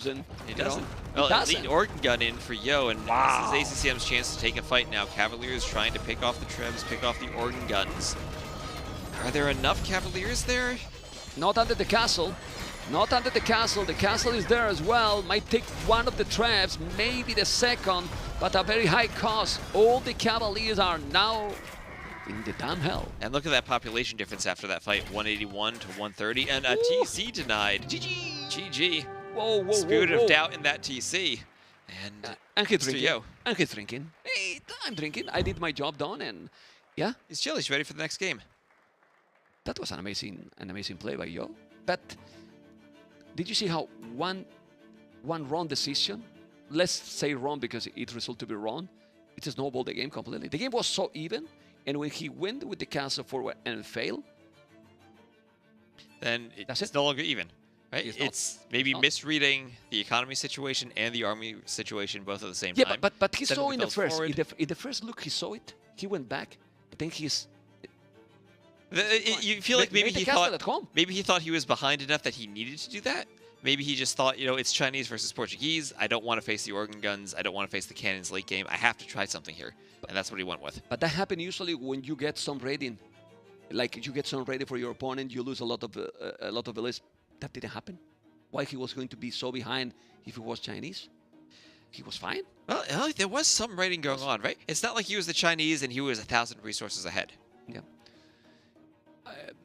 He doesn't. Well, Doesn't. elite organ gun in for Yo, and Wow. this is ACCM's chance to take a fight now. Cavaliers trying to pick off the Trebs, pick off the organ guns. Are there enough Cavaliers there? Not under the castle. Not under the castle. The castle is there as well. Might take one of the traps, maybe the second, but a very high cost. All the Cavaliers are now in the damn hell. And look at that population difference after that fight, 181 to 130, and a TC denied. GG. GG. Whoa, whoa, Spirit whoa, of doubt in that TC. And he's Mr. drinking. Yo. And he's drinking. Hey, I'm drinking. I did my job done, and yeah. He's chill. He's ready for the next game. That was an amazing play by Yo. But did you see how one wrong decision, let's say wrong because it resulted to be wrong, it snowballed the game completely. The game was so even, and when he went with the castle forward and failed, then That's it's it. no longer even. Right? It's not. It's maybe misreading the economy situation and the army situation both at the same yeah, time. but he Sending saw in the fellas first, forward. in the first look he saw it, he went back, but then he's You feel like maybe made the he castle thought at home. maybe he thought he was behind enough that he needed to do that. Maybe he just thought, it's Chinese versus Portuguese. I don't want to face the organ guns. I don't want to face the cannons late game. I have to try something here, and that's what he went with. But that happens usually when you get some rating, like you get some rating for your opponent, you lose a lot of the list. That didn't happen. Why he was going to be so behind if he was Chinese? He was fine. Well, there was some rating going on, right? It's not like he was the Chinese and he was 1,000 resources ahead. Yeah.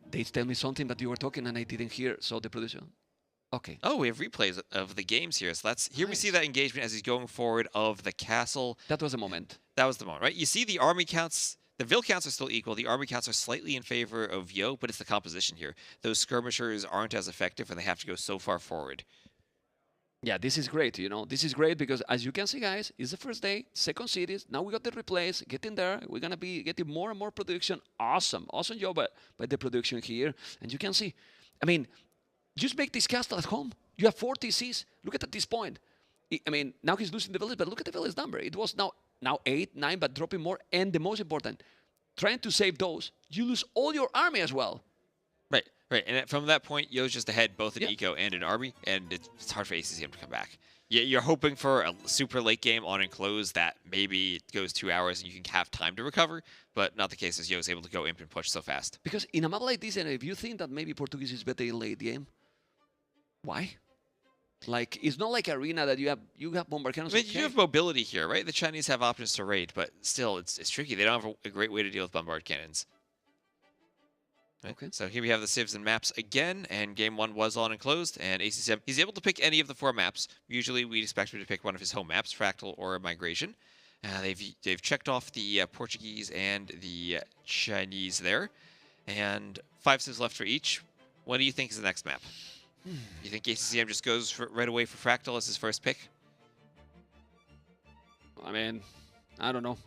They tell me something, but you were talking and I didn't hear. So the production. Okay. Oh, we have replays of the games here. So here we see Nice. that engagement as he's going forward of the castle. That was a moment. That was the moment, right? You see the army counts. The Vil counts are still equal. The army counts are slightly in favor of Yo, but it's the composition here. Those skirmishers aren't as effective, and they have to go so far forward. Yeah, this is great. This is great because as you can see, guys, it's the first day, second cities. Now we got the replays, getting there. We're gonna be getting more and more production. Awesome job by the production here. And you can see, I mean, just make this castle at home. You have 4 TCs. Look at this point. I mean, now he's losing the village, but look at the village number. It was now 8, 9, but dropping more. And the most important, trying to save those, you lose all your army as well. Right. And from that point, Yo's just ahead, both in Yeah. eco and in army, and it's hard for ACCM to come back. You're hoping for a super late game on enclosed that maybe it goes 2 hours and you can have time to recover, but not the case as Yo's able to go imp and push so fast. Because in a map like this, and if you think that maybe Portuguese is better in late game, why? Like, it's not like arena that you have bombard cannons. I mean, you have mobility here, right? The Chinese have options to raid, but still, it's tricky. They don't have a great way to deal with bombard cannons. Right? Okay. So here we have the civs and maps again, and game 1 was on enclosed, and ACCM, he's able to pick any of the 4 maps. Usually, we'd expect him to pick one of his home maps, Fractal or Migration. They've checked off the Portuguese and the Chinese there, and 5 civs left for each. What do you think is the next map? You think ACCM just goes right away for Fractal as his first pick? I mean, I don't know.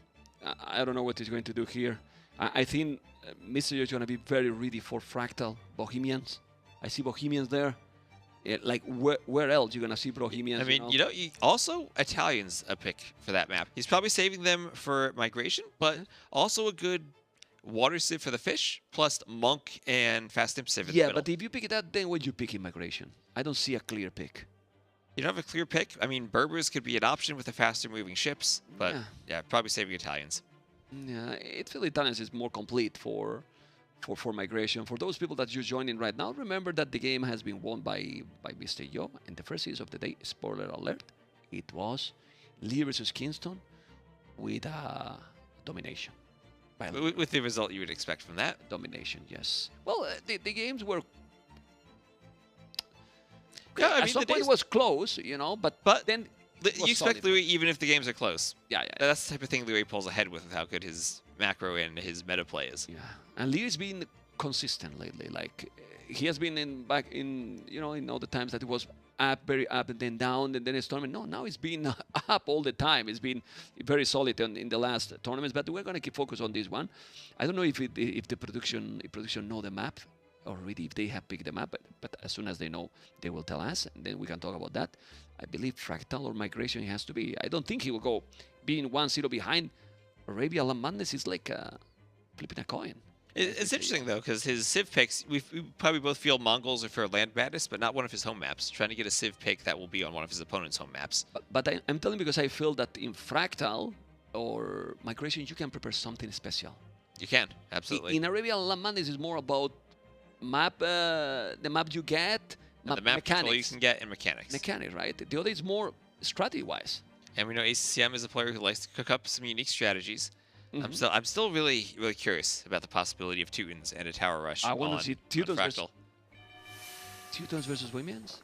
I don't know what he's going to do here. I think Mr. is going to be very ready for Fractal. Bohemians. I see Bohemians there. Like, where else you going to see Bohemians? I mean, also Italian's a pick for that map. He's probably saving them for Migration, but also a good water civ for the fish, plus monk and fast imp civ in the middle. But if you pick that, then when you pick Immigration, I don't see a clear pick. You don't have a clear pick? I mean, Berbers could be an option with the faster moving ships, but yeah probably saving Italians. Yeah, it feels Italians is more complete for Migration. For those people that just joining right now, remember that the game has been won by Mr. Yo, and the first series of the day, spoiler alert, it was Lee versus Kingston with domination. With the result you would expect from that. Domination, yes. Well, the games were... Yeah, I mean, at some point it was close, but then... You expect Louis even if the games are close. Yeah. That's the type of thing Louis pulls ahead with how good his macro and his meta play is. Yeah, and Lee has been consistent lately. Like, he has been in all the times that it was up, very up, and then down, and then it's tournament. No, now it's been up all the time. It's been very solid in the last tournaments, but we're going to keep focus on this one. I don't know if the production know the map already, if they have picked the map, but as soon as they know, they will tell us, and then we can talk about that. I believe Fractal or Migration has to be. I don't think he will go being 1-0 behind. Arabia La Madness is like flipping a coin. It's interesting though, because his Civ picks, we probably both feel Mongols are for land madness, but not one of his home maps. Trying to get a Civ pick that will be on one of his opponent's home maps. But I'm telling because I feel that in Fractal or Migration, you can prepare something special. You can, absolutely. In Arabian Land Madness is more about map, the map you get, And the map mechanics. control you can get and mechanics. Mechanics, right? The other is more strategy-wise. And we know ACCM is a player who likes to cook up some unique strategies. I'm still really curious about the possibility of Teutons and a tower rush. I want to see Teutons Fractal. Versus women's.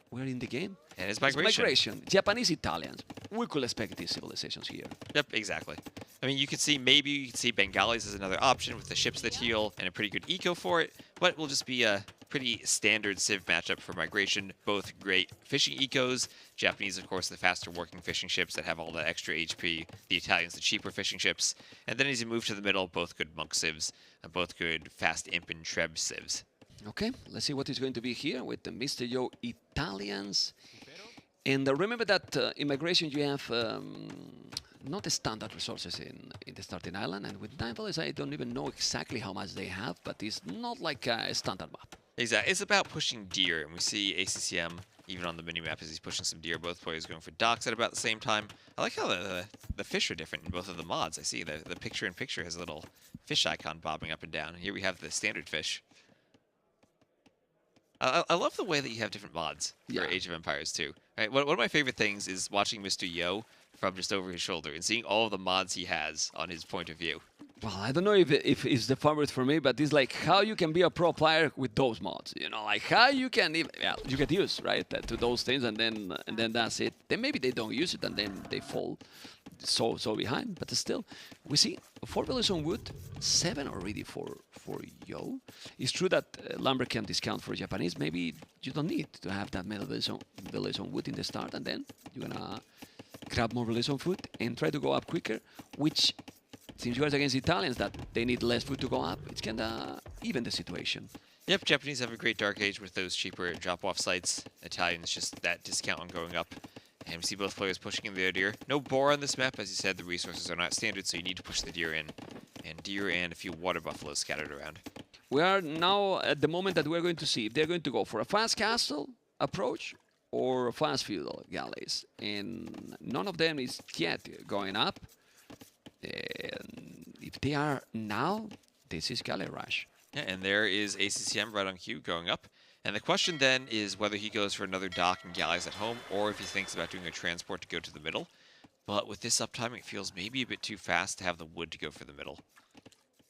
We're in the game. And it's migration. Japanese, Italians. We could expect these civilizations here. Yep, exactly. I mean, you could see Bengalis as another option with the ships that heal and a pretty good eco for it, but it will just be a pretty standard Civ matchup for migration. Both great fishing ecos. Japanese, of course, the faster working fishing ships that have all the extra HP. The Italians, the cheaper fishing ships. And then as you move to the middle, both good monk civs and both good fast imp and treb civs. Okay, let's see what is going to be here with the Mr. Yo Italians. And remember that in migration you have not the standard resources in the starting island, and with 9 villages I don't even know exactly how much they have, but it's not like a standard map. Exactly. It's about pushing deer, and we see ACCM even on the mini-map as he's pushing some deer. Both players going for docks at about the same time. I like how the fish are different in both of the mods. I see the picture-in-picture has a little fish icon bobbing up and down. Here we have the standard fish. I love the way that you have different mods for Age of Empires too. Right? One of my favorite things is watching Mr. Yo from just over his shoulder and seeing all of the mods he has on his point of view. Well, I don't know if it's the favorite for me, but it's like how you can be a pro player with those mods. You know, like how you can even you get used right to those things, and then that's it. Then maybe they don't use it, and then they fall so behind. But still, we see 4 villages on wood, 7 already for Yo. It's true that lumber can discount for Japanese. Maybe you don't need to have that many villages on wood in the start, and then you're gonna grab more villages on food and try to go up quicker, which seems you guys against Italians that they need less food to go up. It's kind of even the situation. Yep, Japanese have a great Dark Age with those cheaper drop-off sites. Italians just that discount on going up. And we see both players pushing in their deer. No boar on this map, as you said, the resources are not standard, so you need to push the deer in. And deer and a few water buffaloes scattered around. We are now at the moment that we're going to see if they're going to go for a fast castle approach or a fast feudal galleys. And none of them is yet going up. And if they are now, this is galley rush. Yeah, and there is ACCM right on cue going up. And the question then is whether he goes for another dock and galleys at home, or if he thinks about doing a transport to go to the middle. But with this uptime, it feels maybe a bit too fast to have the wood to go for the middle.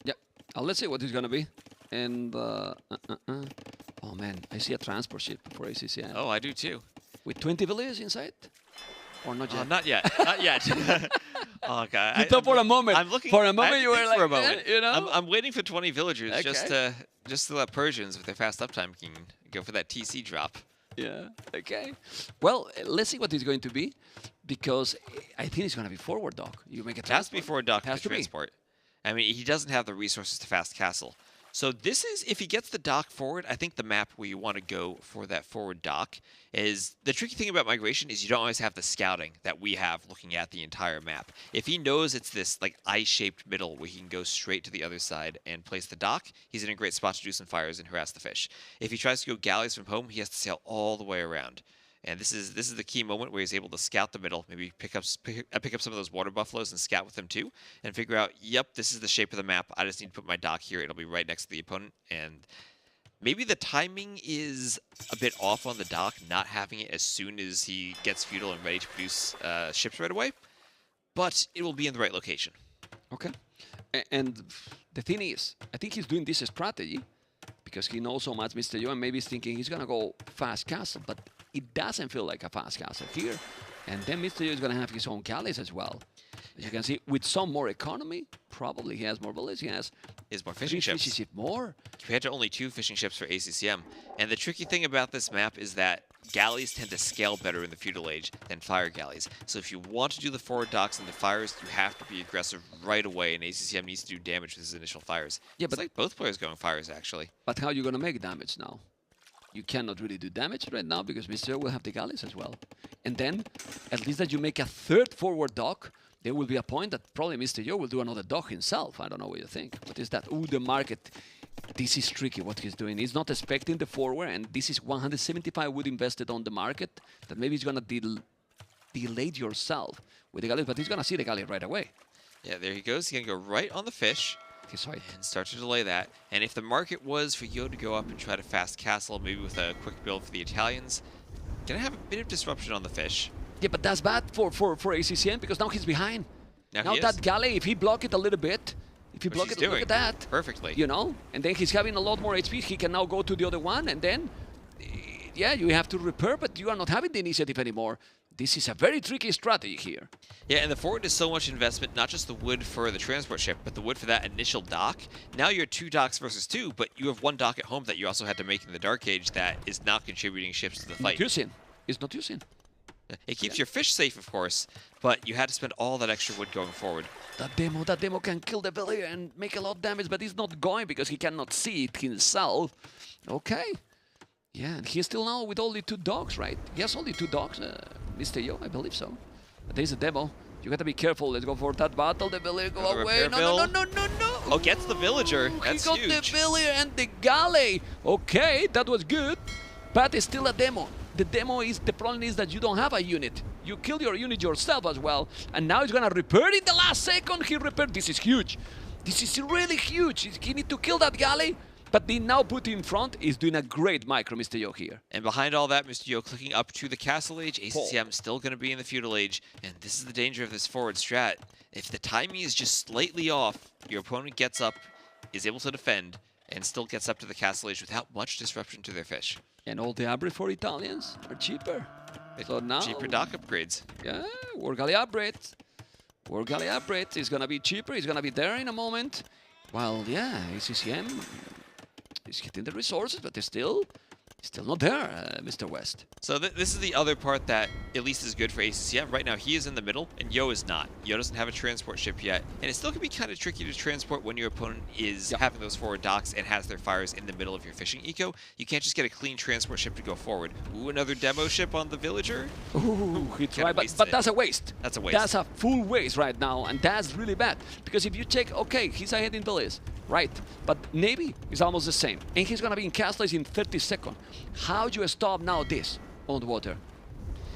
Yep. Let's see what it's going to be. And, oh man, I see a transport ship for ACCM. Oh, I do too. With 20 villages inside? Or not yet? Not yet. Not yet. Oh god! You thought for a moment. I'm looking for a moment. You were like, for a moment. You know, I'm waiting for 20 villagers okay. just to let Persians with their fast uptime can go for that TC drop. Yeah. Okay. Well, let's see what it's going to be, because I think it's going to be forward dock. You make a transport. It has to be forward dock to transport. I mean, he doesn't have the resources to fast castle. So this is, if he gets the dock forward, I think the map where you want to go for that forward dock is, the tricky thing about migration is you don't always have the scouting that we have looking at the entire map. If he knows it's this like eye-shaped middle where he can go straight to the other side and place the dock, he's in a great spot to do some fires and harass the fish. If he tries to go galleys from home, he has to sail all the way around. And this is the key moment where he's able to scout the middle, maybe pick up some of those water buffaloes and scout with them too, and figure out, yep, this is the shape of the map. I just need to put my dock here. It'll be right next to the opponent. And maybe the timing is a bit off on the dock, not having it as soon as he gets feudal and ready to produce ships right away, but it will be in the right location. Okay. And the thing is, I think he's doing this strategy because he knows so much Mr. Yo, and maybe he's thinking he's going to go fast castle, but it doesn't feel like a fast castle here. And then Mr. Yo is going to have his own galleys as well. As you can see, with some more economy, probably he has more villages. He has more fishing ships. Fishing ship more. Compared to only 2 fishing ships for ACCM. And the tricky thing about this map is that galleys tend to scale better in the feudal age than fire galleys. So if you want to do the forward docks and the fires, you have to be aggressive right away, and ACCM needs to do damage with his initial fires. Yeah, but it's like both players going fires, actually. But how are you going to make damage now? You cannot really do damage right now because Mr. will have the galleys as well. And then, at least that you make a third forward dock There will be a point that probably Mr. Yo will do another dock himself. I don't know what you think. What is that? Ooh, the market. This is tricky what he's doing. He's not expecting the forward, and this is 175 wood invested on the market. That maybe he's gonna delay yourself with the galley, but he's gonna see the galley right away. Yeah, there he goes. He's gonna go right on the fish. He's right. And start to delay that. And if the market was for Yo to go up and try to fast castle, maybe with a quick build for the Italians, gonna have a bit of disruption on the fish. Yeah, but that's bad for ACCM because now he's behind. Now that galley, if he block it a little bit, if he block it, look at that. Perfectly. You know, and then he's having a lot more HP. He can now go to the other one, and then, yeah, you have to repair, but you are not having the initiative anymore. This is a very tricky strategy here. Yeah, and the forward is so much investment, not just the wood for the transport ship, but the wood for that initial dock. Now you're 2 docks versus 2, but you have 1 dock at home that you also had to make in the Dark Age that is not contributing ships to the fight. Not using. It's not using. It keeps your fish safe, of course, but you had to spend all that extra wood going forward. That demo can kill the villager and make a lot of damage, but he's not going because he cannot see it himself. Okay. Yeah, and he's still now with only 2 dogs, right? He has only 2 dogs, Mr. Yo, I believe so. But there's a demo. You gotta be careful. Let's go for that battle. The villager go away. No. Oh, gets the villager. That's huge. He got the villager and the galley. Okay, that was good. But it's still a demo. The demo is, the problem is that you don't have a unit. You kill your unit yourself as well. And now he's gonna repair it the last second. He repaired. This is huge. This is really huge. He need to kill that galley. But the now put in front is doing a great micro, Mr. Yo here. And behind all that, Mr. Yo clicking up to the Castle Age. ACCM still going to be in the Feudal Age. And this is the danger of this forward strat. If the timing is just slightly off, your opponent gets up, is able to defend, and still gets up to the Castle Age without much disruption to their fish. And all the upgrades for Italians are cheaper. So now... Cheaper dock upgrades. Yeah, War Galley upgrades. War Galley upgrades is going to be cheaper. It's going to be there in a moment. While, yeah, ACCM... He's getting the resources, but they're still not there, Mr. West. So this is the other part that at least is good for ACCM. Right now, he is in the middle, and Yo is not. Yo doesn't have a transport ship yet, and it still can be kind of tricky to transport when your opponent is having those forward docks and has their fires in the middle of your fishing eco. You can't just get a clean transport ship to go forward. Ooh, another demo ship on the Villager. Ooh, he tried, but that's a waste. That's a waste. That's a full waste right now, and that's really bad. Because if you check, okay, he's ahead in Belize. Right, but Navy is almost the same, and he's gonna be in Castle in 30 seconds. How do you stop now this on the water?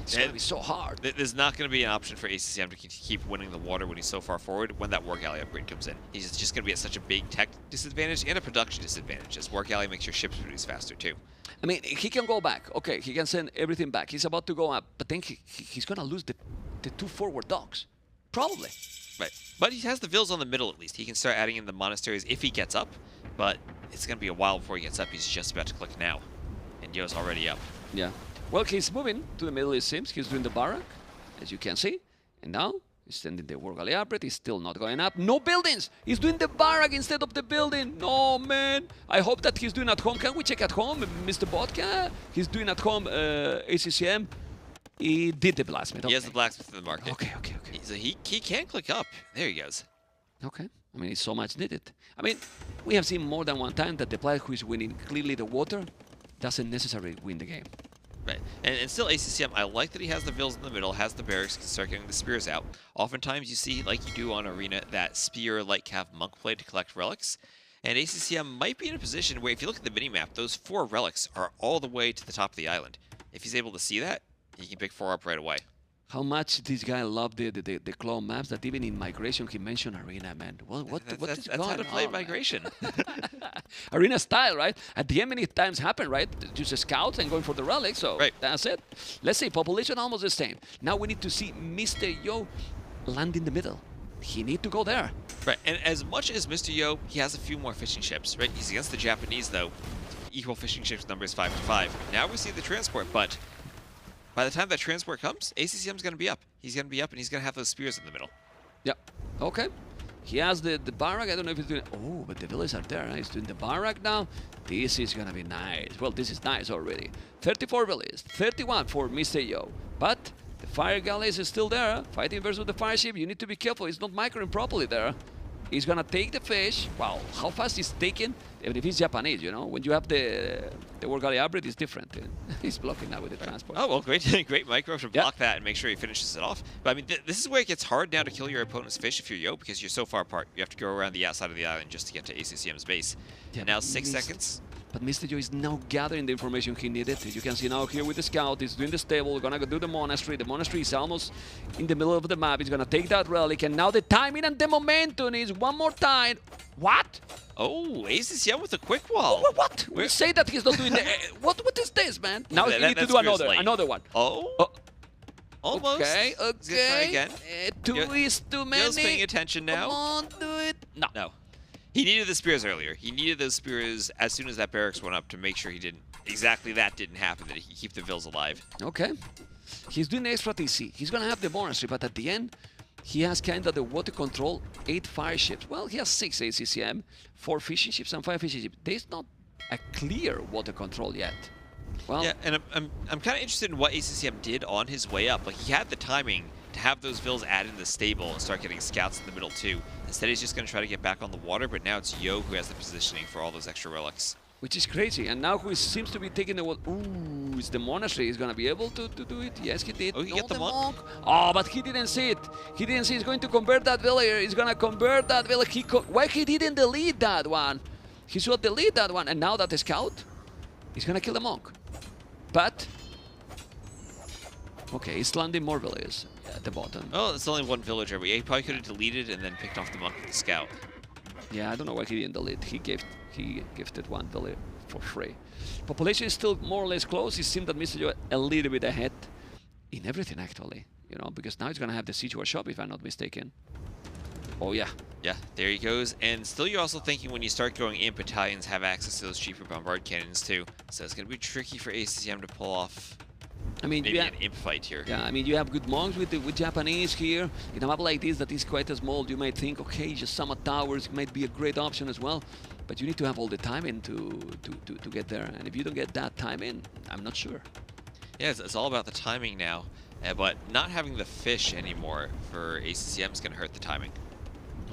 It's gonna be so hard. There's not gonna be an option for ACCM to keep winning the water when he's so far forward when that War Galley upgrade comes in. He's just gonna be at such a big tech disadvantage and a production disadvantage, as War Galley makes your ships produce faster too. I mean, he can go back. Okay, he can send everything back. He's about to go up, but then he's gonna lose the 2 forward docks, probably. Right, but he has the Vills on the middle at least. He can start adding in the monasteries if he gets up, but it's going to be a while before he gets up. He's just about to click now, and Yo's already up. Yeah. Well, he's moving to the middle, it seems. He's doing the barrack, as you can see. And now, he's sending the War Galley upgrade. He's still not going up. No buildings! He's doing the barrack instead of the building. No, man. I hope that he's doing at home. Can we check at home, Mr. Bodka? He's doing at home, ACCM. He did the blacksmith. Okay. He has the blacksmith in the market. Okay. So he can click up. There he goes. Okay. I mean, it's so much needed. I mean, we have seen more than one time that the player who is winning clearly the water doesn't necessarily win the game. Right. And still ACCM, I like that he has the Vills in the middle, has the barracks, can start getting the spears out. Oftentimes you see, like you do on Arena, that spear light cav monk play to collect relics. And ACCM might be in a position where if you look at the minimap, those 4 relics are all the way to the top of the island. If he's able to see that, he can pick 4 up right away. How much this guy loved the clone maps that even in Migration he mentioned Arena, man. What is going on? That's how to play Migration. Arena style, right? At the end, many times happen, right? Just scouts and going for the relics, so that's it. Let's see, population almost the same. Now we need to see Mr. Yo land in the middle. He need to go there. Right, and as much as Mr. Yo, he has a few more fishing ships, right? He's against the Japanese, though. Equal fishing ships numbers 5-5. Now we see the transport, but by the time that transport comes, ACCM's going to be up. He's going to be up, and he's going to have those spears in the middle. Yep. Okay. He has the barrack. I don't know if he's doing... Oh, but the villas are there. He's doing the barrack now. This is going to be nice. Well, this is nice already. 34 villas. 31 for Mr. Yo. But the fire galleys is still there. Fighting versus the fire ship. You need to be careful. It's not microing properly there. He's gonna take the fish. Wow, how fast he's taking. Even if he's Japanese, you know, when you have the Wargali hybrid, it's different. He's blocking now with the transport. Oh, well, great great micro to block that and make sure he finishes it off. But I mean, this is where it gets hard now to kill your opponent's fish if you're Yo, because you're so far apart. You have to go around the outside of the island just to get to ACCM's base. Yeah, now 6 seconds. But Mr. Joe is now gathering the information he needed. As you can see now here with the scout, he's doing the stable, gonna go do the monastery. The monastery is almost in the middle of the map. He's gonna take that relic, and now the timing and the momentum is one more time. What? Oh, ACCM with a quick wall. What? We say that he's not doing the... What is this, man? Now he needs to do another one. Oh. Almost. Okay, He's gonna try again. Two is too many. Yo's paying attention now. Come on, do it. No. He needed the spears earlier. He needed those spears as soon as that barracks went up to make sure he didn't happen, that he could keep the Vils alive. Okay. He's doing extra TC. He's going to have the monastery, but at the end, he has kind of the water control, 8 fire ships. Well, he has 6 ACCM, 4 fishing ships and 5 fishing ships. There's not a clear water control yet. Well, yeah, and I'm kind of interested in what ACCM did on his way up. Like, he had the timing to have those Vils add in the stable and start getting scouts in the middle too. Instead, he's just going to try to get back on the water, but now it's Yo who has the positioning for all those extra relics. Which is crazy, and now who seems to be taking the... Ooh, it's the monastery. He's going to be able to do it. Yes, he did. Oh, he got the monk? Oh, but he didn't see it. He didn't see he's going to convert that villager. He's going to convert that villager. Why he didn't delete that one? He should delete that one, and now that the scout, he's going to kill the monk. But... Okay, he's landing more villagers at the bottom. Oh, it's only one villager, but yeah, he probably could have deleted and then picked off the monk with the scout. Yeah, I don't know why he didn't delete. He gifted one villager for free. Population is still more or less close. It seems that Mr. Joe a little bit ahead in everything, actually. You know, because now he's going to have the siege war shop, if I'm not mistaken. Oh, yeah. Yeah, there he goes. And still, you're also thinking when you start going in, battalions have access to those cheaper bombard cannons, too. So it's going to be tricky for ACCM to pull off. I mean, maybe an imp fight here. Yeah, I mean, you have good monks with Japanese here. In a map like this that is quite small, you might think, okay, just some towers might be a great option as well. But you need to have all the time in to get there. And if you don't get that time in, I'm not sure. Yeah, it's all about the timing now. But not having the fish anymore for ACCM is going to hurt the timing.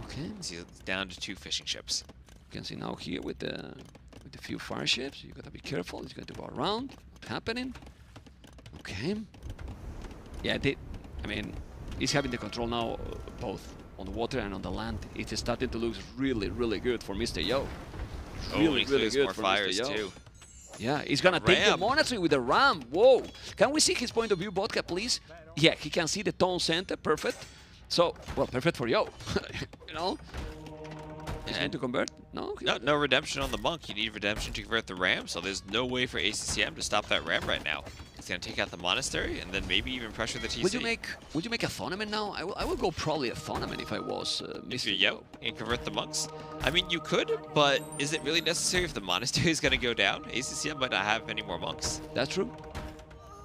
Okay. So he's down to 2 fishing ships. You can see now here with the few fire ships, you got to be careful. It's going to go around. What's happening? Okay. Yeah, I mean, he's having the control now, both on the water and on the land. It is starting to look really, really good for Mr. Yo. Really good more for fires Mr. Yo. too. Yeah, he's gonna take the monastery with the ram. Whoa! Can we see his point of view, Vodka, please? Yeah, he can see the town center. Perfect. So, well, perfect for Yo. You know. He's going to convert? No? No redemption on the monk. You need redemption to convert the ram, so there's no way for ACCM to stop that ram right now. He's going to take out the monastery and then maybe even pressure the TC. Would you make a tournament now? I would go probably a tournament if I was Mr. Yo and convert the monks. I mean, you could, but is it really necessary if the monastery is going to go down? ACCM might not have any more monks. That's true.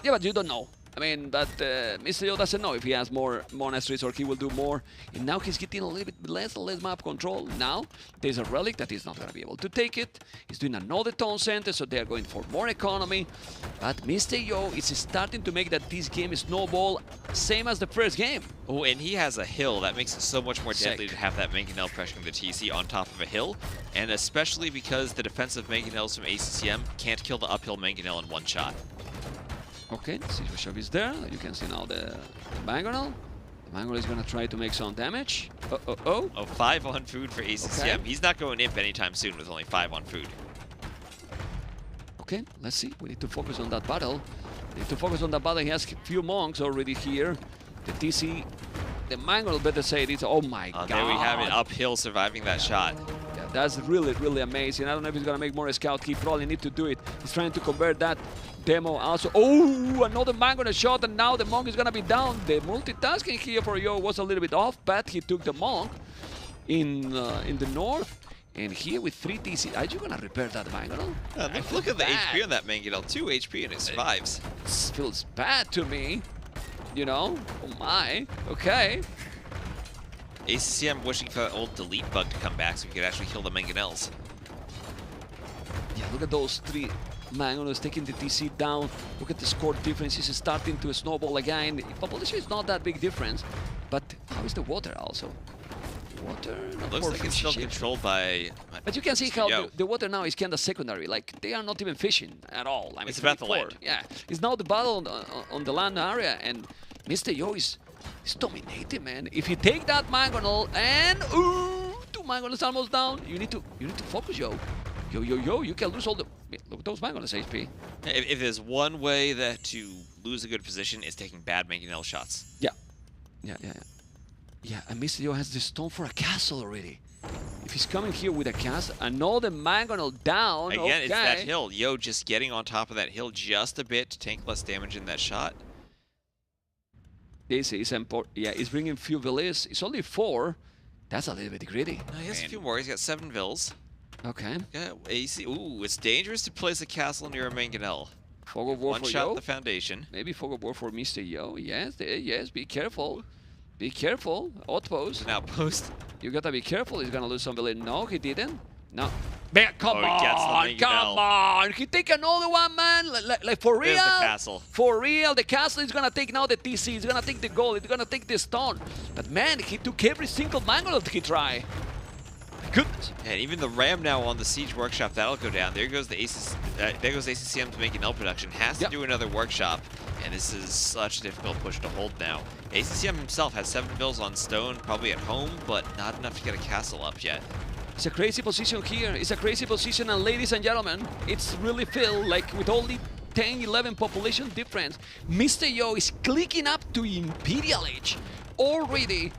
Yeah, but you don't know. I mean, but Mr. Yo doesn't know if he has more monasteries or he will do more. And now he's getting a little bit less and less map control. Now, there's a relic that he's not going to be able to take it. He's doing another town center, so they're going for more economy. But Mr. Yo is starting to make that this game snowball, same as the first game. Oh, and he has a hill. That makes it so much more deadly to have that Mangonel pressuring the TC on top of a hill. And especially because the defensive Mangonels from ACCM can't kill the uphill Mangonel in one shot. Okay, the siege shop is there. You can see now the Mangonel. The Mangonel is going to try to make some damage. Oh, 5 on food for ACCM. Okay. He's not going imp anytime soon with only 5 on food. Okay, let's see. We need to focus on that battle. We need to focus on that battle. He has a few monks already here. The TC, the Mangonel better say this. Oh my God. There we have it, uphill surviving that shot. Yeah, that's really, really amazing. I don't know if he's going to make more scout. He probably need to do it. He's trying to convert that demo also. Oh, another Mangonel shot, and now the monk is going to be down. The multitasking here for Yo was a little bit off, but he took the monk in the north. And here with 3 TC, are you going to repair that Mangonel? Look at the HP on that Mangonel. 2 HP and it survives. It feels bad to me. You know? Oh my. Okay. ACCM wishing for that old delete bug to come back so we could actually kill the Mangonels. Yeah, look at those 3 Mangonels taking the TC down. Look at the score difference. It's starting to snowball again. Population is not that big difference. But how is the water also? Water. It looks like it's still controlled by. But you can see Mr. how Yo. the water now is kind of secondary. Like, they are not even fishing at all. I mean, It's about the 24. land. Yeah. It's now the battle on the land area, and Mr. Yo is dominating, man. If you take that mangonel and ooh, 2 mangonels almost down, you need to focus, Yo. Yo, you can lose all the. Look at those mangonels, HP. If there's one way that to lose a good position, is taking bad mangonel shots. Yeah. Yeah, and Mr. Yo has the stone for a castle already. If he's coming here with a castle, another mangonel down. Again, okay. it's that hill. Yo just getting on top of that hill just a bit to tank less damage in that shot. This is important. Yeah, he's bringing few villas. It's only 4. That's a little bit greedy. He has a few more. He's got 7 vills. Okay. Yeah, AC. Ooh, it's dangerous to place a castle near a mangonel. Fog of War One for shot Yo. the foundation. Maybe Fog of War for Mr. Yo. Yes, yes. Be careful. Be careful. Outpost. An outpost. You gotta be careful. He's gonna lose some village. No, he didn't. No. Come he gets the on, mangonel. come on. He take another one, man. Like for real. There's the castle. For real, the castle is gonna take now the TC. He's gonna take the gold. He's gonna take the stone. But man, he took every single mangonel that he tried. My goodness. And even the ram now on the siege workshop, that'll go down. There goes the ACCM's making L production. Has to do another workshop, and this is such a difficult push to hold now. ACCM himself has 7 vills on stone, probably at home, but not enough to get a castle up yet. It's a crazy position here. It's a crazy position, and ladies and gentlemen, it's really filled like with only 10, 11 population difference. Mr. Yo is clicking up to Imperial Age already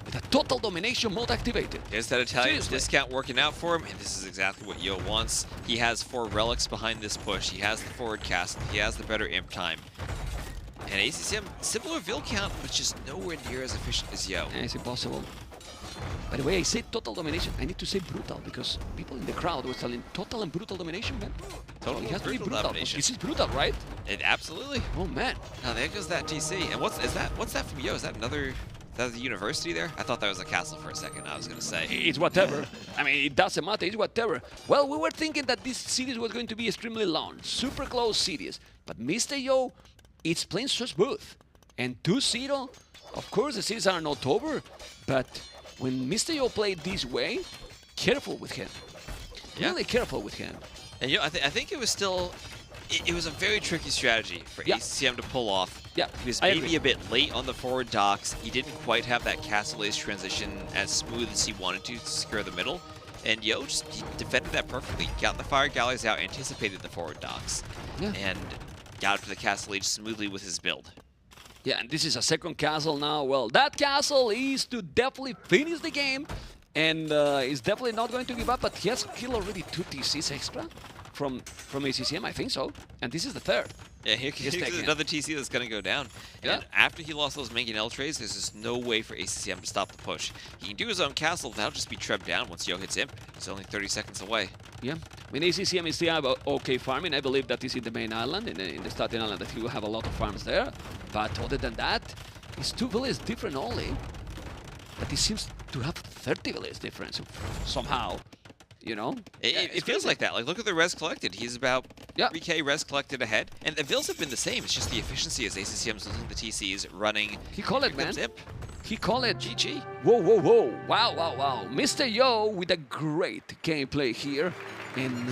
with a total domination mode activated. There's that Italian Seriously. discount working out for him, and this is exactly what Yo wants. He has 4 relics behind this push. He has the forward cast. He has the better imp time. And ACCM, similar vill count, but just nowhere near as efficient as Yo. It's impossible. By the way, I say total domination. I need to say brutal because people in the crowd were telling total and brutal domination, man. Total It has to be brutal brutal. domination. This is brutal, right? Absolutely. Oh man. Now there goes that TC. And what's that from Yo? Is that another? Is that the university there? I thought that was a castle for a second. I was gonna say. It's whatever. I mean, it doesn't matter. It's whatever. Well, we were thinking that this series was going to be extremely long, super close series. But Mr. Yo, it's playing so smooth. And 2-0, of course, the series are not over. But when Mr. Yo played this way, careful with him. Yeah. Really careful with him. And I think it was still. It was a very tricky strategy for ACCM to pull off. Yeah, He was I maybe agree. a bit late on the forward docks. He didn't quite have that castle ace transition as smooth as he wanted to secure the middle. And Yo just he defended that perfectly. Got the fire galleys out, anticipated the forward docks, and got up to the castle age smoothly with his build. Yeah, and this is a second castle now. Well, that castle is to definitely finish the game, and is definitely not going to give up. But he has killed already 2 TCs extra from ACCM, I think so. And this is the 3rd. Yeah, here's another TC that's going to go down. Yeah. And after he lost those mangonel trays, there's just no way for ACCM to stop the push. He can do his own castle. That'll just be trebbed down once Yo hits imp. He's only 30 seconds away. Yeah, I mean, ACCM is still okay farming. I believe that is in the main island, in the starting island, that he will have a lot of farms there. But other than that, his 2 villages different only. But he seems to have 30 villages difference somehow. You know? It feels like that. Like, look at the res collected. He's about 3k res collected ahead. And the vills have been the same. It's just the efficiency as ACCM's losing the TCs, running. He called it, man. Imp. He called it. GG. Whoa, whoa, whoa. Wow, wow, wow. Mr. Yo with a great gameplay here. And,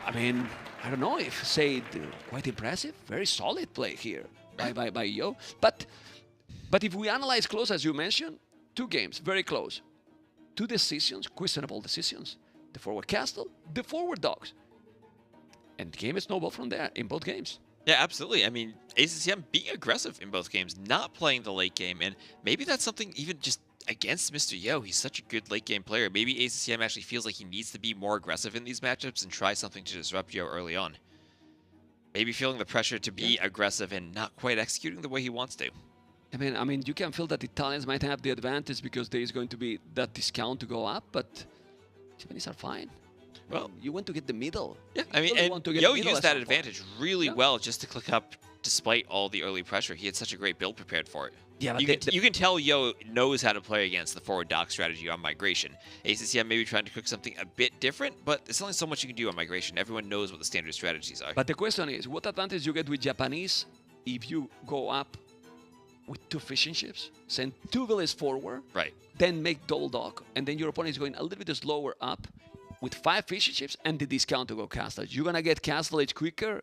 I mean, I don't know if say it, quite impressive. Very solid play here by Yo. But if we analyze close, as you mentioned, 2 games, very close. 2 decisions, questionable decisions. The forward castle, the forward dogs. And the game is snowballed from there in both games. Yeah, absolutely. I mean, ACCM being aggressive in both games, not playing the late game, and maybe that's something even just against Mr. Yo. He's such a good late game player. Maybe ACCM actually feels like he needs to be more aggressive in these matchups and try something to disrupt Yo early on. Maybe feeling the pressure to be aggressive and not quite executing the way he wants to. I mean, you can feel that the Italians might have the advantage because there is going to be that discount to go up, but Japanese are fine. Well, you want to get the middle. Yeah, I mean, really and Yo used that some advantage really well just to click up despite all the early pressure. He had such a great build prepared for it. Yeah, but you can tell Yo knows how to play against the forward dock strategy on migration. ACCM maybe trying to cook something a bit different, but there's only so much you can do on migration. Everyone knows what the standard strategies are. But the question is, what advantage you get with Japanese if you go up with 2 fishing ships, send 2 villages forward, Right. then make double dock, and then your opponent is going a little bit slower up with 5 fishing ships and the discount to go castle. You're gonna get castle age quicker,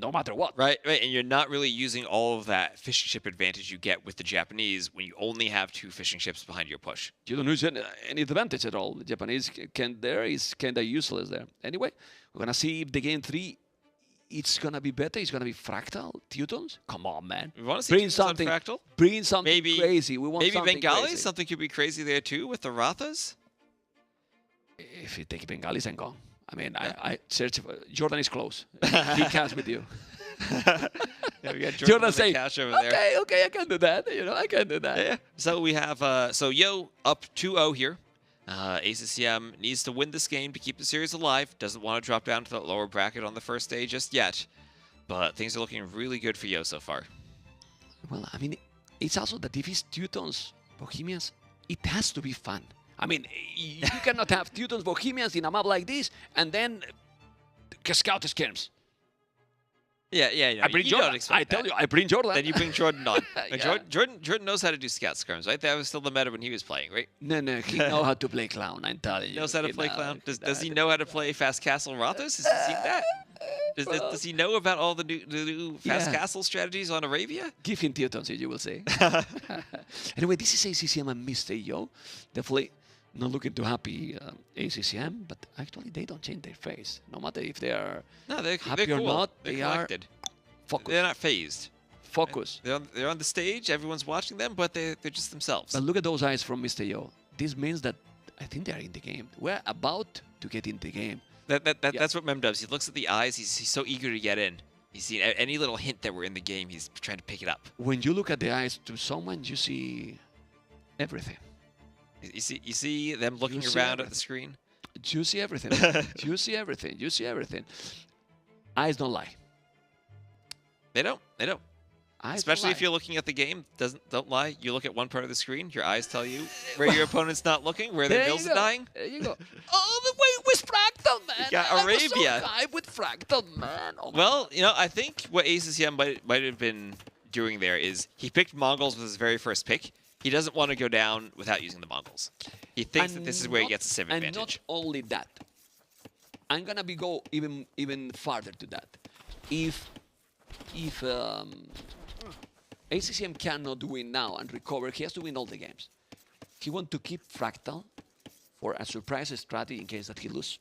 no matter what. Right, right, and you're not really using all of that fishing ship advantage you get with the Japanese when you only have 2 fishing ships behind your push. You don't use any advantage at all. The Japanese can there is kind of useless there. Anyway, we're gonna see if the game 3 it's gonna be better. It's gonna be Fractal Teutons. Come on, man. We want to see Bring Teutons on something. Fractal. Bring something Maybe crazy. We want maybe something Bengali. crazy. Something could be crazy there too with the Rathas. If you take Bengalis, I'm gone. I mean, I search. Jordan is close. He counts with you. Yeah, we got Jordan on the say, couch over there. okay, okay, I can do that. You know, I can do that. Yeah. So we have so Yo up 2-0 here. ACCM needs to win this game to keep the series alive. Doesn't want to drop down to that lower bracket on the first day just yet. But things are looking really good for Yo so far. Well, I mean, it's also that if it's Teutons, Bohemians, it has to be fun. I mean, you cannot have Teutons, Bohemians in a map like this and then scout skirms. Yeah, yeah. I bring Jordan. I tell you, I bring Jordan. Then you bring Jordan on. And Yeah. Jordan knows how to do scout scrims, right? That was still the meta when he was playing, right? No, he know how to play clown. I'm telling you. Knows how to You play know, clown. Does he know how to play fast castle Rathos? Has he seen that? Does he know about all the new fast Yeah. castle strategies on Arabia? Give him Teutons, you will see. Anyway, this is ACCM and Mr. Yo. Definitely not looking too happy, ACCM, but actually they don't change their face. No matter if they are No, they're happy cool. or not, They're they are collected. focused. They're not phased. Focus. They're on the stage. Everyone's watching them, but they're just themselves. But look at those eyes from Mr. Yo. This means that I think they are in the game. We're about to get in the game. That's what Mem does. He looks at the eyes. He's so eager to get in. He's seen any little hint that we're in the game. He's trying to pick it up. When you look at the eyes to someone, you see everything. You see them looking You see around at everything. the screen. You see everything. You see everything. You see everything. Eyes don't lie. They don't. They don't. Eyes Especially don't if lie. you're looking at the game. Don't lie. You look at one part of the screen. Your eyes tell you where your opponent's not looking, where their There bills you are go. dying. There you go. Oh, the way with Fractal, man. got I was so Arabia. hyped with Fractal, man. Oh, Well, I think what ACCM might have been doing there is he picked Mongols with his very first pick. He doesn't want to go down without using the Mongols. He thinks that this is where he gets a civ And advantage. not only that, I'm gonna go even farther to that. If ACCM cannot win now and recover, he has to win all the games. He wants to keep Fractal for a surprise strategy in case that he loses.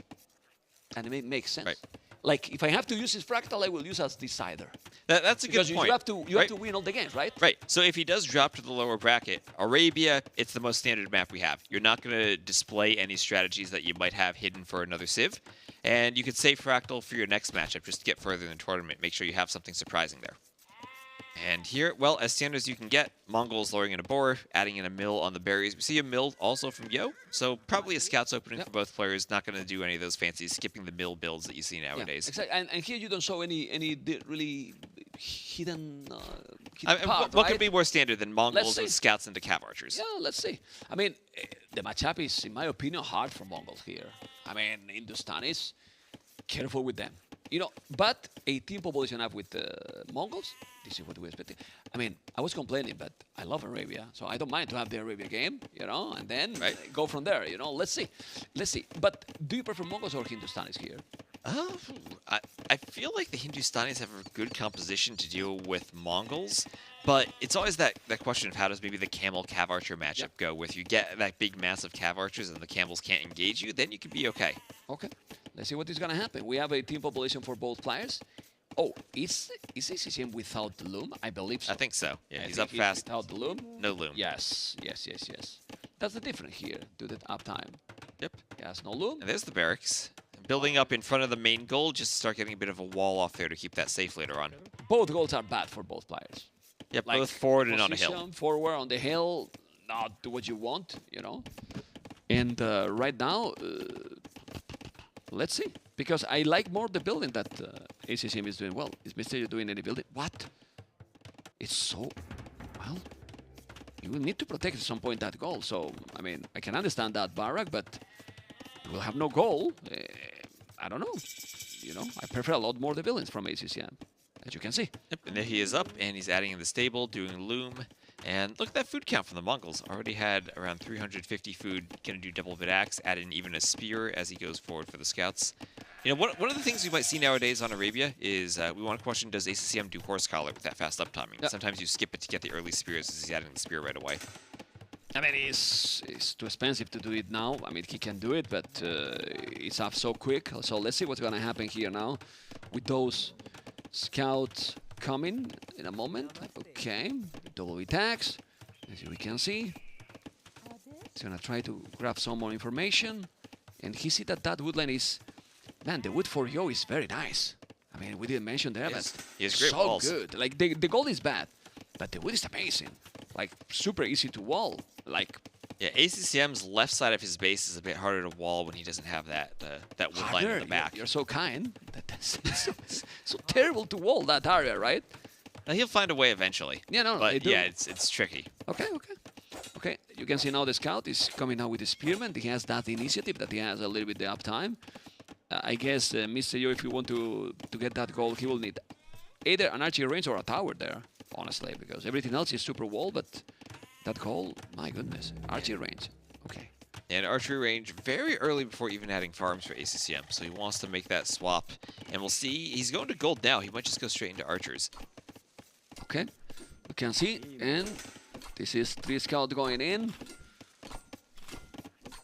And it makes sense. Right. Like, if I have to use his Fractal, I will use as decider. That's a Because good you point. have to right? win all the games, right? Right. So if he does drop to the lower bracket, Arabia, it's the most standard map we have. You're not going to display any strategies that you might have hidden for another civ. And you could save Fractal for your next matchup just to get further in the tournament. Make sure you have something surprising there. And here, well, as standard as you can get, Mongols lowering in a boar, adding in a mill on the berries. We see a mill also from Yo, so probably a scouts opening for both players. Not going to do any of those fancy skipping the mill builds that you see nowadays. Yeah, exactly. And here you don't show any really hidden, I mean, part, what right? could be more standard than Mongols see. and scouts into cav archers? Yeah, let's see. I mean, the matchup is, in my opinion, hard for Mongols here. I mean, Hindustanis, careful with them. But a team population up with Mongols, this is what we expected. I mean, I was complaining, but I love Arabia, so I don't mind to have the Arabia game, and then go from there, Let's see. But do you prefer Mongols or Hindustanis here? I feel like the Hindustanis have a good composition to deal with Mongols, but it's always that question of how does maybe the camel cav archer matchup go. If you get that big mass of cav archers and the camels can't engage you, then you can be okay. Okay, let's see what is gonna happen. We have a team population for both players. Oh, is ACCM without the loom? I believe so. I think so. Yeah, I he's think up fast. Without the loom? No loom. Yes. That's the difference here to the uptime. Yep. Yes, no loom. And there's the barracks. Building up in front of the main goal just to start getting a bit of a wall off there to keep that safe later on. Both goals are bad for both players. Yep, Like, both forward and on a hill. position, Forward on the hill, not do what you want, And right now, let's see. Because I like more the building that ACCM is doing well. Is Mr. doing any building? What? It's so... Well, you will need to protect at some point that goal. So, I mean, I can understand that barrack, but we'll have no goal. I don't know. I prefer a lot more the buildings from ACCM, as you can see. Yep, and there he is up, and he's adding in the stable, doing loom. And look at that food count from the Mongols. Already had around 350 food. Gonna do double bit axe, add in even a spear as he goes forward for the scouts. You know, one of the things we might see nowadays on Arabia is we want to question, does ACCM do horse collar with that fast up timing? Yeah. Sometimes you skip it to get the early spears as he's adding the spear right away. I mean, it's too expensive to do it now. I mean, he can do it, but it's up so quick. So let's see what's going to happen here now with those scouts coming in a moment. Okay, double attacks, as we can see. He's going to try to grab some more information. And he see that woodland is... Man, the wood for Yo is very nice. I mean, we didn't mention that, but he has great so walls. good. Like, the gold is bad, but the wood is amazing. Like, super easy to wall. Like, yeah, ACCM's left side of his base is a bit harder to wall when he doesn't have that that wood line in the back. You're so kind. That's so terrible to wall that area, right? Now, he'll find a way eventually. Yeah, no, but yeah, it's tricky. Okay. You can see now the scout is coming now with the spearman. He has that initiative that he has a little bit the uptime. I guess Mr. Yo, if you want to get that goal, he will need either an archery range or a tower there, honestly, because everything else is super wall, but that goal, my goodness, archery range. Okay. And archery range very early before even adding farms for ACCM, so he wants to make that swap. And we'll see, he's going to gold now. He might just go straight into archers. Okay, you can see, and this is 3 scouts going in.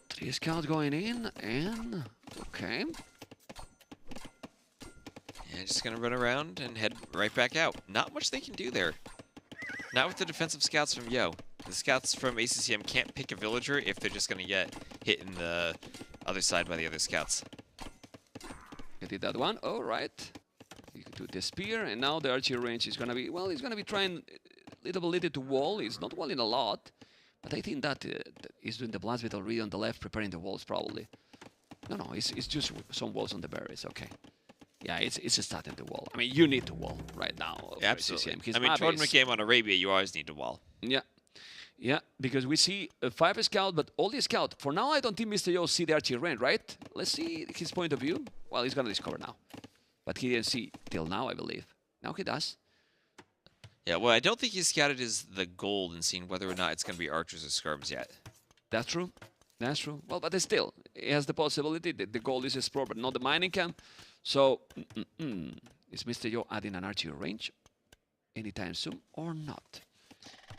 3 scouts going in, and okay. And just going to run around and head right back out. Not much they can do there. Not with the defensive scouts from Yo. The scouts from ACCM can't pick a villager if they're just going to get hit in the other side by the other scouts. I did that one. All right. You can do the spear, and now the archery range is going to be, well, he's going to be trying little to wall. He's not walling a lot, but I think that he's doing the blast already on the left, preparing the walls probably. No, it's just some walls on the berries. Okay. Yeah, it's starting the wall. I mean, you need to wall right now. Yeah, absolutely. I mean, tournament game on Arabia, you always need to wall. Yeah, because we see a 5 scout, but only scout. For now, I don't think Mr. Yo see the archery range, right? Let's see his point of view. Well, he's going to discover now. But he didn't see till now, I believe. Now he does. Yeah, well, I don't think he's scouted as the gold and seen whether or not it's going to be archers or skirms yet. That's true. That's true. Well, but still, it has the possibility that the gold is explored, but not the mining camp. So, is Mr. Yo adding an archery range anytime soon or not?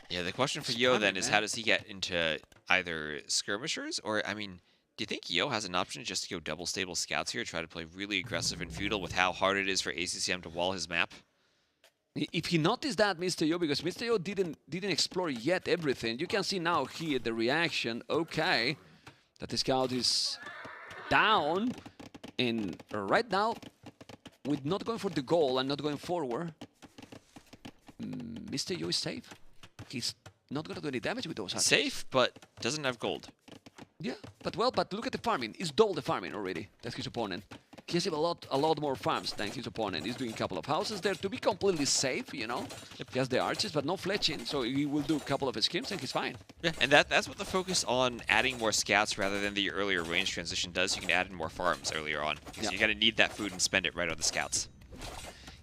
Yeah, the question for Yo then is how does he get into either skirmishers or, I mean, do you think Yo has an option just to go double stable scouts here, try to play really aggressive and feudal with how hard it is for ACCM to wall his map? If he noticed that, Mr. Yo, because Mr. Yo didn't explore yet everything, you can see now here the reaction, okay, that the scout is down, and right now, with not going for the goal and not going forward, Mr. Yo is safe. He's not going to do any damage with those archers. Safe, but doesn't have gold. Yeah, but look at the farming. He's double the farming already. That's his opponent. He has a lot more farms than his opponent. He's doing a couple of houses there to be completely safe, you know. He has the archers, but no fletching, so he will do a couple of schemes and he's fine. Yeah, and that's what the focus on adding more scouts rather than the earlier range transition does. You can add in more farms earlier on, because you're going to need that food and spend it right on the scouts.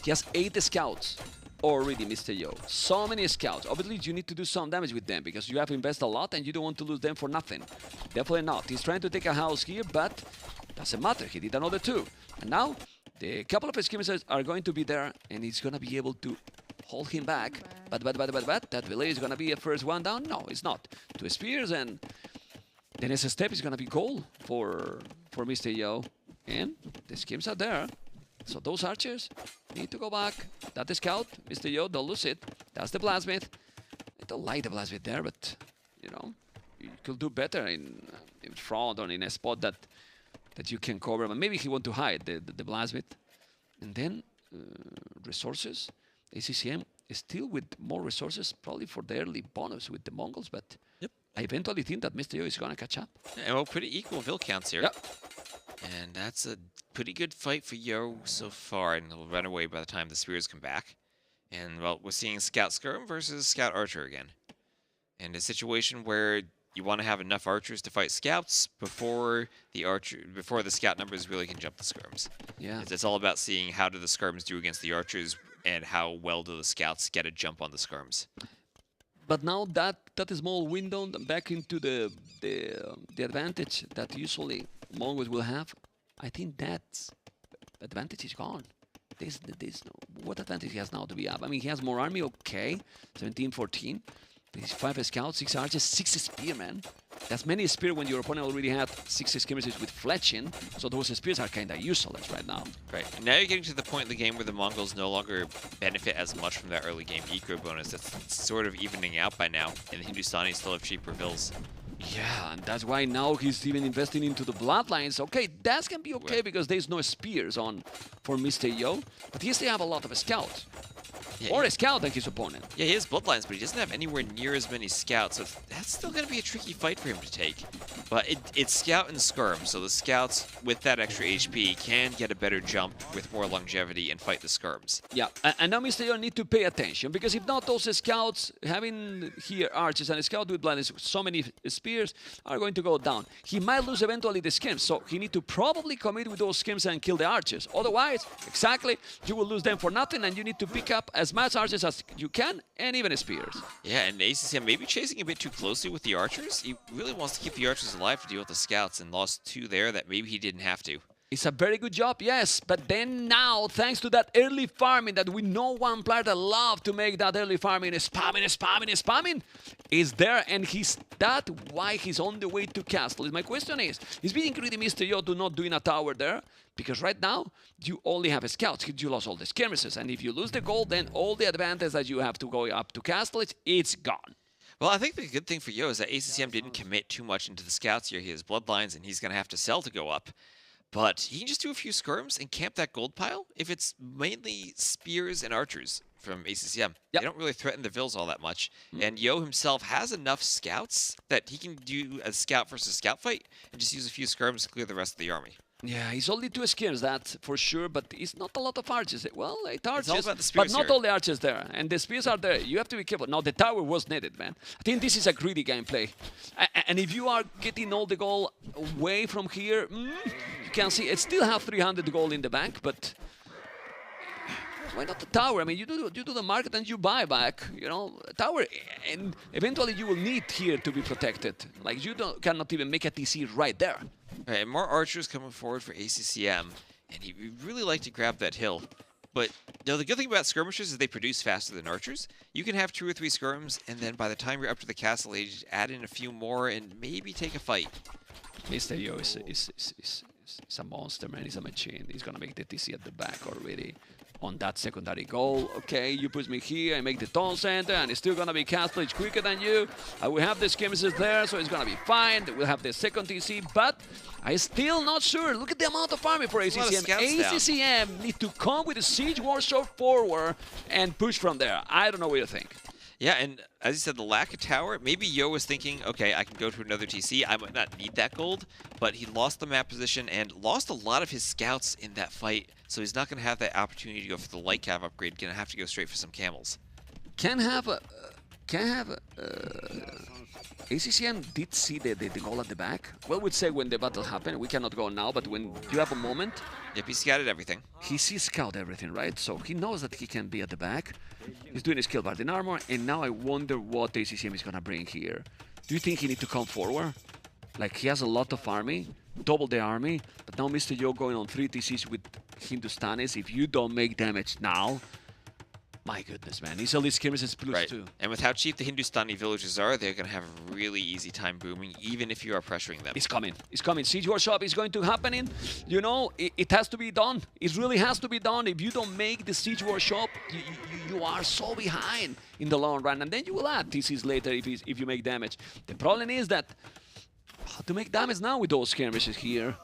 He has 8 scouts already, Mr. Yo. So many scouts. Obviously, you need to do some damage with them, because you have invested a lot and you don't want to lose them for nothing. Definitely not. He's trying to take a house here, but doesn't matter. He did another 2. And now, the couple of skirmishers are going to be there, and he's going to be able to hold him back. But, that village is going to be a first one down? No, it's not. 2 spears, and the next step is going to be goal for Mr. Yo. And the schemes are there. So those archers need to go back. That scout, Mr. Yo, don't lose it. That's the blacksmith. I don't like the blacksmith there, but, you know, you could do better in front or in a spot that you can cover. But maybe he want to hide the blacksmith. And then resources. ACCM is still with more resources, probably for the early bonus with the Mongols, but I eventually think that Mr. Yo is going to catch up. And well, pretty equal vill counts here. Yep. And that's a pretty good fight for Yo so far, and he'll run away by the time the spears come back. And, well, we're seeing Scout Skirm versus Scout Archer again. And a situation where you want to have enough archers to fight scouts before the scout numbers really can jump the skirms. Yeah. It's all about seeing how do the skirms do against the archers and how well do the scouts get a jump on the skirms. But now that small window back into the advantage that usually Mongols will have, I think that advantage is gone. This what advantage he has now to be up? I mean, he has more army, okay, 17, 14. He's 5 scouts, 6 archers, 6 spearmen. That's many spear when your opponent already had 6 skirmishes with fletching, so those spears are kind of useless right now. Right. And now you're getting to the point in the game where the Mongols no longer benefit as much from that early game eco bonus. That's sort of evening out by now, and the Hindustani still have cheaper bills. Yeah, and that's why now he's even investing into the bloodlines. Okay, that can be okay because there's no spears on for Mr. Yo, but he still have a lot of scouts. Yeah, Or a scout than his opponent. Yeah, he has bloodlines, but he doesn't have anywhere near as many scouts, so that's still going to be a tricky fight for him to take. But it's scout and skirm, so the scouts with that extra HP can get a better jump with more longevity and fight the skirms. Yeah, and now Mr. Yo need to pay attention, because if not, those scouts, having here archers and a scout with blindness, so many spears, are going to go down. He might lose eventually the skirms, so he need to probably commit with those skirms and kill the archers. Otherwise, exactly, you will lose them for nothing, and you need to pick up as much archers as you can, and even spears. Yeah, and ACCM maybe chasing a bit too closely with the archers. He really wants to keep the archers alive to deal with the scouts, and lost 2 there that maybe he didn't have to. It's a very good job, yes, but then now, thanks to that early farming that we know one player that love to make that early farming, spamming, is there, and that's why he's on the way to castle. My question is being greedy Mr. Yo to not doing a tower there? Because right now, you only have scouts, you lost all the skirmishes, and if you lose the gold, then all the advantage that you have to go up to castle, it's gone. Well, I think the good thing for Yo is that ACCM didn't commit too much into the scouts here. He has bloodlines, and he's going to have to sell to go up. But he can just do a few skirms and camp that gold pile if it's mainly spears and archers from ACCM. They don't really threaten the Vils all that much. And Yo himself has enough scouts that he can do a scout versus scout fight and just use a few skirms to clear the rest of the army. Yeah, he's only 2 skirms, that's for sure, but it's not a lot of archers. Well, 8 archers, all about the spears but not here. all the archers there. And the spears are there. You have to be careful. Now, the tower was needed, man. I think this is a greedy gameplay. And if you are getting all the gold away from here, you can see it still have 300 gold in the bank, but why not the tower? I mean, you do the market and you buy back, you know, tower, and eventually you will need here to be protected. Like, you cannot even make a TC right there. Right, and more archers coming forward for ACCM, and he would really like to grab that hill. But you know, the good thing about skirmishers is they produce faster than archers. You can have 2 or 3 skirms, and then by the time you're up to the castle age, add in a few more and maybe take a fight. Mr. Yo is a monster, man. He's a machine. He's gonna make the TC at the back already on that secondary goal. Okay, you push me here, I make the town center, and it's still gonna be castle age quicker than you. I will have the skirmishes there, so it's gonna be fine. We'll have the second TC, but I'm still not sure. Look at the amount of army for ACCM. ACCM need to come with a siege workshop forward and push from there. I don't know what you think. Yeah, and as you said, the lack of tower, maybe Yo was thinking, okay, I can go to another TC. I might not need that gold, but he lost the map position and lost a lot of his scouts in that fight, so he's not going to have that opportunity to go for the light cav upgrade. Going to have to go straight for some camels. ACCM did see the goal at the back. Well, we'd say when the battle happened, we cannot go now, but when you have a moment... Yep, he scouted everything. He sees scout everything, right? So he knows that he can be at the back. He's doing his kill bard in armor, and now I wonder what ACCM is gonna bring here. Do you think he need to come forward? Like, he has a lot of army, double the army, but now Mr. Yo going on 3 TCs with Hindustanis. If you don't make damage now, my goodness, man. These are these skirmishes plus 2. And with how cheap the Hindustani villagers are, they're going to have a really easy time booming, even if you are pressuring them. It's coming. It's coming. Siege workshop is going to happen. You know, it has to be done. It really has to be done. If you don't make the siege workshop, you are so behind in the long run. And then you will add TCs later if you make damage. The problem is that how to make damage now with those skirmishes here?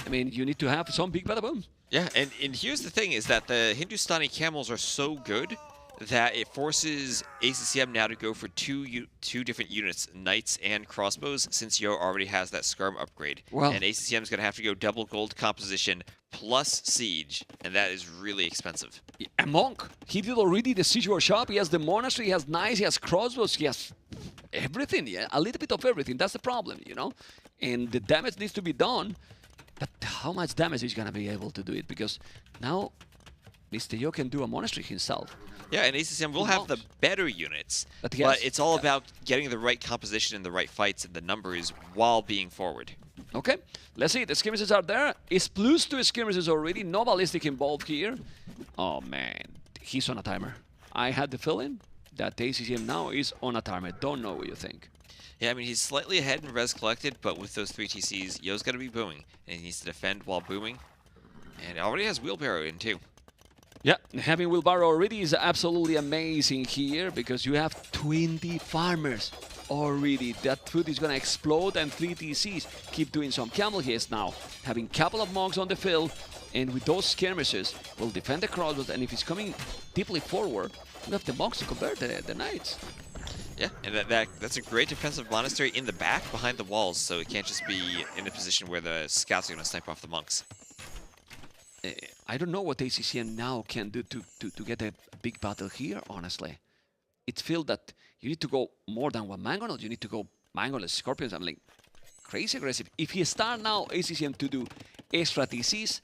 I mean, you need to have some big bada boom. Yeah, and here's the thing, is that the Hindustani camels are so good that it forces ACCM now to go for two different units, knights and crossbows, since Yo already has that skirm upgrade. Well, and ACCM is going to have to go double gold composition plus siege, and that is really expensive. A monk. He did already the siege workshop. He has the monastery, he has knights, he has crossbows, he has everything, yeah? A little bit of everything. That's the problem, you know? And the damage needs to be done. But how much damage is going to be able to do it? Because now Mr. Yo can do a monastery himself. Yeah, and ACCM will have the better units, But but it's all about getting the right composition and the right fights and the numbers while being forward. Okay, let's see. The skirmishes are there. It's +2 skirmishes already. No ballistic involved here. Oh, man. He's on a timer. I had the feeling that ACCM now is on a timer. Don't know what you think. Yeah, I mean, he's slightly ahead in res collected, but with those 3 TCs, Yo's got to be booming, and he needs to defend while booming. And he already has wheelbarrow in, too. Yeah, having wheelbarrow already is absolutely amazing here because you have 20 farmers already. That food is going to explode, and 3 TCs keep doing some camel hits now. Having a couple of monks on the field, and with those skirmishes, will defend the crossbows, and if he's coming deeply forward, you have the monks to convert the knights. Yeah, and that's a great defensive monastery in the back behind the walls, so it can't just be in a position where the scouts are going to snipe off the monks. I don't know what ACCM now can do to get a big battle here, honestly. It feels that you need to go more than one mangonel. You need to go mangonel, scorpions. I'm like, crazy aggressive. If he start now ACCM to do extra TCs...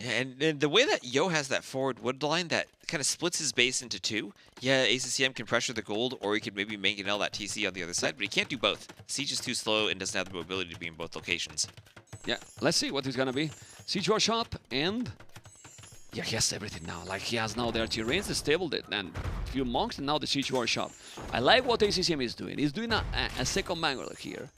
Yeah, and the way that Yo has that forward wood line that kind of splits his base into 2, yeah, ACCM can pressure the gold, or he could maybe mangonel that TC on the other side, but he can't do both. Siege is too slow and doesn't have the mobility to be in both locations. Yeah, let's see what it's gonna be. Siege workshop, and yeah, he has everything now. Like, he has now the artillery, the stable, and a few monks, and now the siege workshop. I like what ACCM is doing. He's doing a second mangonel here,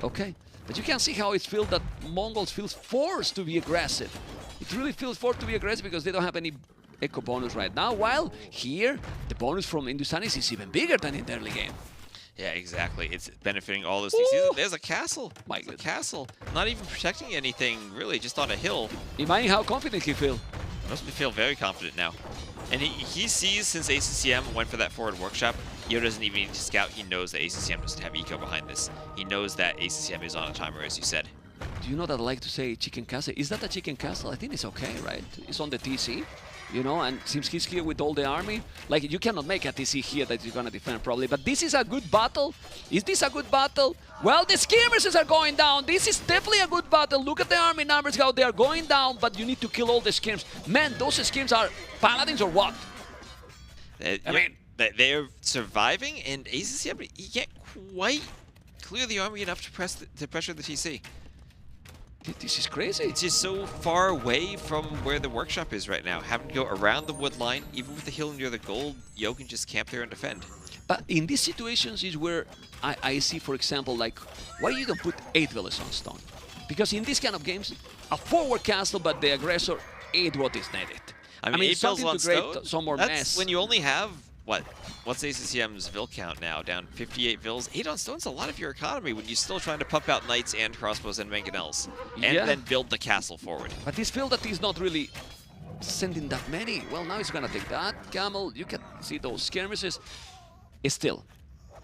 okay? But you can see how it feels that Mongols feels forced to be aggressive. It really feels forced to be aggressive because they don't have any echo bonus right now, while here, the bonus from Hindustanis is even bigger than in the early game. Yeah, exactly. It's benefiting all those TCs. There's a castle. My There's a castle. Not even protecting anything, really, just on a hill. Imagine how confident he feels. Must feel very confident now. And he sees, since ACCM went for that forward workshop, Yo doesn't even need to scout. He knows that ACCM doesn't have eco behind this. He knows that ACCM is on a timer, as you said. Do you know that I like to say chicken castle? Is that a chicken castle? I think it's okay, right? It's on the TC, you know, and since he's here with all the army, like, you cannot make a TC here that you're gonna defend probably, but this is a good battle. Is this a good battle? Well, the skirmishes are going down. This is definitely a good battle. Look at the army numbers, how they are going down, but you need to kill all the skims. Man, those skims are paladins or what? I mean, they're surviving, and ACCM, he can't quite clear the army enough to pressure the TC. This is crazy. It's just so far away from where the workshop is right now. Having to go around the wood line, even with the hill near the gold, Yo can just camp there and defend. But in these situations is where I see, for example, like, why you don't put 8 villages on stone? Because in these kind of games, a forward castle, but the aggressor ate what is needed. I mean 8 something vills to on create stone? some more That's mess. when you only have, what? What's ACCM's vill count now? Down 58 vills. 8 on stone's a lot of your economy when you're still trying to pump out knights and crossbows and mangonels. And Yeah. then build the castle forward. But this field that is not really sending that many. Well, now he's gonna take that camel. You can see those skirmishes. Still,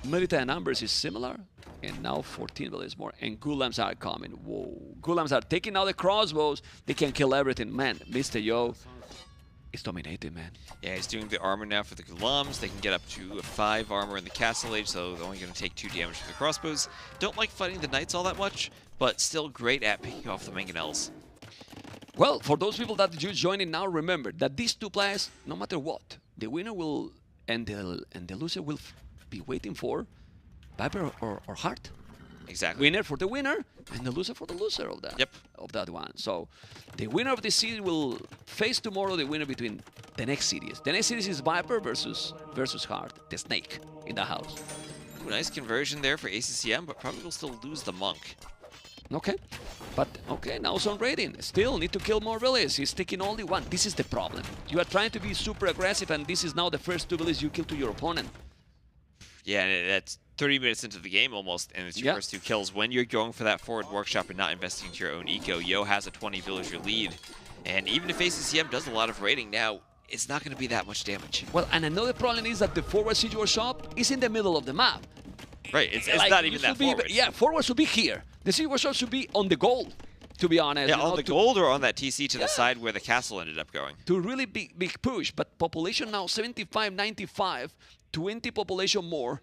military numbers is similar. And now 14 villages more. And Gulams are coming. Whoa. Gulams are taking out the crossbows. They can kill everything. Man, Mr. Yo is dominating, man. Yeah, he's doing the armor now for the Gulams. They can get up to 5 armor in the Castle Age, so they're only going to take 2 damage from the crossbows. Don't like fighting the Knights all that much, but still great at picking off the mangonels. Well, for those people that just joining now, remember that these 2 players, no matter what, the winner will and the loser will be waiting for Viper or Heart. Exactly. Winner for the winner and the loser for the loser of that. Yep. Of that one. So the winner of this series will face tomorrow the winner between the next series. The next series is Viper versus Heart, the snake in the house. Ooh, nice conversion there for ACCM, but probably will still lose the monk. Okay, but okay, now some raiding. Still need to kill more villages. He's taking only 1. This is the problem. You are trying to be super aggressive, and this is now the first 2 villages you kill to your opponent. Yeah, and that's 30 minutes into the game almost, and it's your first 2 kills. When you're going for that forward workshop and not investing into your own eco, Yo has a 20 villager lead. And even if ACCM does a lot of raiding now, it's not going to be that much damage. Well, and another problem is that the forward siege workshop is in the middle of the map. Right, it's Like, not even that forward. Yeah, forward should be here. The siege workshop should be on the gold, to be honest. Yeah, you know, on the gold or on that TC to the side where the castle ended up going. To really big push, but population now 75, 95, 20 population more.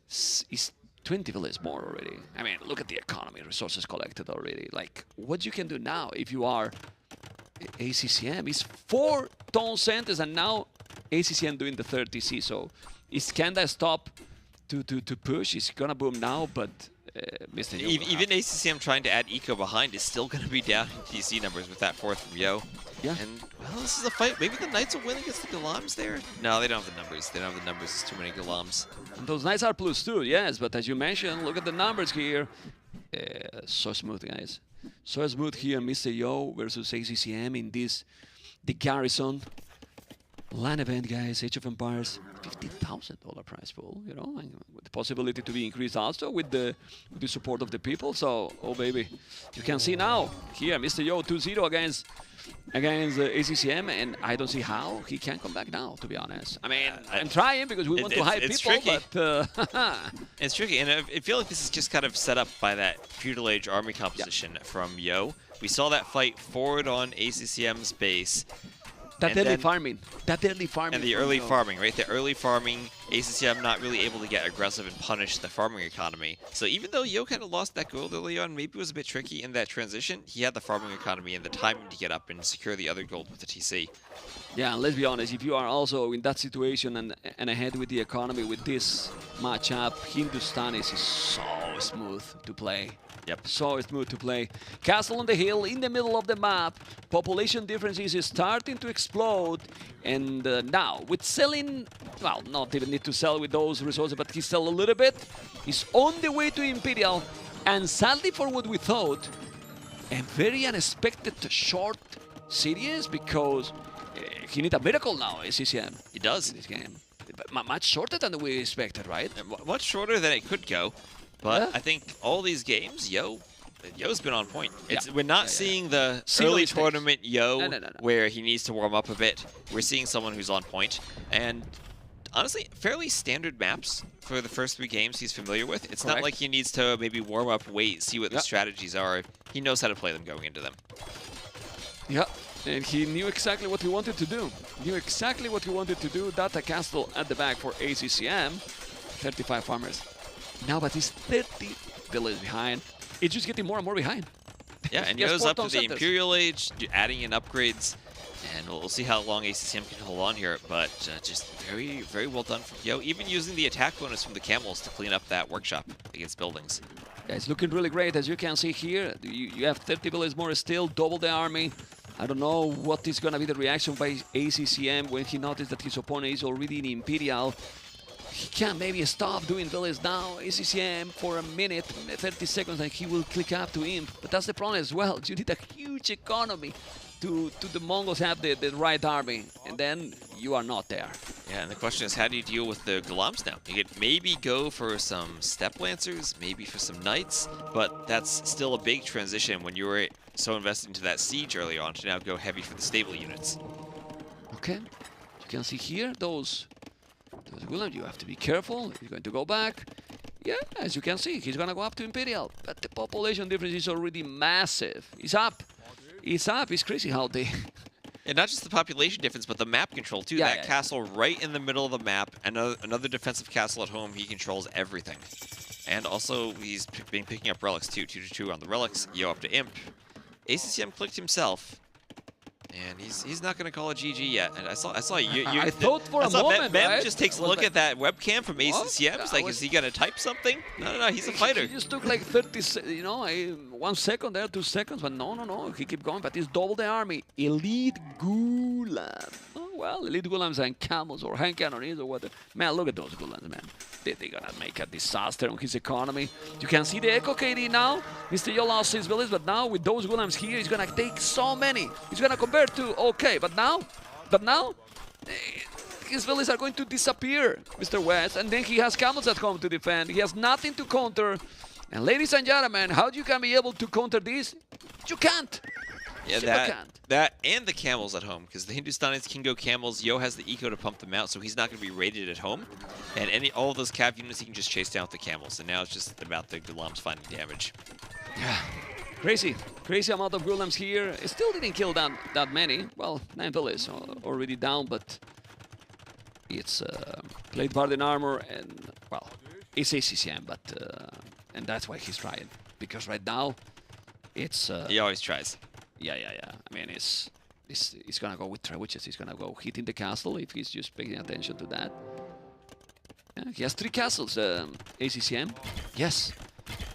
Is 20 villages more already. I mean, look at the economy, resources collected already. Like, what you can do now if you are ACCM is 4 tone centers, and now ACCM doing the 30C. So it's kinda stop to push. It's gonna boom now, but Mr. Yo Even ACCM trying to add eco behind is still going to be down in TC numbers with that 4th from Yo. Yeah. And, well, this is a fight. Maybe the Knights will win against the Galams there? No, they don't have the numbers. They don't have the numbers. It's too many Galams. And those Knights are +2, yes, but as you mentioned, look at the numbers here. So smooth, guys. So smooth here, Mr. Yo versus ACCM in this, the Garrison LAN event, guys. Age of Empires, $50,000 prize pool, you know, and with the possibility to be increased also with the support of the people. So, oh baby, you can see now here, Mr. Yo 2-0 against ACCM, and I don't see how he can come back now, to be honest. I mean, I'm trying because we want to hype people, tricky. But it's tricky, and I feel like this is just kind of set up by that Feudal Age army composition from Yo. We saw that fight forward on ACCM's base. That early farming. And the early farming, right? The early farming, ACCM not really able to get aggressive and punish the farming economy. So even though Yo kind of lost that gold early on, maybe it was a bit tricky in that transition, he had the farming economy and the timing to get up and secure the other gold with the TC. Yeah, and let's be honest, if you are also in that situation and ahead with the economy with this matchup, Hindustanis is so smooth to play. Yep. So smooth to play. Castle on the hill in the middle of the map. Population differences is starting to explode. And now, with selling, well, not even need to sell with those resources, but he sell a little bit. He's on the way to Imperial. And sadly for what we thought, a very unexpected short series because he need a miracle now, ACCM. He does. In this game. Much shorter than we expected, right? Much shorter than it could go. But I think all these games, Yo's been on point. We're not seeing the early tournament Yo where he needs to warm up a bit. We're seeing someone who's on point. And honestly, fairly standard maps for the first 3 games he's familiar with. It's not like he needs to maybe warm up, wait, see what the strategies are. He knows how to play them going into them. Yeah, and he knew exactly what he wanted to do. Data Castle at the back for ACCM. 35 farmers. Now, but he's 30 villages behind. It's just getting more and more behind. Yeah, and Yo's up to the Imperial Age, adding in upgrades. And we'll see how long ACCM can hold on here. But just very, very well done from Yo. Even using the attack bonus from the camels to clean up that workshop against buildings. Yeah, it's looking really great. As you can see here, you have 30 villages more still, double the army. I don't know what is going to be the reaction by ACCM when he noticed that his opponent is already in Imperial. He can maybe stop doing villages now, ACCM, for a minute, 30 seconds, and he will click up to him. But that's the problem as well. You need a huge economy to the Mongols have the right army, and then you are not there. Yeah, and the question is, how do you deal with the Galams now? You could maybe go for some Steppe Lancers, maybe for some Knights, but that's still a big transition when you were so invested into that siege early on to now go heavy for the stable units. Okay, you can see here those William, you have to be careful. He's going to go back. Yeah, as you can see, he's going to go up to Imperial. But the population difference is already massive. It's up. It's up. It's crazy how they... And not just the population difference, but the map control, too. That castle right in the middle of the map, another defensive castle at home, he controls everything. And also, he's been picking up relics, too. 2-2 on the relics. Yo up to Imp. ACCM clicked himself. And he's not going to call it GG yet. And I saw you. I thought for a moment, Mem just takes a look at that webcam from ACCM. It's like, is he going to type something? No, he's a fighter. He just took like 30, 1 second there, 2 seconds, but no. He kept going, but he's double the army. Elite Gulam. Oh, well, Elite Gulams and camels or hand cannons or whatever. Man, look at those Gulams, man. They're going to make a disaster on his economy. You can see the Echo KD now. Mr. Yo lost his village, but now with those Gulams here, he's going to take so many. He's going to compare to, okay, but now, his villages are going to disappear, Mr. West, and then he has camels at home to defend. He has nothing to counter. And ladies and gentlemen, how you can be able to counter this? You can't. Yeah, that and the camels at home, because the Hindustanis can go camels. Yo has the eco to pump them out, so he's not going to be raided at home. And all of those cav units he can just chase down with the camels. And now it's just about the Gulams finding damage. Yeah, crazy amount of Gulams here. It still didn't kill that many. Well, 9 villages already down, but it's plate guard in armor, and well, it's ACCM, but and that's why he's trying, because right now it's he always tries. Yeah. I mean, it's He's gonna go with trebuchets. He's gonna go hitting the castle if he's just paying attention to that. Yeah, he has 3 castles, ACCM. Yes.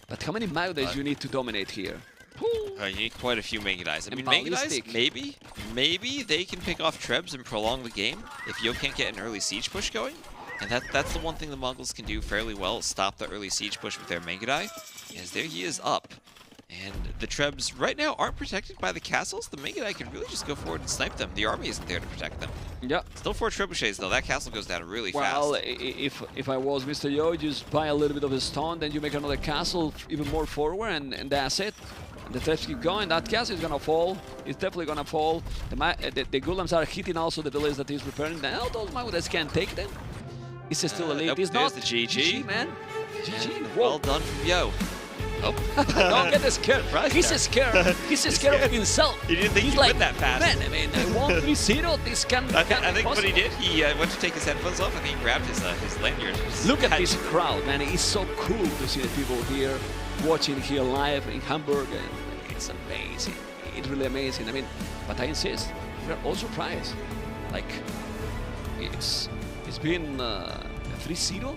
But how many Magdays you need to dominate here? You need quite a few Mangudais. I mean, ballistic. Mangudais, maybe they can pick off Trebs and prolong the game if Yo can't get an early siege push going. And that's the one thing the Mongols can do fairly well, stop the early siege push with their Mangudai, is there he is up. And the Trebs right now aren't protected by the castles. The Mangudai can really just go forward and snipe them. The army isn't there to protect them. Yeah. Still 4 trebuchets though. That castle goes down really well, fast. if I was Mr. Yo, just buy a little bit of a stone, then you make another castle even more forward, and that's it. And the Trebs keep going. That castle is gonna fall. It's definitely gonna fall. The Golems are hitting also the village that he's repairing. Now those Magudais can't take them. It's still a lead. Nope, It's there's not. the GG. man. GG. Well done from Yo. Oh. Don't get scared. He's scared. He's scared of himself. He didn't think he's he'd like, win that fast. Man, I mean, 1-3-0. This can. I think what he did, he went to take his headphones off. I think he grabbed his lanyard. Look at this crowd, man. It's so cool to see the people here watching here live in Hamburg. And it's amazing. It's really amazing. I mean, but I insist, we're all surprised. Like, it's been 3-0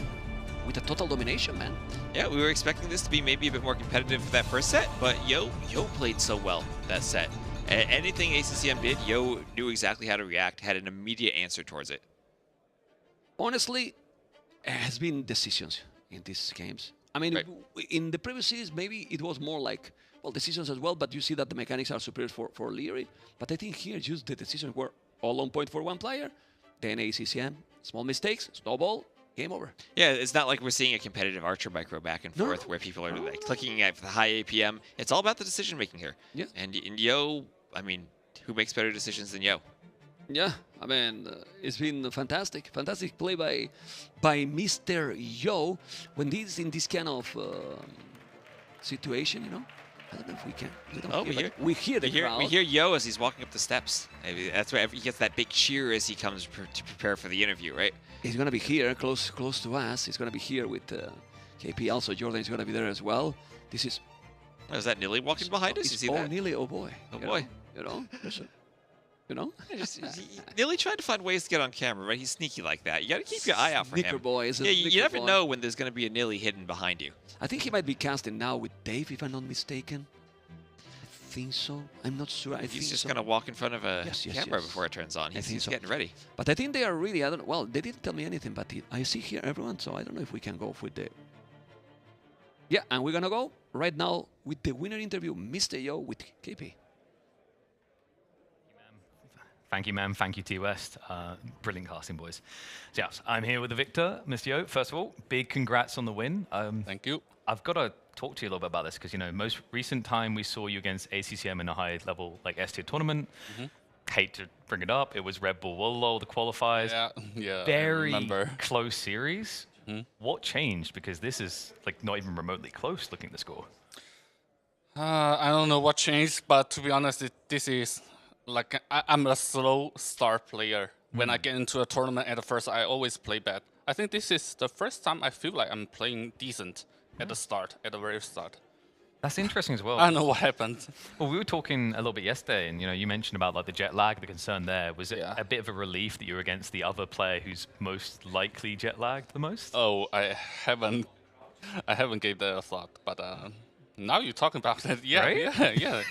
with a total domination, man. Yeah, we were expecting this to be maybe a bit more competitive for that first set, but Yo played so well that set. Anything ACCM did, Yo knew exactly how to react, had an immediate answer towards it. Honestly, it has been decisions in these games. I mean, Right. in the previous series, maybe it was more like, well, decisions as well, but you see that the mechanics are superior for Leary. But I think here, just the decisions were all on point for one player. Then ACCM, small mistakes, snowball, game over. Yeah, it's not like we're seeing a competitive Archer micro back and forth where people are like clicking at the high APM. It's all about the decision making here. Yeah. And Yo, I mean, who makes better decisions than Yo? Yeah, I mean, it's been fantastic play by Mr. Yo. When this in this kind of situation, you know, I don't know if we can. We hear the crowd. We hear Yo as he's walking up the steps. Maybe that's where he gets that big cheer as he comes to prepare for the interview, right? He's gonna be here, close to us. He's gonna be here with KP. Also, Jordan is gonna be there as well. This is. Oh, is that Nilly walking behind us? You see that? Nilly, oh boy. Oh boy. You know. You know? Nilly tried to find ways to get on camera, right? He's sneaky like that. You got to keep your eye out for Snicker him. Boy is a yeah, snicker you never boy. know when there's going to be a Nilly hidden behind you. I think he might be casting now with Dave, if I'm not mistaken. I think so. I'm not sure. He's just going to walk in front of a camera yes. before it turns on. He's getting ready. But I think they are really, well, they didn't tell me anything, but I see here everyone, so I don't know if we can go with the... Yeah, and we're going to go right now with the winner interview, Mr. Yo with KP. Thank you, ma'am. Thank you, T-West. Brilliant casting, boys. So, yes, I'm here with the victor, Mr. Yo. First of all, big congrats on the win. Thank you. I've got to talk to you a little bit about this because, you know, most recent time we saw you against ACCM in a high-level, like, S-tier tournament. Hate to bring it up. It was Red Bull Wololo, the qualifiers. Yeah, Very close series. What changed? Because this is, like, not even remotely close looking at the score. I don't know what changed, but to be honest, this is... Like, I'm a slow start player. When I get into a tournament at the first, I always play bad. I think this is the first time I feel like I'm playing decent at the start, at the very start. That's interesting as well. I don't know what happened. Well, we were talking a little bit yesterday, and you know, you mentioned about like the jet lag, the concern there. Was it a bit of a relief that you were against the other player who's most likely jet lagged the most? Oh, I haven't gave that a thought, but now you're talking about it. Yeah, right? yeah.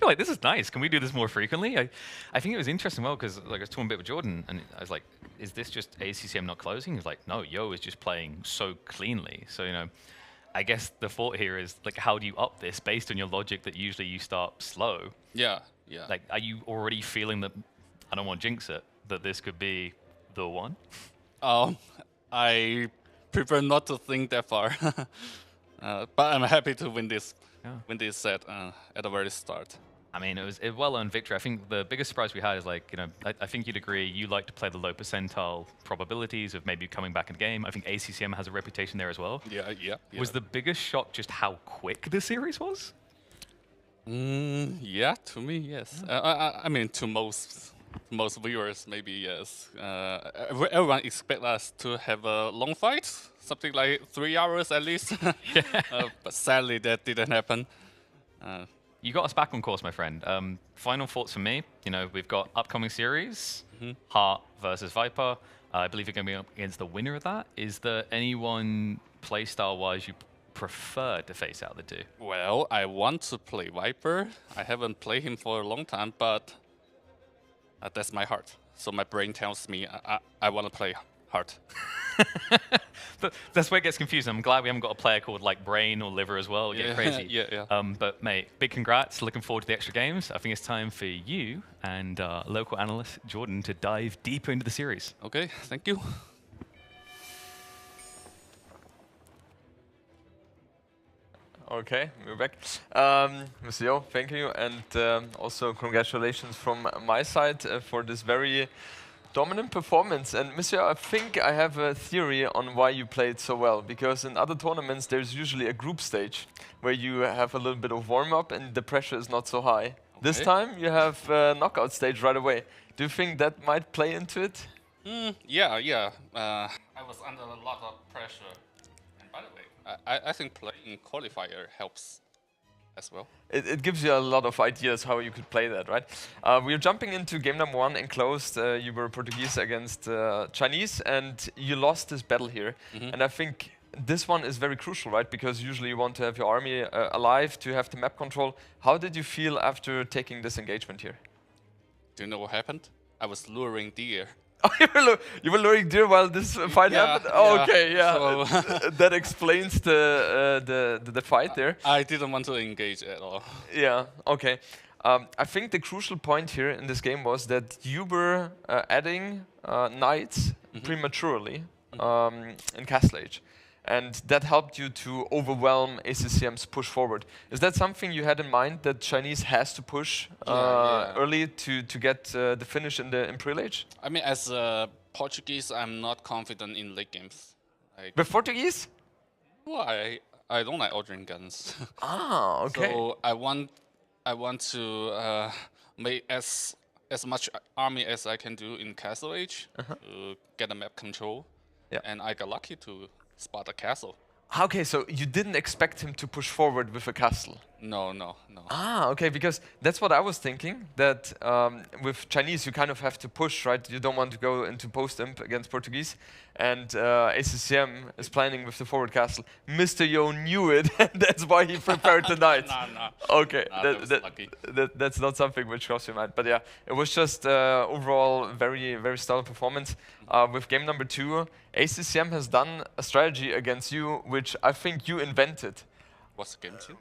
You're like, this is nice. Can we do this more frequently? I think it was interesting, well, because like I was talking a bit with Jordan, and I was like, is this just ACCM not closing? He's like, no, Yo is just playing so cleanly. So, you know, I guess the thought here is, like, how do you up this based on your logic that usually you start slow? Yeah. Like, are you already feeling that, I don't want to jinx it, that this could be the one? I prefer not to think that far. But I'm happy to win this set at the very start. I mean, it was a well-earned victory. I think the biggest surprise we had is, like, you know, I think you'd agree, you like to play the low percentile probabilities of maybe coming back in the game. I think ACCM has a reputation there as well. Yeah. Was the biggest shock just how quick the series was? Yeah, to me, yes. I mean, to most viewers, maybe yes. Everyone expect us to have a long fight, something like 3 hours at least. But sadly, that didn't happen. you got us back on course, my friend. Final thoughts from me. You know, we've got upcoming series, Heart versus Viper. I believe you're going to be up against the winner of that. Is there anyone playstyle-wise you prefer to face out of the two? Well, I want to play Viper. I haven't played him for a long time, but that's my heart. So my brain tells me I want to play Heart. But that's where it gets confusing. I'm glad we haven't got a player called like Brain or Liver as well. Get crazy. Yeah. But mate, big congrats. Looking forward to the extra games. I think it's time for you and local analyst Jordan to dive deeper into the series. Okay, thank you. Okay, we're back. Mr. Yo, thank you, and also congratulations from my side for this very dominant performance. And Mr. Yo, I think I have a theory on why you played so well, because in other tournaments there's usually a group stage where you have a little bit of warm-up and the pressure is not so high. This time you have a knockout stage right away. Do you think that might play into it? Yeah. I was under a lot of pressure. And by the way, I think playing qualifier helps as well. It gives you a lot of ideas how you could play that, right? We're jumping into game number 1 enclosed. You were Portuguese against Chinese, and you lost this battle here. And I think this one is very crucial, right? Because usually you want to have your army alive, to have the map control. How did you feel after taking this engagement here? Do you know what happened? I was luring deer. Oh, you were luring deer while this fight happened? Oh, yeah. okay, yeah. So that explains the fight there. I didn't want to engage at all. Yeah, okay. I think the crucial point here in this game was that you were adding knights prematurely in Castle Age. And that helped you to overwhelm ACCM's push forward. Is that something you had in mind, that Chinese has to push early to get the finish in the Imperial Age? I mean, as a Portuguese, I'm not confident in late games. Like, The Portuguese? well, I don't like ordering guns. Ah, okay. So I want to make as much army as I can do in Castle Age to get a map control. Yeah. And I got lucky to spot a castle. Okay, so you didn't expect him to push forward with a castle? No. Ah, okay, because that's what I was thinking, that with Chinese you kind of have to push, right? You don't want to go into post-imp against Portuguese, and ACCM is planning with the forward castle. Mr. Yo knew it, and that's why he prepared the knights. No. Okay, that was lucky. that's not something which crossed your mind. But yeah, it was just overall very, very stellar performance. With game number 2, ACCM has done a strategy against you, which I think you invented. What's the game 2?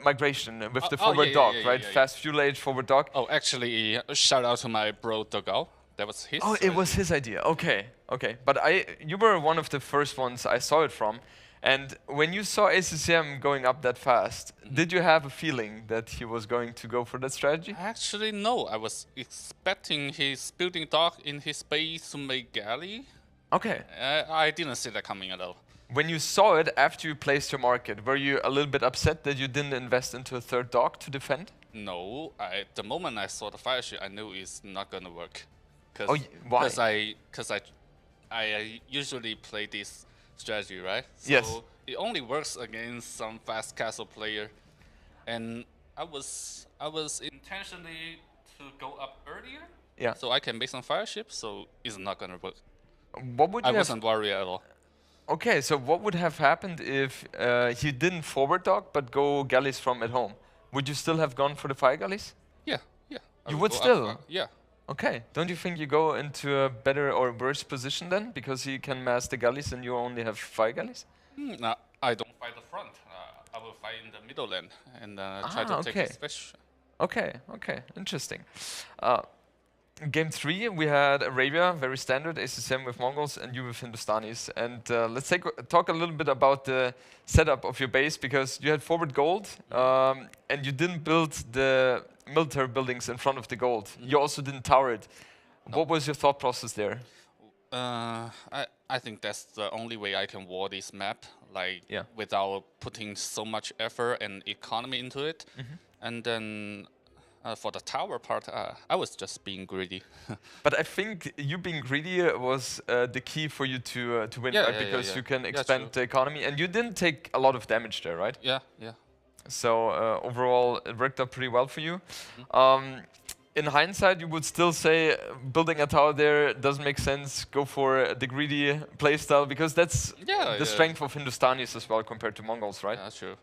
Migration with the forward dog, right? Yeah. Fast Feudal Age forward dog. Oh, actually, shout out to my bro Dogao. That was his. Oh, it was his idea. Okay. But you were one of the first ones I saw it from. And when you saw ACCM going up that fast, did you have a feeling that he was going to go for that strategy? Actually, no. I was expecting his building dog in his base to make galley. Okay. I didn't see that coming at all. When you saw it after you placed your market, were you a little bit upset that you didn't invest into a third dog to defend? No. The moment I saw the fire ship, I knew it's not gonna work. Why? Because I usually play this strategy, right? So Yes. it only works against some fast castle player, and I was intentionally to go up earlier. Yeah. So I can make some fire ships. So it's not gonna work. What would you I have? wasn't worried at all. Okay, so what would have happened if he didn't forward dog but go galleys from at home? Would you still have gone for the fire galleys? Yeah. I You would go up still? front. Yeah. Okay, don't you think you go into a better or worse position then? Because he can mass the galleys and you only have fire galleys? No, I don't fight the front. I will fight in the middle lane and try to take okay. his fish. Okay, interesting. Game 3, we had Arabia, very standard, ACCM with Mongols, and you with Hindustanis. And let's talk a little bit about the setup of your base, because you had forward gold, and you didn't build the military buildings in front of the gold. You also didn't tower it. What was your thought process there? I think that's the only way I can war this map, like Yeah. without putting so much effort and economy into it. And then for the tower part, I was just being greedy. But I think you being greedy was the key for you to win, Yeah, right? yeah, Because yeah. you can Yeah, expand true. the economy, and you didn't take a lot of damage there, right? Yeah. So overall, it worked out pretty well for you. In hindsight, you would still say building a tower there doesn't make sense. Go for the greedy playstyle because that's the strength of Hindustanis as well compared to Mongols, right? That's true.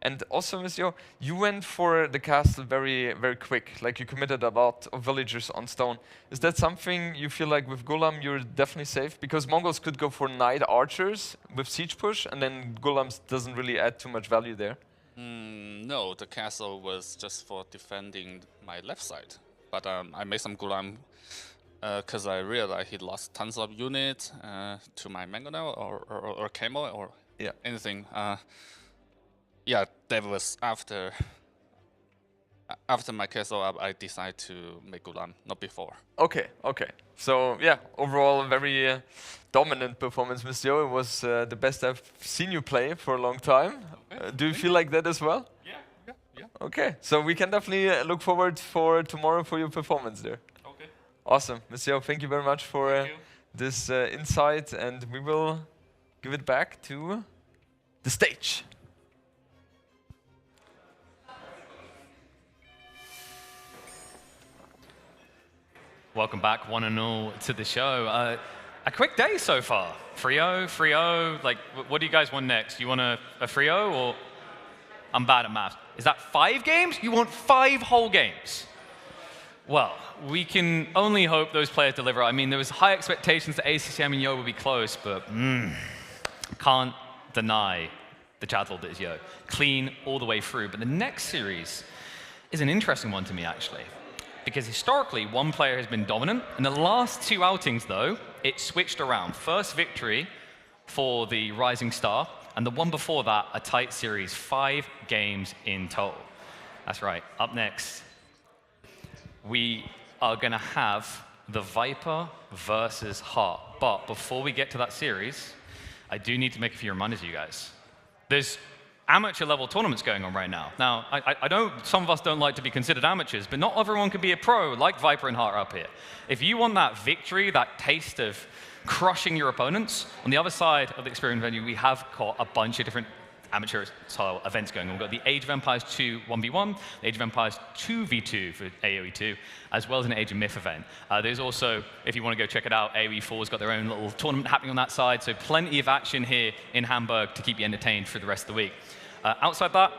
And also, Monsieur, you went for the castle very, very quick. Like you committed a lot of villagers on stone. Is that something you feel like with Gulam you're definitely safe? Because Mongols could go for knight archers with siege push, and then Gulams doesn't really add too much value there. No, the castle was just for defending my left side. But I made some Gulam because I realized he lost tons of units to my Mangonel or Camo or anything. Yeah, that was after my castle up, I decided to make Gulam, not before. Okay. So yeah, overall very dominant performance, Monsieur. It was the best I've seen you play for a long time. Do you feel like that as well? Yeah. Okay, so we can definitely look forward for tomorrow for your performance there. Okay. Awesome, Monsieur. Thank you very much for this insight, and we will give it back to the stage. Welcome back, one and all, to the show. A quick day so far. 3-0. Like, what do you guys want next? You want a 3-0 or? I'm bad at math. Is that 5 games? You want 5 whole games? Well, we can only hope those players deliver. I mean, there was high expectations that ACCM and Yo would be close, but can't deny the chattel that is Yo. Clean all the way through. But the next series is an interesting one to me, actually. Because historically, one player has been dominant. In the last 2 outings, though, it switched around. First victory for the Rising Star, and the one before that, a tight series, 5 games in total. That's right. Up next, we are going to have TheViper versus Heart. But before we get to that series, I do need to make a few reminders to you guys. There's amateur level tournaments going on right now. Now, I know some of us don't like to be considered amateurs, but not everyone can be a pro like Viper and Heart up here. If you want that victory, that taste of crushing your opponents, on the other side of the experience venue, we have got a bunch of different amateur-style events going on. We've got the Age of Empires 2 1v1, the Age of Empires 2v2 for AoE2, as well as an Age of Myth event. There's also, if you want to go check it out, AoE 4's got their own little tournament happening on that side, so plenty of action here in Hamburg to keep you entertained for the rest of the week. Outside that,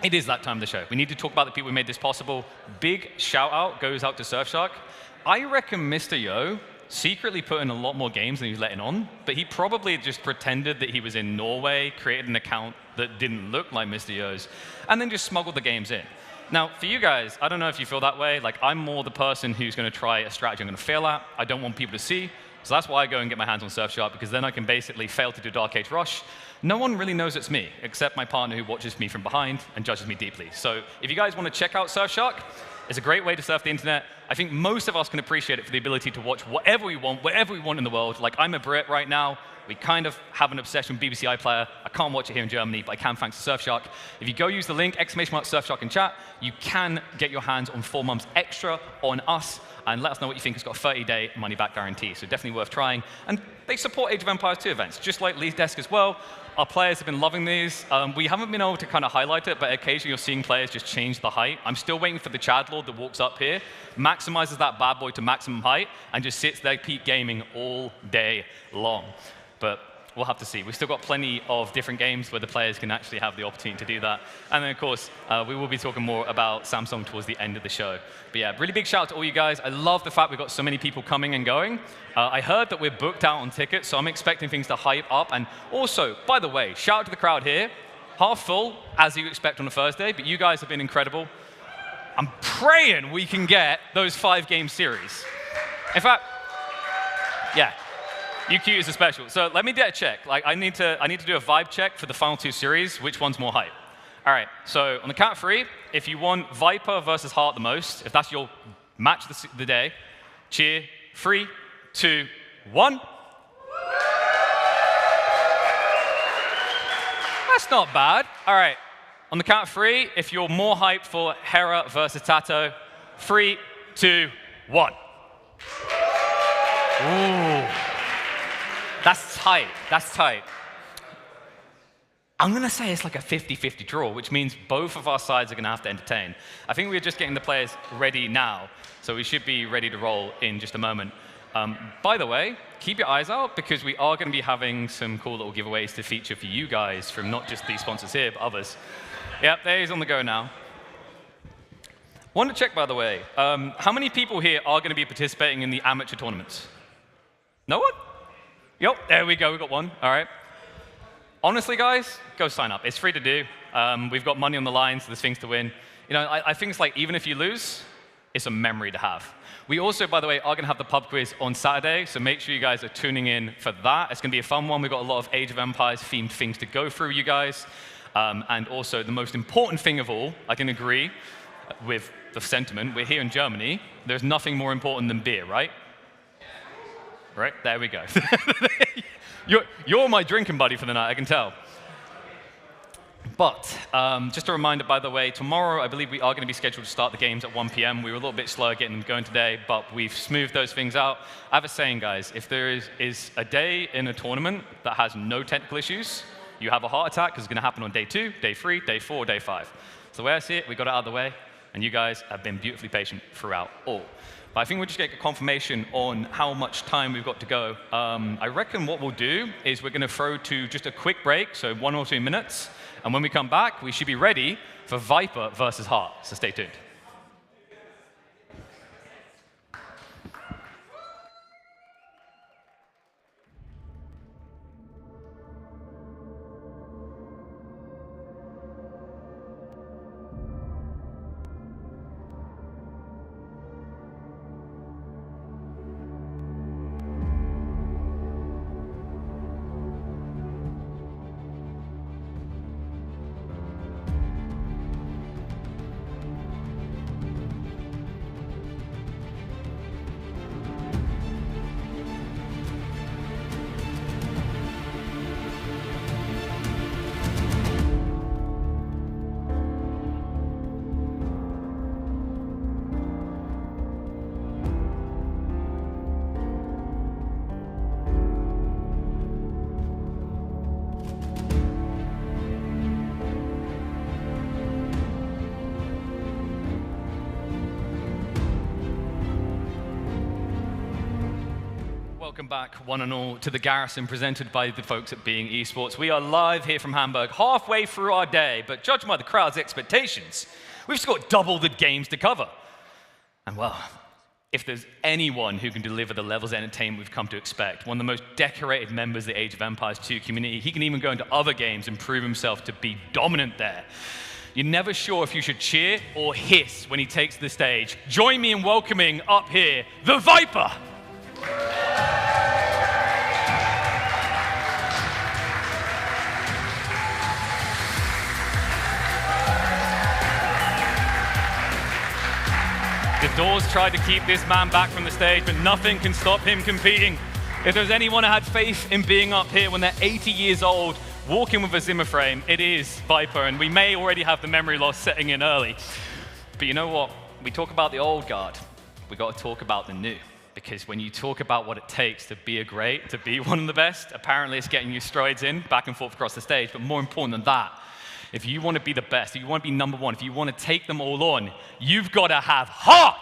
it is that time of the show. We need to talk about the people who made this possible. Big shout out goes out to Surfshark. I reckon Mr. Yo secretly put in a lot more games than he was letting on, but he probably just pretended that he was in Norway, created an account that didn't look like Mr. Yo's, and then just smuggled the games in. Now, for you guys, I don't know if you feel that way. Like, I'm more the person who's going to try a strategy I'm going to fail at. I don't want people to see. So that's why I go and get my hands on Surfshark, because then I can basically fail to do Dark Age Rush. No one really knows it's me, except my partner who watches me from behind and judges me deeply. So if you guys want to check out Surfshark, it's a great way to surf the internet. I think most of us can appreciate it for the ability to watch whatever we want, wherever we want in the world. Like, I'm a Brit right now. We kind of have an obsession with BBC iPlayer. I can't watch it here in Germany, but I can thanks to Surfshark. If you go use the link, !Surfshark in chat, you can get your hands on 4 months extra on us, and let us know what you think. It's got a 30-day money-back guarantee, so definitely worth trying. And they support Age of Empires 2 events, just like Lee's Desk as well. Our players have been loving these. We haven't been able to kind of highlight it, but occasionally you're seeing players just change the height. I'm still waiting for the Chad Lord that walks up here, maximizes that bad boy to maximum height, and just sits there peak gaming all day long. But we'll have to see. We've still got plenty of different games where the players can actually have the opportunity to do that. And then, of course, we will be talking more about Samsung towards the end of the show. But yeah, really big shout out to all you guys. I love the fact we've got so many people coming and going. I heard that we're booked out on tickets, so I'm expecting things to hype up. And also, by the way, shout out to the crowd here. Half full, as you expect on a Thursday, but you guys have been incredible. I'm praying we can get those 5-game series. In fact, yeah. UQ is a special. So let me get a check. Like, I need to do a vibe check for the final 2 series. Which one's more hype? All right. So on the count of 3, if you want Viper versus Heart the most, if that's your match of the day, cheer. 3, 2, 1. That's not bad. All right. On the count of 3, if you're more hyped for Hera versus Tato, 3, 2, 1. Ooh. That's tight. That's tight. I'm going to say it's like a 50-50 draw, which means both of our sides are going to have to entertain. I think we're just getting the players ready now, so we should be ready to roll in just a moment. By the way, keep your eyes out, because we are going to be having some cool little giveaways to feature for you guys from not just these sponsors here, but others. Yep, there he's on the go now. Want to check, by the way, how many people here are going to be participating in the amateur tournaments? No one? Yep, there we go, we got one, all right. Honestly, guys, go sign up. It's free to do. We've got money on the line, so there's things to win. You know, I think it's like, even if you lose, it's a memory to have. We also, by the way, are going to have the pub quiz on Saturday, so make sure you guys are tuning in for that. It's going to be a fun one. We've got a lot of Age of Empires themed things to go through, you guys. And also, the most important thing of all, I can agree with the sentiment. We're here in Germany. There's nothing more important than beer, right? Right? There we go. You're my drinking buddy for the night, I can tell. But just a reminder, by the way, tomorrow I believe we are going to be scheduled to start the games at 1 p.m. We were a little bit slow getting them going today, but we've smoothed those things out. I have a saying, guys, if there is a day in a tournament that has no technical issues, you have a heart attack, because it's going to happen on day 2, day 3, day 4, day 5. So the way I see it, we got it out of the way, and you guys have been beautifully patient throughout all. But I think we'll just get a confirmation on how much time we've got to go. I reckon what we'll do is we're going to throw to just a quick break, so 1 or 2 minutes. And when we come back, we should be ready for Viper versus Heart. So stay tuned. Welcome back, one and all, to the Garrison presented by the folks at Being Esports. We are live here from Hamburg, halfway through our day, but judging by the crowd's expectations, we've just got double the games to cover. And well, if there's anyone who can deliver the levels of entertainment we've come to expect, one of the most decorated members of the Age of Empires 2 community, he can even go into other games and prove himself to be dominant there. You're never sure if you should cheer or hiss when he takes the stage. Join me in welcoming up here, TheViper! The doors tried to keep this man back from the stage, but nothing can stop him competing. If there's anyone who had faith in being up here when they're 80 years old, walking with a Zimmer frame, it is Viper, and we may already have the memory loss setting in early. But you know what? We talk about the old guard. We got to talk about the new. Because when you talk about what it takes to be a great, to be one of the best, apparently it's getting you strides in, back and forth across the stage. But more important than that, if you want to be the best, if you want to be number one, if you want to take them all on, you've got to have heart.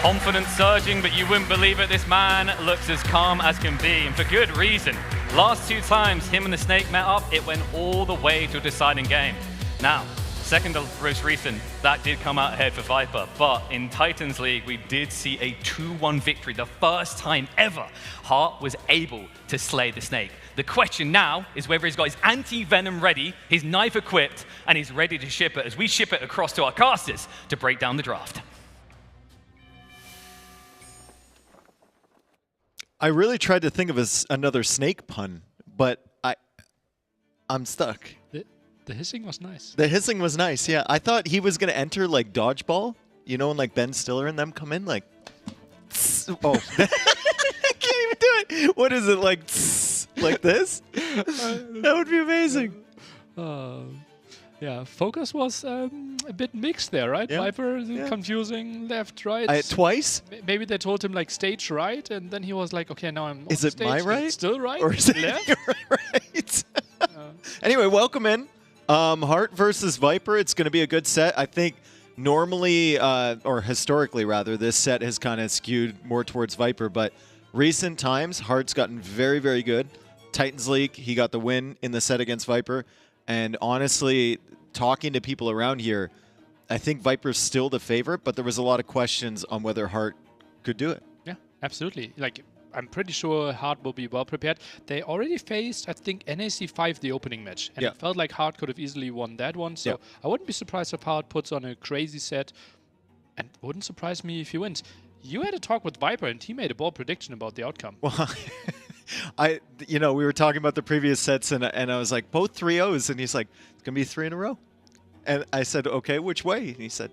Confidence surging, but you wouldn't believe it. This man looks as calm as can be, and for good reason. Last 2 times him and the Snake met up, it went all the way to a deciding game. Now, second to most recent, that did come out ahead for Viper, but in Titans League, we did see a 2-1 victory, the first time ever Heart was able to slay the Snake. The question now is whether he's got his anti-venom ready, his knife equipped, and he's ready to ship it as we ship it across to our casters to break down the draft. I really tried to think of another snake pun, but I'm stuck. The hissing was nice. The hissing was nice, yeah. I thought he was going to enter like dodgeball, you know, when like Ben Stiller and them come in, like, oh. I can't even do it. What is it, like this? That would be amazing. Yeah, focus was a bit mixed there, right? Yeah, Viper yeah. confusing left, right. Twice? Maybe they told him like stage right, and then he was like, okay, now I'm. Is on it stage. my Is it right? still right? Or is it left? your right? Anyway, welcome in. Heart versus Viper. It's going to be a good set. I think normally, or historically rather, this set has kind of skewed more towards Viper, but recent times, Heart's gotten very, very good. Titans League, he got the win in the set against Viper. And honestly, talking to people around here, I think Viper's still the favorite, but there was a lot of questions on whether Heart could do it. Yeah, absolutely. Like, I'm pretty sure Hart will be well prepared. They already faced, I think, NAC 5 the opening match, and Yeah. it felt like Hart could have easily won that one. So Yeah. I wouldn't be surprised if Hart puts on a crazy set, and wouldn't surprise me if he wins. You had a talk with Viper, and he made a bold prediction about the outcome. Well, we were talking about the previous sets, and I was like, both 3-0s, and he's like, it's going to be 3 in a row. And I said, okay, which way? And he said,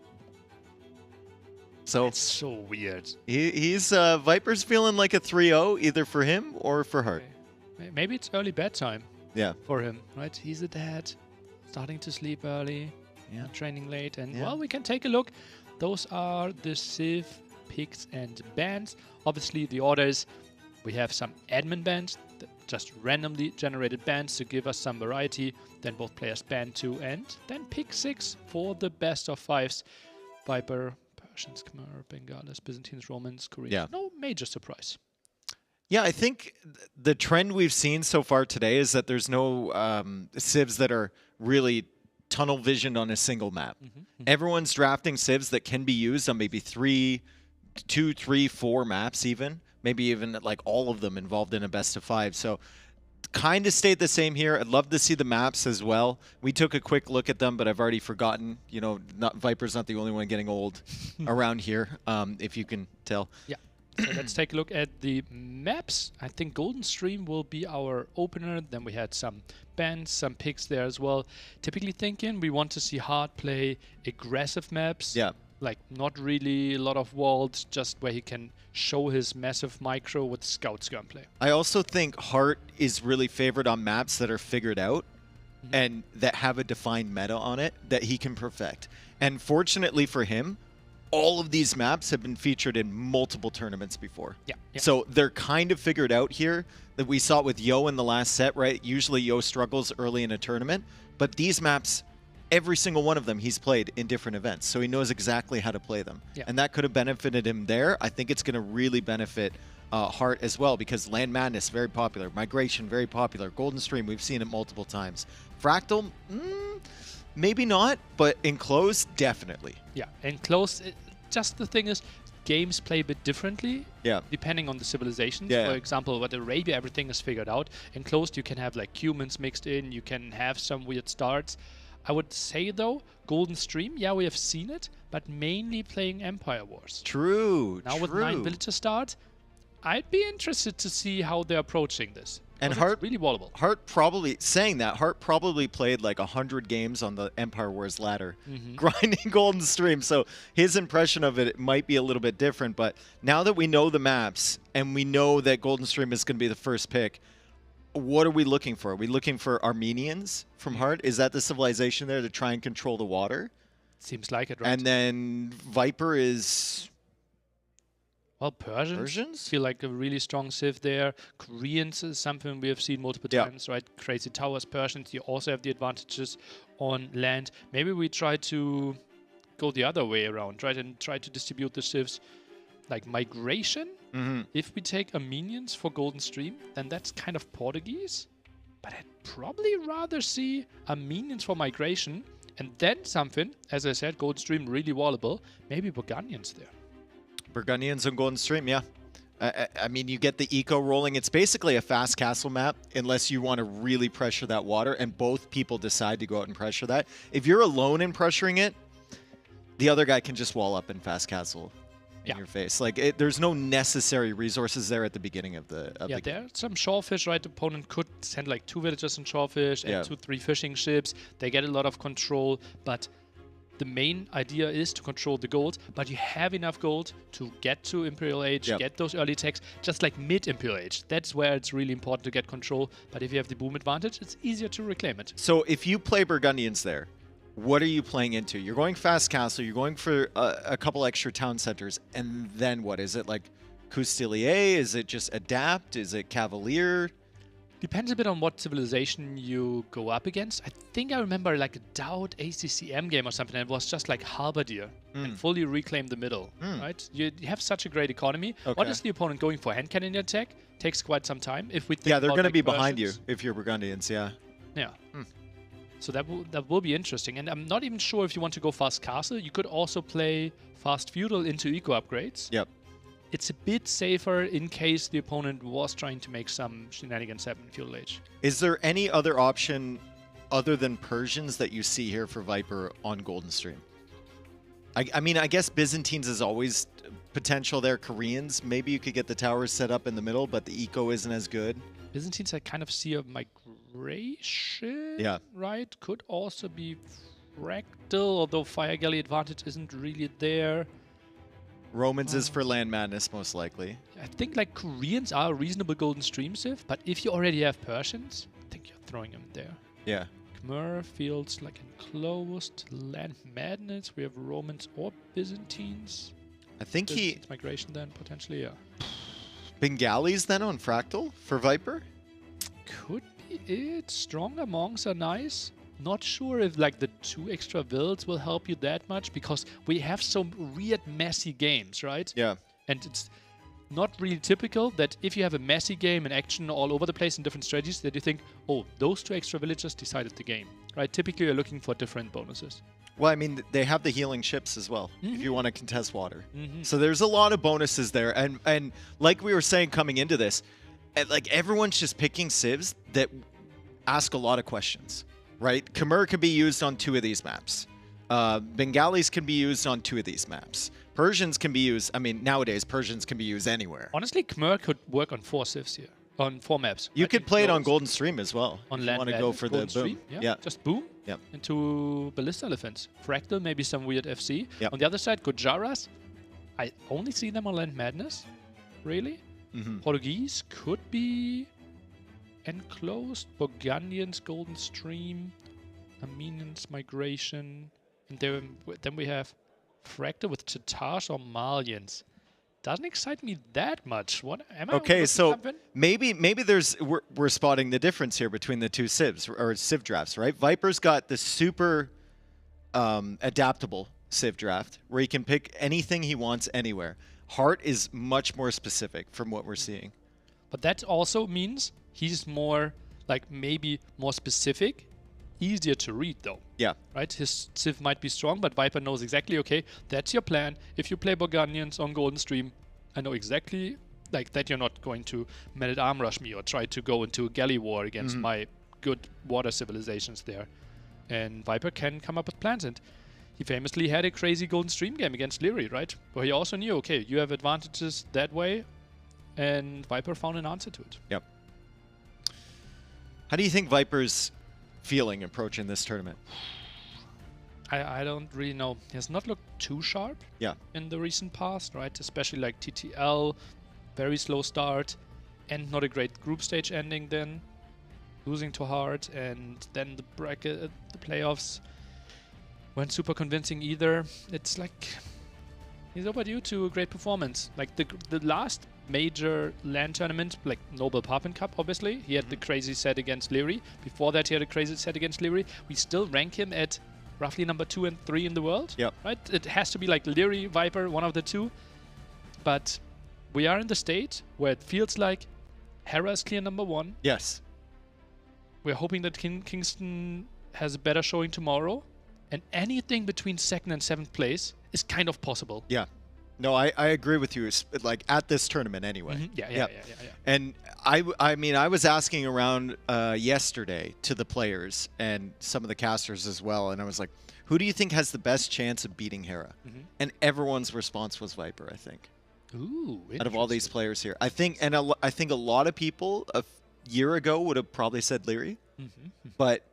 so It's so weird. he's Viper's feeling like a 3-0, either for him or for Hart. Maybe it's early bedtime Yeah. for him, right? He's a dad, starting to sleep early, Yeah. training late, and Yeah. well, we can take a look. Those are the Civ picks and bans. Obviously, the orders, we have some admin bans, just randomly generated bans to give us some variety. Then both players ban 2, and then pick 6 for the best of 5s. Viper, Persians, Khmer, Bengalis, Byzantines, Romans, Koreans. Yeah. No major surprise. Yeah, I think the trend we've seen so far today is that there's no civs that are really tunnel visioned on a single map. Everyone's drafting civs that can be used on maybe 2, 3, 4 maps even. Maybe even like all of them involved in a best of 5. So kind of stayed the same here. I'd love to see the maps as well. We took a quick look at them, but I've already forgotten. Viper's not the only one getting old around here, if you can tell. Yeah. So let's take a look at the maps. I think Golden Stream will be our opener. Then we had some bans, some picks there as well. Typically thinking we want to see Hard play aggressive maps. Yeah. Like not really a lot of walls, just where he can show his massive micro with Scout's gunplay. I also think Hart is really favored on maps that are figured out and that have a defined meta on it that he can perfect. And fortunately for him, all of these maps have been featured in multiple tournaments before. Yeah. So they're kind of figured out here. That we saw it with Yo in the last set, right? Usually Yo struggles early in a tournament, but these maps, every single one of them he's played in different events, so he knows exactly how to play them. Yeah. And that could have benefited him there. I think it's going to really benefit Hart as well, because Land Madness, very popular. Migration, very popular. Golden Stream, we've seen it multiple times. Fractal, maybe not, but Enclosed, definitely. Yeah. And close, just the thing is, games play a bit differently. Yeah. Depending on the civilizations. Yeah. For example, with Arabia, everything is figured out. Enclosed, you can have like humans mixed in. You can have some weird starts. I would say, though, Golden Stream, yeah, we have seen it, but mainly playing Empire Wars. True. Now with 9 villager start, I'd be interested to see how they're approaching this. And Because Hart it's really wallable. Hart probably played like 100 games on the Empire Wars ladder, grinding Golden Stream. So his impression of it might be a little bit different. But now that we know the maps and we know that Golden Stream is going to be the first pick, what are we looking for? Are we looking for Armenians from Hart? Is that the civilization there to try and control the water? Seems like it, right? And then Viper is well, Persians feel like a really strong civ there. Koreans is something we have seen multiple times, right? Crazy Towers, Persians, you also have the advantages on land. Maybe we try to go the other way around, right? And try to distribute the civs like migration. If we take Armenians for Golden Stream, then that's kind of Portuguese. But I'd probably rather see Armenians for migration and then something, as I said, Golden Stream really wallable, maybe Burgundians there. Burgundians on Golden Stream, yeah. I mean, you get the eco rolling. It's basically a fast castle map, unless you want to really pressure that water, and both people decide to go out and pressure that. If you're alone in pressuring it, the other guy can just wall up and fast castle in your face. Like, there's no necessary resources there at the beginning of the Yeah, game. there are some shorefish, right? The opponent could send like 2 villagers and shorefish and 2-3 fishing ships. They get a lot of control, but the main idea is to control the gold, but you have enough gold to get to Imperial Age, get those early techs, just like mid-Imperial Age. That's where it's really important to get control, but if you have the boom advantage, it's easier to reclaim it. So if you play Burgundians there, what are you playing into? You're going fast castle, you're going for a couple extra town centers, and then what? Is it like Coustilier? Is it just Adapt? Is it Cavalier? Depends a bit on what civilization you go up against. I think I remember like a Doubt ACCM game or something, and it was just like Halberdier and fully reclaim the middle, right? You have such a great economy. Okay. What is the opponent going for? Hand cannon attack? Takes quite some time. If we think Yeah, they're about, going to like, be behind you Persians. if you're Burgundians, yeah. Yeah. So that will be interesting. And I'm not even sure if you want to go fast castle. You could also play fast feudal into eco upgrades. Yep. It's a bit safer in case the opponent was trying to make some shenanigans happen in feudal age. Is there any other option other than Persians that you see here for Viper on Golden Stream? I mean, I guess Byzantines is always potential there. Koreans, maybe you could get the towers set up in the middle, but the eco isn't as good. Byzantines, I kind of see a migration, Yeah. right? Could also be Fractal, although Fire Galley advantage isn't really there. Romans is for land madness, most likely. I think like Koreans are a reasonable golden stream civ, but if you already have Persians, I think you're throwing them there. Yeah. Khmer feels like enclosed. Land madness, we have Romans or Byzantines. I think Byzantines migration then, potentially, yeah. Bengalis then on Fractal for Viper? Could be it. Stronger monks are nice. Not sure if like the 2 extra wills will help you that much because we have some weird messy games, right? Yeah. And it's not really typical that if you have a messy game and action all over the place in different strategies that you think, oh, those 2 extra villagers decided the game, right? Typically you're looking for different bonuses. Well, I mean, they have the healing ships as well, if Mm-hmm. you want to contest water. So there's a lot of bonuses there. And like we were saying coming into this, like everyone's just picking civs that ask a lot of questions, right? Khmer can be used on 2 of these maps. Bengalis can be used on 2 of these maps. Persians can be used, I mean, nowadays, Persians can be used anywhere. Honestly, Khmer could work on 4 civs here, on 4 maps. You right? could play it on Enclosed, Golden Stream as well. on if land you want to go madness, for Golden the boom. Stream, Yeah. Just boom. Yep. Into ballista elephants. Fractal, maybe some weird FC. Yep. On the other side, Gujaras. I only see them on Land Madness. Really? Portuguese could be enclosed. Burgundians, Golden Stream. Armenians, Migration. And then we have Fractal with Tatars or Malians. Doesn't excite me that much. What am I Okay, overlooking so something? maybe we're spotting the difference here between the 2 civs or civ drafts, right? Viper's got the super adaptable civ draft where he can pick anything he wants anywhere. Heart is much more specific from what we're seeing. But that also means he's more, like, maybe more specific, easier to read, though. Yeah. Right? His civ might be strong, but Viper knows exactly, okay, that's your plan. If you play Burgundians on Golden Stream, I know exactly, like, that you're not going to man-at-arm rush me or try to go into a galley war against my good water civilizations there. And Viper can come up with plans, and he famously had a crazy Golden Stream game against Leary, right? Where he also knew, okay, you have advantages that way, and Viper found an answer to it. Yep. How do you think Viper's feeling approaching this tournament? I don't really know. He has not looked too sharp Yeah. in the recent past, right? Especially like TTL, very slow start, and not a great group stage ending then. Losing to Hart, and then the bracket, the playoffs weren't super convincing either. It's like he's overdue to a great performance. Like the last major LAN tournament, like Noble Papen Cup, obviously, he had the crazy set against Leary. Before that, he had a crazy set against Leary. We still rank him at roughly number 2 and 3 in the world. Yep. Right? It has to be like Leary, Viper, one of the 2. But we are in the state where it feels like Hera is clear number 1. Yes. We're hoping that Kingston has a better showing tomorrow. And anything between 2nd and 7th place is kind of possible. Yeah. No, I agree with you. Like at this tournament anyway. Yeah. And I mean, I was asking around yesterday to the players and some of the casters as well, and I was like, who do you think has the best chance of beating Hera? And everyone's response was Viper, I think. Ooh, Out of all these interesting. players here. I think I think a lot of people a year ago would have probably said Leary, but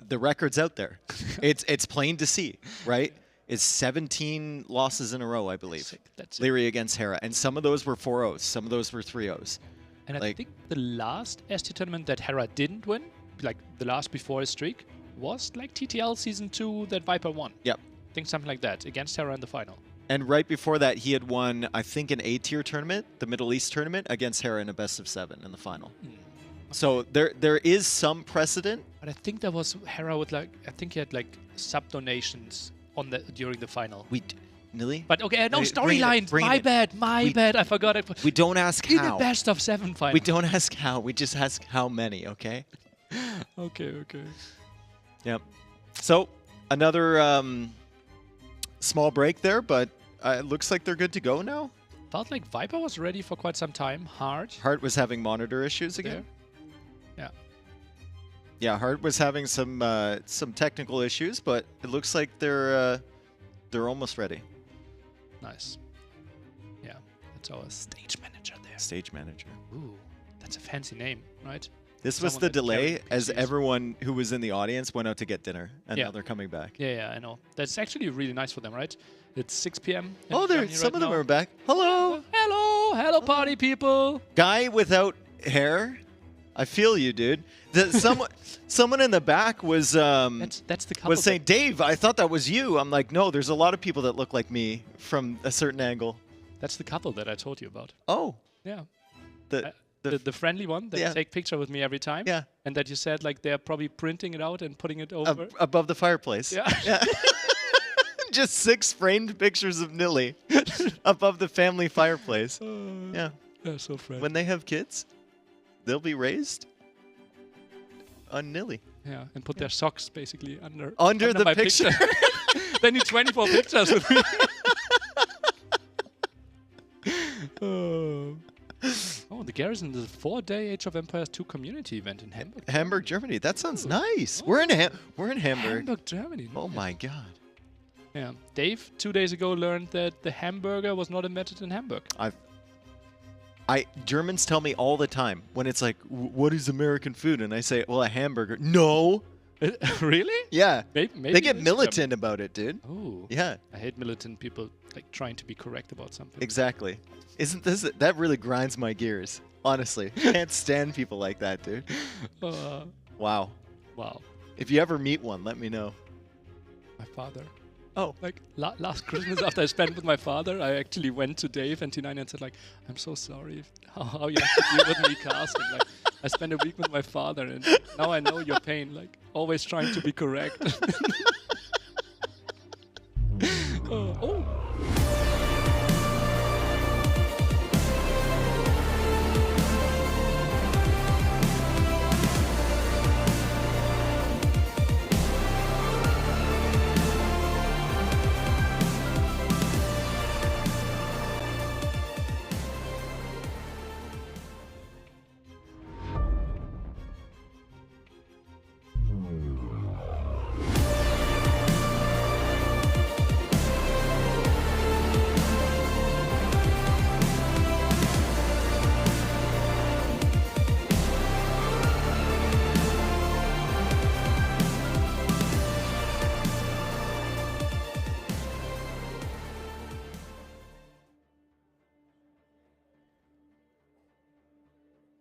the record's out there. It's plain to see, right? It's 17 losses in a row, I believe. Sick. That's it. Leary against Hera. And some of those were 4-0s. Some of those were 3-0s. And I like- think the last ST tournament that Hera didn't win, like the last before his streak, was like TTL Season 2 that Viper won. Yep. I think something like that against Hera in the final. And right before that, he had won, I think, an A-tier tournament, the Middle East tournament, against Hera in a best-of-7 in the final. So there is some precedent. But I think that was Hera with like, I think he had like sub-donations on the during the final. Nilly? But okay, no Bring it, storyline. bring My it. bad, my bad. I forgot it. We don't ask In how. the best of 7 final. We don't ask how. We just ask how many, okay? Okay. Yep. So, another small break there, but it looks like they're good to go now. Felt like Viper was ready for quite some time. Hard. Hart was having monitor issues again. Yeah. Yeah, Hart was having some technical issues, but it looks like they're almost ready. Nice. Yeah. That's our stage manager there. Stage manager. Ooh, that's a fancy name, right? This was Someone the that delay carried as PCs. everyone who was in the audience went out to get dinner, and Yeah. now they're coming back. Yeah, I know. That's actually really nice for them, right? It's 6 p.m. in Oh, there. Germany Some right of them now. are back. Hello, Hello, party people. guy without hair. I feel you, dude. Someone in the back was That's the couple. was saying, Dave, I thought that was you. I'm like, no, there's a lot of people that look like me from a certain angle. That's the couple that I told you about. Oh, Yeah. the The friendly one that Yeah. take picture with me every time. Yeah. And that you said like they're probably printing it out and putting it over. above the fireplace. Yeah. Just 6 framed pictures of Nilly above the family fireplace. Yeah. They're so friendly. When they have kids, they'll be raised on Nilly. Yeah, and put their socks basically under The my picture. They need 24 pictures with me. Oh, the Garrison is a 4-day Age of Empires 2 community event in Hamburg. Hamburg, Germany. That sounds nice. We're in Hamburg. Hamburg, Germany. Oh nice. my god. Yeah, Dave 2 days ago learned that the hamburger was not invented in Hamburg. Germans tell me all the time when it's like, what is American food? And I say, well, a hamburger. No. Really? Yeah. Maybe They get it is militant about it, dude. German. Oh. Yeah, I hate militant people like trying to be correct about something. exactly. Isn't this that really grinds my gears? Honestly, can't stand people like that, dude. Uh, Wow. wow. If you ever meet one, let me know. My father. Oh. Like last Christmas after I spent with my father, I actually went to Dave and T9 and said like, I'm so sorry how you have to deal with me casting. Like, I spent a week with my father and now I know your pain. Like, always trying to be correct. Oh.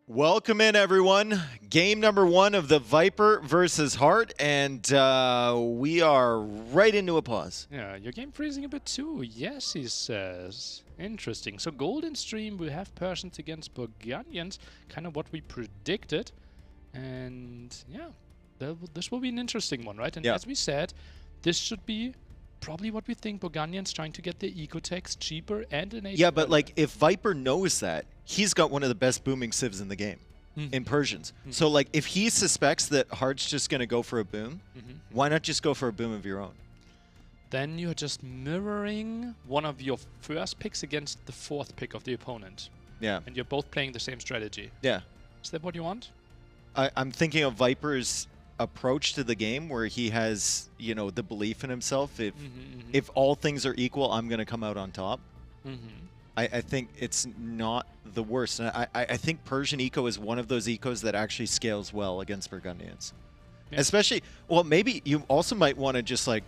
Welcome in, everyone. Game number 1 of the Viper versus Hart, and we are right into a pause. Yeah, your game freezing a bit too. Yes, he says. Interesting. So Golden Stream, we have Persians against Burgundians, kind of what we predicted. And yeah, this will be an interesting one, right? And Yeah. as we said, this should be probably what we think Burgundians trying to get the eco-techs cheaper and an Yeah, but like if Viper knows that, he's got one of the best booming civs in the game in Persians. So like if he suspects that Hart's just going to go for a boom, why not just go for a boom of your own? then you're just mirroring one of your first picks against the 4th pick of the opponent. Yeah. And you're both playing the same strategy. Yeah. Is that what you want? I'm thinking of Viper's approach to the game where he has, you know, the belief in himself. If all things are equal, I'm going to come out on top. I think it's not the worst. And I think Persian eco is one of those ecos that actually scales well against Burgundians. Yeah. Especially, well, maybe you also might want to just like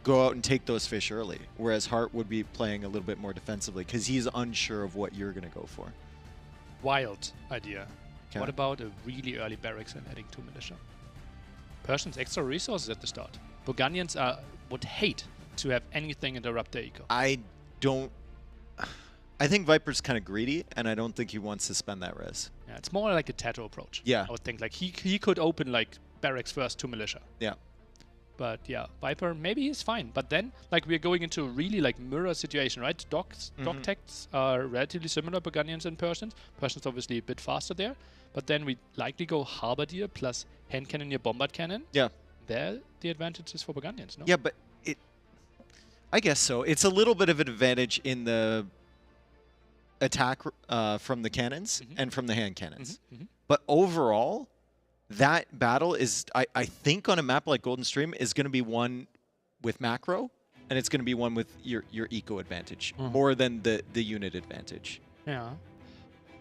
go out and take those fish early, whereas Hart would be playing a little bit more defensively because he's unsure of what you're going to go for. Wild idea. Okay. What about a really early barracks and adding 2 militia? Persians extra resources at the start. Burgundians would hate to have anything interrupt their eco. I think Viper's kind of greedy, and I don't think he wants to spend that res. Yeah, it's more like a Tato approach. Yeah. I would think like he could open like barracks first to militia. Yeah. But yeah, Viper, maybe he's fine. But then, like, we're going into a really, like, mirror situation, right? Dock techs are relatively similar, Burgundians and Persians. Persians obviously a bit faster there. But then we likely go Halberdier plus hand cannoneer, bombard cannon. Yeah. There, the advantage is for Burgundians, no? Yeah, but I guess so. It's a little bit of an advantage in the attack from the cannons and from the hand cannons. But overall, that battle is, I think, on a map like Golden Stream, is going to be one with macro, and it's going to be one with your eco advantage, more than the unit advantage. Yeah.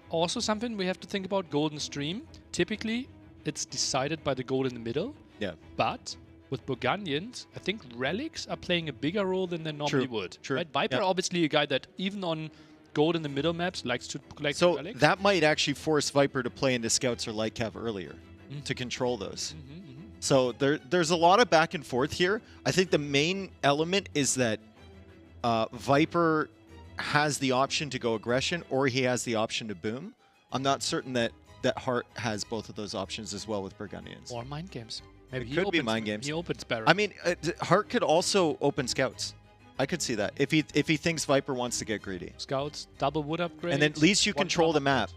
Also something we have to think about, Golden Stream. Typically, it's decided by the goal in the middle. Yeah. But with Burgundians, I think relics are playing a bigger role than they normally would. True. Right? Viper, obviously a guy that even on gold in the middle maps likes to collect So relics. that might actually force Viper to play into Scouts or Light Cav earlier to control those. So there's a lot of back and forth here. I think the main element is that Viper has the option to go aggression, or he has the option to boom. I'm not certain that Hart has both of those options as well with Burgundians. Or mind games. Maybe It could be mind games. He opens barracks. I mean, Hart could also open Scouts. I could see that if he thinks Viper wants to get greedy. Scouts, double wood upgrade. And then at least you control the map.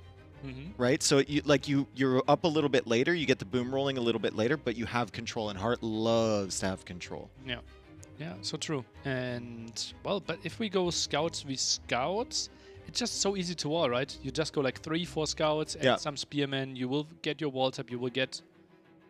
Right, so you're up a little bit later. You get the boom rolling a little bit later, but you have control, and Hart loves to have control. Yeah, so true. And well, but if we go scouts v scouts, it's just so easy to wall, right? You just go like 3-4 scouts and some spearmen. You will get your walls up. You will get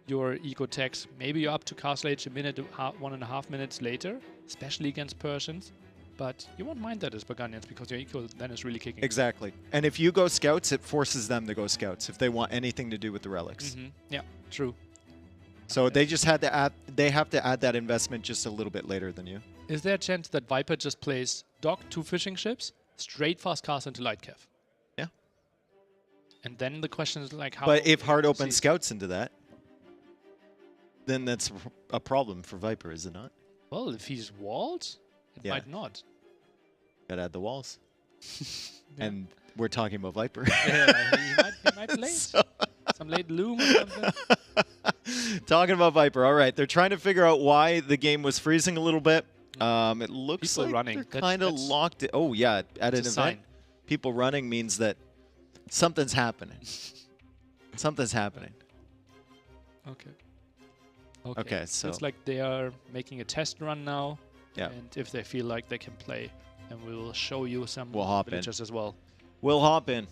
your eco techs. Maybe you're up to castle age a minute, 1.5 minutes later, especially against Persians. But you won't mind that as Burgundians because your eco then is really kicking. Exactly. And if you go scouts, it forces them to go scouts if they want anything to do with the relics. Yeah, true. So they just had to add. They have to add that investment just a little bit later than you. Is there a chance that Viper just plays dock 2 fishing ships, straight fast cast into light cav? Yeah. And then the question is like how. But if Hart opens scouts into that, then that's a problem for Viper, is it not? Well, if he's walled, it might not. Gotta add the walls. And we're talking about Viper. Yeah, he might late. Some late loom or something. Talking about Viper. All right, they're trying to figure out why the game was freezing a little bit. It looks People like running. they're kind of locked. Oh yeah, at an event, sign. people running means that something's happening. Something's happening. Okay, so it's like they are making a test run now. Yeah. And if they feel like they can play, then we will show you some We'll hop in. villagers as well. we'll hop in.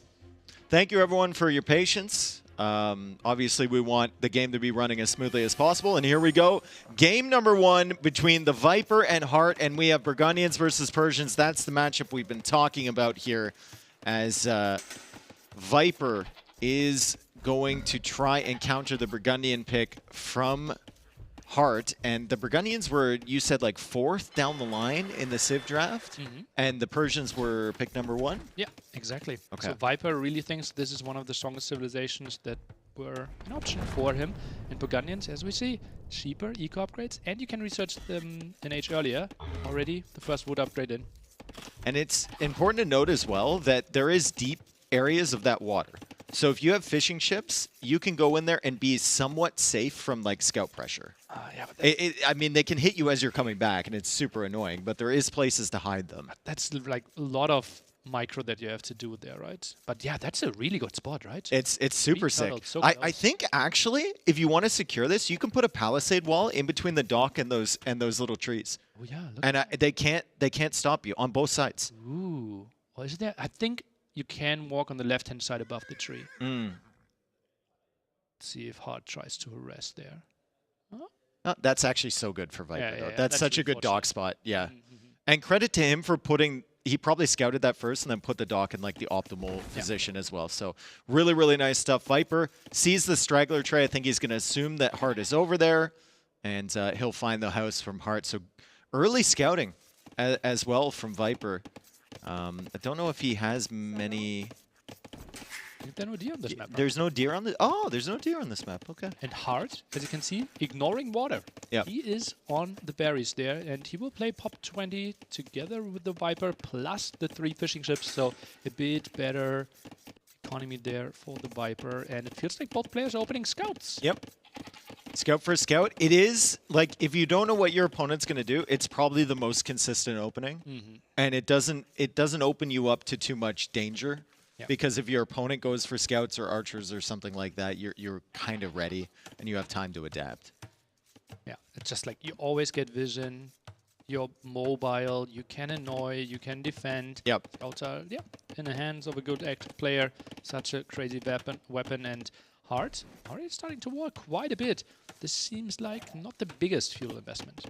Thank you everyone for your patience. Obviously, we want the game to be running as smoothly as possible. And here we go. Game number 1 between the Viper and Hart. And we have Burgundians versus Persians. That's the matchup we've been talking about here. As Viper is going to try and counter the Burgundian pick from Hart. And the Burgundians were, you said, like 4th down the line in the Civ draft. And the Persians were pick number 1? Yeah, exactly. Okay. So Viper really thinks this is one of the strongest civilizations that were an option for him. And Burgundians, as we see, cheaper eco upgrades. And you can research them an age earlier. Already the first wood upgrade in. And it's important to note as well that there is deep areas of that water. So if you have fishing ships, you can go in there and be somewhat safe from like scout pressure. Yeah, but I mean, they can hit you as you're coming back, and it's super annoying, but there is places to hide them. that's like a lot of micro that you have to do there, right? But yeah, that's a really good spot, right? It's super sick. tunneled so I close. think actually, if you want to secure this, you can put a palisade wall in between the dock and those little trees, Oh yeah, look. and they can't stop you on both sides. Ooh. Or is there? I think you can walk on the left-hand side above the tree. Mm. See if Hart tries to harass there. Oh, that's actually so good for Viper, Yeah, though. yeah, That's that's such a really good dock spot. Yeah. And credit to him for putting... He probably scouted that first and then put the dock in like the optimal position as well. So really, really nice stuff. Viper sees the straggler tray. I think he's going to assume that Hart is over there. And he'll find the house from Hart. So early scouting as well from Viper. I don't know if he has many think there are no deer on this map. There's no deer on the. Oh, there's no deer on this map. Okay. And Hart, as you can see, ignoring water. Yep. He is on the berries there, and he will play Pop 20 together with the Viper plus the 3 fishing ships, so a bit better economy there for the Viper, and it feels like both players are opening scouts. Yep. Scout for scout. It is, like, if you don't know what your opponent's going to do, it's probably the most consistent opening. And it doesn't open you up to too much danger. Yep. Because if your opponent goes for scouts or archers or something like that, you're kind of ready and you have time to adapt. Yeah, it's just like you always get vision, you're mobile, you can annoy, you can defend. Yep. Scouts are, in the hands of a good active player, such a crazy weapon, and Hart is starting to work quite a bit. This seems like not the biggest fuel investment.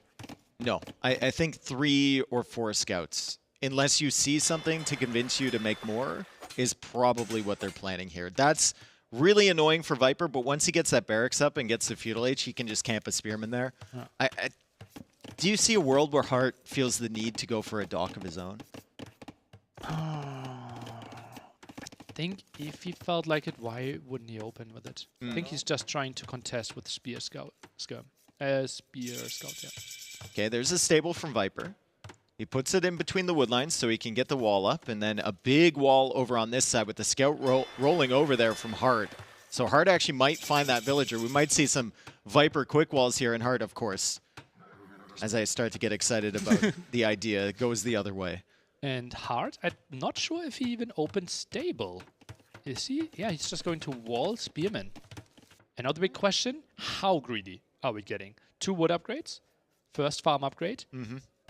No, I think 3 or 4 scouts, unless you see something to convince you to make more, is probably what they're planning here. That's really annoying for Viper, but once he gets that barracks up and gets the Feudal Age, he can just camp a Spearman there. Do you see a world where Hart feels the need to go for a dock of his own? I think if he felt like it, why wouldn't he open with it? I think he's just trying to contest with Spear Scout. Spear Scout, yeah. Okay, there's a stable from Viper. He puts it in between the wood lines so he can get the wall up, and then a big wall over on this side with the scout rolling over there from Hart. So Hart actually might find that villager. We might see some Viper quick walls here, and Hart, of course, as I start to get excited about the idea, goes the other way. And Hart, I'm not sure if he even opened stable. Is he? Yeah, he's just going to wall Spearman. Another big question, how greedy are we getting? 2 wood upgrades, first farm upgrade.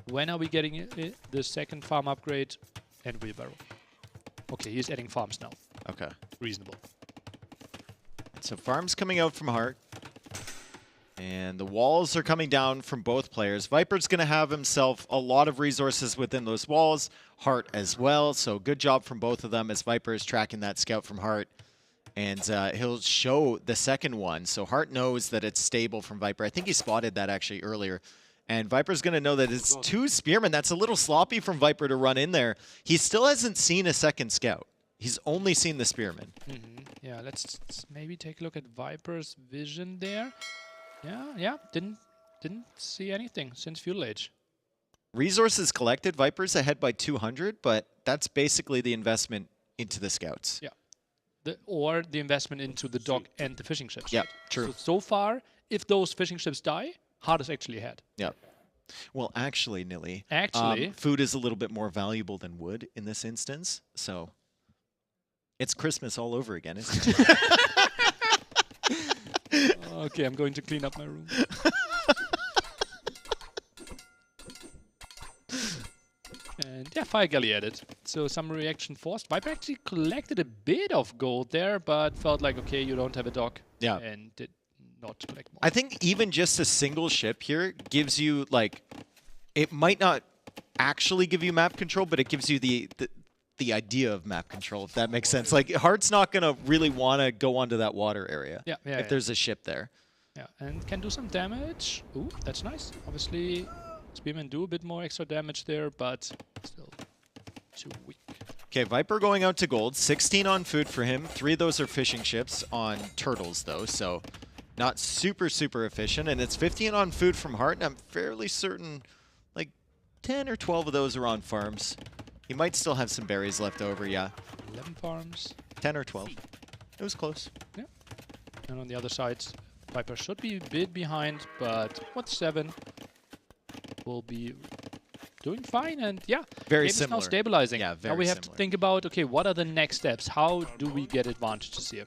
When are we getting the second farm upgrade and wheelbarrow? Okay, he's adding farms now. Okay. Reasonable. So farms coming out from Hart. And the walls are coming down from both players. Viper's going to have himself a lot of resources within those walls. Hart as well. So good job from both of them as Viper is tracking that scout from Hart. And he'll show the second one. So Hart knows that it's stable from Viper. I think he spotted that actually earlier. And Viper's going to know that it's 2 Spearmen. That's a little sloppy from Viper to run in there. He still hasn't seen a second scout. He's only seen the Spearmen. Yeah, let's maybe take a look at Viper's vision there. Yeah, didn't see anything since Feudal Age. Resources collected, Viper's ahead by 200, but that's basically the investment into the scouts. Yeah, or the investment into the dock and the fishing ships. Yeah, right? true. So far, if those fishing ships die, Hart is actually ahead. Yeah. Well, actually, Nilly, Actually, food is a little bit more valuable than wood in this instance, so it's Christmas all over again, isn't it? okay, I'm going to clean up my room. And yeah, Fire Galley added. So some reaction forced. Viper actually collected a bit of gold there, but felt like, okay, you don't have a dock. Yeah. And did not collect more. I think even just a single ship here gives you, like, it might not actually give you map control, but it gives you the idea of map control, if that makes sense. Like, Hart's not going to really want to go onto that water area if there's a ship there. Yeah, and can do some damage. Ooh, that's nice. Obviously, Spearmen do a bit more extra damage there, but still too weak. Okay, Viper going out to gold. 16 on food for him. 3 of those are fishing ships on turtles, though, so not super, super efficient. And it's 15 on food from Hart, and I'm fairly certain like 10 or 12 of those are on farms. He might still have some berries left over, yeah. 11 farms. 10 or 12. It was close. Yeah. And on the other side, Viper should be a bit behind, but what's 7? Will be doing fine, and yeah, Very game is now similar. stabilizing. Yeah, now very we have to similar. think about, okay, what are the next steps? How do we get advantages here?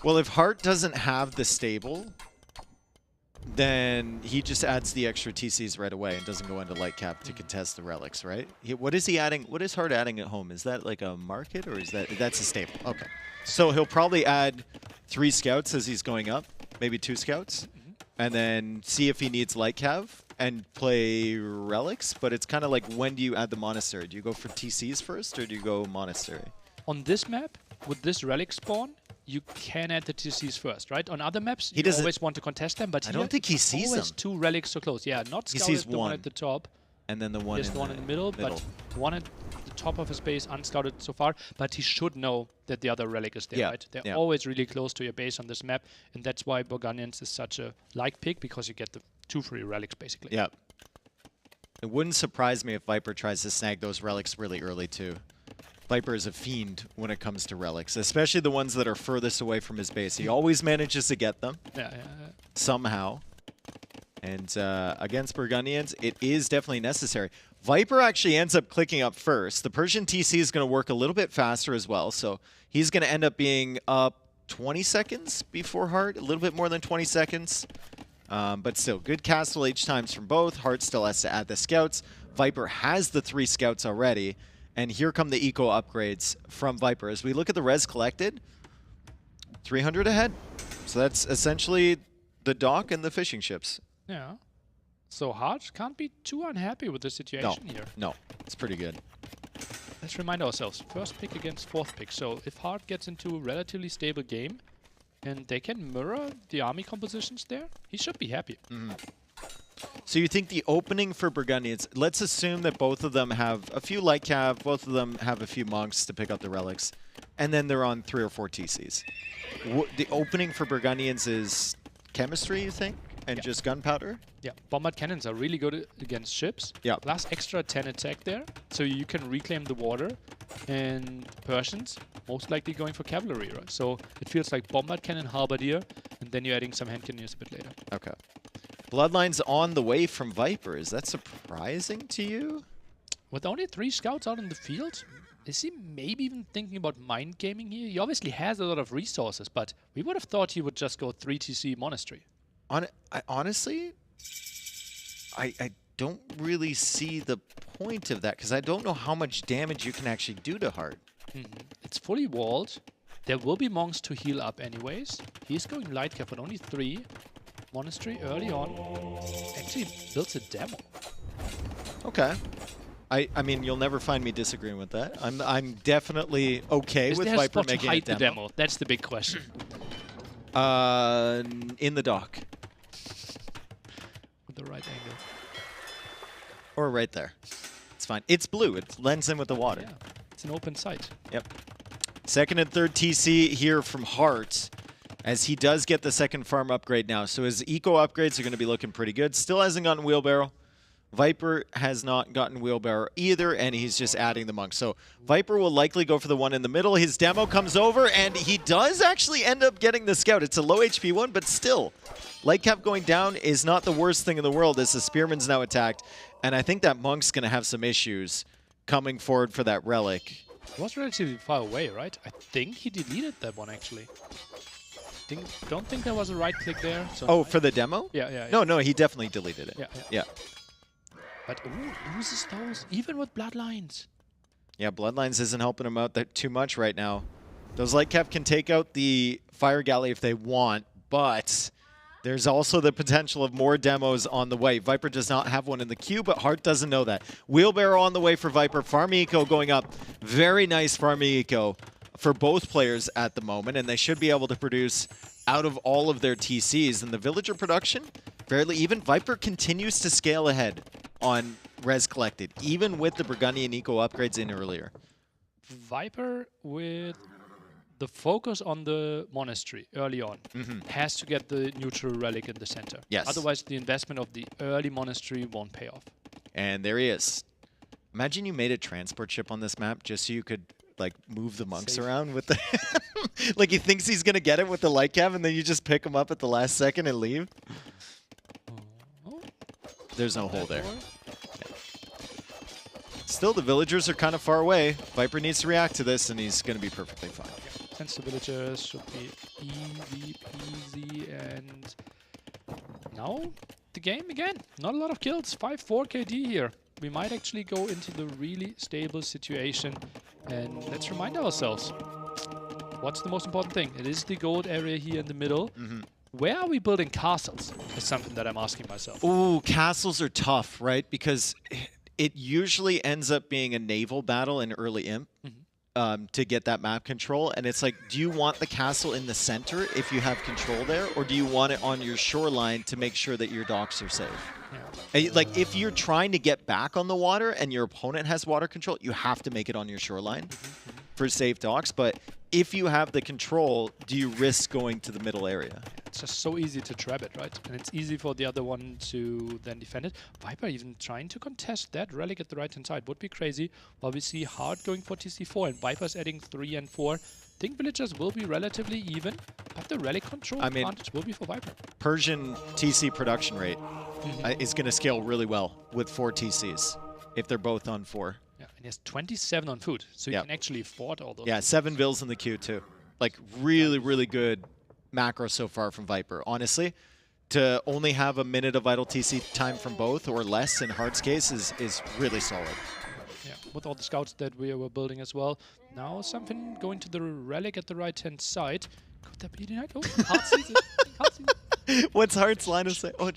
Well, if Hart doesn't have the stable, then he just adds the extra TCs right away and doesn't go into light cap to contest the relics, right? What is he adding? What is Hart adding at home? Is that like a market, or is that's a stable? Okay. So he'll probably add 3 scouts as he's going up, maybe 2 scouts, and then see if he needs light cav and play relics. But it's kind of like, when do you add the monastery? Do you go for TCs first, or do you go monastery? On this map, with this relic spawn, you can add the TCs first, right? On other maps, He you doesn't- always want to contest them, but I here don't think he it's sees always them. 2 relics so close. Yeah, not He Scout sees is the one one. at the top. And then the one Just in one in the middle, but one at the top of his base, unscouted so far, but he should know that the other relic is there, Yeah, right? They're yeah. always really close to your base on this map, and that's why Burgundians is such a like pick, because you get the 2 free relics, basically. Yeah. It wouldn't surprise me if Viper tries to snag those relics really early, too. Viper is a fiend when it comes to relics, especially the ones that are furthest away from his base. He always manages to get them Yeah. somehow. And against Burgundians, it is definitely necessary. Viper actually ends up clicking up first. The Persian TC is going to work a little bit faster as well, so he's going to end up being up 20 seconds before Hart, a little bit more than 20 seconds. But still, good castle H times from both. Hart still has to add the scouts. Viper has the 3 scouts already. And here come the eco upgrades from Viper. As we look at the res collected, 300 ahead. So that's essentially the dock and the fishing ships. Yeah. So Hart can't be too unhappy with the situation here. No, it's pretty good. Let's remind ourselves, first pick against 4th pick. So if Hart gets into a relatively stable game, and they can mirror the army compositions there, he should be happy. So you think the opening for Burgundians, let's assume that both of them have a few light cav, both of them have a few monks to pick up the relics, and then they're on 3 or 4 TCs. The opening for Burgundians is chemistry, you think? And just gunpowder? Yeah, bombard cannons are really good against ships. Yeah. Plus extra 10 attack there, so you can reclaim the water. And Persians most likely going for cavalry, right? So it feels like bombard cannon, halberdier, and then you're adding some hand cannons a bit later. Okay. Bloodlines on the way from Viper. Is that surprising to you? With only 3 scouts out in the field, is he maybe even thinking about mind gaming here? He obviously has a lot of resources, but we would have thought he would just go 3 TC monastery. Honestly, I don't really see the point of that, because I don't know how much damage you can actually do to Hart. It's fully walled. There will be monks to heal up anyways. He's going light cap, but only 3. Monastery early on. Actually builds a demo. Okay. I mean, you'll never find me disagreeing with that. I'm definitely okay Is with there a Viper spot to making a hide the demo. demo? That's the big question. In the dock. With the right angle. Or right there. It's fine. It's blue. It blends in with the water. Yeah, it's an open site. Yep. Second and third TC here from Hart, as he does get the second farm upgrade now. So his eco upgrades are going to be looking pretty good. Still hasn't gotten wheelbarrow. Viper has not gotten wheelbarrow either, and he's just adding the monk. So Viper will likely go for the one in the middle. His demo comes over, and he does actually end up getting the scout. It's a low HP one, but still. Light cap going down is not the worst thing in the world, as the spearman's now attacked. And I think that monk's going to have some issues coming forward for that relic. It was relatively far away, right? I think he deleted that one, actually. Don't think there was a right click there. So Oh, for the demo? Yeah. No, he definitely deleted it. Yeah. But loses those, even with bloodlines. Yeah, Bloodlines isn't helping him out that too much right now. Those light cap can take out the fire galley if they want, but there's also the potential of more demos on the way. Viper does not have one in the queue, but Hart doesn't know that. Wheelbarrow on the way for Viper. Farm eco going up. Very nice farm eco for both players at the moment, and they should be able to produce out of all of their TCs. And the villager production, fairly even. Viper continues to scale ahead on res collected, even with the Burgundian eco upgrades in earlier. Viper with the focus on the monastery early on has to get the neutral relic in the center. Yes. Otherwise, the investment of the early monastery won't pay off. And there he is. Imagine you made a transport ship on this map just so you could like move the monks Safe. around with the like he thinks he's gonna get it with the light cav, and then you just pick him up at the last second and leave. Oh, There's no hole that there. door. Still, the villagers are kind of far away. Viper needs to react to this, and he's gonna be perfectly fine. Since the villagers should be easy peasy, and now the game again. Not a lot of kills. 5-4 KD here. We might actually go into the really stable situation, and let's remind ourselves. What's the most important thing? It is the gold area here in the middle. Where are we building castles? Is something that I'm asking myself. Ooh, castles are tough, right? Because it usually ends up being a naval battle in early imp. To get that map control, and it's like, do you want the castle in the center if you have control there, or do you want it on your shoreline to make sure that your docks are safe? Yeah. Like, if you're trying to get back on the water and your opponent has water control, you have to make it on your shoreline for safe docks. But if you have the control, do you risk going to the middle area? It's just so easy to trap it, right? And it's easy for the other one to then defend it. Viper even trying to contest that relic at the right-hand side would be crazy. While we see Hard going for TC4 and Viper's adding 3 and 4. I think villagers will be relatively even, but the relic control advantage will be for Viper. Persian TC production rate is going to scale really well with 4 TCs if they're both on 4. Yeah, and he has 27 on food, so you can actually afford all those. Yeah, 7 vills in the queue too. Like, really, really good macro so far from Viper. Honestly, to only have a minute of idle TC time from both or less in Hard's case is really solid. Yeah, with all the scouts that we were building as well. Now something going to the relic at the right-hand side. Could that be denied? Oh, Hard sees it. Hard sees it. What's Hard's line of say? Oh,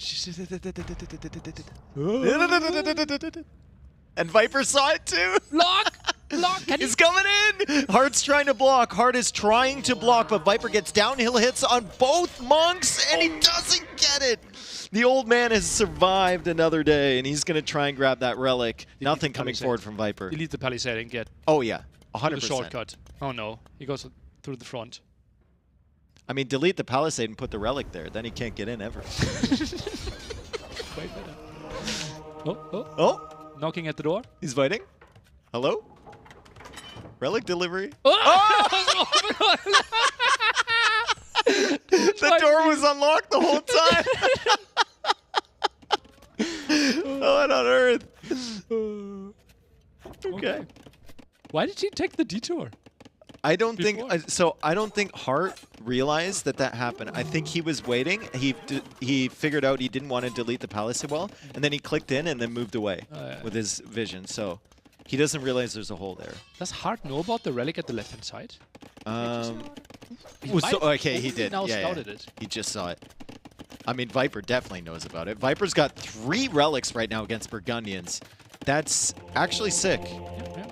and Viper saw it too. Block! Block! He's coming in! Hard's trying to block. Hard is trying to block, but Viper gets downhill hits on both monks, and he doesn't get it. The old man has survived another day, and he's going to try and grab that relic. Nothing coming forward from Viper. Delete the palisade and get Oh, yeah. 100%. the shortcut. Oh, no. He goes through the front. I mean, delete the palisade and put the relic there. Then he can't get in ever. Way better. Oh, oh. Oh, Knocking at the door. he's fighting. Hello? Relic delivery. Oh! The door was unlocked the whole time. What on earth? Okay. Why did he take the detour? I don't Before? think so. I don't think Hart realized that happened. I think he was waiting. He figured out he didn't want to delete the palisade well, and then he clicked in and then moved away with his vision. So he doesn't realize there's a hole there. Does Hart know about the relic at the left-hand side? Okay, he did. Now Yeah, scouted it. he just saw it. I mean, Viper definitely knows about it. Viper's got 3 relics right now against Burgundians. That's actually sick. Yeah.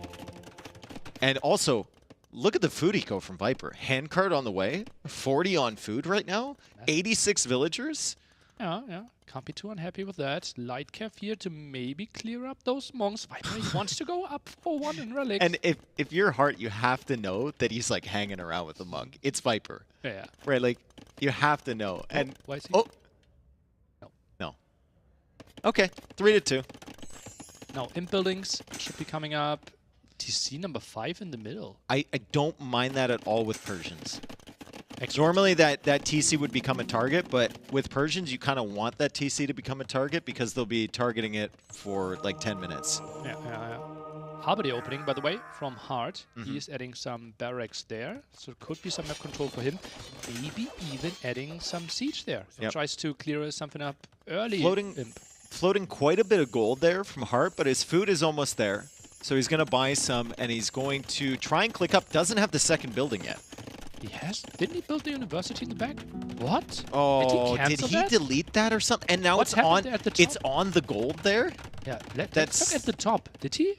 And also, look at the food eco from Viper. Handcart on the way, 40 on food right now, 86 villagers. Yeah. Can't be too unhappy with that. Light Cav here to maybe clear up those monks. Viper he wants to go up for 1 in relics. And if you're Hart, you have to know that he's like hanging around with the monk. It's Viper. Yeah. Right, like, you have to know. And why is he? oh. No. Okay, 3-2. Now, imp buildings should be coming up. TC number 5 in the middle. I don't mind that at all with Persians. Extra. Normally that TC would become a target, but with Persians, you kind of want that TC to become a target because they'll be targeting it for like 10 minutes. Yeah. Harbor opening, by the way, from Hart. He is adding some barracks there, so it could be some map control for him. Maybe even adding some siege there. So tries to clear something up early. Floating quite a bit of gold there from Hart, but his food is almost there. So he's going to buy some, and he's going to try and click up. Doesn't have the second building yet. He has? Didn't he build the university in the back? What? Oh, did he that? delete that or something? And now What's it's on. happened at the top? It's on the gold there. Yeah, let's look at the top. Did he?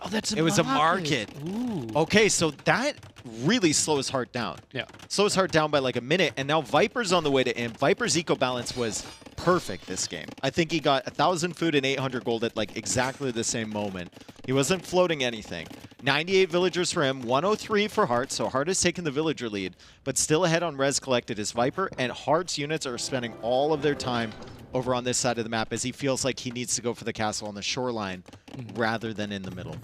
Oh, that's a It was a market. Ooh. Okay, so that really slows Hart down. Yeah. Slows Hart down by like a minute, and now Viper's on the way to Imp. Viper's eco balance was perfect this game. I think he got 1,000 food and 800 gold at like exactly the same moment. He wasn't floating anything. 98 villagers for him, 103 for Hart, so Hart has taken the villager lead, but still ahead on res collected is Viper, and Hart's units are spending all of their time over on this side of the map as he feels like he needs to go for the castle on the shoreline rather than in the middle.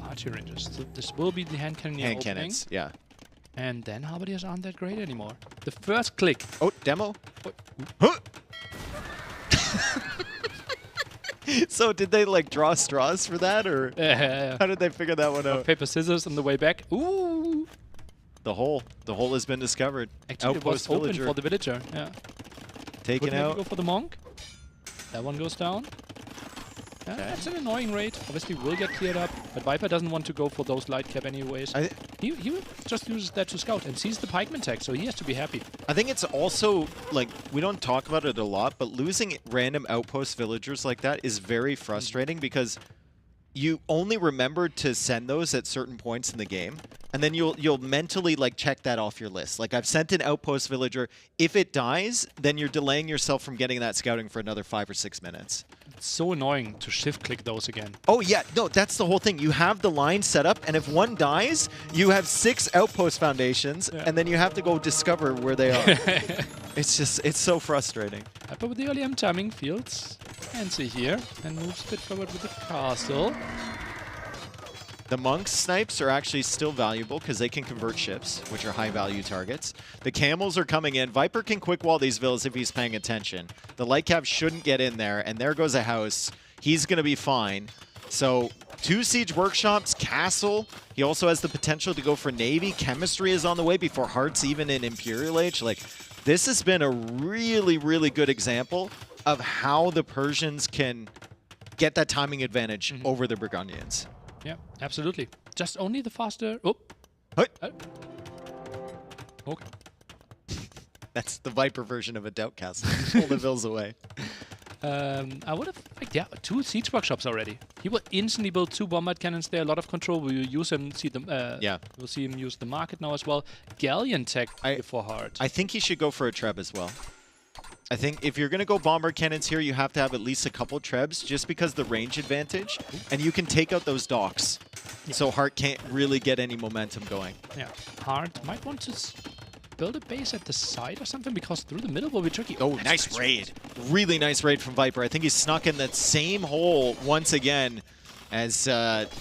Archer Rangers. So this will be the hand cannon Hand opening. cannons, yeah. And then Halberdiers aren't that great anymore. The first click. Oh, demo. Oh. Huh? So did they like draw straws for that, or how did they figure that one out? Paper, scissors on the way back. Ooh! The hole has been discovered. Actually, it was Outpost open villager for the villager. Yeah. taken Could maybe out. go for the monk. That one goes down. Yeah, that's an annoying raid. Obviously will get cleared up, but Viper doesn't want to go for those light cap anyways. He just uses that to scout and sees the pikeman tag, so he has to be happy. I think it's also, like, we don't talk about it a lot, but losing random outpost villagers like that is very frustrating because you only remember to send those at certain points in the game. and then you'll mentally like check that off your list. Like I've sent an outpost villager. If it dies, then you're delaying yourself from getting that scouting for another 5 or 6 minutes. It's so annoying to shift click those again. Oh yeah, no, that's the whole thing. You have the line set up, and if one dies, you have 6 outpost foundations, and then you have to go discover where they are. It's so frustrating. But with the early M timing, feels fancy here and moves a bit forward with the castle. The monks snipes are actually still valuable because they can convert ships, which are high-value targets. The camels are coming in. Viper can quick wall these villas if he's paying attention. The light cap shouldn't get in there, and there goes a house. He's going to be fine. So 2 siege workshops, castle. He also has the potential to go for navy. Chemistry is on the way before Hearts even in Imperial Age. Like, this has been a really, really good example of how the Persians can get that timing advantage over the Burgundians. Yeah, absolutely. Just only the faster... Oh. Hey. Okay. That's the Viper version of a Doubt Castle. Pull the vills away. I would have... Yeah, 2 siege workshops already. He will instantly build 2 bombard cannons there. A lot of control. We will use him, see them... yeah. We'll see him use the market now as well. Galleon tech for hard. I think he should go for a Treb as well. I think if you're going to go bomber cannons here, you have to have at least a couple Trebs just because the range advantage, and you can take out those docks. Yeah. So Hart can't really get any momentum going. Yeah, Hart might want to build a base at the side or something because through the middle will be tricky. Oh, nice raid. Really nice raid from Viper. I think he's snuck in that same hole once again as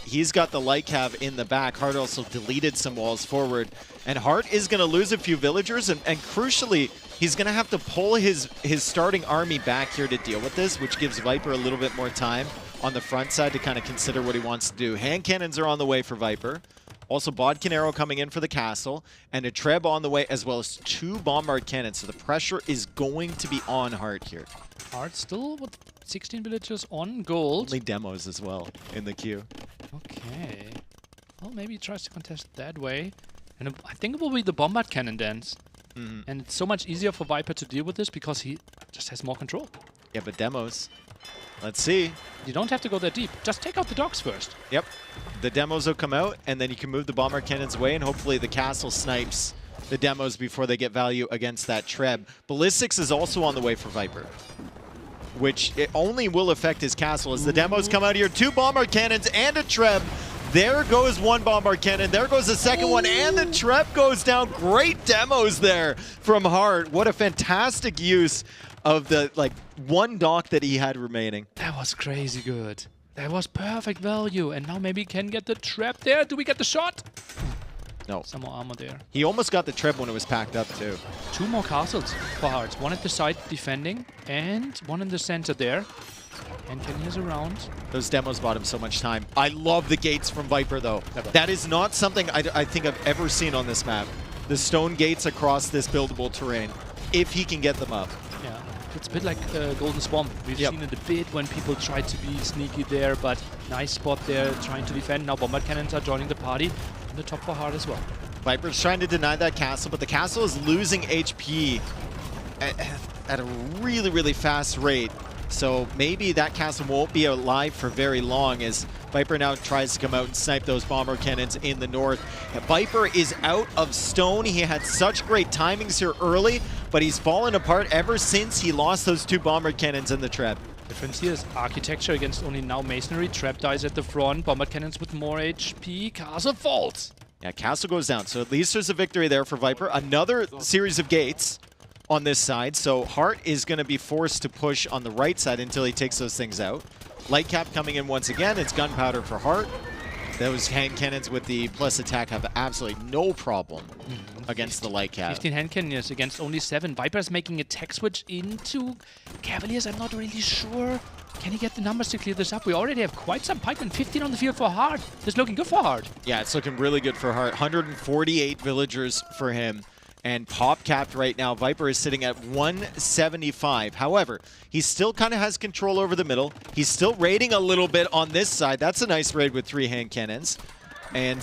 he's got the light cav in the back. Hart also deleted some walls forward. And Hart is going to lose a few villagers, and crucially, he's going to have to pull his starting army back here to deal with this, which gives Viper a little bit more time on the front side to kind of consider what he wants to do. Hand cannons are on the way for Viper. Also, Bodkin arrow coming in for the castle, and a Treb on the way, as well as 2 bombard cannons. So the pressure is going to be on Hart here. Hart still with 16 villagers on gold. Only demos as well in the queue. Okay. Well, maybe he tries to contest that way. And I think it will be the bombard cannon dance. And it's so much easier for Viper to deal with this because he just has more control. Yeah, but demos. Let's see. You don't have to go that deep. Just take out the docks first. Yep. The demos will come out, and then you can move the bomber cannons away, and hopefully the castle snipes the demos before they get value against that Treb. Ballistics is also on the way for Viper, which it only will affect his castle as the demos come out here. 2 bomber cannons and a Treb. There goes 1 bombard cannon. There goes the second one, and the Treb goes down. Great demos there from Hart. What a fantastic use of the 1 dock that he had remaining. That was crazy good. That was perfect value. And now maybe can get the Treb there. Do we get the shot? No. Some more armor there. He almost got the Treb when it was packed up too. 2 more castles for Hart. 1 at the side defending, and 1 in the center there. And Kenny is around. Those demos bought him so much time. I love the gates from Viper, though. That is not something I think I've ever seen on this map. The stone gates across this buildable terrain, if he can get them up. Yeah, it's a bit like Golden Swamp. We've seen it a bit when people try to be sneaky there, but nice spot there, trying to defend. Now bombard cannons are joining the party. On the top for Hard as well. Viper's trying to deny that castle, but the castle is losing HP at a really, really fast rate. So maybe that castle won't be alive for very long as Viper now tries to come out and snipe those bomber cannons in the north. And Viper is out of stone. He had such great timings here early, but he's fallen apart ever since he lost those 2 bomber cannons in the Treb. Difference here is architecture against only now masonry. Trap dies at the front, bombard cannons with more HP. Castle falls. Yeah, castle goes down. So at least there's a victory there for Viper. Another series of gates on this side, so Hart is going to be forced to push on the right side until he takes those things out. Light cap coming in once again. It's gunpowder for Hart. Those hand cannons with the plus attack have absolutely no problem against the light cap. 15 hand cannons against only 7. Viper's making a tech switch into Cavaliers. I'm not really sure. Can he get the numbers to clear this up? We already have quite some pikemen. 15 on the field for Hart. It's looking good for Hart. Yeah, it's looking really good for Hart. 148 villagers for him. And pop capped right now. Viper is sitting at 175. However, he still kind of has control over the middle. He's still raiding a little bit on this side. That's a nice raid with 3 hand cannons. And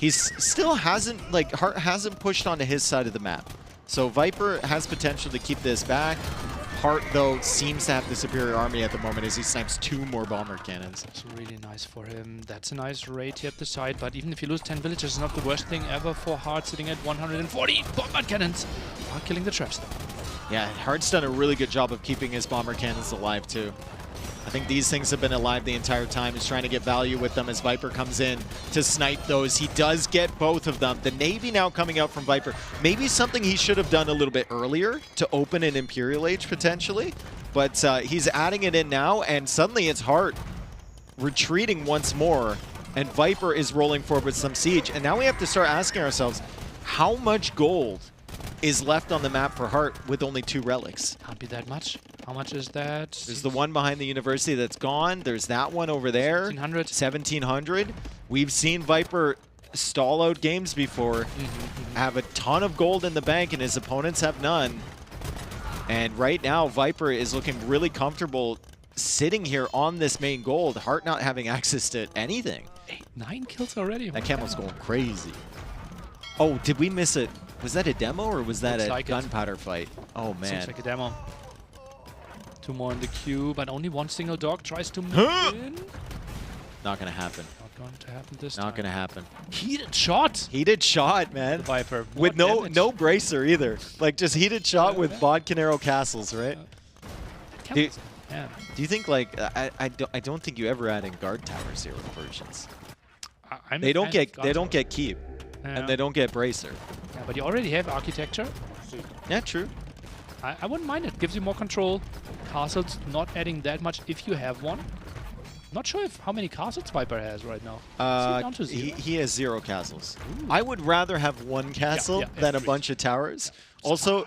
he's still hasn't, Hart hasn't pushed onto his side of the map. So Viper has potential to keep this back. Hart, though, seems to have the superior army at the moment as he snipes 2 more bomber cannons. It's really nice for him. That's a nice raid here at the side, but even if you lose 10 villages, it's not the worst thing ever for Hart sitting at 140 bombard cannons while killing the traps. Yeah, Hart's done a really good job of keeping his bomber cannons alive, too. I think these things have been alive the entire time. He's trying to get value with them as Viper comes in to snipe those. He does get both of them. The Navy now coming out from Viper. Maybe something he should have done a little bit earlier to open an Imperial Age, potentially. But he's adding it in now, and suddenly it's Hart retreating once more. And Viper is rolling forward with some siege. And now we have to start asking ourselves, how much gold is left on the map for Hart with only 2 relics? Can't be that much. How much is that? There's the one behind the university that's gone. There's that one over there. 1700. 1700. We've seen Viper stall out games before, have a ton of gold in the bank, and his opponents have none. And right now, Viper is looking really comfortable sitting here on this main gold. Hart not having access to anything. 9 kills already. That camel's going crazy. Oh, did we miss it? Was that a demo or was that Looks a like it. gunpowder fight? Oh, man. Seems like a demo. 2 more in the queue, but only 1 single dog tries to move in. Not going to happen. Not going to happen this time. Not going to happen. Heated shot. Heated shot, man. The Viper. With More damage. no bracer either. Like just heated shot with Bodcanero castles, right? Camels. Yeah. Do you think like I don't think you ever add in guard towers here with Persians. I'm They a don't fan of get they don't guards. get keep Yeah. and they don't get bracer. Yeah, but you already have architecture. Yeah, true. I wouldn't mind it. Gives you more control. Castles not adding that much if you have one. Not sure if how many castles Viper has right now. Is he down to 0? He has 0 castles. I would rather have 1 castle yeah, than a agreed. bunch of towers. Also,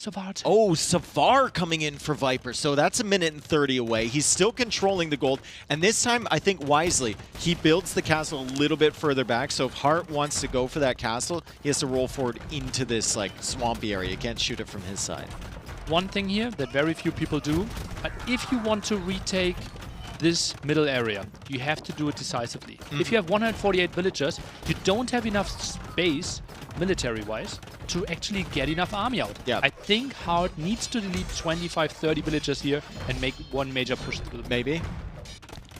Savar. oh, Savar coming in for Viper. So that's 1:30 away. He's still controlling the gold. And this time, I think wisely, he builds the castle a little bit further back. So if Hart wants to go for that castle, he has to roll forward into this like swampy area. He can't shoot it from his side. One thing here that very few people do, but if you want to retake this middle area, you have to do it decisively. If you have 148 villagers, you don't have enough space, military-wise, to actually get enough army out. Yeah. I think Hart needs to delete 25, 30 villagers here and make one major push through the Maybe.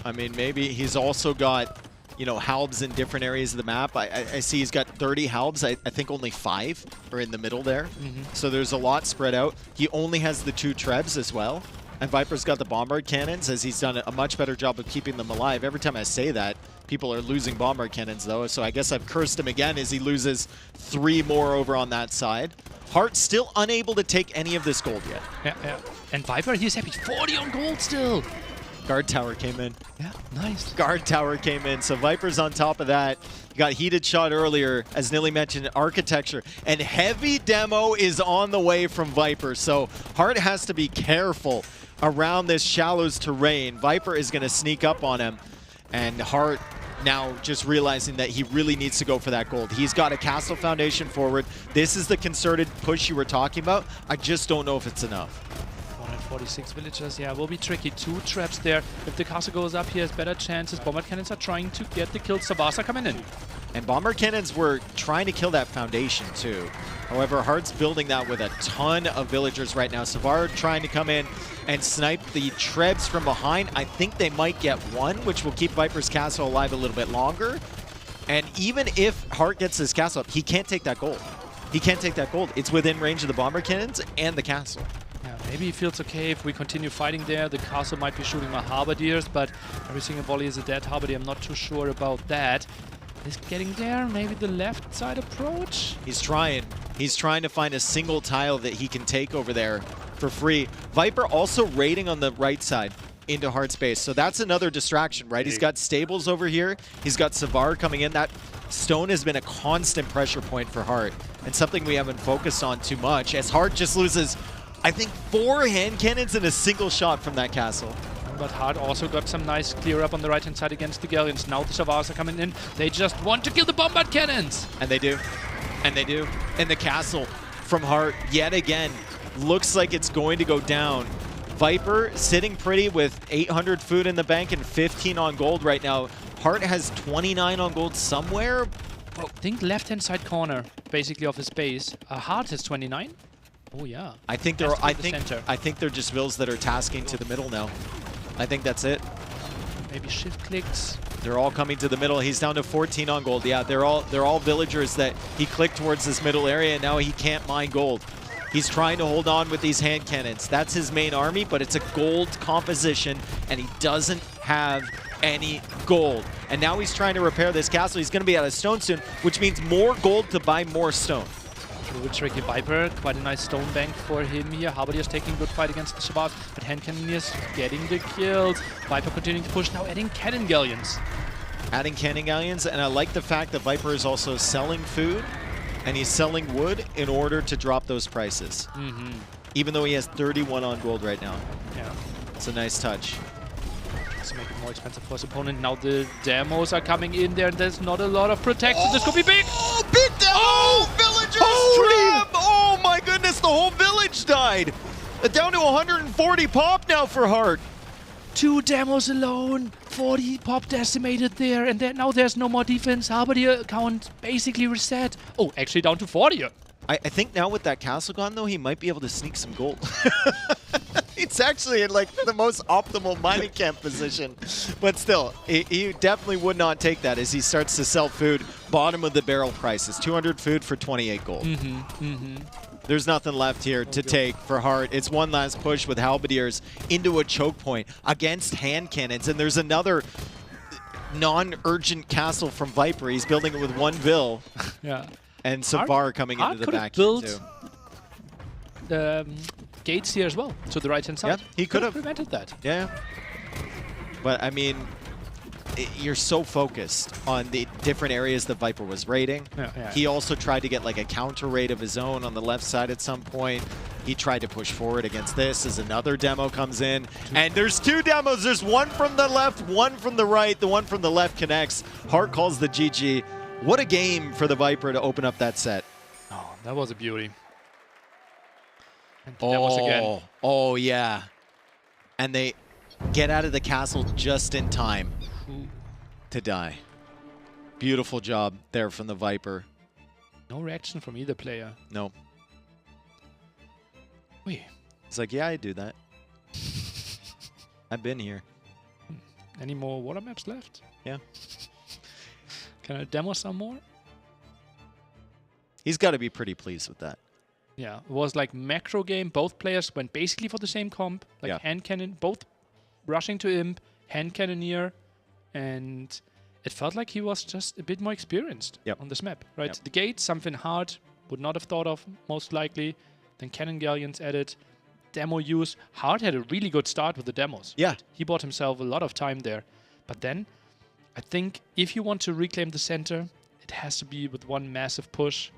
I mean, maybe he's also got, you know, halbs in different areas of the map. I see he's got 30 halbs. I think only 5 are in the middle there. So there's a lot spread out. He only has the 2 trebs as well. And Viper's got the bombard cannons, as he's done a much better job of keeping them alive. Every time I say that, people are losing bombard cannons, though. So I guess I've cursed him again as he loses 3 more over on that side. Hart still unable to take any of this gold yet. Yeah. And Viper, he's happy. 40 on gold still. Guard tower came in. Yeah, nice. Guard tower came in, so Viper's on top of that. Got heated shot earlier, as Nilly mentioned, architecture. And heavy demo is on the way from Viper, so Hart has to be careful around this shallows terrain. Viper is going to sneak up on him, and Hart now just realizing that he really needs to go for that gold. He's got a castle foundation forward. This is the concerted push you were talking about. I just don't know if it's enough. 146 villagers, yeah, will be tricky. 2 traps there. If the castle goes up, he has better chances. Bombard cannons are trying to get the kills. Savasa coming in. And bomber cannons were trying to kill that foundation too. However, Hart's building that with a ton of villagers right now. Savar trying to come in and snipe the trebs from behind. I think they might get 1, which will keep Viper's castle alive a little bit longer. And even if Hart gets his castle up, he can't take that gold. He can't take that gold. It's within range of the bomber cannons and the castle. Yeah, maybe he feels okay if we continue fighting there. The castle might be shooting my halberdiers, but every single volley is a dead halberdier. I'm not too sure about that. He's getting there. Maybe the left side approach. He's trying. He's trying to find a single tile that he can take over there for free. Viper also raiding on the right side into Hart space. So that's another distraction, right? He's got stables over here. He's got Savar coming in. That stone has been a constant pressure point for Hart, and something we haven't focused on too much, as Hart just loses, I think, 4 hand cannons in a single shot from that castle. But Hart also got some nice clear up on the right-hand side against the Garrisons. Now the Savars are coming in. They just want to kill the bombard cannons. And they do. And they do. And the castle from Hart, yet again, looks like it's going to go down. Viper sitting pretty with 800 food in the bank and 15 on gold right now. Hart has 29 on gold somewhere. I think left-hand side corner, basically, of his base. Hart has 29. Oh yeah. I think Has they're. to be I the think. center. I think they're just Vills that are tasking to the middle now. I think that's it. Maybe shift clicks. They're all coming to the middle. He's down to 14 on gold. Yeah, they're all villagers that he clicked towards this middle area, and now he can't mine gold. He's trying to hold on with these hand cannons. That's his main army, but it's a gold composition, and he doesn't have any gold. And now he's trying to repair this castle. He's going to be out of stone soon, which means more gold to buy more stone. True, tricky Viper. Quite a nice stone bank for him here. Harbadier's taking good fight against the Shabbat, but Hand Cannoneers getting the kills. Viper continuing to push, now adding Cannon Galleons. Adding cannon galleons, and I like the fact that Viper is also selling food, and he's selling wood in order to drop those prices. Even though he has 31 on gold right now. Yeah. It's a nice touch. To make it more expensive for his opponent. Now the demos are coming in there, and there's not a lot of protection. This could be big. Oh, big demo! Oh, villagers trap! Oh my goodness, the whole village died. Down to 140 pop now for Hart. 2 demos alone. 40 pop decimated there, and then now there's no more defense. Harbadier count basically reset. Oh, actually down to 40. I think now with that castle gone, though, he might be able to sneak some gold. It's actually in like the most optimal mining camp position. But still, he definitely would not take that as he starts to sell food. Bottom of the barrel prices, 200 food for 28 gold. There's nothing left here to take for Hart. It's one last push with halberdiers into a choke point against hand cannons. And there's another non-urgent castle from Viper. He's building it with 1 Vill. Yeah. And Savar coming into the back built too. Gates here as well to the right-hand side. Yeah, he could have prevented that. Yeah. But I mean, you're so focused on the different areas that Viper was raiding. Yeah. He also tried to get like a counter raid of his own on the left side at some point. He tried to push forward against this as another demo comes in. And there's 2 demos. There's one from the left, one from the right. The one from the left connects. Hart calls the GG. What a game for the Viper to open up that set. Oh, that was a beauty. And the demos again. Oh, yeah. And they get out of the castle just in time to die. Beautiful job there from the Viper. No reaction from either player. No. Wait. It's like, yeah, I do that. I've been here. Any more water maps left? Yeah. Can I demo some more? He's got to be pretty pleased with that. Yeah, it was like macro game. Both players went basically for the same comp. Like hand cannon, both rushing to imp, hand cannoneer, and it felt like he was just a bit more experienced on this map, right? The gate, something hard, would not have thought of most likely. Then cannon galleons added, demo use. Hard had a really good start with the demos. Yeah. Right? He bought himself a lot of time there. But then, I think if you want to reclaim the center, it has to be with one massive push.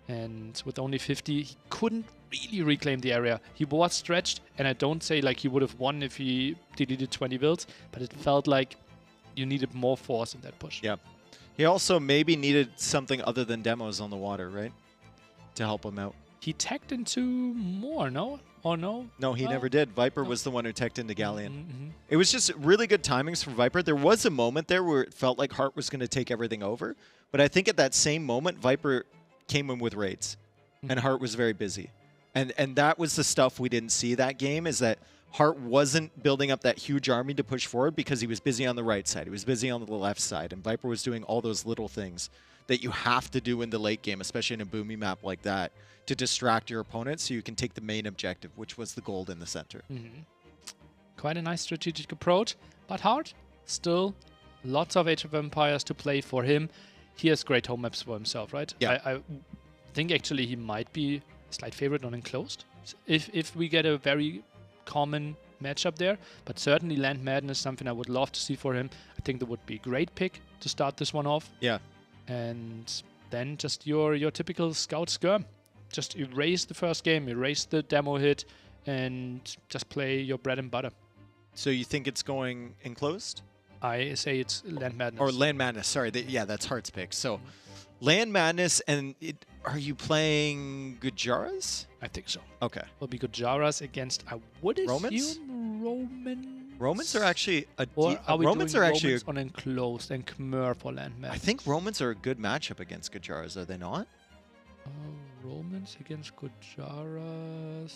And with only 50, he couldn't really reclaim the area. He was stretched, and I don't say like he would have won if he deleted 20 builds, but it felt like you needed more force in that push. Yeah. He also maybe needed something other than demos on the water, right? To help him out. He teched into more, no? Or no? No, he never did. Viper was the one who teched into Galleon. It was just really good timings from Viper. There was a moment there where it felt like Hart was going to take everything over. But I think at that same moment, Viper came in with raids. And Hart was very busy. And that was the stuff we didn't see that game, is that Hart wasn't building up that huge army to push forward because he was busy on the right side. He was busy on the left side. And Viper was doing all those little things that you have to do in the late game, especially in a boomy map like that, to distract your opponent so you can take the main objective, which was the gold in the center. Quite a nice strategic approach, but hard. Still, lots of Age of Empires to play for him. He has great home maps for himself, right? Yeah. I think actually he might be a slight favorite on Enclosed if we get a very common matchup there. But certainly Land Madness is something I would love to see for him. I think that would be a great pick to start this one off. Yeah. And then just your typical Scout Skirm. Just erase the first game, erase the demo hit, and just play your bread and butter. So you think it's going Enclosed? I say it's Land Madness. Or Land Madness, sorry. Yeah, that's Hart's pick. So Land Madness, and are you playing Gujaras? I think so. Okay. Will be Gujaras against, I would Romans? assume Romans. Romans are actually Or are we Romans doing are actually Romans on Enclosed and Khmer for Land Madness? I think Romans are a good matchup against Gujaras, are they not? Oh, Romans against Gujaras.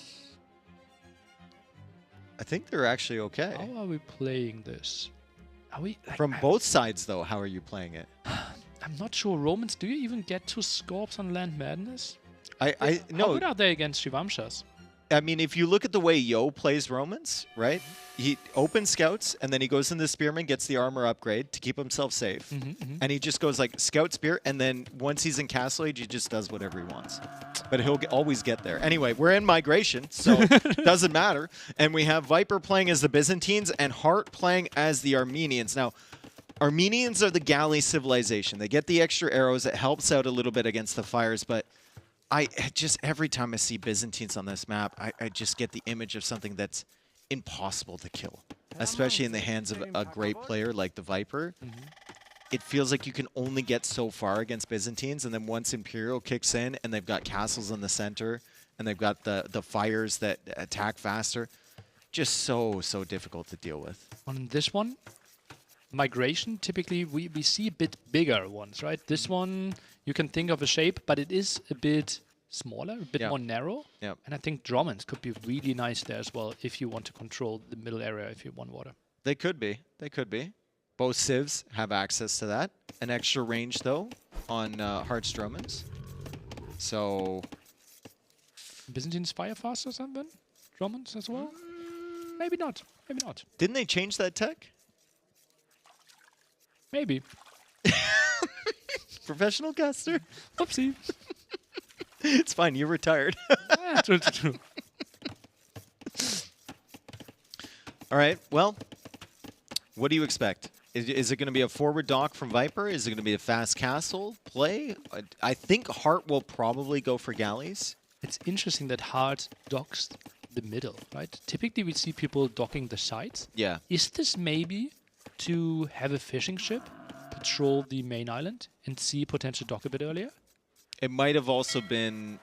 I think they're actually okay. How are we playing this? Are we like, From both sides, though, how are you playing it? I'm not sure. Romans, do you even get 2 Scorps on Land Madness? I How no. good are they against Shivamshas? I mean, if you look at the way Yo plays Romans, right? He opens scouts, and then he goes into the spearman, gets the armor upgrade to keep himself safe. And he just goes like scout spear, and then once he's in Castle Age, he just does whatever he wants. But he'll always get there. Anyway, we're in migration, so doesn't matter. And we have Viper playing as the Byzantines and Hart playing as the Armenians. Now, Armenians are the galley civilization. They get the extra arrows. It helps out a little bit against the fires, but I just, every time I see Byzantines on this map, I just get the image of something that's impossible to kill, especially in the hands of a great player like the Viper. It feels like you can only get so far against Byzantines, and then once Imperial kicks in and they've got castles in the center and they've got the fires that attack faster, just so difficult to deal with. On this one, migration, typically we see a bit bigger ones, right? This one, you can think of a shape, but it is a bit smaller, a bit more narrow. Yeah. And I think Drummond's could be really nice there as well if you want to control the middle area if you want water. They could be. They could be. Both civs have access to that. An extra range, though, on Hearts Drummonds. So... Byzantines fire fast or something? Drummonds as well? Maybe not. Maybe not. Didn't they change that tech? Maybe. Professional caster? Oopsie. It's fine, you're retired. Yeah, true. All right, well, what do you expect? Is it going to be a forward dock from Viper? Is it going to be a fast castle play? I think Hart will probably go for galleys. It's interesting that Hart docks the middle, right? Typically we see people docking the sides. Yeah. Is this maybe to have a fishing ship patrol the main island and see potential dock a bit earlier? It might have also been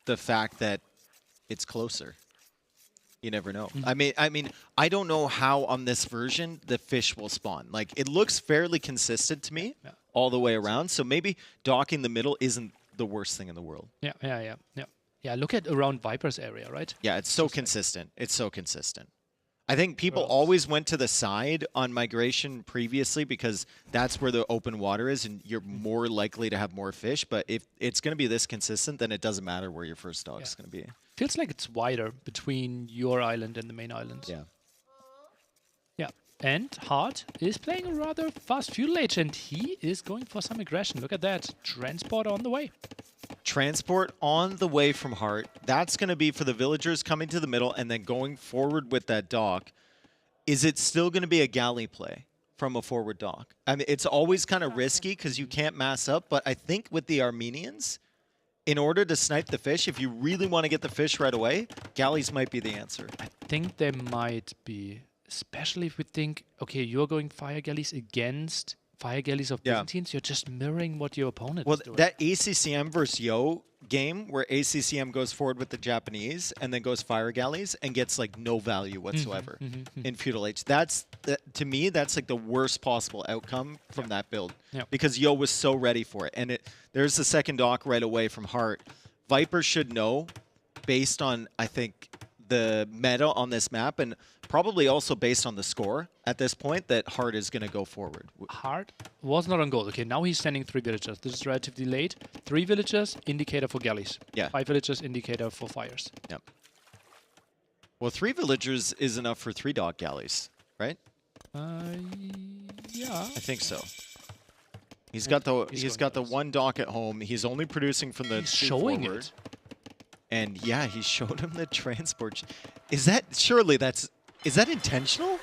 the fact that it's closer. You never know. I mean, I don't know how on this version the fish will spawn. Like, it looks fairly consistent to me all the way around. So maybe docking the middle isn't the worst thing in the world. Yeah, look at around Viper's area, right? Yeah, it's so consistent. It's so consistent. I think people always went to the side on migration previously because that's where the open water is and you're more likely to have more fish. But if it's going to be this consistent, then it doesn't matter where your first dock is going to be. Feels like it's wider between your island and the main island. Yeah. Yeah. And Hart is playing a rather fast Feudal Age, and he is going for some aggression. Look at that. Transport on the way. Transport on the way from Hart. That's going to be for the villagers coming to the middle and then going forward with that dock. Is it still going to be a galley play from a forward dock? I mean, it's always kind of risky because you can't mass up, but I think with the Armenians, in order to snipe the fish, if you really want to get the fish right away, galleys might be the answer. I think there might be, especially if we think, okay, you're going fire galleys against fire galleys of Byzantines, you're just mirroring what your opponent is doing. That ACCM versus Yo game where ACCM goes forward with the Japanese and then goes fire galleys and gets like no value whatsoever in Feudal Age. To me, that's like the worst possible outcome from that build because Yo was so ready for it. And there's the second dock right away from Hart. Viper should know based on, I think, the meta on this map and probably also based on the score at this point that Hart is going to go forward. Hart was not on gold. Okay, now he's sending 3 villagers. This is relatively late. 3 villagers, indicator for galleys. Yeah. 5 villagers, indicator for fires. Yep. Well, 3 villagers is enough for 3 dock galleys, right? Yeah. I think so. He's got the 1 dock at home. He's only producing from the He's showing forward. it. And yeah, he showed him the transport. Is that intentional?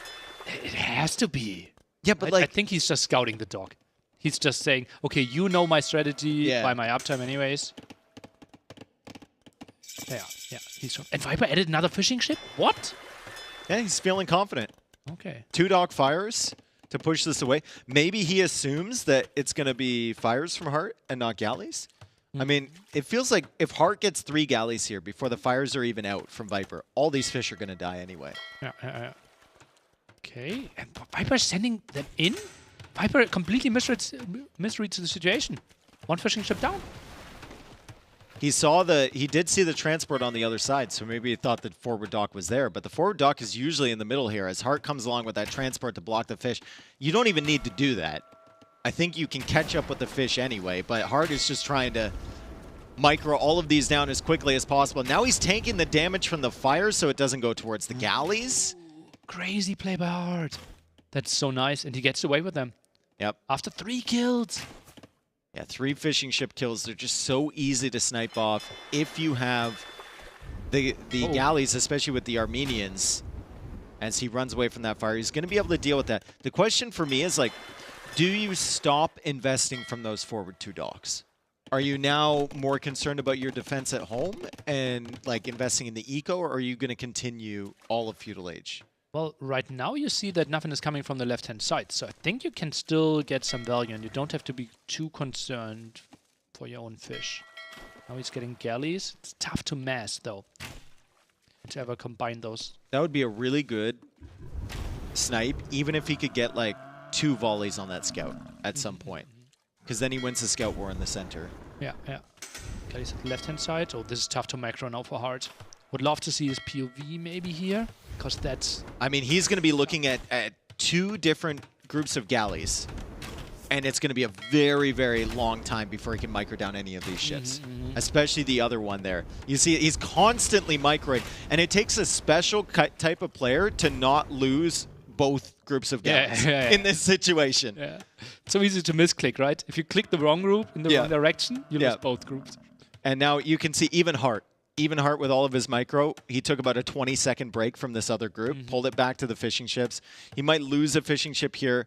It has to be. Yeah, but I think he's just scouting the dock. He's just saying, okay, you know my strategy by my uptime anyways. Yeah. And Viper added another fishing ship? What? Yeah, he's feeling confident. Okay. 2 dock fires to push this away. Maybe he assumes that it's going to be fires from Hart and not galleys. I mean, it feels like if Hart gets 3 galleys here before the fires are even out from Viper, all these fish are going to die anyway. Yeah. Okay, and Viper sending them in? Viper completely misreads the situation. 1 fishing ship down. He did see the transport on the other side, so maybe he thought the forward dock was there. But the forward dock is usually in the middle here. As Hart comes along with that transport to block the fish, you don't even need to do that. I think you can catch up with the fish anyway, but Hart is just trying to micro all of these down as quickly as possible. Now he's tanking the damage from the fire so it doesn't go towards the galleys. Crazy play by Hart. That's so nice, and he gets away with them. Yep. After 3 kills. Yeah, 3 fishing ship kills. They're just so easy to snipe off if you have the galleys, especially with the Armenians. As he runs away from that fire, he's going to be able to deal with that. The question for me is, like, do you stop investing from those forward 2 docks? Are you now more concerned about your defense at home and, like, investing in the eco, or are you going to continue all of Feudal Age? Well, right now you see that nothing is coming from the left-hand side, so I think you can still get some value, and you don't have to be too concerned for your own fish. Now he's getting galleys. It's tough to mass, though, to ever combine those. That would be a really good snipe, even if he could get, like, 2 volleys on that scout at some point. Because then he wins the scout war in the center. Yeah, yeah. Galleys at the left-hand side. Oh, this is tough to macro now for Hart. Would love to see his POV maybe here. Because that's... I mean, he's going to be looking at 2 different groups of galleys. And it's going to be a very, very long time before he can micro down any of these ships. Especially the other one there. You see, he's constantly microing. And it takes a special type of player to not lose both groups of galleys in this situation. Yeah. It's so easy to misclick, right? If you click the wrong group in the wrong direction, you lose both groups. And now you can see even Hart with all of his micro, he took about a 20-second break from this other group, pulled it back to the fishing ships. He might lose a fishing ship here,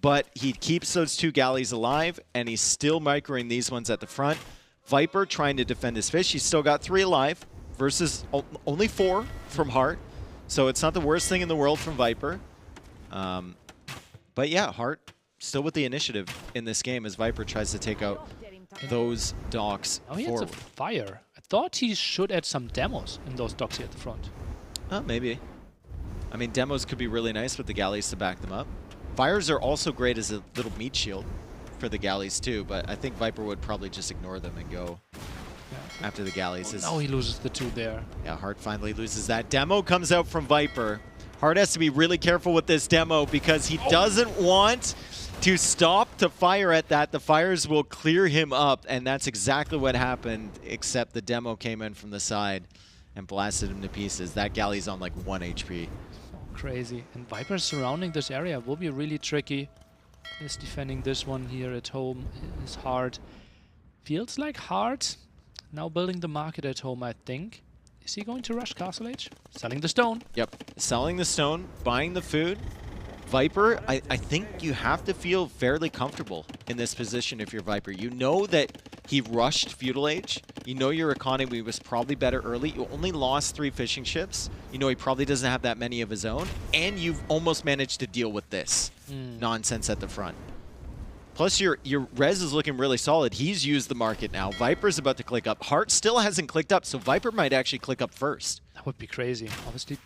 but he keeps those 2 galleys alive, and he's still microing these ones at the front. Viper trying to defend his fish. He's still got 3 alive versus only 4 from Hart. So it's not the worst thing in the world from Viper. But yeah, Hart still with the initiative in this game as Viper tries to take out those docks Oh, he has a fire. I thought he should add some demos in those docks here at the front. Oh, maybe. I mean, demos could be really nice with the galleys to back them up. Fires are also great as a little meat shield for the galleys too, but I think Viper would probably just ignore them and go after the galleys. Oh, he loses the 2 there. Yeah, Hart finally loses that. Demo comes out from Viper. Hart has to be really careful with this demo because he doesn't want to stop to fire at that. The fires will clear him up, and that's exactly what happened, except the demo came in from the side and blasted him to pieces. That galley's on like 1 HP. So crazy. And Viper surrounding this area will be really tricky. Is defending this one here at home is hard. Feels like hard. Now building the market at home, I think. Is he going to rush Castle Age? Selling the stone. Yep. Selling the stone, buying the food. Viper, I think you have to feel fairly comfortable in this position if you're Viper. You know that he rushed Feudal Age. You know your economy was probably better early. You only lost 3 fishing ships. You know he probably doesn't have that many of his own. And you've almost managed to deal with this nonsense at the front. Plus, your res is looking really solid. He's used the market now. Viper's about to click up. Hart still hasn't clicked up, so Viper might actually click up first. That would be crazy. Obviously,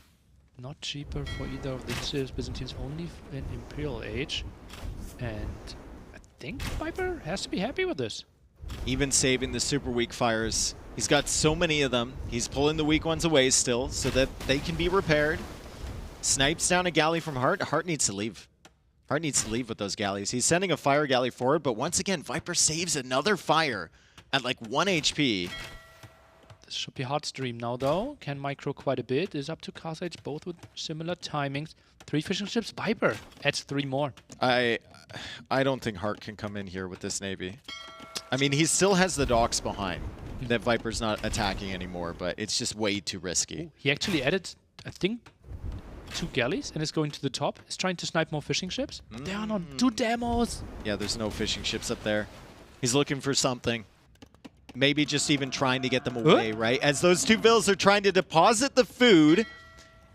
not cheaper for either of these Byzantines, only in Imperial Age. And I think Viper has to be happy with this. Even saving the super weak fires. He's got so many of them. He's pulling the weak ones away still so that they can be repaired. Snipes down a galley from Hart. Hart needs to leave. Hart needs to leave with those galleys. He's sending a fire galley forward, but once again, Viper saves another fire at like 1 HP. This should be hard stream now, though. Can micro quite a bit. Is up to Castle Age, both with similar timings. 3 fishing ships. Viper adds 3 more. I don't think Hart can come in here with this Navy. I mean, he still has the docks behind that Viper's not attacking anymore, but it's just way too risky. Ooh, he actually added, I think, 2 galleys and is going to the top. He's trying to snipe more fishing ships. There are not 2 demos. Yeah, there's no fishing ships up there. He's looking for something. Maybe just even trying to get them away, right? As those 2 vills are trying to deposit the food.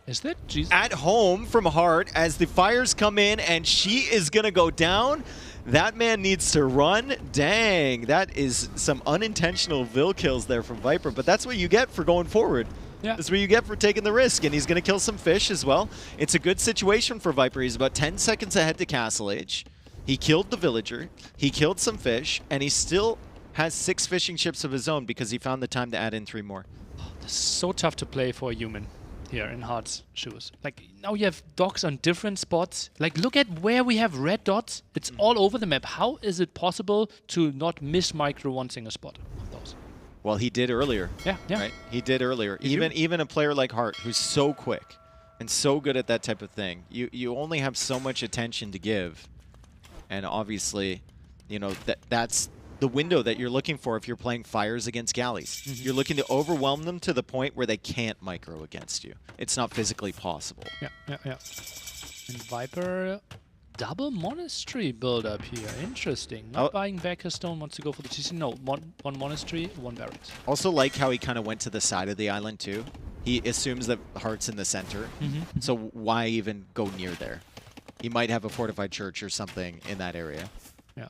Is that Jesus? At home from Hart as the fires come in and she is going to go down. That man needs to run. Dang, that is some unintentional vill kills there from Viper, but that's what you get for going forward. Yeah. That's what you get for taking the risk, and he's going to kill some fish as well. It's a good situation for Viper. He's about 10 seconds ahead to Castle Age. He killed the villager. He killed some fish, and he's still has 6 fishing ships of his own because he found the time to add in 3 more. It's so tough to play for a human here in Heart's shoes. Like, now you have docks on different spots. Like, look at where we have red dots. It's all over the map. How is it possible to not miss micro one single spot of those? Well, he did earlier. Yeah. Right? He did earlier. Even a player like Hart, who's so quick and so good at that type of thing, you only have so much attention to give. And obviously, you know, that's the window that you're looking for if you're playing fires against galleys. You're looking to overwhelm them to the point where they can't micro against you. It's not physically possible. Yeah. And Viper, double monastery build up here. Interesting. Not buying back his stone, wants to go for the TC. No, one monastery, 1 barracks. Also like how he kind of went to the side of the island too. He assumes that Heart's in the center. So why even go near there? He might have a fortified church or something in that area. Yeah.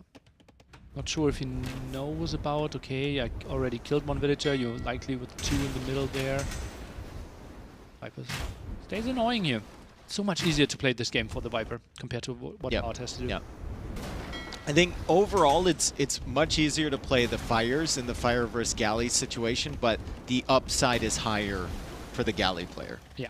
Not sure if he knows about, okay, I already killed 1 villager, you're likely with 2 in the middle there. Viper stays annoying you. So much easier to play this game for the Viper compared to what Art has to do. Yeah. I think overall it's much easier to play the fires in the fire versus galley situation, but the upside is higher for the galley player. Yeah.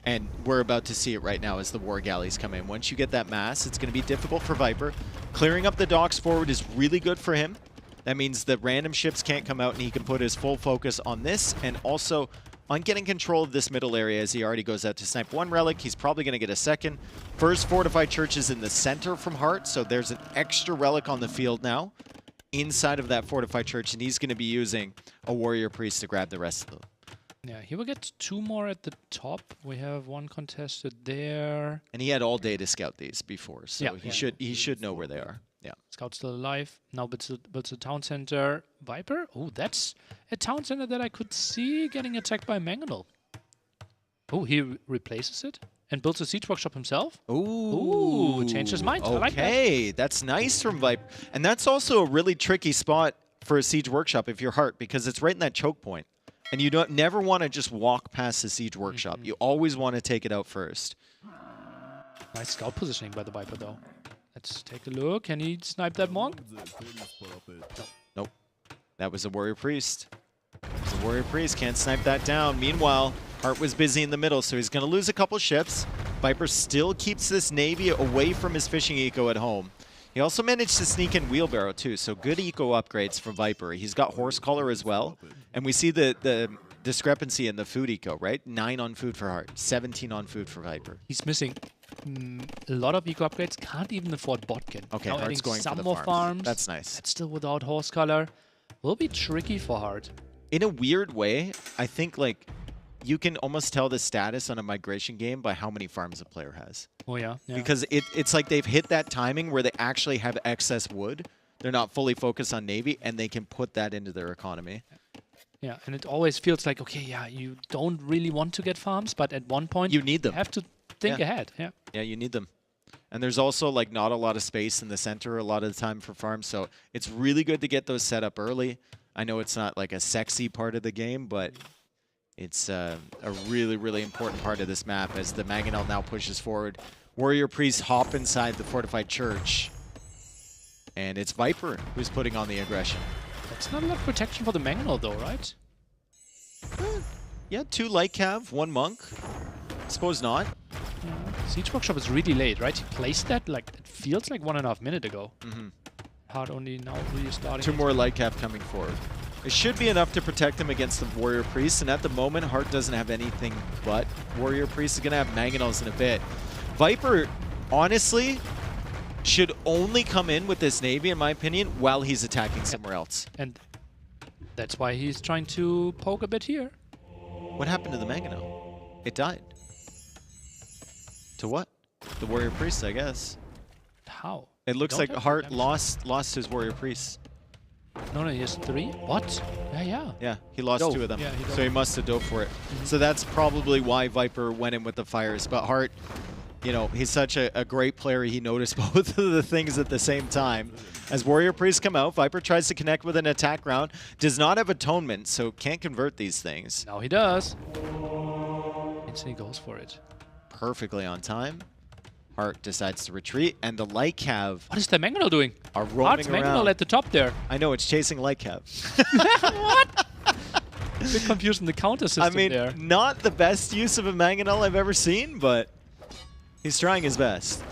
And we're about to see it right now as the war galleys come in. Once you get that mass, it's going to be difficult for Viper. Clearing up the docks forward is really good for him. That means that random ships can't come out and he can put his full focus on this and also on getting control of this middle area as he already goes out to snipe 1 relic. He's probably going to get a second. First fortified church is in the center from Heart, so there's an extra relic on the field now inside of that fortified church, and he's going to be using a warrior priest to grab the rest of them. Yeah, he will get 2 more at the top. We have 1 contested there. And he had all day to scout these before, so Yeah. he should know where they are. Yeah. Scout's still alive. Now builds a town center. Viper? Oh, that's a town center that I could see getting attacked by Mangonel. Oh, he replaces it and builds a siege workshop himself? Ooh, changed his mind. Okay, I like that. That's nice from Viper. And that's also a really tricky spot for a siege workshop if you're Heart, because it's right in that choke point. And you never want to just walk past the siege workshop. You always want to take it out first. Nice scout positioning by the Viper, though. Let's take a look. Can he snipe that monk? Nope. That was a warrior priest. The warrior priest can't snipe that down. Meanwhile, Hart was busy in the middle, so he's going to lose a couple ships. Viper still keeps this navy away from his fishing eco at home. He also managed to sneak in wheelbarrow too, so good eco upgrades from Viper. He's got horse collar as well, and we see the discrepancy in the food eco, right? 9 on food for Hart, 17 on food for Viper. He's missing a lot of eco upgrades. Can't even afford Botkin. Okay, now Hart's going some for the more farms. That's nice. That's still without horse collar. Will be tricky for Hart. In a weird way, I think like you can almost tell the status on a migration game by how many farms a player has. Oh yeah. Because it's like they've hit that timing where they actually have excess wood. They're not fully focused on navy, and they can put that into their economy. Yeah, and it always feels like, okay, yeah, you don't really want to get farms, but at one point You need them. You have to think ahead. Yeah. Yeah, you need them. And there's also like not a lot of space in the center a lot of the time for farms, so it's really good to get those set up early. I know it's not like a sexy part of the game, but it's a really, really important part of this map as the Mangonel now pushes forward. Warrior Priests hop inside the fortified church. And it's Viper who's putting on the aggression. That's not a lot of protection for the Mangonel though, right? Yeah, 2 light cav, 1 monk. Suppose not. Yeah. Siege Workshop is really late, right? He placed that like, it feels like 1.5 minutes ago. Hard only now really starting. 2 more light cav coming forward. It should be enough to protect him against the Warrior Priest, and at the moment, Hart doesn't have anything but Warrior Priest. He's going to have Mangonels in a bit. Viper, honestly, should only come in with this navy, in my opinion, while he's attacking somewhere else. And that's why he's trying to poke a bit here. What happened to the Mangonel? It died. To what? The Warrior Priest, I guess. How? It looks Don't like have Hart damage. lost his Warrior Priest. No, he has 3. What? Yeah. Yeah, he lost Dove. 2 of them. Yeah, he so dove. he must have dove for it. So that's probably why Viper went in with the fires. But Hart, you know, he's such a great player. He noticed both of the things at the same time. As Warrior Priests come out, Viper tries to connect with an attack round. Does not have Atonement, so can't convert these things. Now he does. Instantly goes for it. Perfectly on time. Hart decides to retreat, and the Light Cav What is the Mangonel doing? are Heart's roaming Mangonel around. at the top there. I know, it's chasing Light Cav. What? Bit confused in the counter system I mean, there. not the best use of a Mangonel I've ever seen, but he's trying his best.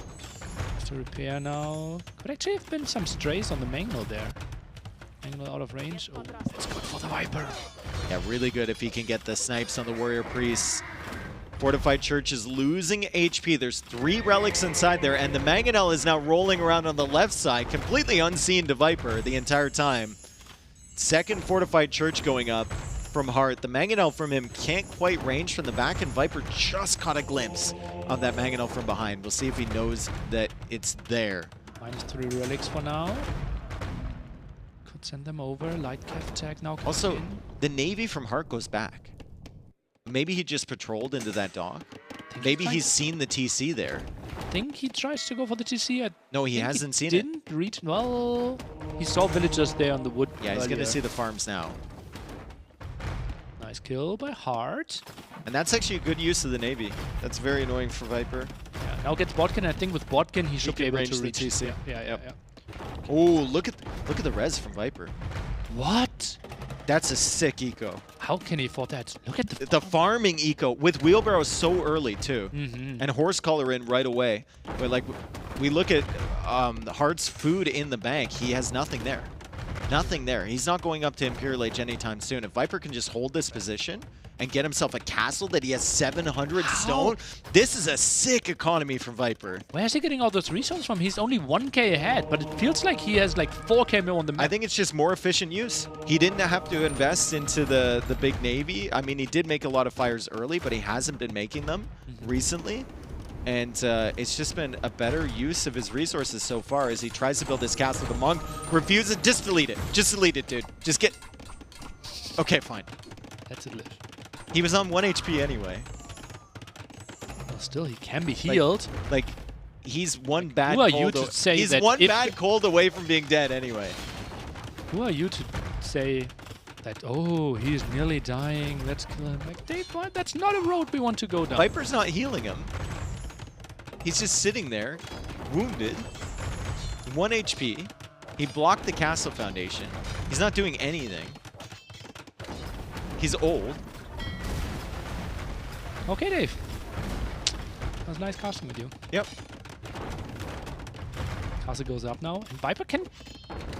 To repair now. Could actually have been some strays on the Mangonel there. Mangonel out of range. Oh, it's good for the Viper. Yeah, really good if he can get the snipes on the Warrior Priests. Fortified Church is losing HP. There's 3 relics inside there, and the Mangonel is now rolling around on the left side, completely unseen to Viper the entire time. Second Fortified Church going up from Hart. The Mangonel from him can't quite range from the back, and Viper just caught a glimpse of that Mangonel from behind. We'll see if he knows that it's there. -3 relics for now. Could send them over. Light Cav tag now. Also, in. the Navy from Hart goes back. Maybe he just patrolled into that dock. Think Maybe he he's seen the TC there. think he tries to go for the TC. No, he think hasn't seen it. Didn't reach. Well, he saw villagers there on the wood. Yeah, he's going to earlier. see the farms now. Nice kill by Hart. And that's actually a good use of the Navy. That's very annoying for Viper. Yeah, now gets Botkin. I think with Botkin he should be can able range to the reach. TC. Yeah. Yep. Oh, look at the res from Viper. What? That's a sick eco. How can he afford that? Look at The farming eco with wheelbarrows so early too, Mm-hmm. and horse collar in right away. But like we look at Hart's food in the bank, he has nothing there. Nothing there. He's not going up to Imperial Age anytime soon. If Viper can just hold this position and get himself a castle that he has 700 stone, this is a sick economy from Viper. Where is he getting all those resources from? He's only 1k ahead, but it feels like he has like 4k more on the map. I think it's just more efficient use. He didn't have to invest into the big Navy. I mean, he did make a lot of fires early, but he hasn't been making them recently. And it's just been a better use of his resources so far as he tries to build this castle. The monk refuses. Just delete it. Just delete it, dude. Just get... Okay, fine. That's a glitch. He was on 1 HP anyway. Well, still, he can be healed. Like he's one bad Who are cold. you to say he's that one if- bad cold away from being dead anyway. Who are you to say that, oh, he's nearly dying, let's kill him? Like, that's not a road we want to go down. Viper's not healing him. He's just sitting there, wounded, 1 HP. He blocked the castle foundation. He's not doing anything. He's old. Okay, Dave. That was nice casting with you. Yep. Castle goes up now, and Viper can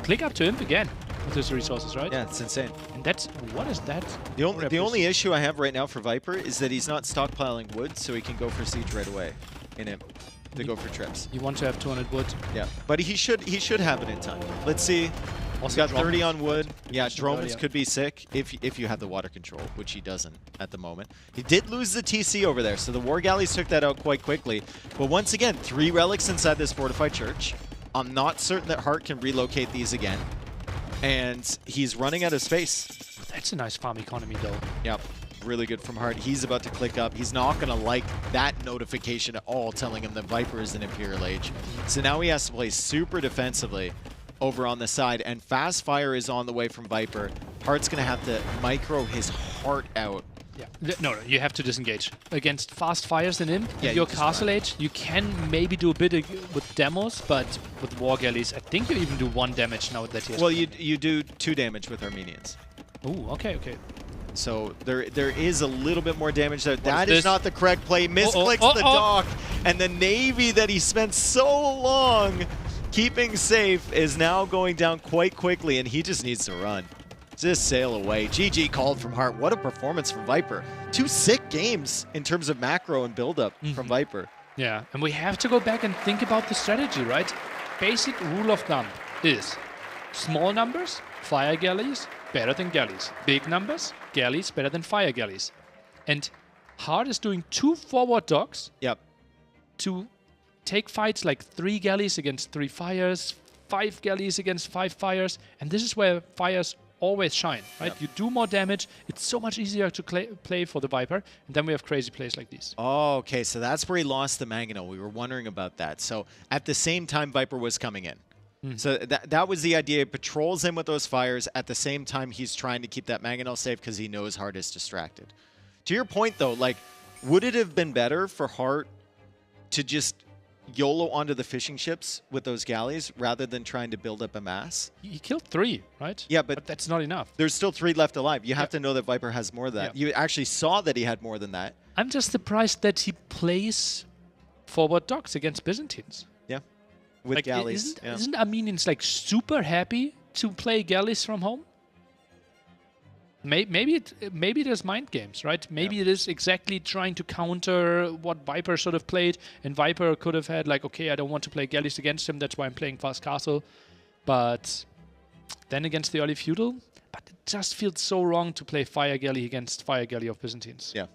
click up to him again with his resources, right? Yeah, it's insane. And that's, what is that? The only issue I have right now for Viper is that he's not stockpiling wood, so he can go for siege right away in him to go for trips. You want to have 200 wood. Yeah, but he should have it in time. Let's see. He's got 30 on wood. Yeah, drones could be sick if you have the water control, which he doesn't at the moment. He did lose the TC over there, so the War Galleys took that out quite quickly. But once again, 3 relics inside this fortified church. I'm not certain that Hart can relocate these again. And he's running out of space. That's a nice farm economy, though. Yep, really good from Hart. He's about to click up. He's not going to like that notification at all telling him that Viper is in Imperial Age. So now he has to play super defensively over on the side, and fast fire is on the way from Viper. Hart's going to have to micro his heart out. Yeah. No, you have to disengage. Against fast fires in him, Yeah, if you're you just Castle run. Age, you can maybe do a bit with demos, but with War Galleys, I think you even do 1 damage now that he has. Well, you do 2 damage with Armenians. Ooh, okay. So there is a little bit more damage there. That is is this? not the correct play. Misclicks the dock, and the Navy that he spent so long keeping safe is now going down quite quickly, and he just needs to run. Just sail away. GG called from Hart. What a performance from Viper. 2 sick games in terms of macro and build-up from Viper. Yeah, and we have to go back and think about the strategy, right? Basic rule of thumb is small numbers, fire galleys, better than galleys. Big numbers, galleys better than fire galleys. And Hart is doing 2 forward docks Yep. to take fights like 3 galleys against 3 fires, 5 galleys against 5 fires, and this is where fires always shine, right? Yep. You do more damage, it's so much easier to play for the Viper, and then we have crazy plays like these. Oh, okay, so that's where he lost the Mangonel. We were wondering about that. So at the same time, Viper was coming in. So that was the idea. He patrols in with those fires. At the same time, he's trying to keep that Mangonel safe because he knows Hart is distracted. To your point, though, like, would it have been better for Hart to just YOLO onto the fishing ships with those galleys rather than trying to build up a mass. He killed 3, right? Yeah, but that's not enough. There's still 3 left alive. You have to know that Viper has more than that. Yeah. You actually saw that he had more than that. I'm just surprised that he plays forward docks against Byzantines. Yeah, with Like, galleys. Isn't Armenians like super happy to play galleys from home? Maybe there's mind games, right? Maybe it is exactly trying to counter what Viper sort of played, and Viper could have had like, okay, I don't want to play galleys against him, that's why I'm playing fast castle. But then against the early feudal, but it just feels so wrong to play fire galley against fire galley of Byzantines. Yeah.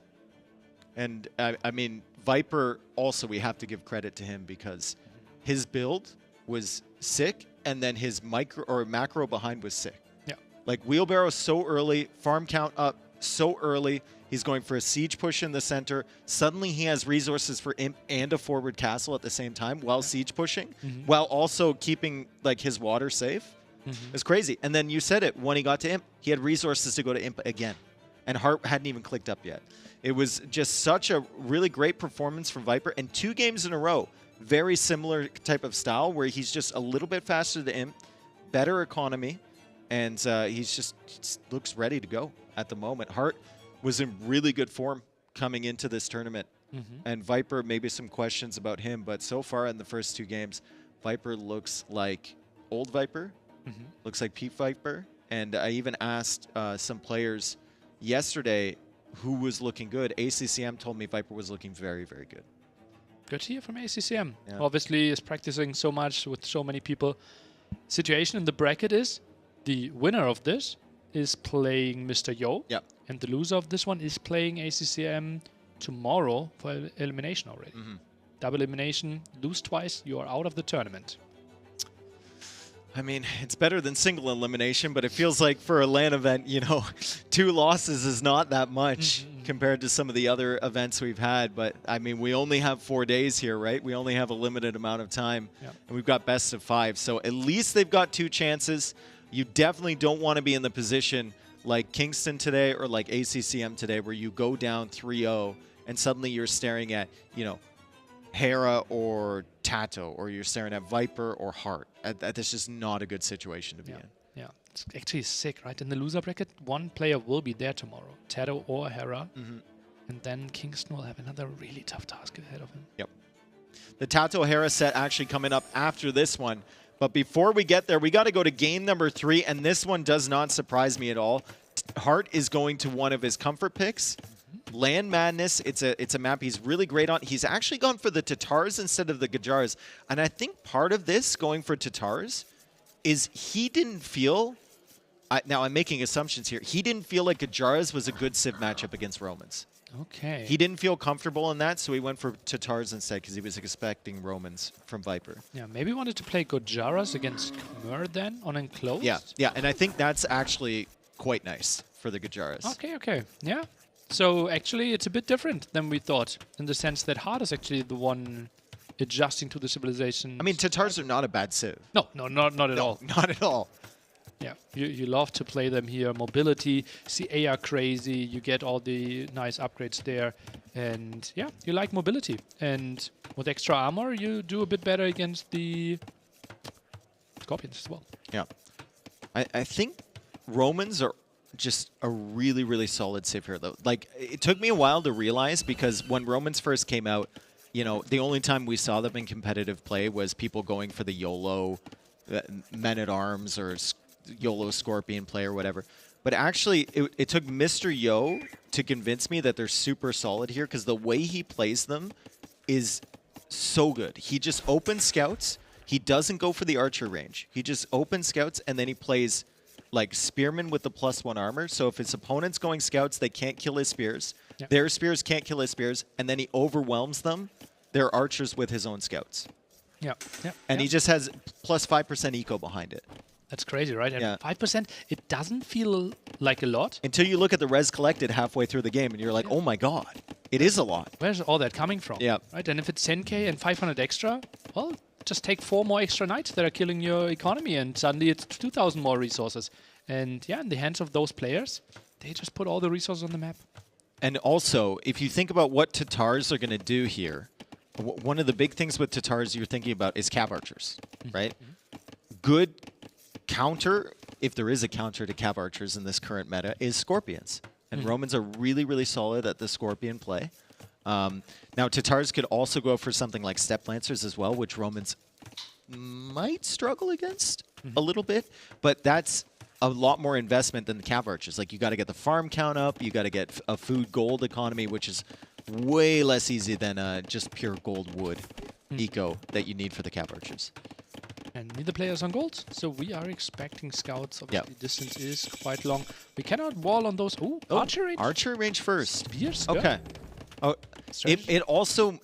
And I mean, Viper also, we have to give credit to him because his build was sick, and then his micro or macro behind was sick. Yeah. Like wheelbarrow so early, farm count up so early. He's going for a siege push in the center. Suddenly he has resources for imp and a forward castle at the same time while siege pushing, while also keeping like his water safe. It's crazy. And then you said it, when he got to imp, he had resources to go to imp again. And Heart hadn't even clicked up yet. It was just such a really great performance from Viper. And 2 games in a row, very similar type of style where he's just a little bit faster to imp, better economy, and he just looks ready to go at the moment. Heart was in really good form coming into this tournament. And Viper, maybe some questions about him, but so far in the first 2 games, Viper looks like old Viper, looks like peak Viper. And I even asked some players yesterday who was looking good. ACCM told me Viper was looking very, very good. Good to hear from ACCM. Yeah. Obviously, is practicing so much with so many people. Situation in the bracket is the winner of this is playing Mr. Yo. Yep. And the loser of this one is playing ACCM tomorrow for elimination already. Double elimination, lose twice, you are out of the tournament. I mean, it's better than single elimination, but it feels like for a LAN event, you know, 2 losses is not that much compared to some of the other events we've had. But, I mean, we only have 4 days here, right? We only have a limited amount of time, and we've got best of 5. So at least they've got 2 chances. You definitely don't want to be in the position like Kingston today or like ACCM today where you go down 3-0 and suddenly you're staring at, you know, Hera or Tato, or you're staring at Viper or Heart. That's just not a good situation to be in. Yeah, it's actually sick, right? In the loser bracket, 1 player will be there tomorrow, Tato or Hera. And then Kingston will have another really tough task ahead of him. Yep. The Tato Hera set actually coming up after this one. But before we get there, we got to go to game number 3, and this one does not surprise me at all. Heart is going to one of his comfort picks. Land Madness, it's a map he's really great on. He's actually gone for the Tatars instead of the Gajars. And I think part of this, going for Tatars, is he didn't feel... now, I'm making assumptions here. He didn't feel like Gajars was a good Civ matchup against Romans. Okay. He didn't feel comfortable in that, so he went for Tatars instead because he was expecting Romans from Viper. Yeah, maybe wanted to play Gojaras against Khmer then on Enclosed? Yeah, and I think that's actually quite nice for the Gajaras. Okay. Yeah. So actually, it's a bit different than we thought, in the sense that Heart is actually the one adjusting to the civilization. I mean, Tatars are not a bad civ. No, not at all. Not at all. Yeah, you love to play them here. Mobility, CA are crazy. You get all the nice upgrades there. And yeah, you like mobility. And with extra armor, you do a bit better against the Scorpions as well. Yeah. I think Romans are just a really, really solid civ here, though. Like, it took me a while to realize, because when Romans first came out, you know, the only time we saw them in competitive play was people going for the YOLO men-at-arms or YOLO Scorpion play or whatever. But actually, it took Mr. Yo to convince me that they're super solid here, because the way he plays them is so good. He just opens scouts. He doesn't go for the archer range. He just opens scouts, and then he plays like spearmen with the +1 armor. So if his opponent's going scouts, they can't kill his spears. Yep. Their spears can't kill his spears, and then he overwhelms them. They're archers with his own scouts. Yeah. And he just has +5% eco behind it. That's crazy, right? And Yeah. 5%, it doesn't feel like a lot. Until you look at the res collected halfway through the game, and you're like, oh my god, it is a lot. Where's all that coming from? Yeah. Right? And if it's 10k and 500 extra, well, just take 4 more extra knights that are killing your economy, and suddenly it's 2,000 more resources. And yeah, in the hands of those players, they just put all the resources on the map. And also, if you think about what Tatars are going to do here, one of the big things with Tatars you're thinking about is Cav Archers, right? Good counter, if there is a counter to Cav Archers in this current meta, is Scorpions. And Romans are really, really solid at the Scorpion play. Now, Tatars could also go for something like Step Lancers as well, which Romans might struggle against a little bit, but that's a lot more investment than the Cav Archers. Like, you got to get the farm count up, you got to get a food gold economy, which is way less easy than just pure gold wood eco that you need for the Cav Archers. And neither players on gold, so we are expecting scouts. Obviously, distance is quite long. We cannot wall on those. Ooh, archer range. Archer range first. Spears, Okay. Oh, Strategy?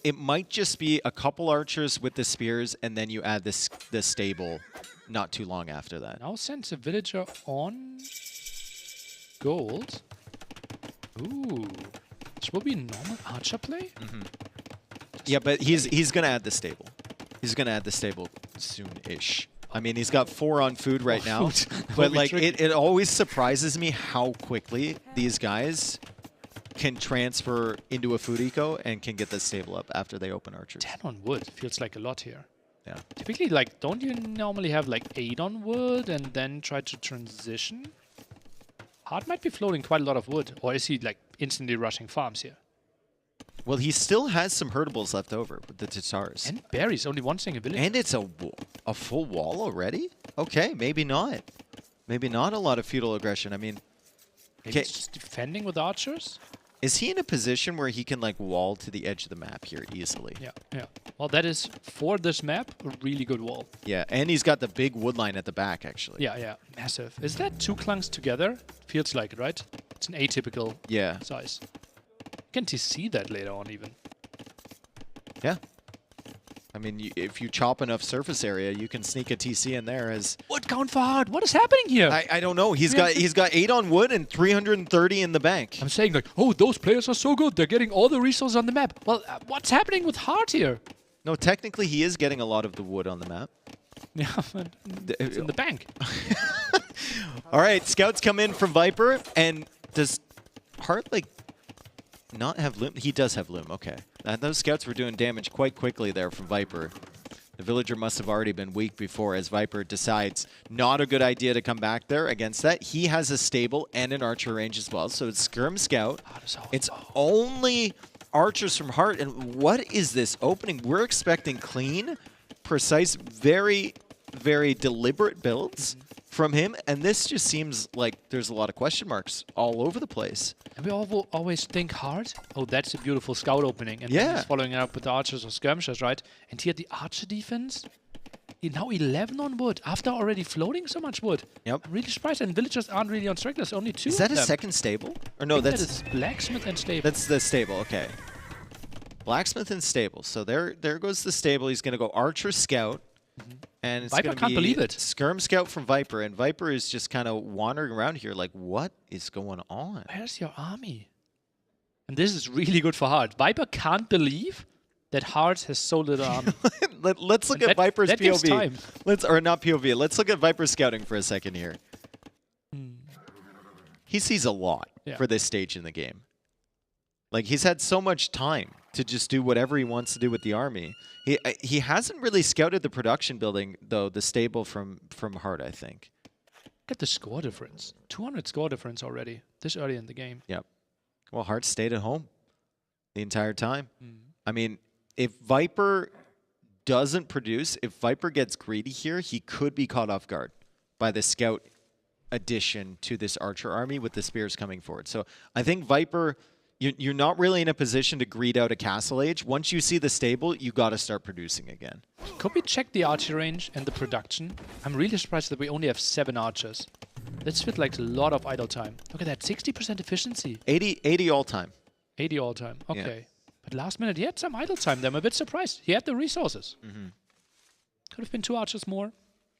it might just be a couple archers with the spears, and then you add the stable not too long after that. Now sends a villager on gold. Ooh, this will be normal archer play. Yeah, but he's gonna add the stable. He's gonna add the stable soon-ish. I mean, he's got 4 on food right now, but like it always surprises me how quickly these guys can transfer into a food eco and can get the stable up after they open archers. 10 on wood feels like a lot here. Yeah. Typically, like, don't you normally have like 8 on wood and then try to transition? Hart might be floating quite a lot of wood, or is he like instantly rushing farms here? Well, he still has some herdables left over with the Tatars. And berries, only one single village. And it's a full wall already? Okay, maybe not. Maybe not a lot of feudal aggression. I mean, Maybe it's just defending with archers? is he in a position where he can like wall to the edge of the map here easily? Yeah, yeah. Well, that is, for this map, a really good wall. Yeah, and he's got the big wood line at the back, actually. Yeah, yeah. Massive. Is that 2 clunks together? Feels like it, right? It's an atypical Yeah. size. You can see that later on, even. Yeah. I mean, if you chop enough surface area, you can sneak a TC in there as... Wood count for hard. What is happening here? I don't know. He's got 8 on wood and 330 in the bank. I'm saying like, oh, those players are so good. They're getting all the resources on the map. Well, what's happening with Hart here? No, technically he is getting a lot of the wood on the map. Yeah, but it's in the bank. All right, scouts come in from Viper, and does Hart like not have loom? He does have loom. Okay, those scouts were doing damage quite quickly there from Viper. The villager must have already been weak before, as Viper decides not a good idea to come back there against that. He has a stable and an archer range as well, so it's Skirm Scout. It's only archers from Hart, and what is this opening? We're expecting clean, precise, very, very deliberate builds from him, and this just seems like there's a lot of question marks all over the place. And we always think hard. Oh, that's a beautiful scout opening. And then he's following it up with the archers or skirmishers, right? And here the archer defense, now 11 on wood after already floating so much wood. Yep. I'm really surprised. And villagers aren't really on strike. There's only 2 Is that of a them. second stable? Or no, that that's is blacksmith and stable. that's the stable. Okay. Blacksmith and stable. So there goes the stable. He's going to go archer scout. And it's Viper gonna can't be believe it. Skirm Scout from Viper, and Viper is just kind of wandering around here like, what is going on? Where's your army? And this is really good for Hart. Viper can't believe that Hart has so little army. Let's look And at Viper's that gives POV. time. Or not POV. Let's look at Viper scouting for a second here. He sees a lot for this stage in the game. Like, he's had so much time to just do whatever he wants to do with the army. He hasn't really scouted the production building, though, the stable from Hart, I think. Look at the score difference. 200 score difference already, this early in the game. Yep. Well, Hart stayed at home the entire time. I mean, if Viper doesn't produce, if Viper gets greedy here, he could be caught off guard by the scout addition to this archer army with the spears coming forward. So I think Viper... You're not really in a position to greed out a castle age. Once you see the stable, you got to start producing again. Could we check the archer range and the production? I'm really surprised that we only have 7 archers. That's with like a lot of idle time. Look at that, 60% efficiency. 80 all time. 80 all time, okay. But last minute, he had some idle time there. I'm a bit surprised. He had the resources. Could have been 2 archers more.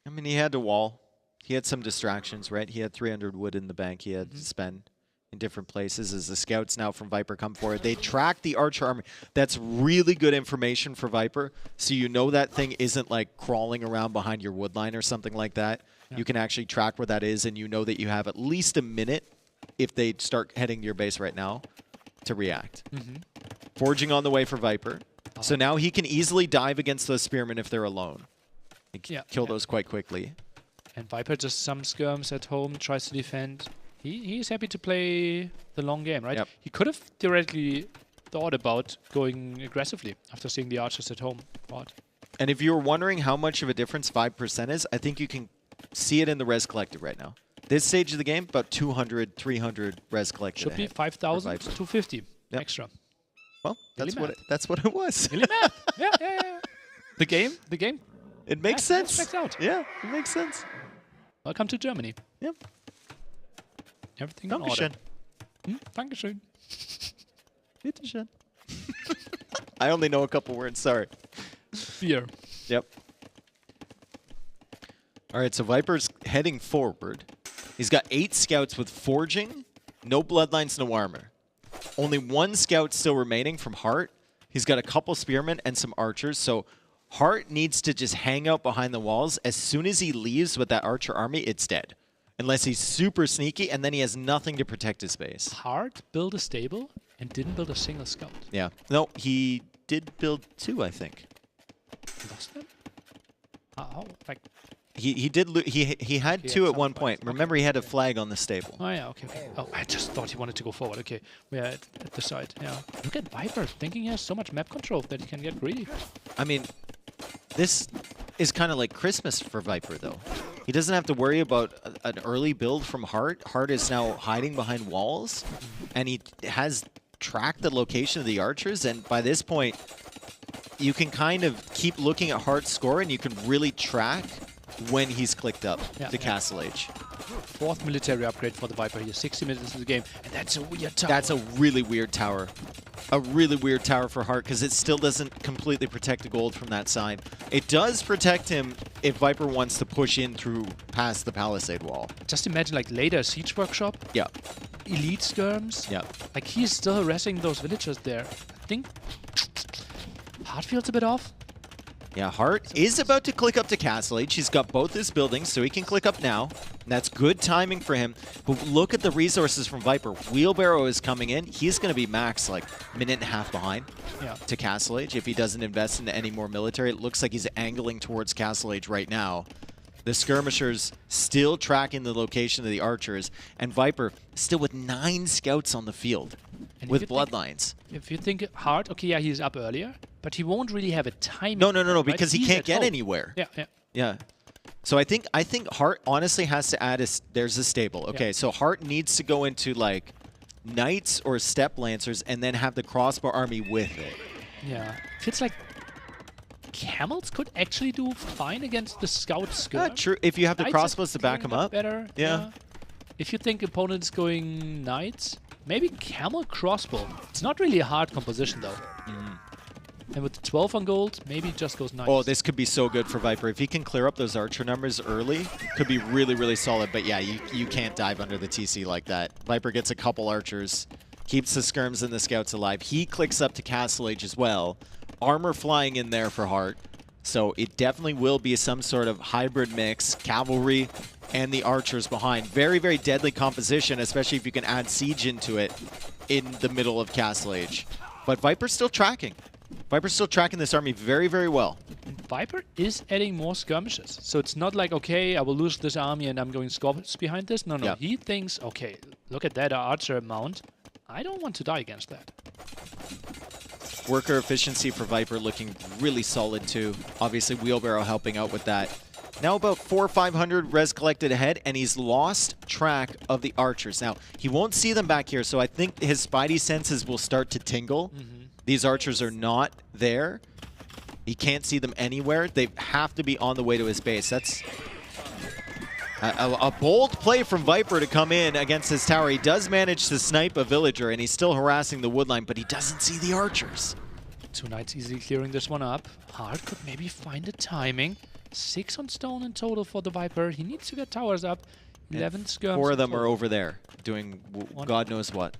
I mean, he had to wall. He had some distractions, right? He had 300 wood in the bank he had to spend in different places as the scouts now from Viper come forward. They track the archer army. That's really good information for Viper. So you know that thing isn't like crawling around behind your wood line or something like that. Yeah. You can actually track where that is, and you know that you have at least a minute if they start heading to your base right now to react. Forging on the way for Viper. So now he can easily dive against those spearmen if they're alone. He can Yeah, kill yeah. those quite quickly. And Viper just some skirms at home, tries to defend. He's happy to play the long game, right? Yep. He could have theoretically thought about going aggressively after seeing the archers at home. But And if you were wondering how much of a difference 5% is, I think you can see it in the res collected right now. This stage of the game, about 200, 300 res collected should be ahead. 5,000 Viper. to 250 Yep. extra. Well, Really that's what it was. Really mad. Yeah. The game. It makes Yeah, sense. checks out. Yeah, it makes sense. Welcome to Germany. Yep. Everything in order. Dankeschön. Dankeschön. Bitteschön. I only know a couple words, sorry. Beer. Yep. All right, so Viper's heading forward. He's got 8 scouts with forging, no bloodlines, no armor. Only 1 scout still remaining from Hart. He's got a couple spearmen and some archers, so Hart needs to just hang out behind the walls. As soon as he leaves with that archer army, it's dead. Unless he's super sneaky, and then he has nothing to protect his base. Hart built a stable and didn't build a single scout. Yeah. No, he did build 2, I think. Lost them? How? Like, He did. He had He 2 had at some one flags. point. Okay. Remember, he had a flag on the stable. oh yeah, okay. Oh, I just thought he wanted to go forward. Okay, we're at the side. Yeah. Look at Viper, thinking he has so much map control that he can get greedy. I mean, this is kind of like Christmas for Viper, though. He doesn't have to worry about an early build from Hart. Hart is now hiding behind walls, and he has tracked the location of the archers. And by this point, you can kind of keep looking at Hart's score, and you can really track when he's clicked up to Castle Age. 4th military upgrade for the Viper here. 60 minutes into the game, and that's a weird tower. That's a really weird tower. A really weird tower for Hart, because it still doesn't completely protect the gold from that side. It does protect him if Viper wants to push in through past the palisade wall. Just imagine like later siege workshop, Yeah. elite skirms. Yeah. Like he's still harassing those villagers there. I think Hart feels a bit off. Yeah, Hart is about to click up to Castle Age. He's got both his buildings, so he can click up now. And that's good timing for him. But look at the resources from Viper. Wheelbarrow is coming in. He's going to be max like minute and a half behind to Castle Age if he doesn't invest in any more military. It looks like he's angling towards Castle Age right now. The skirmishers still tracking the location of the archers, and Viper still with 9 scouts on the field And with if you think- bloodlines. If you think Hart, okay, yeah, he's up earlier, but he won't really have a timing. No, right? because he He's can't at get home. anywhere. Yeah. Yeah. So I think Hart honestly has to add there's a stable. Okay, Yeah. so Hart needs to go into like knights or step lancers and then have the crossbow army with it. Yeah. Feels like camels could actually do fine against the scout skirm. True. If you have the Knights crossbows are to back doing him a bit up. Better. Yeah. If you think opponent's going knights, maybe camel crossbow. It's not really a hard composition though. And with the 12 on gold, maybe it just goes knights. Oh, this could be so good for Viper. If he can clear up those archer numbers early, could be really, really solid. But yeah, you can't dive under the TC like that. Viper gets a couple archers, keeps the skirms and the scouts alive. He clicks up to Castle Age as well. Armor flying in there for Hart. So it definitely will be some sort of hybrid mix, cavalry and the archers behind. Very, very deadly composition, especially if you can add siege into it in the middle of Castle Age. But Viper's still tracking. Viper's still tracking this army very, very well. And Viper is adding more skirmishes. So it's not like, okay, I will lose this army and I'm going scorpions behind this. No. Yeah. He thinks, okay, look at that archer amount. I don't want to die against that. Worker efficiency for Viper looking really solid too. Obviously, Wheelbarrow helping out with that. Now about 400 or 500 res collected ahead, and he's lost track of the archers. Now, he won't see them back here, so I think his spidey senses will start to tingle. These archers are not there. He can't see them anywhere. They have to be on the way to his base. That's a bold play from Viper to come in against his tower. He does manage to snipe a villager, and he's still harassing the woodline, but he doesn't see the archers. 2 knights easily clearing this one up. Hart could maybe find the timing. 6 on stone in total for the Viper. He needs to get towers up. 11 skirms. 4 of in them are total. over there doing God knows what.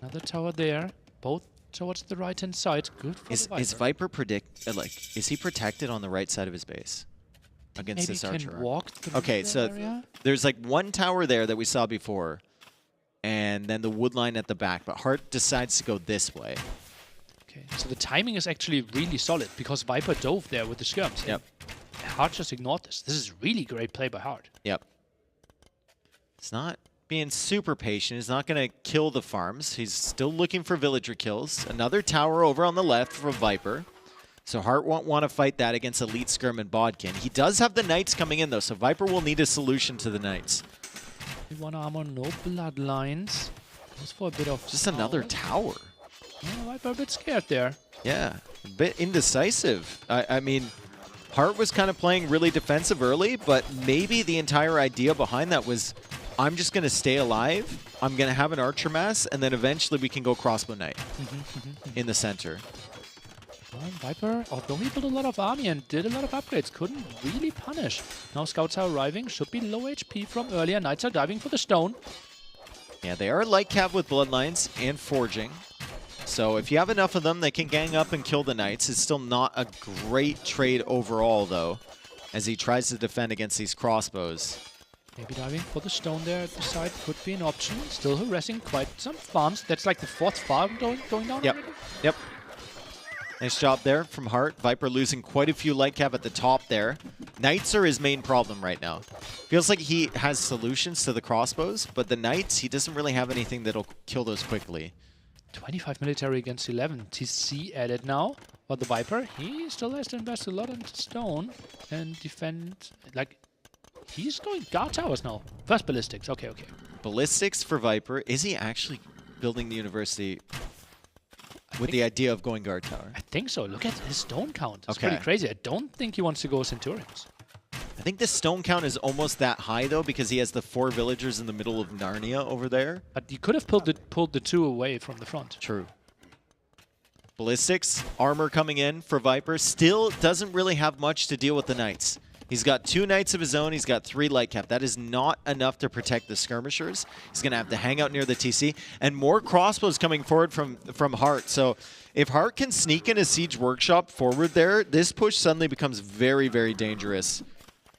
Another tower there. Both towards the right-hand side. Good for the Viper. Is Viper is he protected on the right side of his base against Maybe this he archer? can walk through Okay, that so area? there's like one tower there that we saw before, and then the wood line at the back. But Hart decides to go this way. Okay, so the timing is actually really solid because Viper dove there with the skirms. Yep. Hart just ignored this. This is really great play by Hart. Yep. It's not being super patient. He's not going to kill the farms. He's still looking for villager kills. Another tower over on the left for Viper. So Hart won't want to fight that against Elite Skirm and Bodkin. He does have the Knights coming in, though, so Viper will need a solution to the Knights. One armor, no bloodlines. Goes for a bit of Just another tower. Yeah, Viper a bit scared there. Yeah, a bit indecisive. I mean, Hart was kind of playing really defensive early, but maybe the entire idea behind that was, I'm just going to stay alive, I'm going to have an Archer Mass, and then eventually we can go Crossbow Knight in the center. Well, Viper, although he built a lot of army and did a lot of upgrades, couldn't really punish. Now scouts are arriving, should be low HP from earlier. Knights are diving for the stone. Yeah, they are light cav with Bloodlines and Forging. So if you have enough of them, they can gang up and kill the Knights. It's still not a great trade overall, though, as he tries to defend against these crossbows. Maybe diving for the stone there at the side could be an option. Still harassing quite some farms. That's like the 4th farm going down Yep. already. Yep. Nice job there from Hart. Viper losing quite a few light cav at the top there. Knights are his main problem right now. Feels like he has solutions to the crossbows, but the Knights, he doesn't really have anything that'll kill those quickly. 25 military against 11. TC added now. But the Viper, he still has to invest a lot into stone and defend. Like, he's going guard towers now. First ballistics. Okay, okay. Ballistics for Viper. Is he actually building the university with the idea of going guard tower? I think so. Look at his stone count. It's Okay. pretty crazy. I don't think he wants to go Centurions. I think the stone count is almost that high, though, because he has the 4 villagers in the middle of Narnia over there. But you could have pulled the 2 away from the front. True. Ballistics, armor coming in for Viper. Still doesn't really have much to deal with the Knights. He's got 2 Knights of his own. He's got 3 light cap. That is not enough to protect the skirmishers. He's going to have to hang out near the TC. And more crossbows coming forward from Hart. So if Hart can sneak in a Siege Workshop forward there, this push suddenly becomes very, very dangerous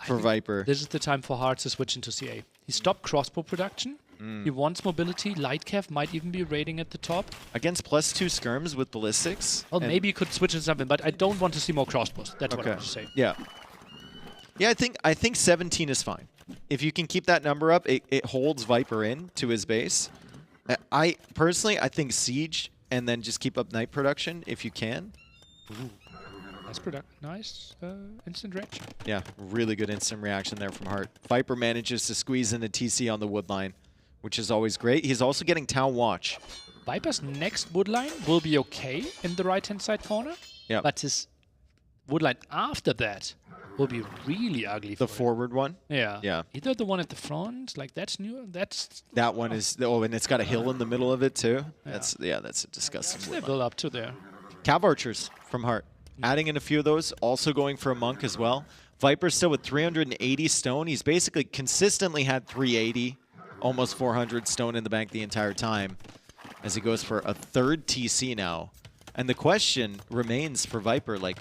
for Viper. This is the time for Hart to switch into CA. He stopped crossbow production. He wants mobility. Light cav might even be raiding at the top. Against +2 skirms with ballistics. Well, and- maybe he could switch into something, but I don't want to see more crossbows. That's what I want to say. Yeah. Yeah, I think 17 is fine. If you can keep that number up, it holds Viper in to his base. I personally, I think Siege and then just keep up Knight production if you can. Nice instant reaction. Yeah, really good instant reaction there from Hart. Viper manages to squeeze in a TC on the wood line, which is always great. He's also getting Town Watch. Viper's next wood line will be okay in the right-hand side corner. Yeah. But his wood line after that will be really ugly. The for him. forward one. Yeah. Yeah. Either the one at the front, like that's new. That's That one is, oh, and it's got a hill in the middle of it too. That's a disgusting they wood build up to there. Cav Archers from Hart. Adding in a few of those, also going for a Monk as well. Viper's still with 380 stone. He's basically consistently had 380, almost 400 stone in the bank the entire time, as he goes for a 3rd TC now. And the question remains for Viper, like,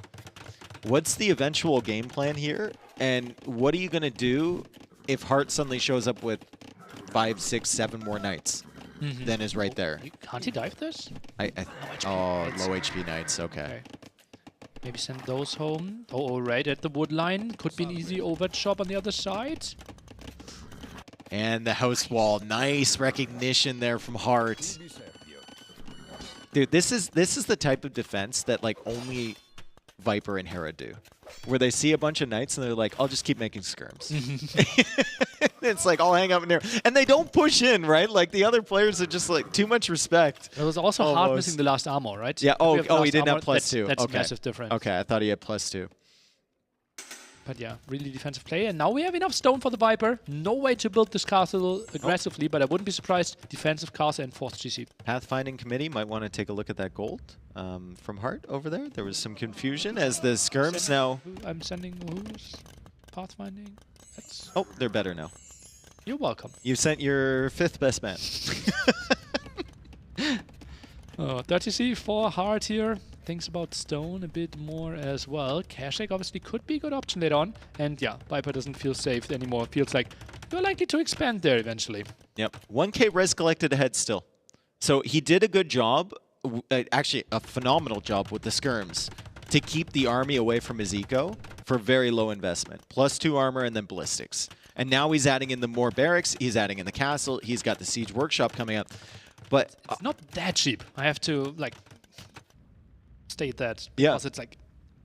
what's the eventual game plan here? And what are you going to do if Hart suddenly shows up with 5, 6, 7 more Knights? Then is right there. Can't he dive this? Oh, low HP Knights, okay. Maybe send those home. Oh, right at the wood line. Could be an easy overchop on the other side. And the house wall. Nice recognition there from Hart. Dude, this is the type of defense that like only Viper and Hera do. Where they see a bunch of Knights and they're like, I'll just keep making skirms. It's like, I'll hang out in there. And they don't push in, right? Like the other players are just like too much respect. It was also hard missing the last armor, right? Yeah, If we have oh, he last didn't have armor, +2. That's Okay. a massive difference. Okay, I thought he had +2. But yeah, really defensive play. And now we have enough stone for the Viper. No way to build this castle aggressively, but I wouldn't be surprised. Defensive castle and 4th GC. Pathfinding committee might want to take a look at that gold from Hart over there. There was some confusion as the skirms now. I'm sending who's pathfinding. That's Oh, they're better now. You're welcome. You sent your 5th best man. 30C for Hart here. Thinks about stone a bit more as well. Cash egg obviously could be a good option later on. And yeah, Viper doesn't feel safe anymore. Feels like you're likely to expand there eventually. Yep. 1K res collected ahead still. So he did a good job actually a phenomenal job with the skirms to keep the army away from his eco for very low investment. +2 armor and then ballistics. And now he's adding in the more barracks, he's adding in the castle, he's got the siege workshop coming up. But It's not that cheap. I have to like state that Yeah. because it's like,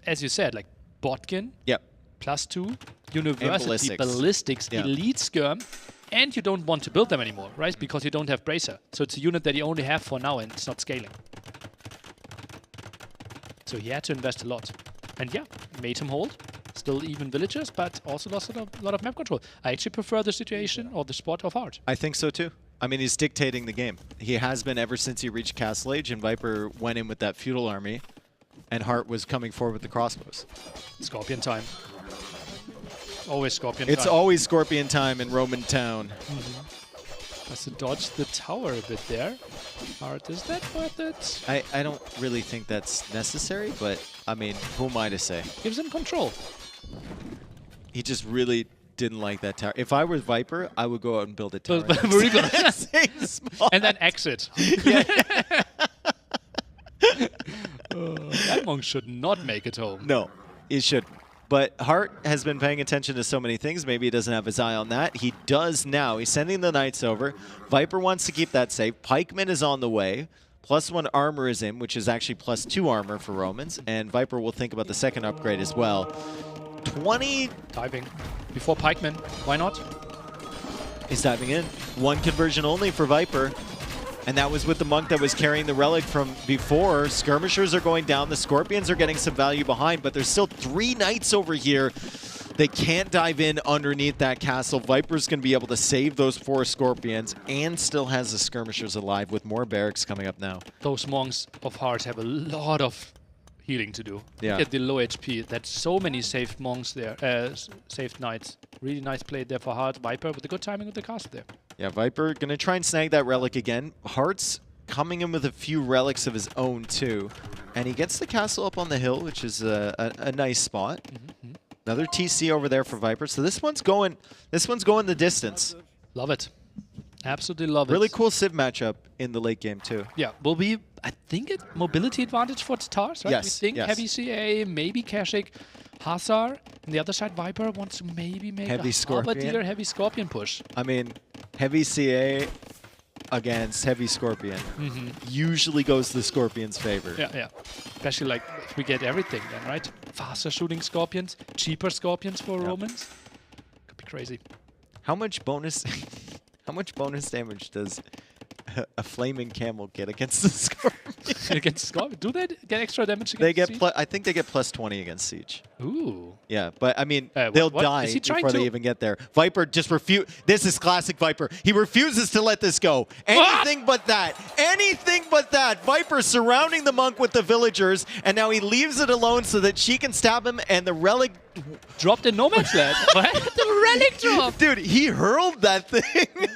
as you said, like Botkin yep. +2, University ballistics. Yeah. Elite Skirm, and you don't want to build them anymore, right? Because you don't have Bracer. So it's a unit that you only have for now and it's not scaling. So he had to invest a lot. And yeah, made him hold. Still even villagers, but also lost a lot of map control. I actually prefer the situation or the spot of Hart. I think so too. I mean, he's dictating the game. He has been ever since he reached Castle Age, and Viper went in with that feudal army, and Hart was coming forward with the crossbows. Scorpion time. Always Scorpion It's time. always Scorpion time in Roman town. Has to dodge the tower a bit there. Hart, is that worth it? I don't really think that's necessary, but I mean, who am I to say? Gives him control. He just really didn't like that tower. If I was Viper, I would go out and build a tower. Same spot. And then exit. That monk should not make it home. No, he should. But Hart has been paying attention to so many things. Maybe he doesn't have his eye on that. He does now. He's sending the knights over. Viper wants to keep that safe. Pikeman is on the way. +1 armor is in, which is actually +2 armor for Romans. And Viper will think about the second upgrade as well. 20 Diving. Before Pikeman. Why not? is diving in. 1 conversion only for Viper. And that was with the monk that was carrying the relic from before. Skirmishers are going down. The Scorpions are getting some value behind, but there's still 3 knights over here. They can't dive in underneath that castle. Viper's going to be able to save those 4 Scorpions and still has the Skirmishers alive with more barracks coming up now. Those monks of Hart have a lot of healing to do. Yeah. Look at the low HP. That's so many saved monks there. Saved knights. Really nice play there for Hart. Viper with the good timing with the cast there. Yeah, Viper going to try and snag that relic again. Hart's coming in with a few relics of his own too. And he gets the castle up on the hill, which is a nice spot. Another TC over there for Viper. So this one's going the distance. Love it. Absolutely love it. Really cool Civ matchup in the late game too. Yeah, will be, I think, a mobility advantage for Tatars, right? Yes, We think yes. heavy CA, maybe Kashik, Hazar. On the other side, Viper wants to maybe make Heavy a Scorpion. Halberdier heavy Scorpion push. I mean, heavy CA against heavy Scorpion usually goes the Scorpion's favor. Yeah, yeah. Especially like if we get everything then, right? Faster shooting Scorpions, cheaper Scorpions for Romans. Could be crazy. How much bonus damage does a flaming camel get against the Scorpion? Against Scorpion? Do they get extra damage against They get Siege? I think they get +20 against Siege. Ooh. Yeah, but I mean, What- they'll what? die Is he trying before they to- even get there. Viper just This is classic Viper. He refuses to let this go. Anything but that. Anything but that. Viper surrounding the monk with the villagers, and now he leaves it alone so that she can stab him, and the relic... Dropped in no man's land. What? The relic drop. Dude, he hurled that thing.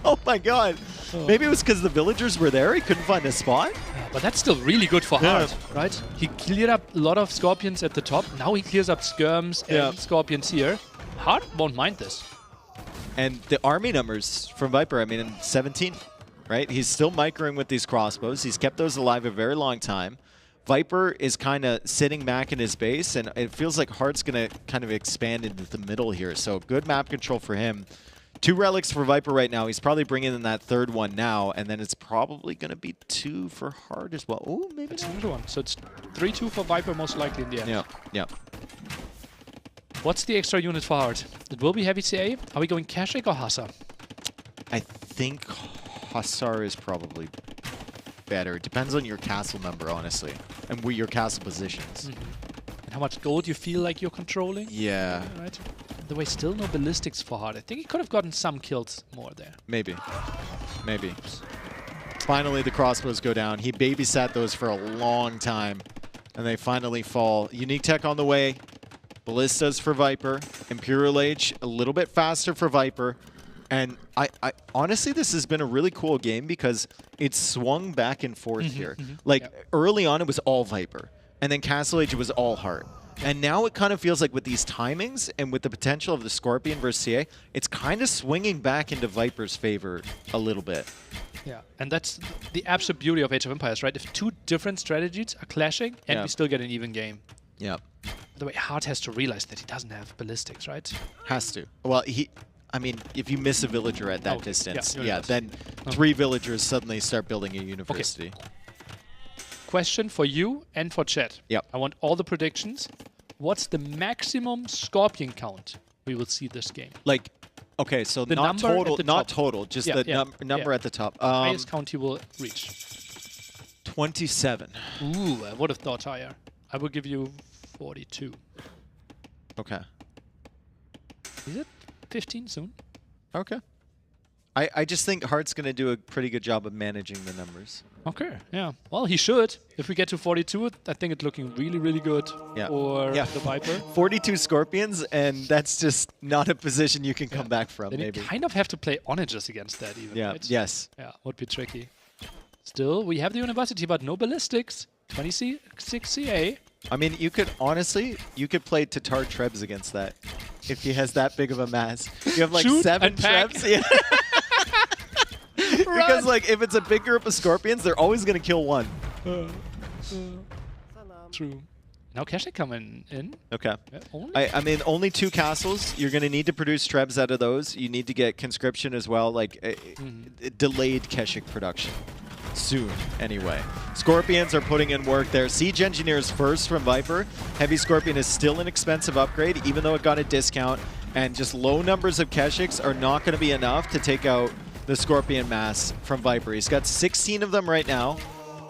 Oh my god. Maybe it was because the villagers were there. He couldn't find a spot. But that's still really good for Yeah. Hart, right? He cleared up a lot of Scorpions at the top. Now he clears up Skirms Yeah. and Scorpions here. Hart won't mind this. And the army numbers from Viper, I mean, 17, right? He's still microing with these crossbows. He's kept those alive a very long time. Viper is kind of sitting back in his base, and it feels like Hart's going to kind of expand into the middle here. So good map control for him. 2 relics for Viper right now. He's probably bringing in that 3rd one now, and then it's probably going to be 2 for Hart as well. Oh, maybe That's not. another one. So it's 3-2 for Viper most likely in the end. Yeah, yeah. What's the extra unit for Hart? It will be heavy CA. Are we going Kashik or Hassa? I think Hussar is probably better. It depends on your castle number, honestly, and where your castle positions. And how much gold you feel like you're controlling? Yeah, Right. The way still no ballistics for Hart. I think he could have gotten some kills more there. maybe. Maybe. Finally, the crossbows go down. He babysat those for a long time, and they finally fall. Unique tech on the way. Ballistas for Viper. Imperial Age a little bit faster for Viper. And I honestly, this has been a really cool game because it's swung back and forth here. Like, early on, it was all Viper. And then Castle Age, it was all Hart. And now it kind of feels like with these timings and with the potential of the Scorpion versus CA, it's kind of swinging back into Viper's favor a little bit. Yeah, and that's the absolute beauty of Age of Empires, right? If two different strategies are clashing, and we still get an even game. Yeah. By the way, Hart has to realize that he doesn't have ballistics, right? Has to. Well, I mean, if you miss a villager at that distance, yeah, then 3 villagers suddenly start building a university. Okay. Question for you and for chat. Yep. I want all the predictions. What's the maximum Scorpion count we will see this game? Like, okay, so The not number at total, the not top. total, just the number at the top. Highest count he will reach. 27. Ooh, I would have thought higher. I will give you 42. Okay. Is it 15 soon? Okay. I just think Hart's going to do a pretty good job of managing the numbers. Okay, yeah. Well, he should. If we get to 42, I think it's looking really, really good for the Viper. 42 Scorpions, and that's just not a position you can come back from, Then maybe. you kind of have to play Onagers against that even, Yeah, right? yes. Yeah, would be tricky. Still, we have the university, but no ballistics. 26 CA. I mean, you could, honestly, you could play Tatar Trebs against that. If he has that big of a mass. You have like Shoot 7 and pack. Trebs. Yeah. Because like, if it's a big group of Scorpions, they're always going to kill one. True. Now Keshe coming in. Okay. Only I mean, only 2 castles. You're going to need to produce Trebs out of those. You need to get conscription as well, like delayed Keshik production. Soon, anyway. Scorpions are putting in work there. Siege Engineers first from Viper. Heavy Scorpion is still an expensive upgrade, even though it got a discount. And just low numbers of Keshiks are not going to be enough to take out the Scorpion mass from Viper. He's got 16 of them right now.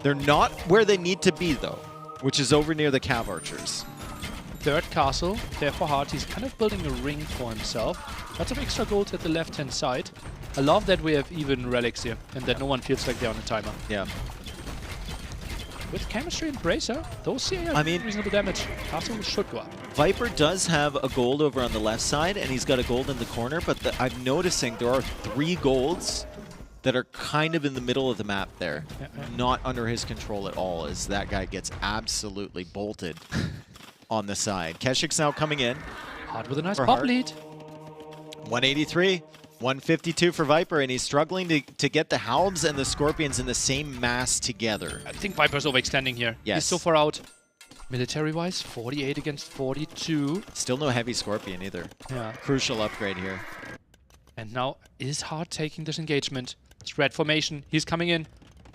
They're not where they need to be, though, which is over near the Cav Archers. third castle there for Hart. He's kind of building a ring for himself. Lots of extra gold at the left-hand side. I love that we have even relics here and that no one feels like they're on a timer. Yeah. With chemistry and bracer, those CA are reasonable damage. Castle should go up. Viper does have a gold over on the left side, and he's got a gold in the corner, but I'm noticing there are 3 golds that are kind of in the middle of the map there. Not under his control at all, as that guy gets absolutely bolted on the side. Keshik's now coming in. Hard with a nice pop lead. 183. 152 for Viper, and he's struggling to get the Halbs and the Scorpions in the same mass together. I think Viper's overextending here. Yes. He's so far out. Military-wise, 48 against 42. Still no heavy Scorpion either. Yeah. Crucial upgrade here. And now is Hart taking this engagement. Spread formation. He's coming in.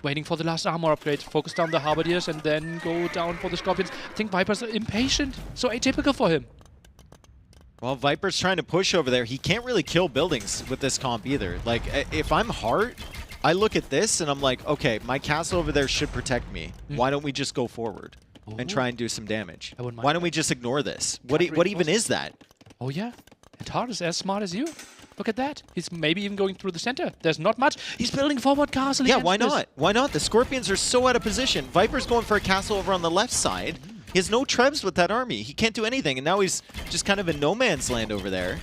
Waiting for the last armor upgrade. Focus down the Halberdiers and then go down for the Scorpions. I think Viper's impatient. So atypical for him. Well, Viper's trying to push over there. He can't really kill buildings with this comp either. Like, if I'm Hart, I look at this and I'm like, okay, my castle over there should protect me. Why don't we just go forward and try and do some damage? Why don't we just ignore this? What even is that? Oh, yeah. And Hart is as smart as you. Look at that. He's maybe even going through the center. There's not much. He's building forward castle. Yeah, why not? Why not? The Scorpions are so out of position. Viper's going for a castle over on the left side. He has no trebs with that army. He can't do anything, and now he's just kind of in no man's land over there.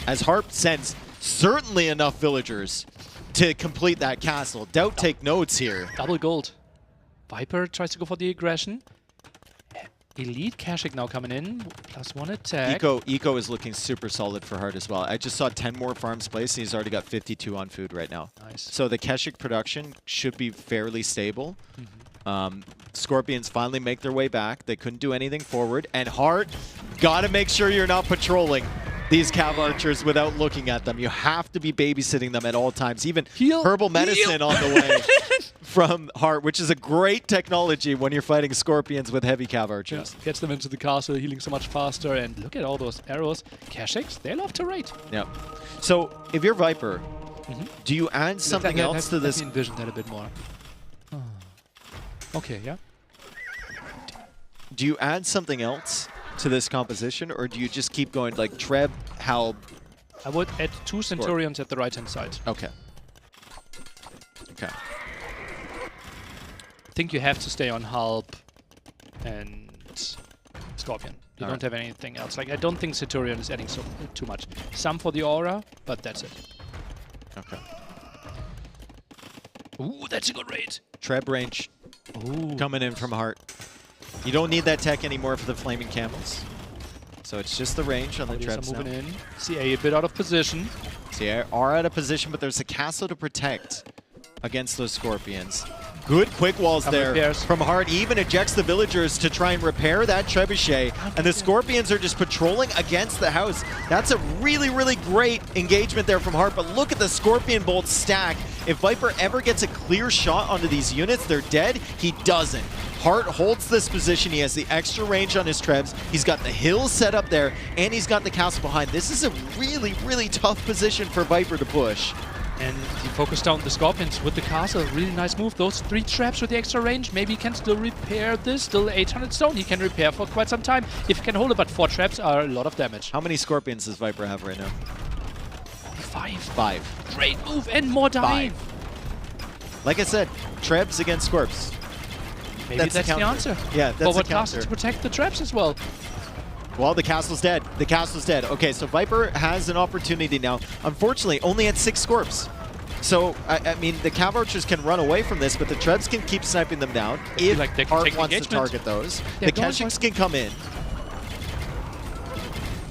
As Hart sends certainly enough villagers to complete that castle. Doubt take notes here. Double gold. Viper tries to go for the aggression. Elite Keshik now coming in. +1 attack. Eco is looking super solid for Hart as well. I just saw 10 more farms placed, and he's already got 52 on food right now. Nice. So the Keshik production should be fairly stable. Scorpions finally make their way back. They couldn't do anything forward. And Hart, gotta make sure you're not patrolling these Cav Archers without looking at them. You have to be babysitting them at all times. Even herbal medicine on the way from Hart, which is a great technology when you're fighting Scorpions with heavy Cav Archers. Yeah. Gets them into the castle, healing so much faster. And look at all those arrows. Keshiks, they love to raid. Yeah. So if you're Viper, do you add something else to this? Let me envision that a bit more. Okay, yeah. Do you add something else to this composition, or do you just keep going like Treb, Halb? I would add 2 Centurions at the right-hand side. Okay. Okay. I think you have to stay on Halb and Scorpion. You don't have anything else. Like, I don't think Centurion is adding too much. Some for the aura, but that's it. Okay. Ooh, that's a good raid. Treb range coming in from Hart. You don't need that tech anymore for the Flaming Camels. So it's just the range on the Trebs now. CA a bit out of position. CA are out of position, but there's a castle to protect. against those Scorpions. Good quick walls Some there repairs. from Hart. He even ejects the villagers to try and repair that trebuchet. And the Scorpions are just patrolling against the house. That's a really, really great engagement there from Hart. But look at the Scorpion Bolt stack. If Viper ever gets a clear shot onto these units, they're dead. He doesn't. Hart holds this position. He has the extra range on his trebs. He's got the hills set up there, and he's got the castle behind. This is a really, really tough position for Viper to push. And he focused down the Scorpions with the castle. Really nice move. Those 3 traps with the extra range. Maybe he can still repair this. Still 800 stone. He can repair for quite some time. If he can hold it, but 4 traps are a lot of damage. How many Scorpions does Viper have right now? 5. 5. Great move and more dying. 5. Like I said, trebs against Scorps. Maybe that's the counter. answer. Yeah, that's Forward the castle counter. to protect the traps as well. Well, the castle's dead. The castle's dead. Okay, so Viper has an opportunity now. Unfortunately, only at 6 Scorps. So, I mean, the Cav Archers can run away from this, but the Trebs can keep sniping them down if like they can take Hart wants to engagement. target those. Yeah, The go on, Keshiks can come in,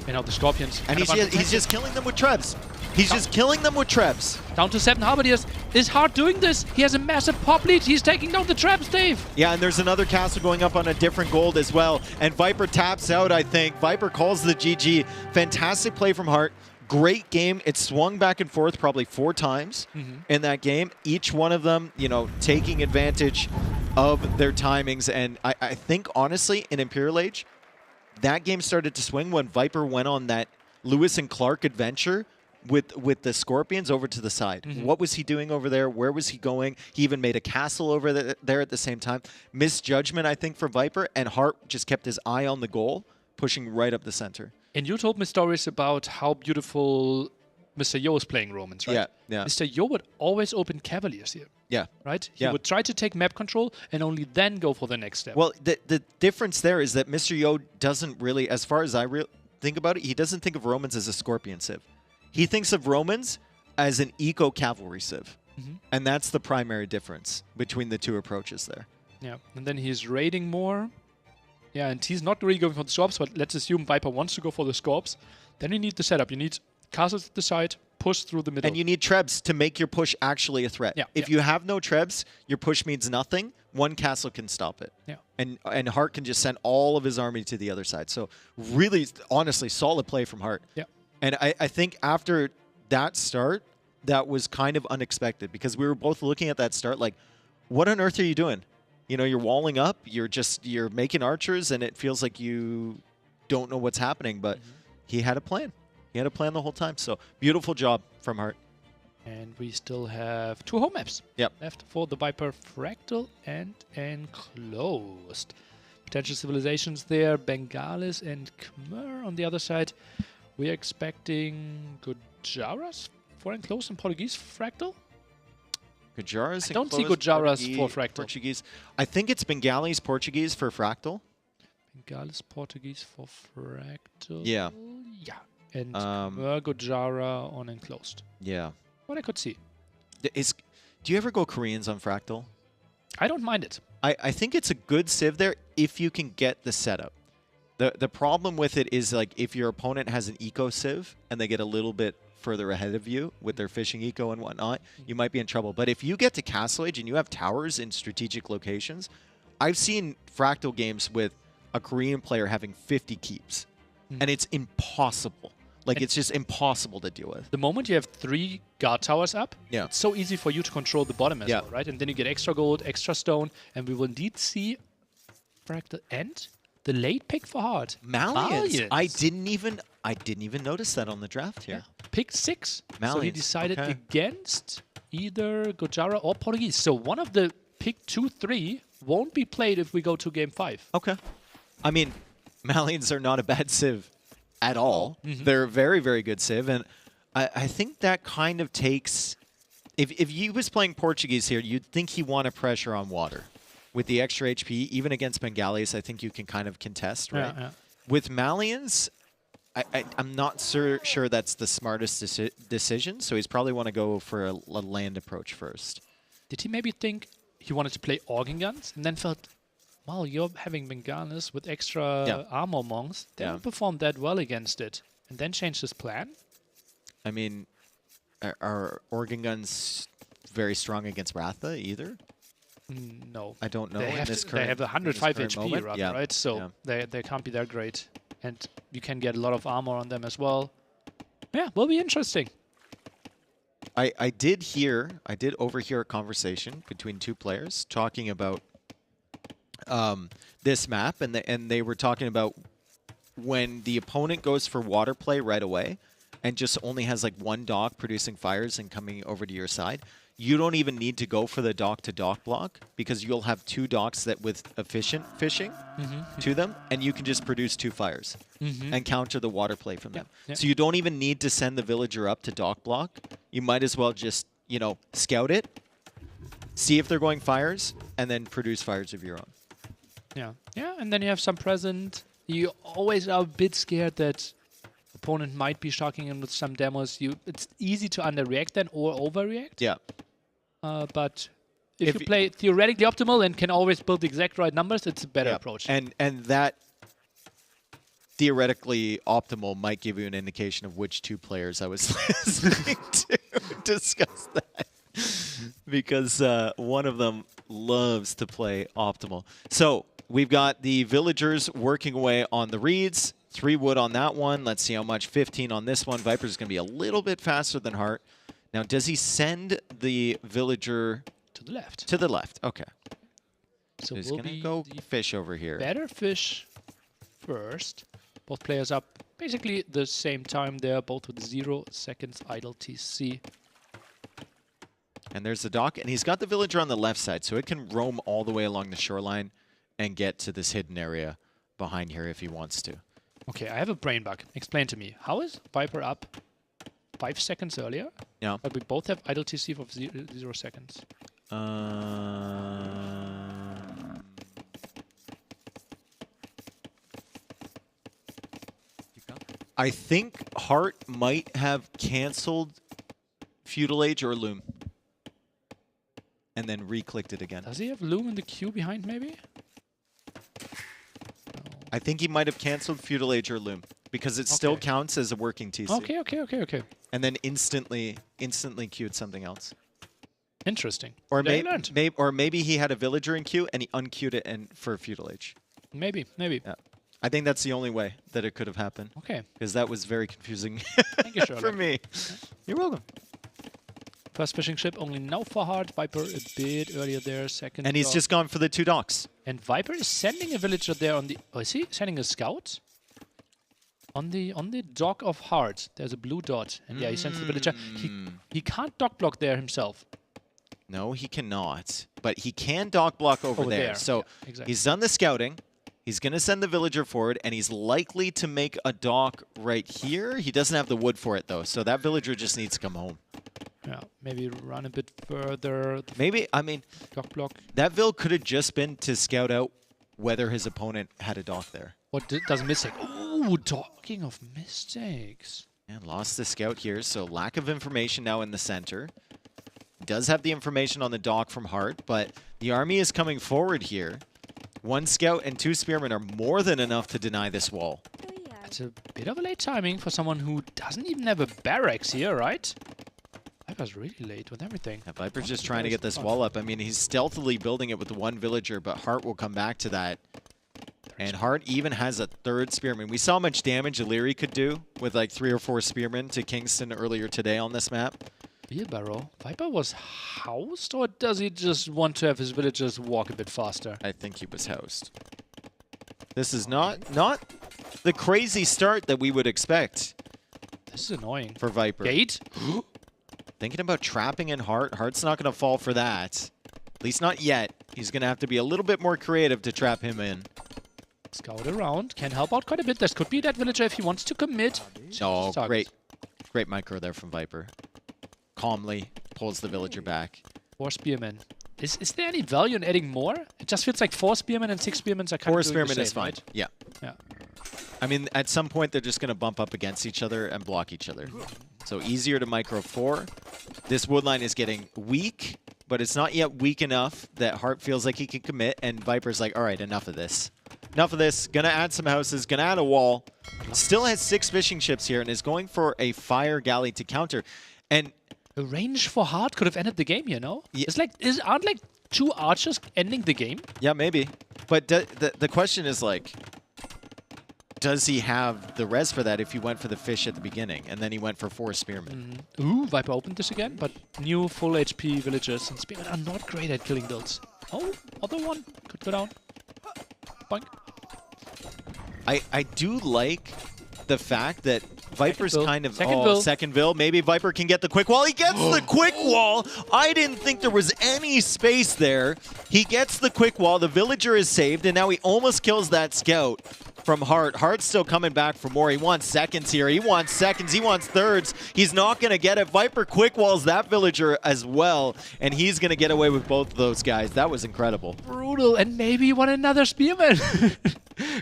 And now the Scorpions. and he's just killing them with Trebs. He's just killing them with Trebs. Down to 7 Halberdiers. Is Hart doing this? He has a massive pop lead. He's taking down the traps, Dave. Yeah, and there's another castle going up on a different gold as well. And Viper taps out, I think. Viper calls the GG. Fantastic play from Hart. Great game. It swung back and forth probably 4 times in that game. Each one of them, you know, taking advantage of their timings. And I think, honestly, in Imperial Age, that game started to swing when Viper went on that Lewis and Clark adventure with the Scorpions over to the side. What was he doing over there? Where was he going? He even made a castle over there at the same time. Misjudgment, I think, for Viper, and Hart just kept his eye on the goal, pushing right up the center. And you told me stories about how beautiful Mr. Yo is playing Romans, right? Yeah, yeah. Mr. Yo would always open Cavaliers here, Yeah. right? He Yeah. would try to take map control and only then go for the next step. Well, the difference there is that Mr. Yo doesn't really, as far as I think about it, he doesn't think of Romans as a Scorpion civ. He thinks of Romans as an eco-cavalry civ. And that's the primary difference between the two approaches there. Yeah, and then he's raiding more. Yeah, and he's not really going for the Scorps, but let's assume Viper wants to go for the Scorps. Then you need the setup. You need castles at the side, push through the middle. And you need Trebs to make your push actually a threat. Yeah, If yeah. you have no Trebs, your push means nothing. One castle can stop it. Yeah. And Hart can just send all of his army to the other side. So really, honestly, solid play from Hart. Yeah. And I think after that start, that was kind of unexpected because we were both looking at that start like, what on earth are you doing? You know, you're walling up, you're making archers, and it feels like you don't know what's happening. But he had a plan. He had a plan the whole time. So beautiful job from Hart. And we still have 2 home maps left for the Viper, Fractal and Enclosed. Potential civilizations there, Bengalis and Khmer on the other side. We're expecting Gujaras for Enclosed and Portuguese Fractal. Gujaras I don't see enclosed, Gujaras for Fractal. Portuguese. I think it's Bengalis Portuguese for Fractal. Bengalis Portuguese for Fractal. Yeah. Yeah. And Khmer Gujara on Enclosed. Yeah. What I could see. Do you ever go Koreans on Fractal? I don't mind it. I think it's a good civ there if you can get the setup. The problem with it is like if your opponent has an eco civ and they get a little bit further ahead of you with their fishing eco and whatnot, you might be in trouble. But if you get to Castle Age and you have towers in strategic locations, I've seen Fractal games with a Korean player having 50 keeps. And it's impossible. Like, it's just impossible to deal with. The moment you have 3 guard towers up, Yeah. it's so easy for you to control the bottom as well, right? And then you get extra gold, extra stone, and we will indeed see Fractal and the late pick for Hart. Malians. I didn't even notice that on the draft here. Pick 6. So he Malians, decided okay. against either Gojara or Portuguese. So one of the pick 2, 3 won't be played if we go to game 5. Okay. I mean, Malians are not a bad civ at all. They're a very, very good civ. And I think that kind of takes... If he was playing Portuguese here, you'd think he wanted pressure on water. With the extra HP, even against Bengalis, I think you can kind of contest, right? Yeah. With Malians, I'm not sure that's the smartest decision, so he's probably want to go for a land approach first. Did he maybe think he wanted to play organ guns and then felt, well, you're having Bengalis with extra armor monks. They don't perform that well against it. And then changed his plan? I mean, are organ guns very strong against Ratha either. No. I don't know. They in have, this they current, have in this 105 current HP, moment. rather, Yeah. right? So Yeah. they can't be that great. And you can get a lot of armor on them as well. Yeah, will be interesting. I did overhear a conversation between two players talking about this map, and they were talking about when the opponent goes for water play right away and just only has like one dock producing fires and coming over to your side, you don't even need to go for the dock-to-dock block because you'll have two docks that with efficient fishing to them, and you can just produce two fires and counter the water play from them. yeah. So you don't even need to send the villager up to dock block. You might as well just, you know, scout it, see if they're going fires, and then produce fires of your own. Yeah. Yeah, and then you have some present. You always are a bit scared that opponent might be shocking him with some demos. It's easy to underreact then or overreact. Yeah. But if you y- play theoretically optimal and can always build the exact right numbers, it's a better approach. And that theoretically optimal might give you an indication of which two players I was listening to discuss that. Because one of them loves to play optimal. So we've got the villagers working away on the reeds. 3 wood on that one. Let's see how much. 15 on this one. Viper's going to be a little bit faster than Heart. Now, does he send the villager To the left. to the left? Okay. So He's we'll going to be go the fish over here. better fish first. Both players up basically the same time there, both with 0 seconds idle TC. And there's the dock. And he's got the villager on the left side, so it can roam all the way along the shoreline and get to this hidden area behind here if he wants to. Okay, I have a brain bug. Explain to me. How is Viper up 5 seconds earlier? Yeah. But we both have idle TC of 0 seconds. I think Hart might have canceled Feudal Age or Loom. And then re-clicked it again. Does he have Loom in the queue behind maybe? I think he might have canceled Feudal Age or Loom. Because it still counts as a working TC. Okay. And then instantly queued something else. Interesting. Or, Today I learned. maybe he had a villager in queue and he unqueued it for Feudal Age. Maybe. Yeah. I think that's the only way that it could have happened. Okay. Because that was very confusing Thank you, Sherlock. for me. You're welcome. First fishing ship only now for Hard. Viper a bit earlier there. Second. And he's dock. just gone for the 2 docks. And Viper is sending a villager there on the. Oh, is he sending a scout? On the dock of Hard, there's a blue dot, and yeah, he sends the villager. He can't dock block there himself. No, he cannot. But he can dock block over Over there. there, So yeah, exactly. he's done the scouting. He's going to send the villager forward, and he's likely to make a dock right here. He doesn't have the wood for it, though, so that villager just needs to come home. Yeah, maybe run a bit further. Maybe, I mean, Dock block. that vill could have just been to scout out whether his opponent had a dock there. What does mistake? Oh, talking of mistakes. And lost the scout here, so lack of information now in the center. Does have the information on the dock from Hart, but the army is coming forward here. 1 scout and 2 spearmen are more than enough to deny this wall. That's a bit of a late timing for someone who doesn't even have a barracks here, right? Viper's really late with everything. Yeah, Viper's just trying to get this wall up. I mean, he's stealthily building it with the 1 villager, but Hart will come back to that. And Hart even has a 3rd spearman. We saw how much damage Illyri could do with like 3 or 4 spearmen to Kingston earlier today on this map. Wheelbarrow. Viper was housed, or does he just want to have his villagers walk a bit faster? I think he was housed. This is not the crazy start that we would expect This is annoying. for Viper. Gate? Thinking about trapping in Hart. Hart's not going to fall for that. At least not yet. He's going to have to be a little bit more creative to trap him in. Scout around. Can help out quite a bit. This could be that villager if he wants to commit. Oh, Target. great micro there from Viper. Calmly pulls the villager back. 4 spearmen. Is there any value in adding more? It just feels like 4 spearmen and 6 spearmen are kind 4 of doing the spearmen is same, fine. right? Yeah. Yeah. I mean, at some point, they're just going to bump up against each other and block each other. So easier to micro 4. This wood line is getting weak, but it's not yet weak enough that Hart feels like he can commit, and Viper's like, all right, enough of this. Enough of this. Gonna add some houses, gonna add a wall. Still has 6 fishing ships here and is going for a fire galley to counter. And A range for Hard could have ended the game, you know? Yeah. It's like, aren't like 2 archers ending the game? Yeah, maybe. But the question is like, does he have the res for that if he went for the fish at the beginning and then he went for 4 spearmen? Ooh, Viper opened this again, but new full HP villagers and spearmen are not great at killing builds. Oh, other one could go down. Boink. I do like the fact that Viper's Second kind of... Second Vil. second Vil. Maybe Viper can get the quick wall. He gets the quick wall. I didn't think there was any space there. He gets the quick wall. The villager is saved, and now he almost kills that scout from Hart. Hart's still coming back for more. He wants seconds here. He wants seconds. He wants thirds. He's not going to get it. Viper quick walls that villager as well, and he's going to get away with both of those guys. That was incredible. Brutal, and maybe one another spearman.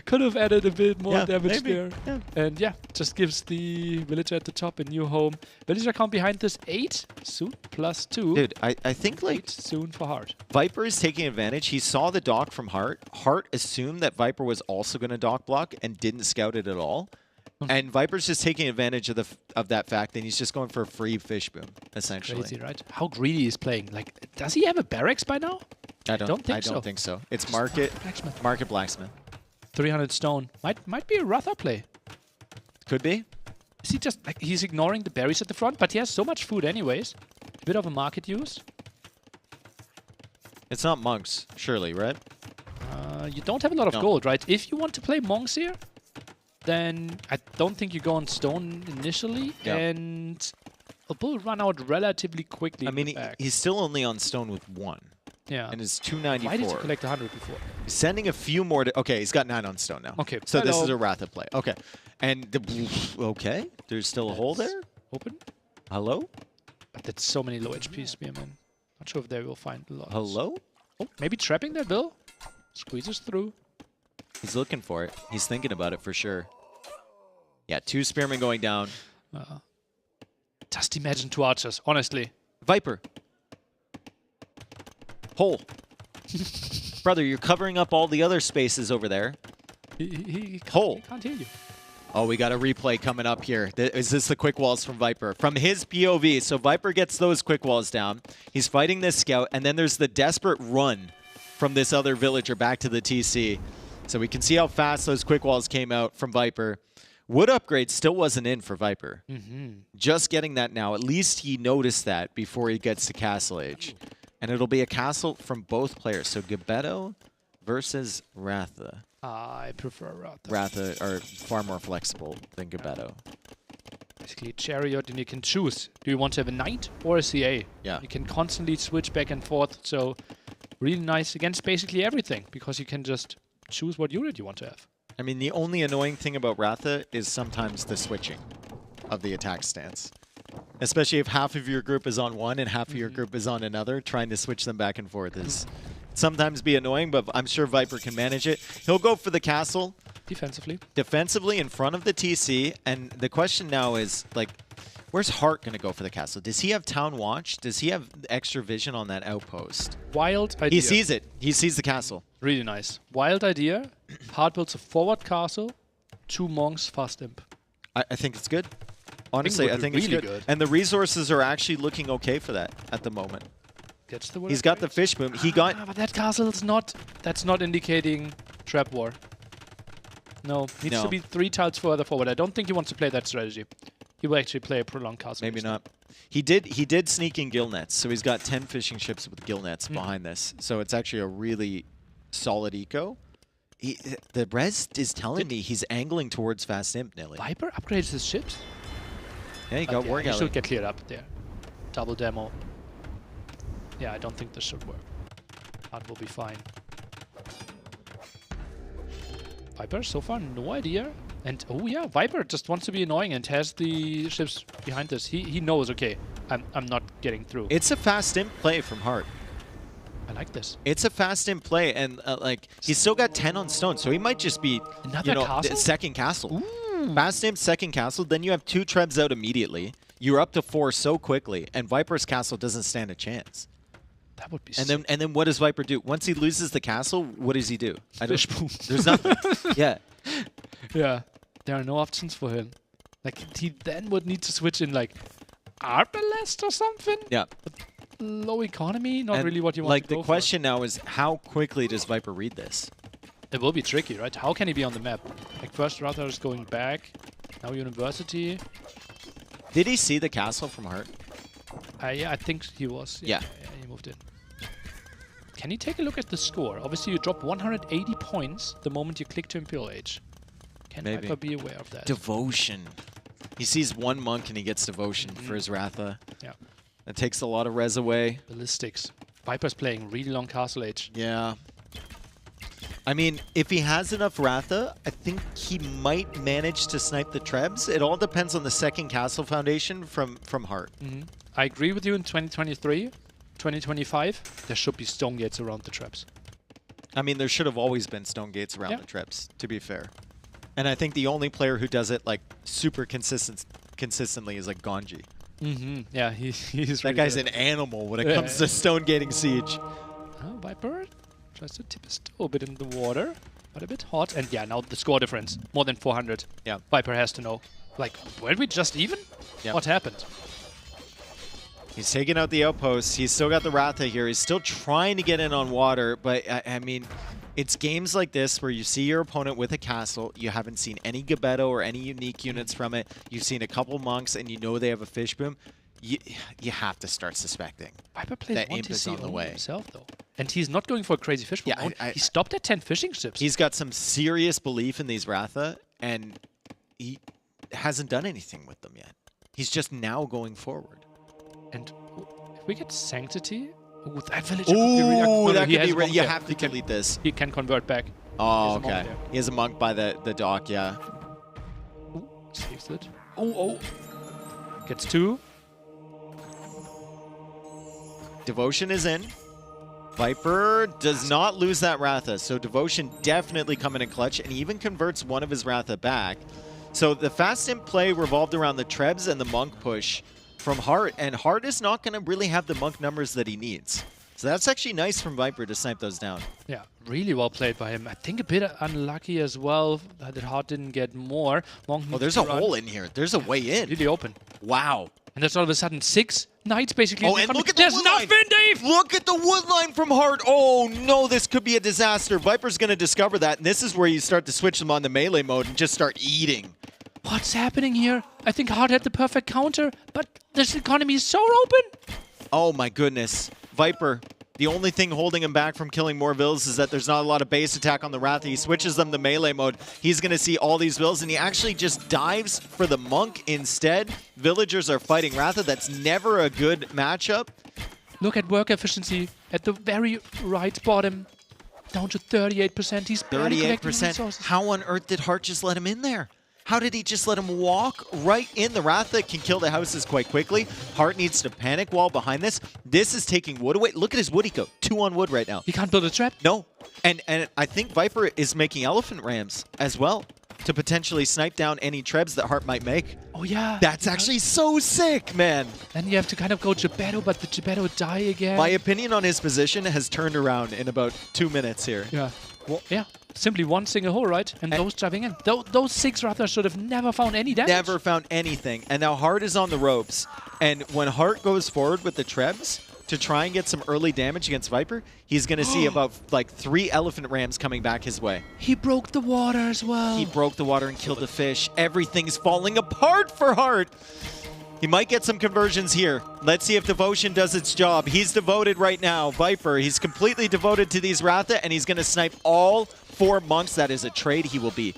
Could have added a bit more damage maybe. there. Yeah. And yeah, just gives the villager at the top a new home. Villager count behind this 8 soon, +2. Dude, I think like 8 soon for Hart. Viper is taking advantage. He saw the dock from Hart. Hart assumed that Viper was also going to dock block and didn't scout it at all. And Viper's just taking advantage of that fact, and he's just going for a free fish boom, essentially. Crazy, right? How greedy he's playing. Like, does he have a barracks by now? I don't so. think so. It's market blacksmith. 300 stone. Might be a Ratha play. Could be. Is he just like he's ignoring the berries at the front, but he has so much food anyways. A bit of a market use. It's not monks, surely, right? You don't have a lot of No. gold, right? If you want to play monks here, then I don't think you go on stone initially, Yeah. and a bull run out relatively quickly. I in mean, the back. he's still only on stone with 1. Yeah. And it's Why did you 294. collect 100 before? Sending a few more to... Okay, he's got 9 on stone now. Okay. So this Hello. is a Ratha play. Okay. And... Okay. There's still a hole That's there? Open. Hello? But that's so many low HP spearmen. Not sure if they will find a lot. Hello? Oh, maybe trapping that bill. Squeezes through. He's looking for it. He's thinking about it for sure. Yeah, 2 spearmen going down. Just imagine 2 archers, honestly. Viper. Hole. Brother, you're covering up all the other spaces over there. He Hole. can't hear you. Oh, we got a replay coming up here. Is this the quick walls from Viper? From his POV. So Viper gets those quick walls down. He's fighting this scout, and then there's the desperate run from this other villager back to the TC. So we can see how fast those quick walls came out from Viper. Wood upgrade still wasn't in for Viper. Just getting that now. At least he noticed that before he gets to Castle Age. And it'll be a castle from both players. So Gebetto versus Ratha. I prefer Ratha. Ratha are far more flexible than Gebetto. Basically, chariot, and you can choose. Do you want to have a knight or a CA? Yeah. You can constantly switch back and forth. So really nice against basically everything, because you can just choose what unit you want to have. I mean, the only annoying thing about Ratha is sometimes the switching of the attack stance. Especially if half of your group is on one and half of your group is on another, trying to switch them back and forth is sometimes be annoying, but I'm sure Viper can manage it. He'll go for the castle. Defensively in front of the TC, and the question now is, like, where's Hart going to go for the castle? Does he have Town Watch? Does he have extra vision on that outpost? Wild idea. He sees it. He sees the castle. Really nice. Wild idea. Hart builds a forward castle. 2 monks, fast imp. I think it's good. Honestly, I think it's really good. And the resources are actually looking okay for that at the moment. Gets the He's got the fish boom. He got... but that castle is not... That's not indicating trap war. No. Needs to be 3 tiles further forward. I don't think he wants to play that strategy. He will actually play a prolonged castle. Maybe not. He did sneak in gill nets, so he's got 10 fishing ships with gill nets behind this. So it's actually a really solid eco. The res is telling me he's angling towards fast imp, Nilly. Viper upgrades his ships? Yeah, he got war He galley. should get cleared up there. Double demo. Yeah, I don't think this should work. That will be fine. Viper, so far, no idea. And, oh yeah, Viper just wants to be annoying and has the ships behind this. He knows, okay, I'm not getting through. It's a fast imp play from Hart. I like this. It's a fast imp play, and like he's still got 10 on stone, so he might just be Another castle? second castle. Fast imp, second castle, then you have 2 trebs out immediately. You're up to 4 so quickly, and Viper's castle doesn't stand a chance. That would be And then what does Viper do? Once he loses the castle, what does he do? Fish boom. There's nothing. Yeah. Yeah, there are no options for him. Like, he then would need to switch in, like, Arbalest or something? Yeah. Low economy, not And, really what you want like, to go the question now is, how quickly does Viper read this? for. It will be tricky, right? How can he be on the map? Like, first Rather is going back. Now University. Did he see the castle from Heart? Yeah, I think he was. Yeah. He moved in. Can you take a look at the score? Obviously, you drop 180 points the moment you click to Imperial Age. Can Maybe. Viper be aware of that? Devotion. He sees one monk and he gets Devotion for his Ratha. Yeah. That takes a lot of res away. Ballistics. Viper's playing really long Castle Age. Yeah. I mean, if he has enough Ratha, I think he might manage to snipe the Trebs. It all depends on the second Castle Foundation from Heart. I agree with you in 2023. 2025, there should be stone gates around the traps. I mean, there should have always been stone gates around Yeah. the Trebs, to be fair. And I think the only player who does it like super consistently is like Ganji. Yeah, he's That really guy's good. an animal when it Yeah, comes yeah. to stone gating siege. Oh, Viper tries to tip his toe a bit in the water, but a bit hot. And yeah, now the score difference, more than 400. Yeah. Viper has to know. Like, were we just even? Yeah. What happened? He's taking out the outposts. He's still got the Ratha here. He's still trying to get in on water, but I mean, it's games like this where you see your opponent with a castle. You haven't seen any Gabetto or any unique units from it. You've seen a couple monks, and you know they have a fish boom. You have to start suspecting. Viper plays That one imp is TC on the only way. himself, though. And he's not going for a crazy fish Yeah, boom. I- He stopped at 10 fishing ships. He's got some serious belief in these Ratha, and he hasn't done anything with them yet. He's just now going forward. And if we get Sanctity, ooh, that villager could be really... Ooh, no, that he could has be a monk you there. have to He can- delete this. He can convert back. Oh, He has a monk okay. there. He has a monk by the dock, yeah. Ooh, saves it. Oh. Gets 2. Devotion is in. Viper does not lose that Ratha, so Devotion definitely coming in clutch, and he even converts one of his Ratha back. So the fast imp play revolved around the Trebs and the monk push from Heart, and Heart is not going to really have the monk numbers that he needs. So that's actually nice from Viper to snipe those down. Yeah, really well played by him. I think a bit unlucky as well that Hart didn't get more. Monk Oh, needs there's to a run hole in here. There's a way in. really open. Wow. And there's all of a sudden 6 knights basically. Oh, and look at the There's wood line. nothing, Dave! Look at the wood line from Heart. Oh, no, this could be a disaster. Viper's going to discover that, and this is where you start to switch them on the melee mode and just start eating. What's happening here? I think Hart had the perfect counter, but this economy is so open. Oh, my goodness. Viper, the only thing holding him back from killing more vills is that there's not a lot of base attack on the Ratha. He switches them to melee mode. He's going to see all these vills, and he actually just dives for the monk instead. Villagers are fighting Ratha. That's never a good matchup. Look at work efficiency at the very right bottom. Down to 38%. He's barely collecting 38%. resources. How on earth did Hart just let him in there? How did he just let him walk right in? The Ratha can kill the houses quite quickly. Hart needs to panic wall behind this. This is taking wood away. Look at his wood eco. 2 on wood right now. He can't build a trap. No. And I think Viper is making elephant rams as well to potentially snipe down any trebs that Hart might make. Oh, yeah. That's actually so sick, man. Then you have to kind of go Gebetto, but the Gebetto die again. My opinion on his position has turned around in about 2 minutes here. Yeah. Well, yeah. Simply one single hole, right? And those driving in. Those 6 Ratha should have never found any damage. Never found anything. And now Hart is on the ropes. And when Hart goes forward with the trebs to try and get some early damage against Viper, he's going to see about like 3 elephant rams coming back his way. He broke the water as well. He broke the water and killed the fish. Everything's falling apart for Hart. He might get some conversions here. Let's see if Devotion does its job. He's devoted right now. Viper, he's completely devoted to these Ratha, and he's going to snipe all 4 monks. That is a trade he will be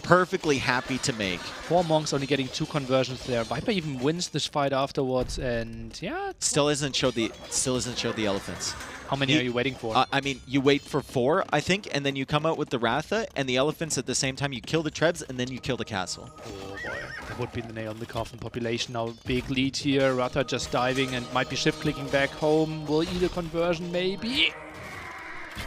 perfectly happy to make. 4 monks only getting 2 conversions there. Viper even wins this fight afterwards, and yeah. Still isn't showed the elephants. How many are you waiting for? I mean, you wait for 4, I think, and then you come out with the Ratha and the elephants at the same time. You kill the trebs, and then you kill the castle. Oh boy, that would be the nail in the coffin. Population now big lead here. Ratha just diving and might be shift clicking back home. Will either conversion maybe.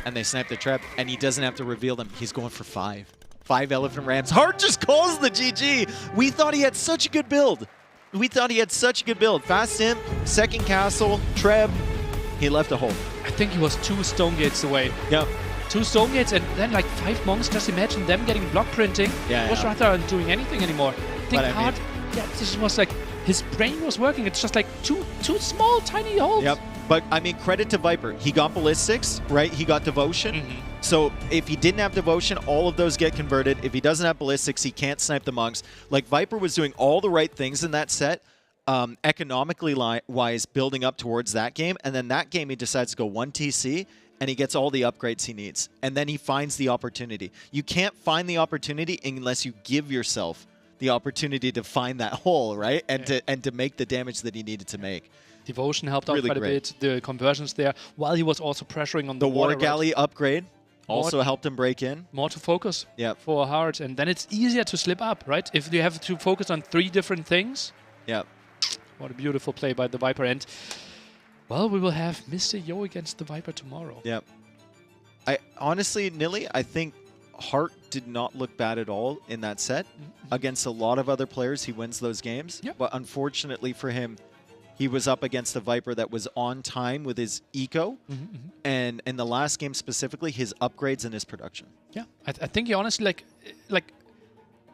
And they snipe the trap, and he doesn't have to reveal them. He's going for 5. 5 elephant rams. Hart just calls the GG. We thought he had such a good build. Fast imp, second castle, treb. He left a hole. I think he was 2 stone gates away. Yep. 2 stone gates and then like 5 monks. Just imagine them getting block printing. Yeah, Was yeah. Ratha aren't doing anything anymore. I think But I mean- Hart, yeah, this was like his brain was working. It's just like two small, tiny holes. Yep. But, I mean, credit to Viper. He got Ballistics, right? He got Devotion. So if he didn't have Devotion, all of those get converted. If he doesn't have Ballistics, he can't snipe the monks. Like, Viper was doing all the right things in that set, economically wise, building up towards that game. And then that game, he decides to go 1 TC, and he gets all the upgrades he needs. And then he finds the opportunity. You can't find the opportunity unless you give yourself the opportunity to find that hole, right? And to make the damage that he needed to make. Devotion helped out Really quite a bit. The conversions there, while he was also pressuring on the War water, Galley right? upgrade also helped him break in. More to focus Yep. for Hart, and then it's easier to slip up, right? If you have to focus on 3 different things. Yep. What a beautiful play by the Viper. And, well, we will have Mr. Yo against the Viper tomorrow. Yep. I honestly, Nilly, I think Hart did not look bad at all in that set. Against a lot of other players, he wins those games. Yep. But unfortunately for him, he was up against a Viper that was on time with his eco. And in the last game specifically, his upgrades and his production. Yeah, I think he honestly, like,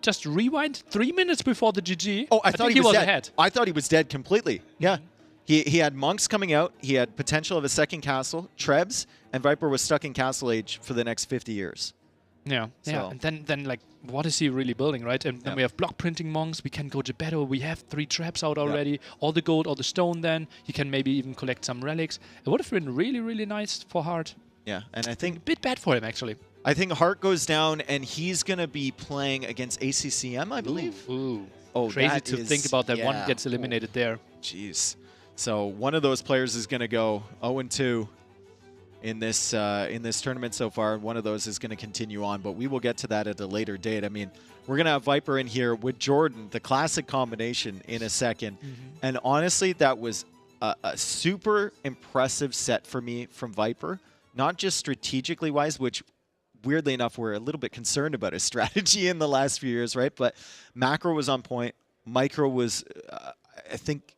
just rewind 3 minutes before the GG. Oh, I thought think he was dead. ahead. I thought he was dead completely. Yeah. He had monks coming out. He had potential of a second castle, Trebs, and Viper was stuck in castle age for the next 50 years. Yeah, yeah. So- And then like, what is he really building, right? And then we have block printing monks. We can go to battle. We have 3 traps out already. All the gold, all the stone. Then he can maybe even collect some relics. It would have been really, really nice for Hart. Yeah, and I A think bit bad for him actually. Hart goes down, and he's gonna be playing against ACCM, I believe. Ooh. Oh, Crazy that to is- think about that one yeah. gets eliminated there. Jeez. So one of those players is going to go 0-2 in this tournament so far. One of those is going to continue on, but we will get to that at a later date. I mean, we're going to have Viper in here with Jordan, the classic combination, in a second. And honestly, that was a super impressive set for me from Viper, not just strategically wise, which weirdly enough, we're a little bit concerned about his strategy in the last few years, right? But macro was on point. Micro was, I think,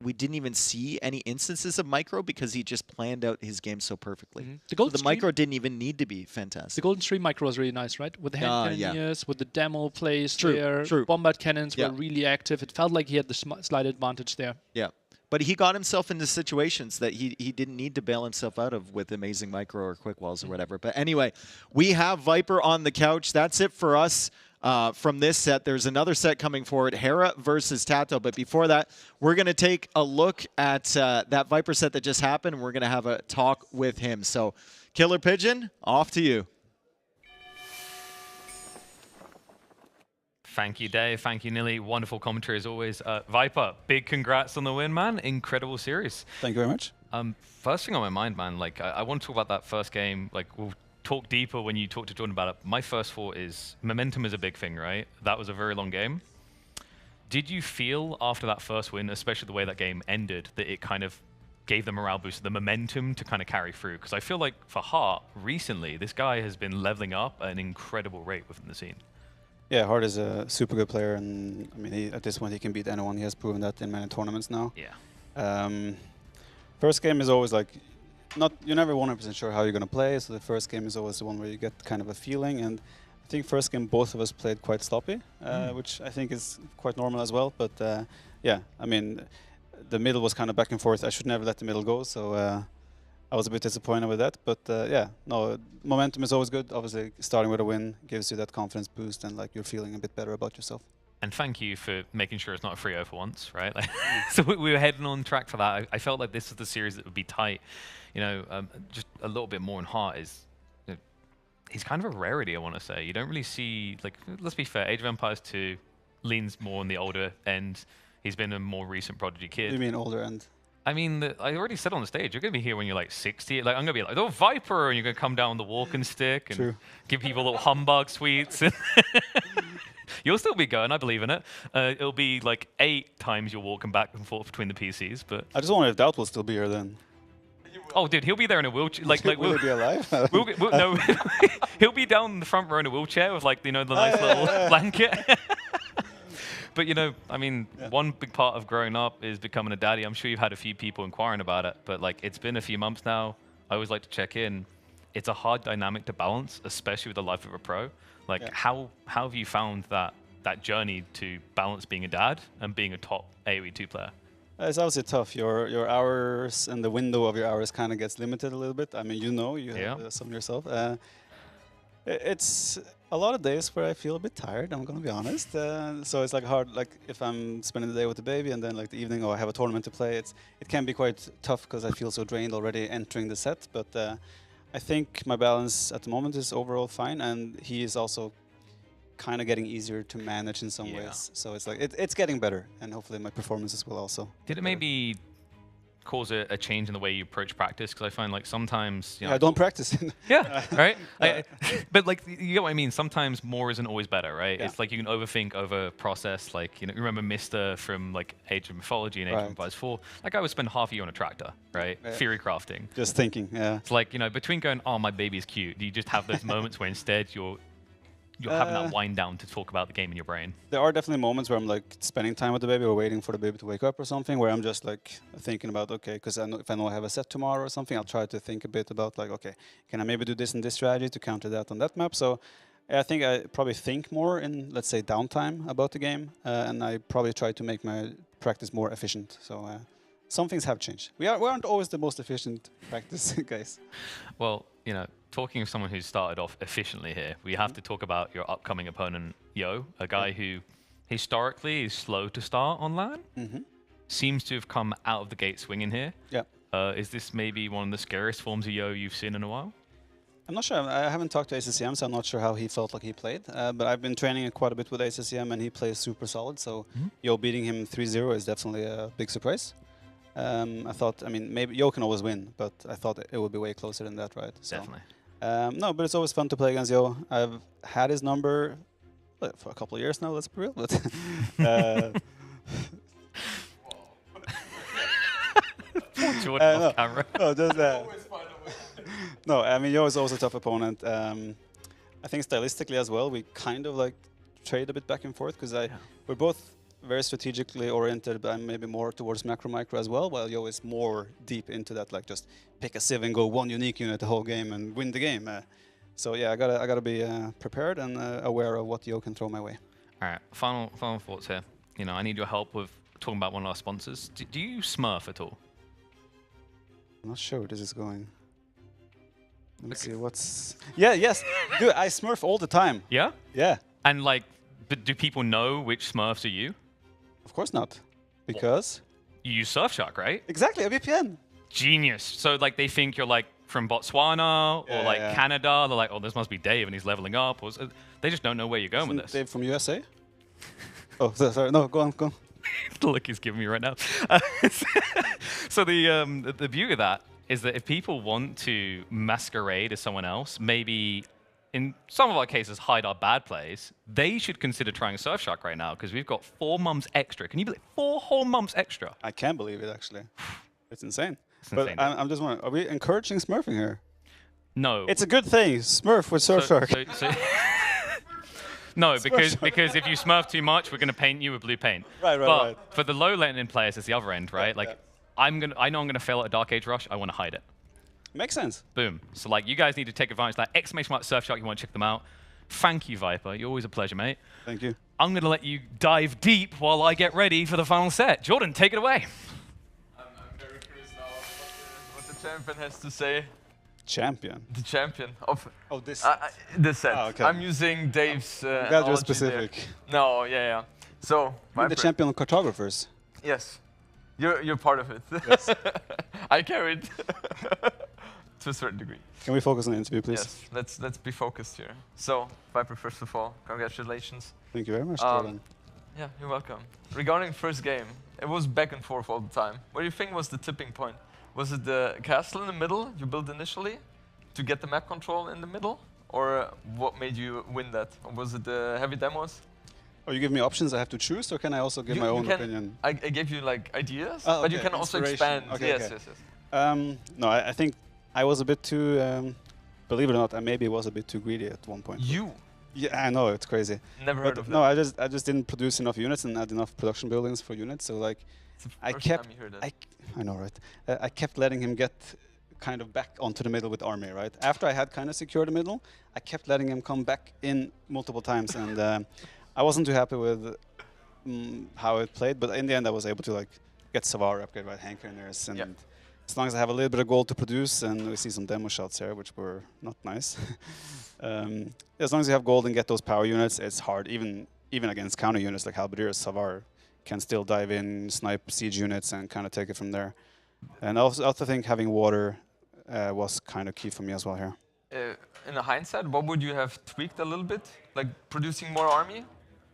we didn't even see any instances of micro because he just planned out his game so perfectly. The So Golden the Stream- micro didn't even need to be The fantastic. Golden Stream micro was really nice, right? With the hand yeah. cannoneers, with the demo plays True, there. true. Bombard cannons Yeah. were really active. It felt like he had the slight advantage there. Yeah. But he got himself into situations that he didn't need to bail himself out of with amazing micro or quick walls or whatever. But anyway, we have Viper on the couch. That's it for us. From this set, there's another set coming forward, Hera versus Tato. But before that, we're going to take a look at that Viper set that just happened, and we're going to have a talk with him. So, Killer Pigeon, off to you. Thank you, Dave. Thank you, Nilly. Wonderful commentary as always. Viper, big congrats on the win, man. Incredible series. Thank you very much. First thing on my mind, man, like I want to talk about that first game. Like we'll talk deeper when you talk to Jordan about it. My first thought is momentum is a big thing, right? That was a very long game. Did you feel after that first win, especially the way that game ended, that it kind of gave the morale boost, the momentum to kind of carry through? Because I feel like for Hart, recently, this guy has been leveling up at an incredible rate within the scene. Yeah, Hart is a super good player, and I mean, at this point he can beat anyone. He has proven that in many tournaments now. Yeah. First game is always like, you're never 100% sure how you're going to play, so the first game is always the one where you get kind of a feeling, and I think first game both of us played quite sloppy, which I think is quite normal as well, but yeah, I mean, the middle was kind of back and forth. I should never let the middle go, so I was a bit disappointed with that, but yeah, no, momentum is always good. Obviously, starting with a win gives you that confidence boost, and like you're feeling a bit better about yourself. And thank you for making sure it's not a 3-0 for once, right? Like, so we were heading on track for that. I felt like this is the series that would be tight. You know, just a little bit more in Heart is, you know, he's kind of a rarity, I want to say. You don't really see, like, let's be fair, Age of Empires 2 leans more on the older end. He's been a more recent Prodigy kid. You mean older end? I mean, I already said on the stage, you're going to be here when you're like 60. Like, I'm going to be like, oh, Viper, and you're going to come down the walking stick and True. give people little humbug sweets. You'll still be going, I believe in it. It'll be like 8 times you're walking back and forth between the PCs, but... I just wonder if Doubt will still be here then. Oh, dude, he'll be there in a wheelchair. Like Will he be alive? no, he'll be down the front row in a wheelchair with like, you know, the nice little blanket. But, you know, I mean, one big part of growing up is becoming a daddy. I'm sure you've had a few people inquiring about it, but like, it's been a few months now. I always like to check in. It's a hard dynamic to balance, especially with the life of a pro. Like, how have you found that that journey to balance being a dad and being a top AoE 2 player? It's obviously tough. Your hours and the window of your hours kind of gets limited a little bit. I mean, you have some yourself. It's a lot of days where I feel a bit tired. I'm gonna be honest. So it's like hard. Like if I'm spending the day with the baby and then like the evening, I have a tournament to play. It can be quite tough because I feel so drained already entering the set. But I think my balance at the moment is overall fine, and he is also kind of getting easier to manage in some ways. So it's like it's getting better, and hopefully my performances will also. Did it maybe cause a change in the way you approach practice? Because I find like sometimes, you know, I don't practice. yeah, right. But like you get what I mean. Sometimes more isn't always better, right? Yeah. It's like you can overthink, over process. Like you remember Mister from like Age of Mythology and Age of Empires 4. That guy would spend half a year on a tractor, right? Yeah. Theory crafting. Just thinking, yeah. It's like between going, oh my baby's cute, do you just have those moments where instead you're having that wind down to talk about the game in your brain? There are definitely moments where I'm like spending time with the baby or waiting for the baby to wake up or something, where I'm just like thinking about, okay, because if I know I have a set tomorrow or something, I'll try to think a bit about like, okay, can I maybe do this and this strategy to counter that on that map? So I think I probably think more in, let's say, downtime about the game, and I probably try to make my practice more efficient. So some things have changed. We aren't always the most efficient practice guys. Well, talking of someone who started off efficiently here, we have to talk about your upcoming opponent, Yo, a guy who historically is slow to start on LAN. Seems to have come out of the gate swinging here. Yeah. Is this maybe one of the scariest forms of Yo you've seen in a while? I'm not sure. I haven't talked to ACCM, so I'm not sure how he felt like he played. But I've been training quite a bit with ACCM, and he plays super solid. So Yo beating him 3-0 is definitely a big surprise. I mean, maybe Yo can always win, but I thought it would be way closer than that, right? So, Definitely. no, but it's always fun to play against Yo. I've had his number for a couple of years now, let's be real. But Jordan off camera. no, just no, I mean, Yo is always a tough opponent. I think stylistically as well, we kind of like trade a bit back and forth because we're both very strategically oriented, but I'm maybe more towards macro micro as well, while Yo is more deep into that, like just pick a civ and go one unique unit the whole game and win the game. So yeah, I gotta be prepared and aware of what Yo can throw my way. All right, final thoughts here. I need your help with talking about one of our sponsors. Do you Smurf at all? I'm not sure where this is going. Let me see what's... Yeah, yes. Dude, I Smurf all the time. Yeah? Yeah. And like, but do people know which Smurfs are you? Of course not. Because? You use Surfshark, right? Exactly, a VPN. Genius. So like they think you're like from Botswana or like Canada. They're like, oh, this must be Dave and he's leveling up. Or they just don't know where you're going with this. Dave from USA? Oh, sorry. No, go on. The look he's giving me right now. So the beauty of that is that if people want to masquerade as someone else, maybe in some of our cases hide our bad plays, they should consider trying Surfshark right now because we've got 4 months extra. Can you believe 4 whole months extra? I can't believe it, actually. It's insane. But I'm just wondering, are we encouraging Smurfing here? No. It's a good thing. Smurf with Surfshark. No, because if you Smurf too much, we're going to paint you with blue paint. Right. For the low laning players, it's the other end, right? I know I'm gonna fail at a Dark Age Rush. I want to hide it. Makes sense. Boom. So like, you guys need to take advantage of that. Exclamation mark Surfshark. You want to check them out. Thank you, Viper. You're always a pleasure, mate. Thank you. I'm gonna let you dive deep while I get ready for the final set. Jordan, take it away. I'm very curious now what the champion has to say. Champion. The champion of this this set. okay. I'm using Dave's. Glad you're specific. There. No, yeah. So you're the champion of cartographers. Yes, you're part of it. Yes. I carried to a certain degree. Can we focus on the interview, please? Yes, let's be focused here. So Viper, first of all, congratulations. Thank you very much, Jordan. Yeah, you're welcome. Regarding first game, it was back and forth all the time. What do you think was the tipping point? Was it the castle in the middle you built initially to get the map control in the middle? Or what made you win that? Or was it the heavy demos? Oh, you give me options I have to choose, or can I also give my own opinion? I gave you like ideas, but but you can also expand. Okay, yes. No, I think I was a bit too, believe it or not, I maybe was a bit too greedy at one point. You? Yeah, I know, it's crazy. Never heard of that. No, I just didn't produce enough units and had enough production buildings for units, so like, I know, right? I kept letting him get kind of back onto the middle with army, right? After I had kind of secured the middle, I kept letting him come back in multiple times, and I wasn't too happy with how it played, but in the end I was able to like get Savar upgrade right hand cannons, and as long as I have a little bit of gold to produce, and we see some demo shots here which were not nice. As long as you have gold and get those power units, it's hard. Even against counter units like Halberdier, Savar can still dive in, snipe siege units, and kind of take it from there. And I also think having water was kind of key for me as well here. In the hindsight, what would you have tweaked a little bit? Like producing more army?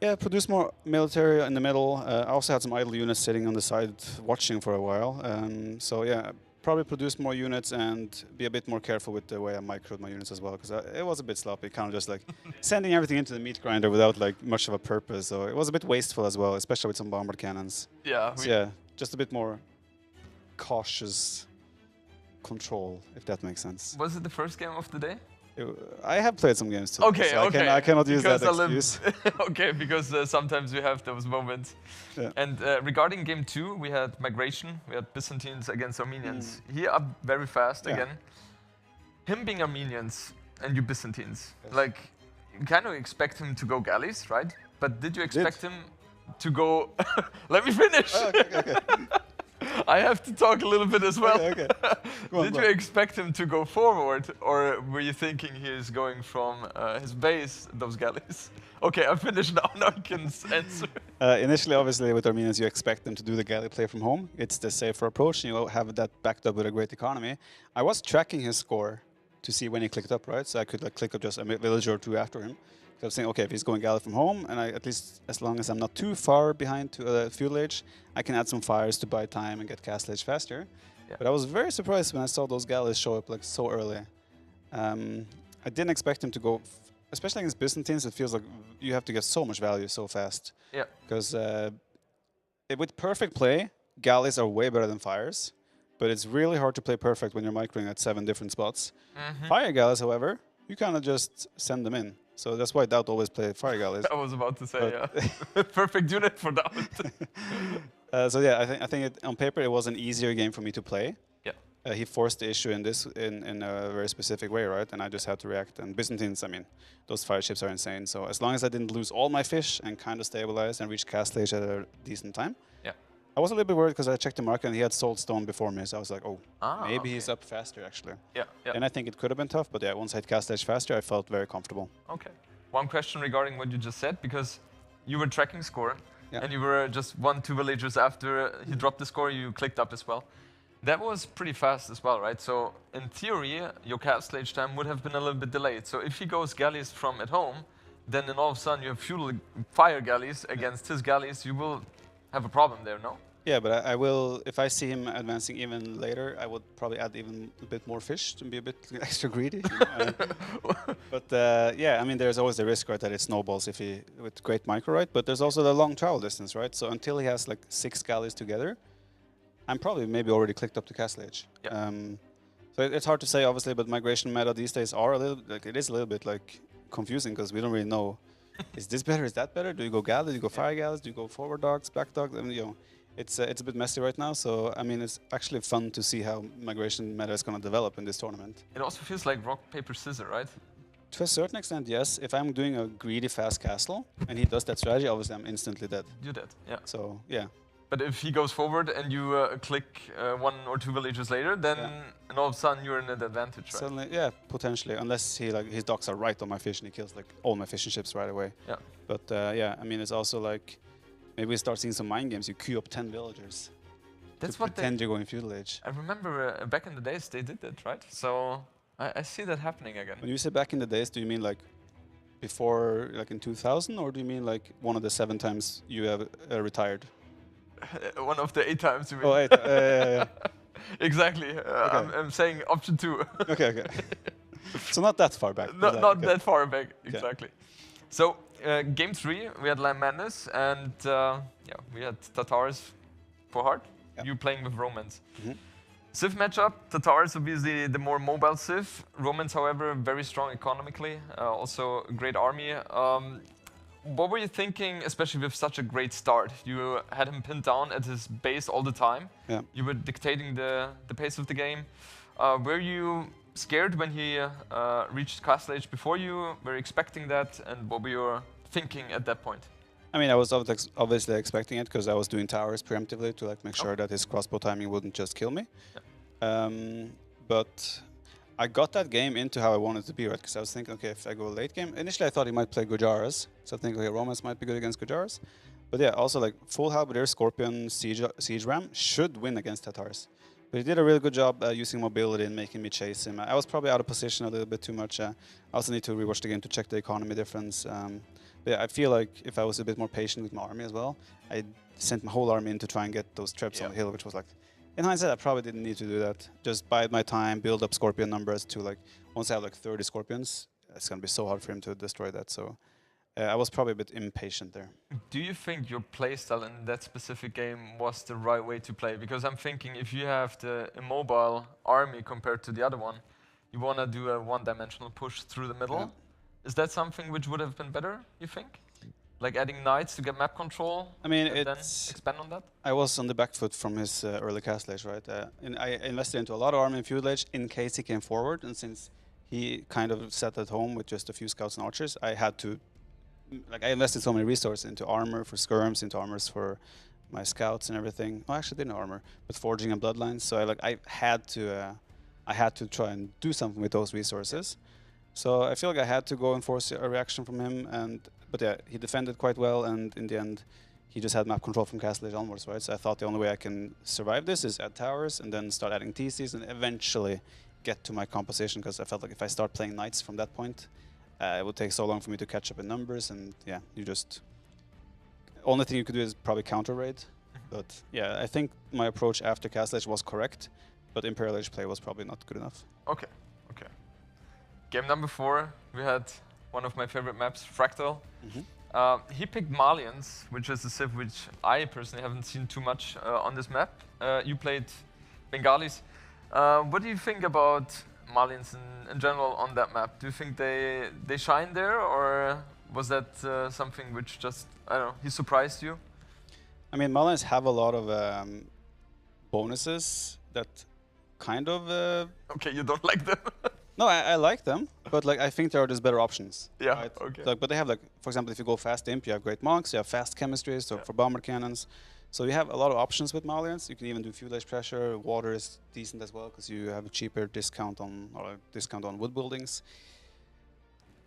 Yeah, produce more military in the middle. I also had some idle units sitting on the side watching for a while. So yeah, probably produce more units and be a bit more careful with the way I microed my units as well, because it was a bit sloppy, kind of just like sending everything into the meat grinder without like much of a purpose. So it was a bit wasteful as well, especially with some bombard cannons. Yeah. So yeah, just a bit more cautious control, if that makes sense. Was it the first game of the day? I have played some games too. Okay, so okay. I cannot use because that excuse. Okay, because sometimes you have those moments. Yeah. And regarding game 2, we had migration. We had Byzantines against Armenians. He up very fast again. Him being Armenians and you Byzantines, like you kind of expect him to go galleys, right? But did you expect him to go? Let me finish. Oh, okay. I have to talk a little bit as well. Okay. Did you expect him to go forward, or were you thinking he is going from his base, those galleys? Okay, I'm finished now. Now you can answer. Initially, obviously, with Armenians, you expect them to do the galley play from home. It's the safer approach, and you have that backed up with a great economy. I was tracking his score to see when he clicked up, right? So I could like click up just a villager or two after him. So I was saying, okay, if he's going galley from home, and at least as long as I'm not too far behind to feudal age, I can add some fires to buy time and get castle age faster. Yeah. But I was very surprised when I saw those galleys show up like so early. I didn't expect him to go, especially against Byzantines. It feels like you have to get so much value so fast. Yeah. Because with perfect play, galleys are way better than fires. But it's really hard to play perfect when you're microing at 7 different spots. Fire galleys, however, you kind of just send them in. So that's why Tato always played fire galleys. I was about to say, yeah. Perfect unit for that. So yeah, I think on paper it was an easier game for me to play. Yeah. He forced the issue in a very specific way, right? And I just had to react. And Byzantines, I mean, those fire ships are insane. So as long as I didn't lose all my fish and kind of stabilize and reach castle age at a decent time. Yeah. I was a little bit worried because I checked the market and he had sold stone before me. So I was like, oh, maybe okay. he's up faster actually. Yeah, yeah. And I think it could have been tough, but yeah, once I had castle age faster, I felt very comfortable. Okay. One question regarding what you just said, because you were tracking score, Yeah. and you were just 1-2 villagers after he dropped the score, you clicked up as well. That was pretty fast as well, right? So in theory, your castle age time would have been a little bit delayed. So if he goes galleys from at home, then all of a sudden you have feudal fire galleys against his galleys, you will have a problem there, no? Yeah, but I will, if I see him advancing even later, I would probably add even a bit more fish to be a bit extra greedy. But yeah, I mean, there's always the risk, right, that it snowballs if he, with great micro, right? But there's also the long travel distance, right? So until he has like 6 galleys together, I'm probably maybe already clicked up to castle age. Yeah. So it's hard to say, obviously, but migration meta these days are a little, like, it is a little bit like confusing because we don't really know, is this better, is that better? Do you go galleys, do you go fire galleys, do you go forward dogs, back dogs? I mean, you know, it's a bit messy right now, so I mean it's actually fun to see how migration meta is going to develop in this tournament. It also feels like rock, paper, scissors, right? To a certain extent, yes. If I'm doing a greedy fast castle and he does that strategy, obviously I'm instantly dead. You did, yeah. So yeah. But if he goes forward and you click 1 or 2 villages later, then and all of a sudden you're in an advantage, right? Suddenly, yeah, potentially, unless he like his docks are right on my fish and he kills like all my fishing ships right away. Yeah. But yeah, I mean it's also like maybe we start seeing some mind games. You queue up 10 villagers. That's to what pretend you're going feudal age. I remember back in the days they did that, right? So I see that happening again. When you say back in the days, do you mean like before, like in 2000, or do you mean like one of the 7 times you have retired? One of the 8 times you mean. Oh, 8. Yeah. Exactly. Okay. I'm saying option 2. Okay. So not that far back. Not okay. that far back, exactly. So game 3, we had Land Madness, and yeah, we had Tatars for hard. Yeah. You playing with Romans. Mhm. Civ matchup, Tatars obviously the more mobile Civ. Romans, however, very strong economically, also a great army. What were you thinking, especially with such a great start? You had him pinned down at his base all the time. Yeah. You were dictating the pace of the game. Were you scared when he reached castle age before you? Were you expecting that? And what were your thinking at that point? I mean, I was obviously expecting it because I was doing towers preemptively to like make sure that his crossbow timing wouldn't just kill me. But I got that game into how I wanted it to be, right? Because I was thinking, okay, if I go late game, initially I thought he might play Gujaras, so I think okay, Romance might be good against Gujaras. But yeah, also like full halberdier, Scorpion, Siege Ram should win against Tatars. But he did a really good job using mobility and making me chase him. I was probably out of position a little bit too much. I also need to rewatch the game to check the economy difference. But yeah, I feel like if I was a bit more patient with my army as well, I sent my whole army in to try and get those traps on the hill, which was like, in hindsight, I probably didn't need to do that. Just bide my time, build up Scorpion numbers to like, once I have like 30 Scorpions, it's going to be so hard for him to destroy that. So I was probably a bit impatient there. Do you think your playstyle in that specific game was the right way to play? Because I'm thinking if you have the immobile army compared to the other one, you want to do a one-dimensional push through the middle. Yeah. Is that something which would have been better, you think? Like adding knights to get map control? I mean, and then it's... expand on that? I was on the back foot from his early Castle Age, right? And I invested into a lot of army in Feudal Age in case he came forward. And since he kind of sat at home with just a few scouts and archers, I had to... Like, I invested so many resources into armor for skirms, into armors for my scouts and everything. Oh, actually, didn't armor, but forging and bloodlines. So I had to try and do something with those resources. So I feel like I had to go and force a reaction from him, but yeah, he defended quite well, and in the end, he just had map control from Castle Age onwards, right? So I thought the only way I can survive this is add towers, and then start adding TCs, and eventually get to my composition, because I felt like if I start playing knights from that point, it would take so long for me to catch up in numbers, and yeah, you just... Only thing you could do is probably counter raid, but yeah, I think my approach after Castle Age was correct, but Imperial Age play was probably not good enough. Okay. Game number 4, we had one of my favorite maps, Fractal. He picked Malians, which is a civ which I personally haven't seen too much on this map. You played Bengalis. What do you think about Malians in general on that map? Do you think they shine there, or was that something which just, I don't know, he surprised you? I mean, Malians have a lot of bonuses that kind of... Okay, you don't like them? No, I like them, but like I think there are just better options. Yeah, right? okay. Like, but they have like, for example, if you go fast imp, you have great monks, you have fast chemistry, so for bomber cannons. So you have a lot of options with Malians. You can even do Feudal Age pressure. Water is decent as well because you have a cheaper discount on wood buildings.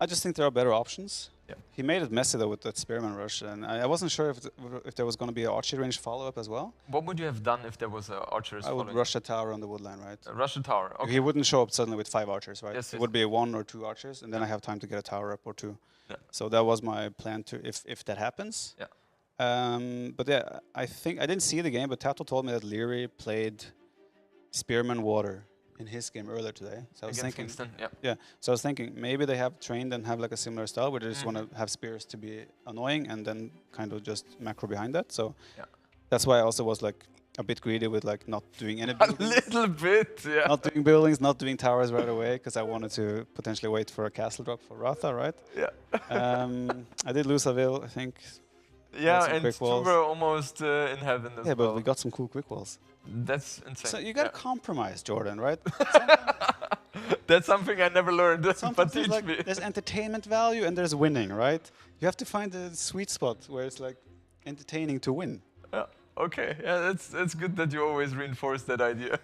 I just think there are better options. Yeah. He made it messy though with that Spearman rush, and I wasn't sure if there was going to be an archery range follow-up as well. What would you have done if there was an archers I would rush a tower on the woodline, right? Rush a tower, okay. He wouldn't show up suddenly with 5 archers, right? Yes, it would be 1 or 2 archers, and then I have time to get a tower up or 2. Yeah. So that was my plan to if that happens. Yeah. But yeah, I think I didn't see the game, but Tato told me that Leary played Spearman Water in his game earlier today. So I was thinking, So I was thinking maybe they have trained and have like a similar style where they just want to have spears to be annoying and then kind of just macro behind that. So that's why I also was like a bit greedy with like not doing any buildings. A little bit, yeah. Not doing buildings, not doing towers right away because I wanted to potentially wait for a castle drop for Ratha, right? Yeah. I did lose a Vil, I think. Yeah, and 2 were almost in heaven as well. Yeah, but we got some cool quick walls. That's insane. So you got to compromise, Jordan, right? That's something I never learned, but teach like, me. There's entertainment value and there's winning, right? You have to find the sweet spot where it's like entertaining to win. Yeah, okay. Yeah, it's good that you always reinforce that idea.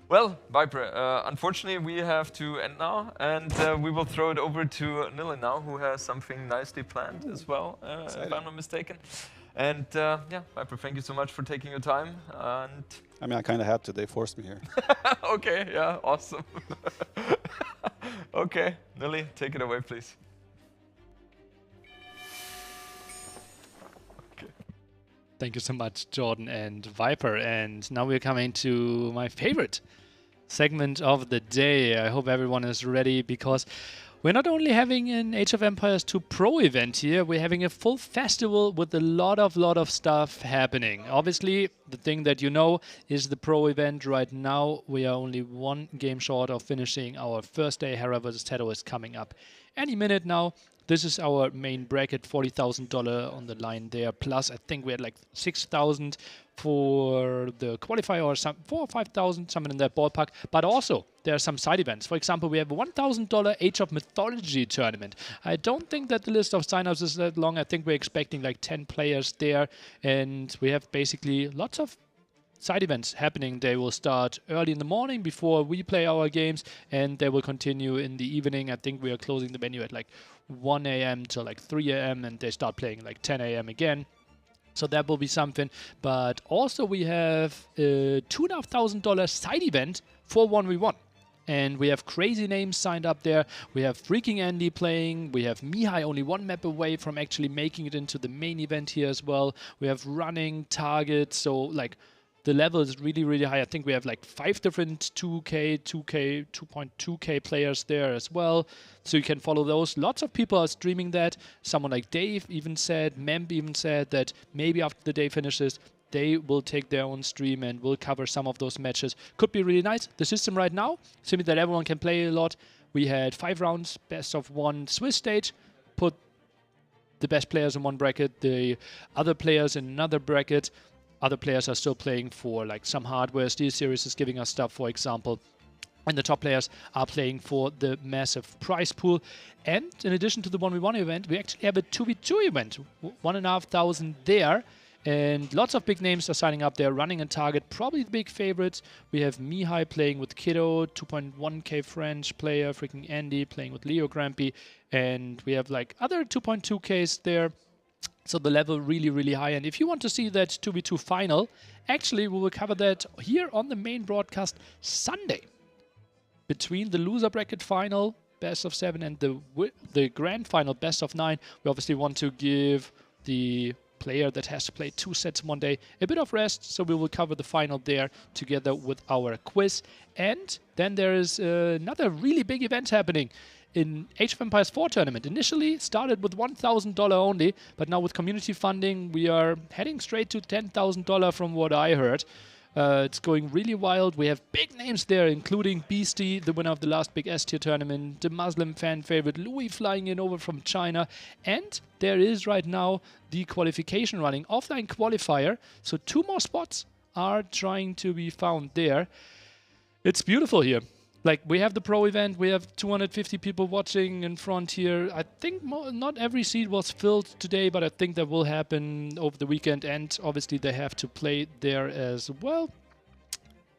Well, Viper, unfortunately we have to end now, and we will throw it over to Nili now, who has something nicely planned as well, if I'm not mistaken. And yeah, Viper, thank you so much for taking your time. And I mean, I kind of had to. They forced me here. Okay, yeah, awesome. Okay, Nili, take it away, please. Okay. Thank you so much, Jordan and Viper. And now we're coming to my favorite segment of the day. I hope everyone is ready because we're not only having an Age of Empires 2 Pro event here, we're having a full festival with a lot of stuff happening. Obviously, the thing that you know is the Pro event. Right now, we are only 1 game short of finishing our first day. Hera vs. Tato is coming up any minute now. This is our main bracket, $40,000 on the line there. Plus, I think we had like 6,000 for the qualifier, or some 4,000 or 5,000, something in that ballpark. But also, there are some side events. For example, we have a $1,000 Age of Mythology tournament. I don't think that the list of signups is that long. I think we're expecting like 10 players there, and we have basically lots of side events happening. They will start early in the morning before we play our games, and they will continue in the evening. I think we are closing the venue at like 1 a.m. to like 3 a.m. and they start playing like 10 a.m. again. So that will be something. But also we have a $2,500 side event for 1v1. And we have crazy names signed up there. We have Freaking Andy playing. We have Mihai only one map away from actually making it into the main event here as well. We have Running, Target. So like the level is really, really high. I think we have like 5 different 2K, 2.2K players there as well. So you can follow those. Lots of people are streaming that. Someone like Dave even said, Memb even said that maybe after the day finishes, they will take their own stream and will cover some of those matches. Could be really nice. The system right now, simply that everyone can play a lot. We had 5 rounds, best of 1 Swiss stage. Put the best players in one bracket, the other players in another bracket. Other players are still playing for like some hardware. Steel Series is giving us stuff, for example. And the top players are playing for the massive prize pool. And in addition to the 1v1 event, we actually have a 2v2 event. 1,500 there. And lots of big names are signing up there. Running and Target, probably the big favorites. We have Mihai playing with Kiddo, 2.1k French player, freaking Andy playing with Leo Grampy. And we have like other 2.2ks there. So the level really, really high. And if you want to see that 2v2 final, actually we will cover that here on the main broadcast Sunday. Between the loser bracket final, best of 7, and the grand final, best of 9, we obviously want to give the player that has to play 2 sets in one day a bit of rest. So we will cover the final there together with our quiz. And then there is another really big event happening in Age of Empires 4 tournament. Initially started with $1,000 only, but now with community funding, we are heading straight to $10,000 from what I heard. It's going really wild. We have big names there, including Beastie, the winner of the last big S-tier tournament, the Muslim fan favorite, Louis flying in over from China, and there is right now the qualification running, offline qualifier, so 2 more spots are trying to be found there. It's beautiful here. Like, we have the pro event, we have 250 people watching in front here. I think not every seat was filled today, but I think that will happen over the weekend, and obviously they have to play there as well.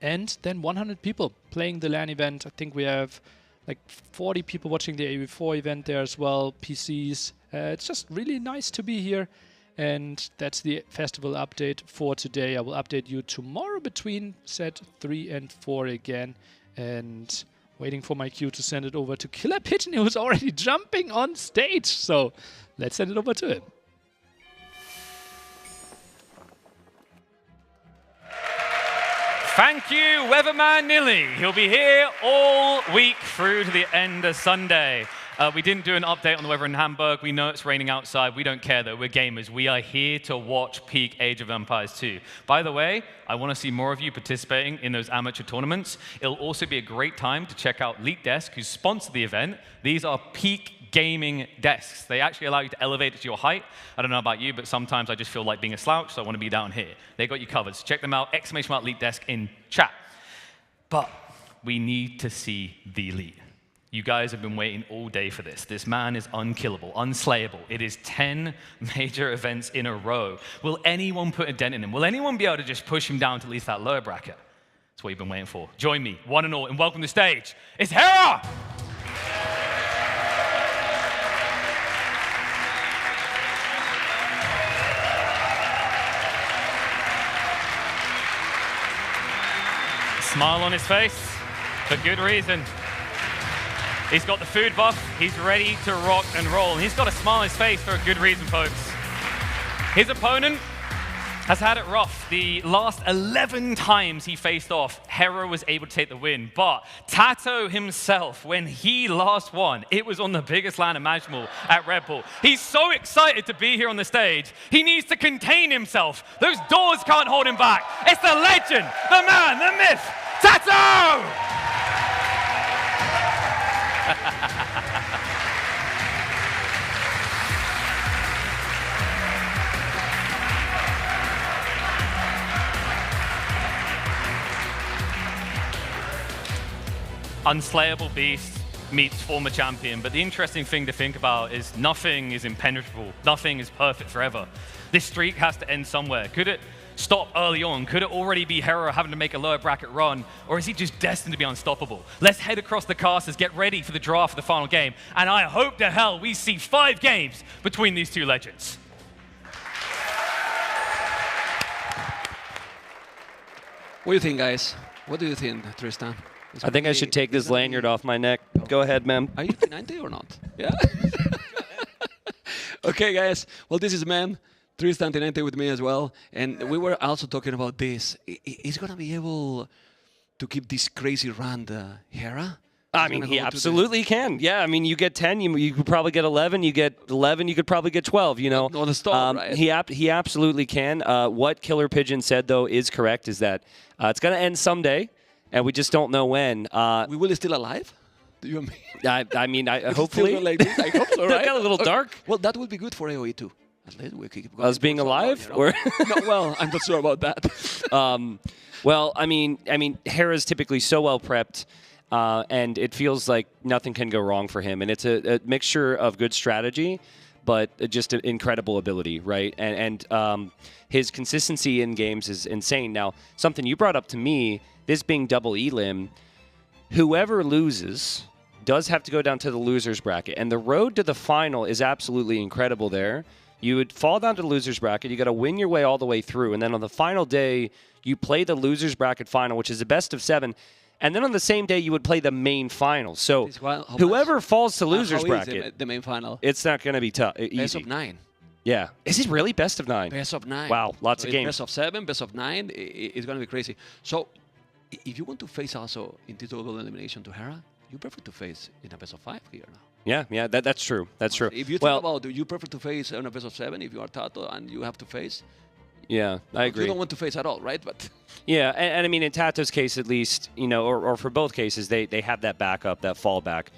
And then 100 people playing the LAN event. I think we have like 40 people watching the AV4 event there as well, PCs. It's just really nice to be here. And that's the festival update for today. I will update you tomorrow between set 3 and 4 again. And waiting for my cue to send it over to Killer Pigeon, who's already jumping on stage. So let's send it over to him. Thank you, Weatherman Nilly. He'll be here all week through to the end of Sunday. We didn't do an update on the weather in Hamburg. We know it's raining outside. We don't care, though. We're gamers. We are here to watch peak Age of Empires 2. By the way, I want to see more of you participating in those amateur tournaments. It'll also be a great time to check out Leak Desk, who sponsored the event. These are peak gaming desks. They actually allow you to elevate it to your height. I don't know about you, but sometimes I just feel like being a slouch, so I want to be down here. They got you covered. So check them out. !Leak Desk in chat. But we need to see the elite. You guys have been waiting all day for this. This man is unkillable, unslayable. It is 10 major events in a row. Will anyone put a dent in him? Will anyone be able to just push him down to at least that lower bracket? That's what you've been waiting for. Join me, one and all, and welcome to the stage. It's Hera! Smile on his face, for good reason. He's got the food buff, he's ready to rock and roll. And he's got a smile on his face for a good reason, folks. His opponent has had it rough. The last 11 times he faced off, Hera was able to take the win. But Tato himself, when he last won, it was on the biggest LAN imaginable at Red Bull. He's so excited to be here on the stage, he needs to contain himself. Those doors can't hold him back. It's the legend, the man, the myth, Tato! unslayable beast meets former champion. But the interesting thing to think about is nothing is impenetrable. Nothing is perfect forever. This streak has to end somewhere. Could it stop early on? Could it already be Hera having to make a lower bracket run? Or is he just destined to be unstoppable? Let's head across the casters, get ready for the draft for the final game. And I hope to hell we see 5 games between these two legends. What do you think, guys? What do you think, Tristan? I think I should take this lanyard off my neck. Go ahead, ma'am. Are you 90 or not? Yeah. Okay, guys. Well, this is man. Tristan Tinente with me as well. And we were also talking about this. He's going to be able to keep this crazy run, Hera? I mean, he absolutely can. Yeah, I mean, you get 10, you could probably get 11. You get 11, you could probably get 12, you know. On the stall, right? He absolutely can. What Killer Pigeon said, though, is correct, is that it's going to end someday, and we just don't know when. We will still alive? Do you mean? I mean, hopefully. Like this? I hope so, That right? got a little dark. Well, that would be good for AoE too. At least we keep going Us being for so long, alive? you know? Or No, well, I'm not sure about that. Well, I mean, Hera's typically so well prepped, and it feels like nothing can go wrong for him. And it's a mixture of good strategy, but just an incredible ability, right? And his consistency in games is insane. Now, something you brought up to me, this being double elim, whoever loses does have to go down to the loser's bracket. And the road to the final is absolutely incredible there. You would fall down to the loser's bracket. You got to win your way all the way through. And then on the final day, you play the loser's bracket final, which is a best of 7. And then on the same day, you would play the main final. So whoever falls to loser's bracket, the main final. it's not going to be tough. Easy. Best of 9. Yeah. Is it really best of 9? Best of 9. Wow, lots So of it's games. Best of 7, best of 9. It's going to be crazy. So if you want to face also in this double elimination to Hera, you prefer to face in a best of 5 here now. Yeah, that's true. That's true. If you think about, do you prefer to face in a best of 7 if you are Tato and you have to face? Yeah, I agree. You don't want to face at all, right? But yeah, and I mean, in Tato's case at least, you know, or for both cases, they have that backup, that fallback,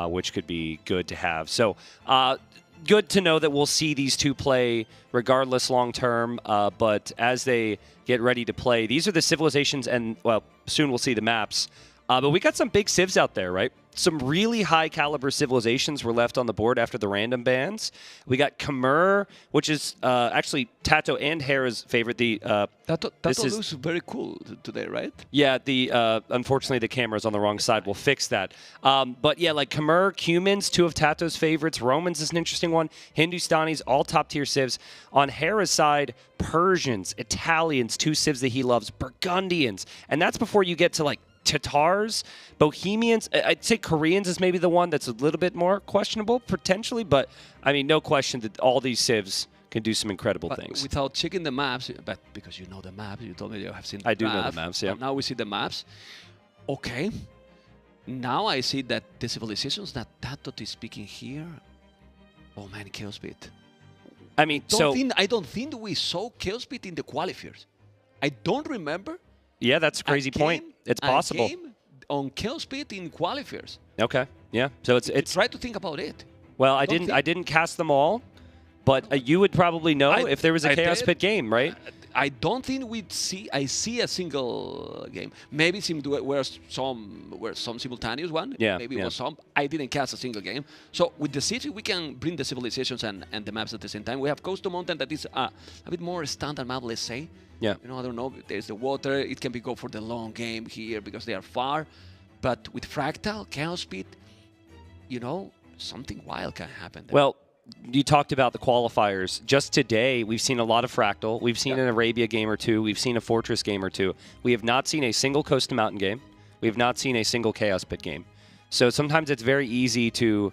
which could be good to have. So good to know that we'll see these two play regardless long term. But as they get ready to play, these are the civilizations, and well, soon we'll see the maps. But we got some big civs out there, right? Some really high caliber civilizations were left on the board after the random bans. We got Khmer, which is actually Tato and Hera's favorite. Tato looks very cool today, right? Yeah, unfortunately the camera's on the wrong side. We'll fix that. But yeah, like Khmer, Cumans, 2 of Tato's favorites. Romans is an interesting one. Hindustanis, all top tier civs. On Hera's side, Persians, Italians, 2 civs that he loves, Burgundians, and that's before you get to like Tatars, Bohemians. I'd say Koreans is maybe the one that's a little bit more questionable, potentially, but I mean, no question that all these civs can do some incredible things. Without checking the maps, but because you know the maps, you told me you have seen the I do know the maps, yeah. Now we see the maps. Okay. Now I see that the civilizations that Tato is speaking here, oh man, Chaos Pit. I mean, I don't think we saw Chaos Pit in the qualifiers. I don't remember. Yeah, that's a crazy point. It's possible. A game on Chaos Pit in qualifiers. Okay. Yeah. So it's try to think about it. Well, I didn't cast them all, but you would probably know if there was a Chaos Pit game, right? I don't think I see a single game. Maybe were some simultaneous one. Yeah. Maybe it was some. I didn't cast a single game. So with the city, we can bring the civilizations and the maps at the same time. We have Coastal Mountain that is a bit more standard map, let's say. Yeah. You know, I don't know. There's the water. It can go for the long game here because they are far. But with Fractal, Chaos Pit, you know, something wild can happen there. Well, you talked about the qualifiers. Just today, we've seen a lot of Fractal. We've seen an Arabia game or 2. We've seen a Fortress game or 2. We have not seen a single Coast to Mountain game. We have not seen a single Chaos Pit game. So sometimes it's very easy to,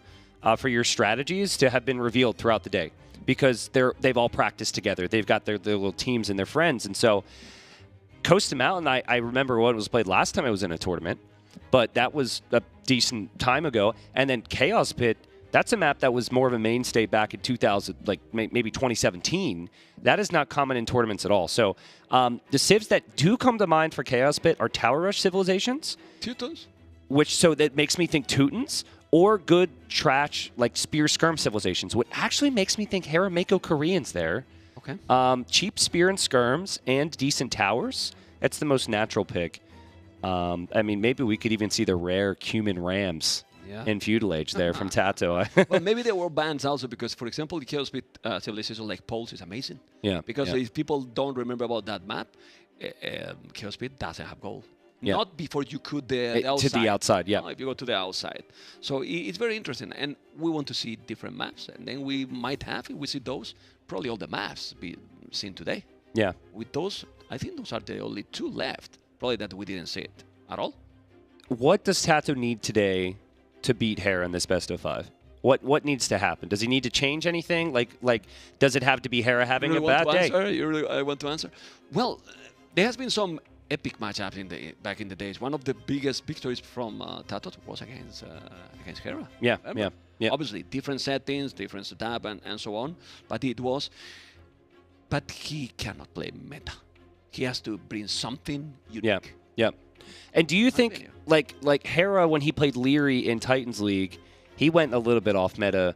for your strategies to have been revealed throughout the day, because they've all practiced together. They've got their little teams and their friends. And so Coast to Mountain, I remember when it was played last time I was in a tournament, but that was a decent time ago. And then Chaos Pit, that's a map that was more of a mainstay back in 2000, like maybe 2017. That is not common in tournaments at all. So the civs that do come to mind for Chaos Pit are Tower Rush civilizations. Teutons? So that makes me think Teutons. Or good trash, like Spear Skirm civilizations, which actually makes me think Hera may go Koreans there. Okay. Cheap Spear and Skirms and decent towers. That's the most natural pick. I mean, maybe we could even see the rare cumin rams in Feudal Age there from Tato. Well, maybe there were bans also because, for example, the Chaos Pit civilization like Pulse is amazing. Yeah. Because yeah. if people don't remember about that map, Chaos Pit doesn't have gold. Yeah. Not before you could the outside. To the outside, yeah. No, if you go to the outside. So it's very interesting. And we want to see different maps. And then we might have, if we see those, probably all the maps be seen today. Yeah. With those, I think those are the only 2 left. Probably that we didn't see it at all. What does Tato need today to beat Hera in this best of 5? What needs to happen? Does he need to change anything? Like does it have to be Hera having a bad day? I want to answer. Well, there has been some epic matchups back in the days. One of the biggest victories from Tato was against Hera. Yeah, Remember? yeah. Obviously, different settings, different setup, and so on. But it was. But he cannot play meta. He has to bring something unique. Yeah. And do you think like Hera when he played Leary in Titans League, he went a little bit off meta.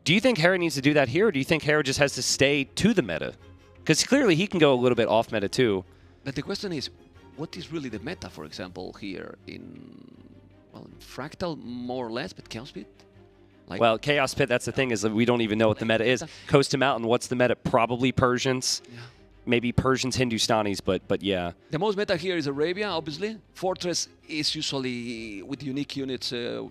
Do you think Hera needs to do that here, or do you think Hera just has to stay to the meta? Because clearly he can go a little bit off meta too. But the question is, what is really the meta, for example, here in Fractal, more or less, but Chaos Pit? Like, well, Chaos Pit, that's the thing, is that we don't even know what the meta is. Coast to Mountain, what's the meta? Probably Persians. Yeah. Maybe Persians, Hindustanis, but yeah. The most meta here is Arabia, obviously. Fortress is usually with unique units, you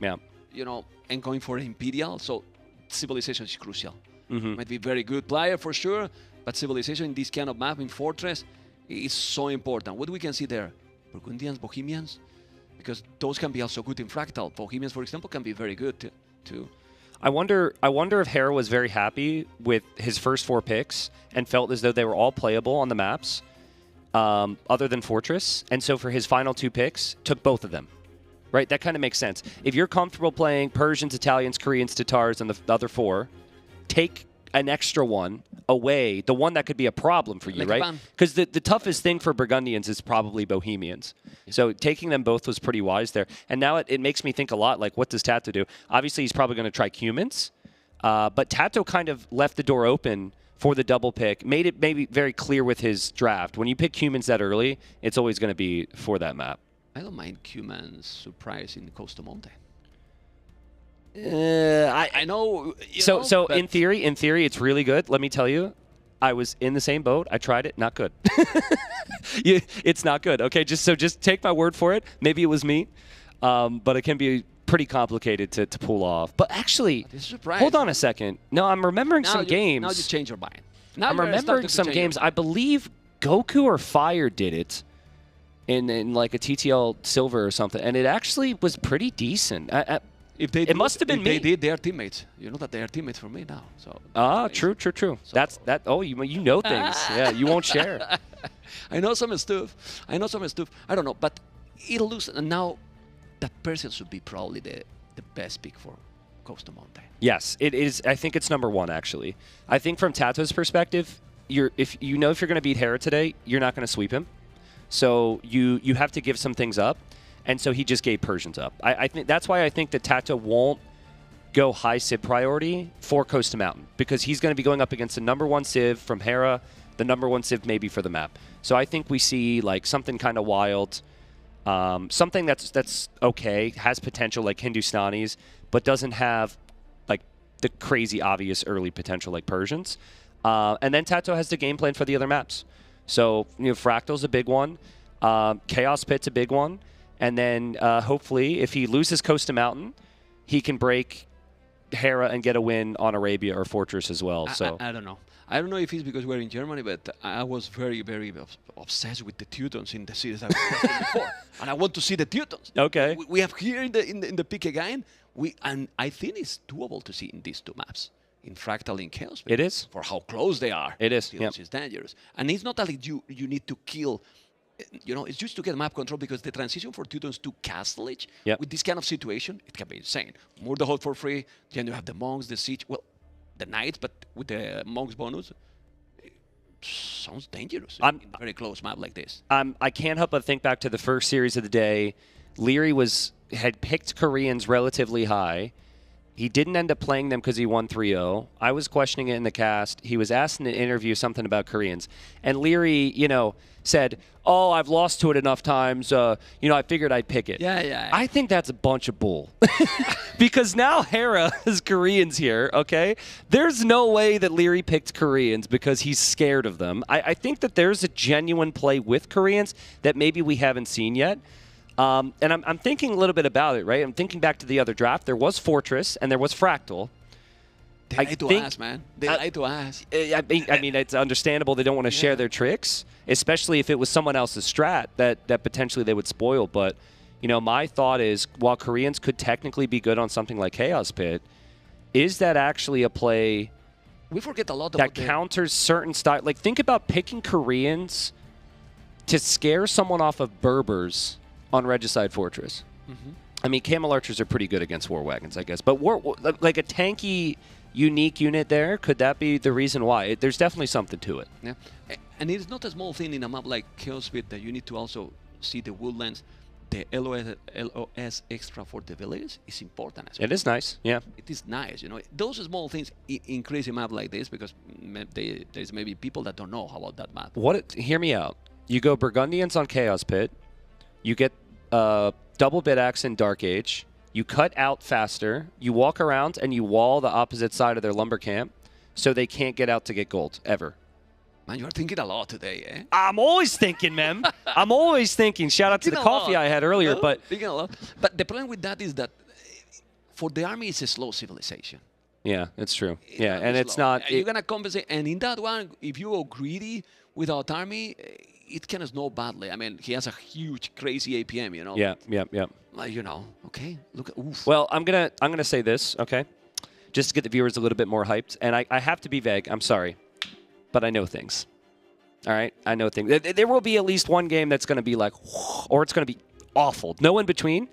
know, and going for Imperial. So Civilization is crucial. Might be very good player for sure, but Civilization in this kind of map in Fortress is so important. What we can see there? Burgundians, Bohemians, because those can be also good in Fractal. Bohemians, for example, can be very good too. I wonder if Hera was very happy with his first 4 picks and felt as though they were all playable on the maps, other than Fortress. And so for his final 2 picks, took both of them. Right? That kind of makes sense. If you're comfortable playing Persians, Italians, Koreans, Tatars, and the other 4, take an extra one away, the one that could be a problem for you, like right? Because the toughest thing for Burgundians is probably Bohemians. So taking them both was pretty wise there. And now it makes me think a lot, like, what does Tato do? Obviously, he's probably going to try Cumans, but Tato kind of left the door open for the double pick, made it maybe very clear with his draft. When you pick Cumans that early, it's always going to be for that map. I don't mind Cumans surprise in Costa Monte. I know. So in theory, it's really good. Let me tell you, I was in the same boat. I tried it. Not good. It's not good. Okay, just take my word for it. Maybe it was me, but it can be pretty complicated to pull off. But actually, hold on a second. No, I'm remembering some games. Now you change your mind. I'm remembering some games. I believe Goku or Fire did it in like a TTL Silver or something, and it actually was pretty decent. It must have been me. They did. They are teammates. You know that they are teammates for me now. So. True. So that's that. Oh, you know things. Yeah, you won't share. I know some stuff. I don't know, but it'll lose. And now, that person should be probably the best pick for Costa Monte. Yes, it is. I think it's number 1 actually. I think from Tato's perspective, if you're going to beat Hera today, you're not going to sweep him. So you have to give some things up. And so he just gave Persians up. I think that's why I think that Tato won't go high Civ priority for Costa Mountain, because he's going to be going up against the number 1 Civ from Hera, the number 1 Civ maybe for the map. So I think we see like something kind of wild, something that's okay, has potential like Hindustanis, but doesn't have like the crazy obvious early potential like Persians. And then Tato has the game plan for the other maps. So Fractal's a big one, Chaos Pit's a big one. And then hopefully, if he loses Costa Mountain, he can break Hera and get a win on Arabia or Fortress as well. So I don't know. I don't know if it's because we're in Germany, but I was very, very obsessed with the Teutons in the series I was playing before, and I want to see the Teutons. Okay. We have here in the pick again. And I think it's doable to see in these 2 maps, in Fractal and Chaos. It is for how close they are. It is. Teutons is dangerous, and it's not that you need to kill. It's just to get map control, because the transition for Teutons to Castlage with this kind of situation, it can be insane. More the hold for free, then you have the monks, the siege, the knights, but with the monks bonus, it sounds dangerous in a very close map like this. I can't help but think back to the first series of the day. Leary had picked Koreans relatively high, He didn't end up playing them because he won 3-0. I was questioning it in the cast. He was asked in an interview something about Koreans. And Leary, said, oh, I've lost to it enough times. I figured I'd pick it. Yeah. I think that's a bunch of bull. Because now Hera has Koreans here, okay? There's no way that Leary picked Koreans because he's scared of them. I think that there's a genuine play with Koreans that maybe we haven't seen yet. And I'm thinking a little bit about it, right? I'm thinking back to the other draft. There was Fortress and there was Fractal. They like to ask, man. They like to ask. I mean, it's understandable they don't want to share their tricks, especially if it was someone else's strat that potentially they would spoil. But, my thought is, while Koreans could technically be good on something like Chaos Pit, is that actually a play we forget a lot about that counters certain style? Like, think about picking Koreans to scare someone off of Berbers on Regicide Fortress. I mean, Camel Archers are pretty good against War Wagons, I guess. But like a tanky, unique unit there, could that be the reason why? There's definitely something to it. Yeah. And it's not a small thing in a map like Chaos Pit that you need to also see the woodlands. The LOS extra for the villages is important as well. It is nice, yeah. It is nice, Those small things increase a map like this because there's maybe people that don't know about that map. Hear me out. You go Burgundians on Chaos Pit. You get double bit axe in Dark Age. You cut out faster. You walk around and you wall the opposite side of their lumber camp so they can't get out to get gold, ever. Man, you're thinking a lot today, eh? I'm always thinking, man. I'm always thinking. Shout out to the coffee I had earlier. But thinking a lot. But the problem with that is that for the army, it's a slow civilization. Yeah, it's true. Yeah, and it's not... You're going to compensate. And in that one, if you go greedy without army, it can snow badly. I mean, he has a huge, crazy APM, Yeah. Like, okay, look at... Oof. Well, I'm gonna say this, okay? Just to get the viewers a little bit more hyped. And I have to be vague. I'm sorry. But I know things. All right? I know things. There will be at least one game that's going to be like, or it's going to be awful. No in between,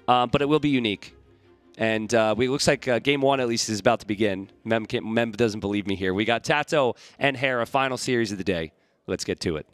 but it will be unique. And it looks like game one, at least, is about to begin. Mem doesn't believe me here. We got Tato and Hera, final series of the day. Let's get to it.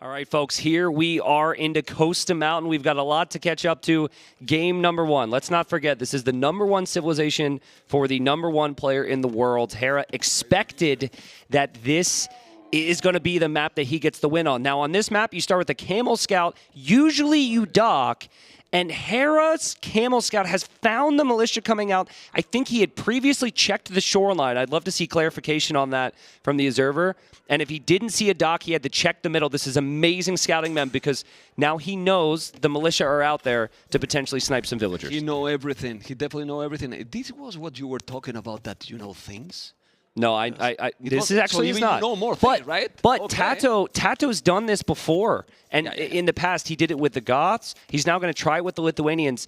All right, folks, here we are into Costa Mountain. We've got a lot to catch up to. Game number one. Let's not forget, this is the #1 civilization for the #1 player in the world. Hera expected that this is going to be the map that he gets the win on. Now, on this map, you start with the Camel Scout. Usually you dock, and Hera's Camel Scout has found the militia coming out. I think he had previously checked the shoreline. I'd love to see clarification on that from the observer. And if he didn't see a dock, he had to check the middle. This is amazing scouting, Mem, because now he knows the militia are out there to potentially snipe some villagers. He know everything. He definitely know everything. This was what you were talking about, that you know things. No, this is actually so is not. Know more things, right? But okay. Tato's done this before, and in the past he did it with the Goths. He's now going to try it with the Lithuanians,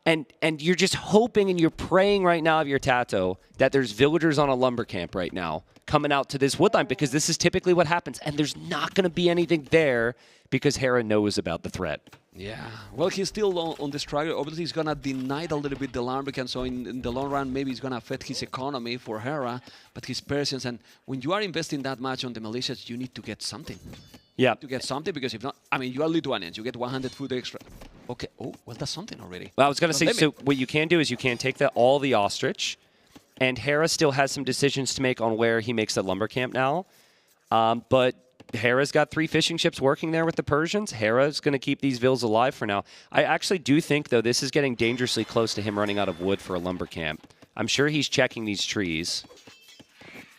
and you're just hoping and you're praying right now of your Tato that there's villagers on a lumber camp right now coming out to this woodline, because this is typically what happens, and there's not going to be anything there because Hera knows about the threat. Yeah, well, he's still on the struggle. Obviously, he's going to deny a little bit the Lumbercan, so in the long run, maybe it's going to affect his economy for Hera, but his presence. And when you are investing that much on the militias, you need to get something. Yeah. To get something, because if not, I mean, you are Lithuanians, you get 100 food extra. Okay, oh, well, that's something already. Well, I was going to say, so what you can do is you can take all the ostrich, and Hera still has some decisions to make on where he makes the lumber camp now. But Hera's got 3 fishing ships working there with the Persians. Hera's going to keep these vills alive for now. I actually do think, though, this is getting dangerously close to him running out of wood for a lumber camp. I'm sure he's checking these trees.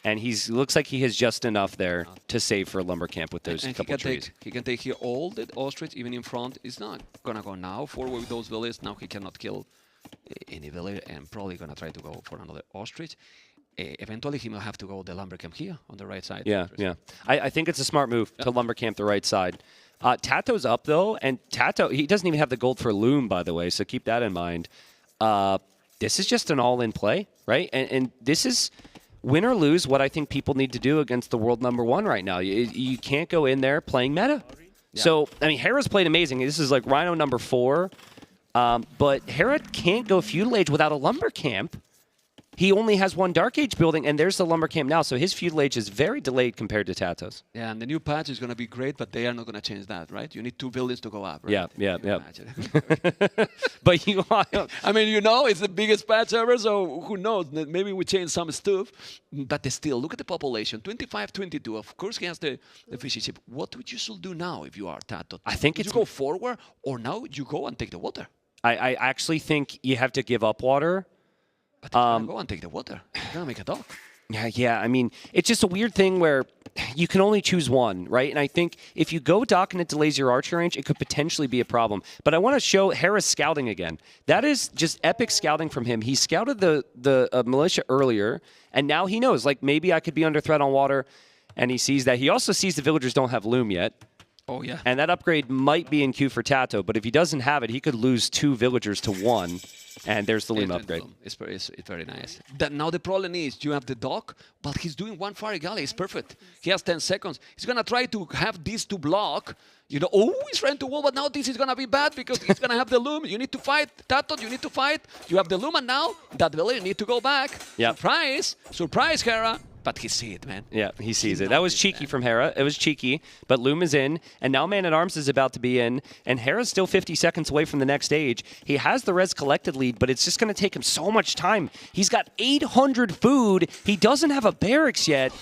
And looks like he has just enough there to save for a lumber camp with those couple trees. He can take here all the ostrich, even in front. He's not gonna go now forward with those villages. Now he cannot kill any village, and probably gonna try to go for another ostrich. Eventually, he will have to go the lumber camp here on the right side. Yeah, yeah. I think it's a smart move to lumber camp the right side. Tato's up, though, and Tato, he doesn't even have the gold for Loom, by the way, so keep that in mind. This is just an all-in play, right? And this is, win or lose, what I think people need to do against the world #1 right now. You can't go in there playing meta. Yeah. So, I mean, Hera's played amazing. This is like Rhino #4, but Hera can't go Feudal Age without a lumber camp. He only has one Dark Age building, and there's the lumber camp now, so his Feudal Age is very delayed compared to Tato's. Yeah, and the new patch is going to be great, but they are not going to change that, right? You need 2 buildings to go up, right? Yeah. But you I mean, you know, it's the biggest patch ever, so who knows? Maybe we change some stuff, but still, look at the population, 25, 22. Of course, he has the fishing ship. What would you should do now if you are Tato? I think you go forward, or now you go and take the water? I actually think you have to give up water. But go and take the water. You're going to make a dock. Yeah. I mean, it's just a weird thing where you can only choose one, right? And I think if you go dock and it delays your archer range, it could potentially be a problem. But I want to show Hera's scouting again. That is just epic scouting from him. He scouted the militia earlier, and now he knows, like, maybe I could be under threat on water, and he sees that. He also sees the villagers don't have Loom yet. Oh, yeah. And that upgrade might be in queue for Tato, but if he doesn't have it, he could lose 2 villagers to 1. And there's the Loom upgrade. It's very nice. Now the problem is you have the dock, but he's doing 1 fire galley. It's perfect. He has 10 seconds. He's going to try to have this to block. You know, he's trying to wall, but now this is going to be bad because he's going to have the Loom. You need to fight. Tato, you need to fight. You have the Loom, and now that village need to go back. Yep. Surprise, Hera. But he sees it, man. Yeah, he sees it. That was cheeky from Hera. It was cheeky, but Loom is in, and now Man-at-Arms is about to be in, and Hera's still 50 seconds away from the next stage. He has the res collected lead, but it's just going to take him so much time. He's got 800 food. He doesn't have a barracks yet,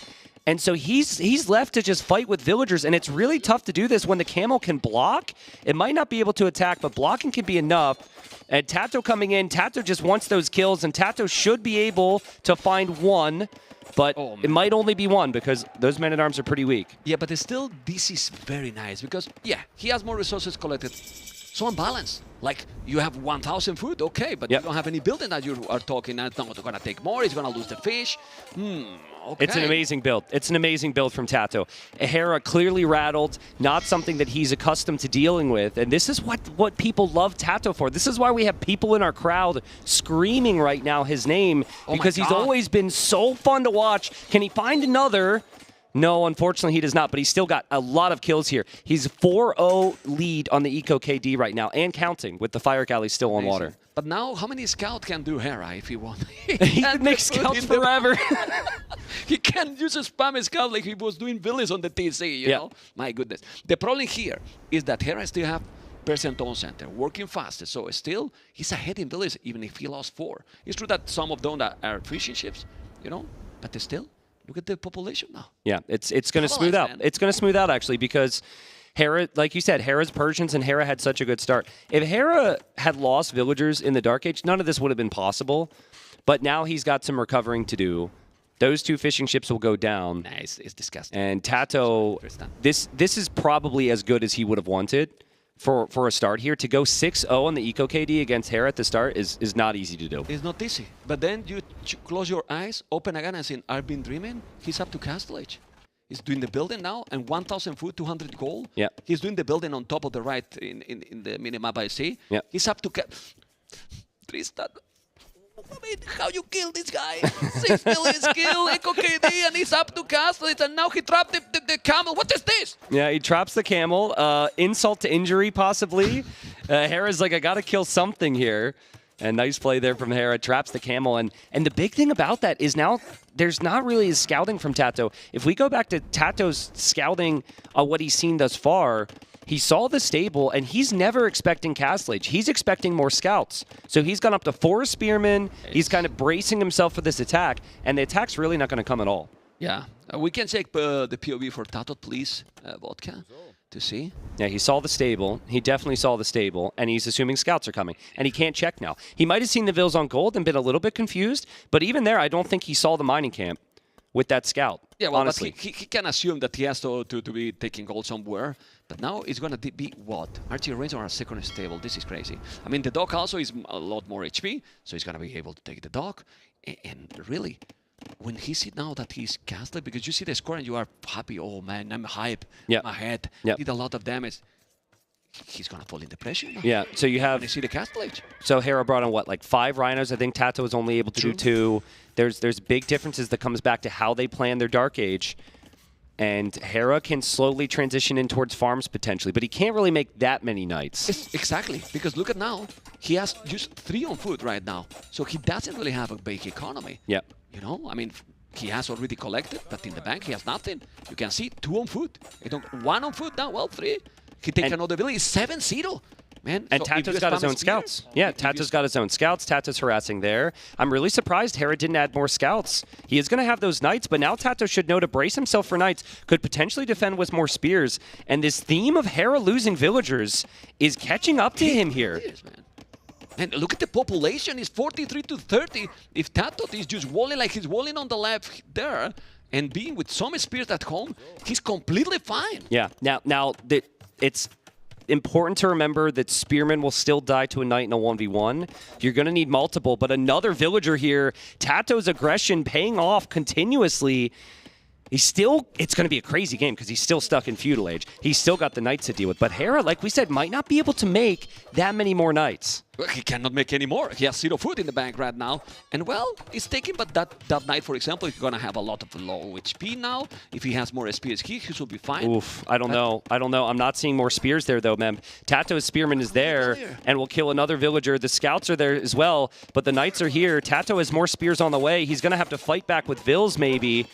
and so he's left to just fight with villagers, and it's really tough to do this when the camel can block. It might not be able to attack, but blocking can be enough. And Tato coming in, Tato just wants those kills, and Tato should be able to find 1. But it might only be 1 because those Men-at-Arms are pretty weak. Yeah, but still, this is very nice because, yeah, he has more resources collected. So unbalanced. Like, you have 1,000 food, okay, but you don't have any building that you are talking. It's not going to take more. He's going to lose the fish. Okay. It's an amazing build. It's an amazing build from Tato. Hera clearly rattled, not something that he's accustomed to dealing with. And this is what people love Tato for. This is why we have people in our crowd screaming right now his name, because he's always been so fun to watch. Can he find another? No, unfortunately, he does not, but he's still got a lot of kills here. He's 4-0 lead on the Eco KD right now, and counting, with the Fire Galley still on water. But now, how many scouts can do Hera if he wants? He could make scouts forever. He can use a spam scout like he was doing villains on the TC, you know? My goodness. The problem here is that Hera still have percent on center, working faster, so still, he's ahead in villages, even if he lost 4. It's true that some of them are fishing ships, you know, but still. Look at the population now. Yeah, it's going to smooth out. It's going to smooth out, actually, because Hera, like you said, Hera's Persians and Hera had such a good start. If Hera had lost villagers in the Dark Age, none of this would have been possible. But now he's got some recovering to do. Those 2 fishing ships will go down. Nice. It's disgusting. And Tato, this is probably as good as he would have wanted for a start here. To go 6-0 on the Eco KD against Hera at the start is not easy to do. It's not easy. But then you close your eyes, open again and say, I've been dreaming. He's up to Castle Age. He's doing the building now, and 1,000 food, 200 gold. Yeah. He's doing the building on top of the right in the minimap I see. Yeah. He's up to Tristan. I mean, how you kill this guy? 6 million skill, Eco KD, and he's up to Castle Age, and now he trapped the camel. What is this? Yeah, he traps the camel. Insult to injury, possibly. Hera's like, I got to kill something here. And nice play there from Hera. Traps the camel. And the big thing about that is now there's not really a scouting from Tato. If we go back to Tato's scouting on what he's seen thus far, he saw the stable, and he's never expecting Castle Age. He's expecting more scouts. So he's gone up to 4 spearmen. He's kind of bracing himself for this attack, and the attack's really not going to come at all. Yeah. We can check the POV for Tato, please, Vodka, to see. Yeah, he saw the stable. He definitely saw the stable, and he's assuming scouts are coming. And he can't check now. He might have seen the Vills on gold and been a little bit confused, but even there, I don't think he saw the mining camp. with that scout. Yeah, well, honestly. but he can assume that he has to be taking gold somewhere. But now it's going to be what? Archie Reigns on a second stable. This is crazy. I mean, the dog also is a lot more HP, so he's going to be able to take the dog. And really, when he see now that he's castled, because you see the score and you are happy, oh man, I'm hype, Yep. my head, Yep. did a lot of damage. He's going to fall in depression now. Yeah, so you have... When you see the castle age. So Hera brought on what, like 5 rhinos? I think Tato was only able to do 2. There's big differences that comes back to how they plan their Dark Age. And Hera can slowly transition in towards farms potentially, but he can't really make that many knights. Exactly, because look at now, he has just 3 on foot right now. So he doesn't really have a big economy. Yep. You know, I mean, he has already collected, but in the bank he has nothing. You can see 2 on foot. 1 on foot now, well, 3. He takes another village, 7-0. Man, And so if Tato's you got his spam own spears, scouts. Yeah, Tato's got his own scouts. Tato's harassing there. I'm really surprised Hera didn't add more scouts. He is going to have those knights, but now Tato should know to brace himself for knights. Could potentially defend with more spears. And this theme of Hera losing villagers is catching up to him here. It is, man. And look at the population, it's 43 to 30. If Tato is just walling like he's walling on the left there, and being with some spears at home, he's completely fine. Yeah, now it's important to remember that Spearman will still die to a knight in a 1v1. You're going to need multiple, but another villager here. Tato's aggression paying off continuously. It's going to be a crazy game because he's still stuck in Feudal Age. He's still got the knights to deal with. But Hera, like we said, might not be able to make that many more knights. Well, he cannot make any more. He has 0 food in the bank right now. And well, it's taking, but that knight, for example, is going to have a lot of low HP now. If he has more spears, he should be fine. Oof, I don't know. I'm not seeing more spears there, though, man. Tato's spearman is there and will kill another villager. The scouts are there as well, but the knights are here. Tato has more spears on the way. He's going to have to fight back with Vills, maybe.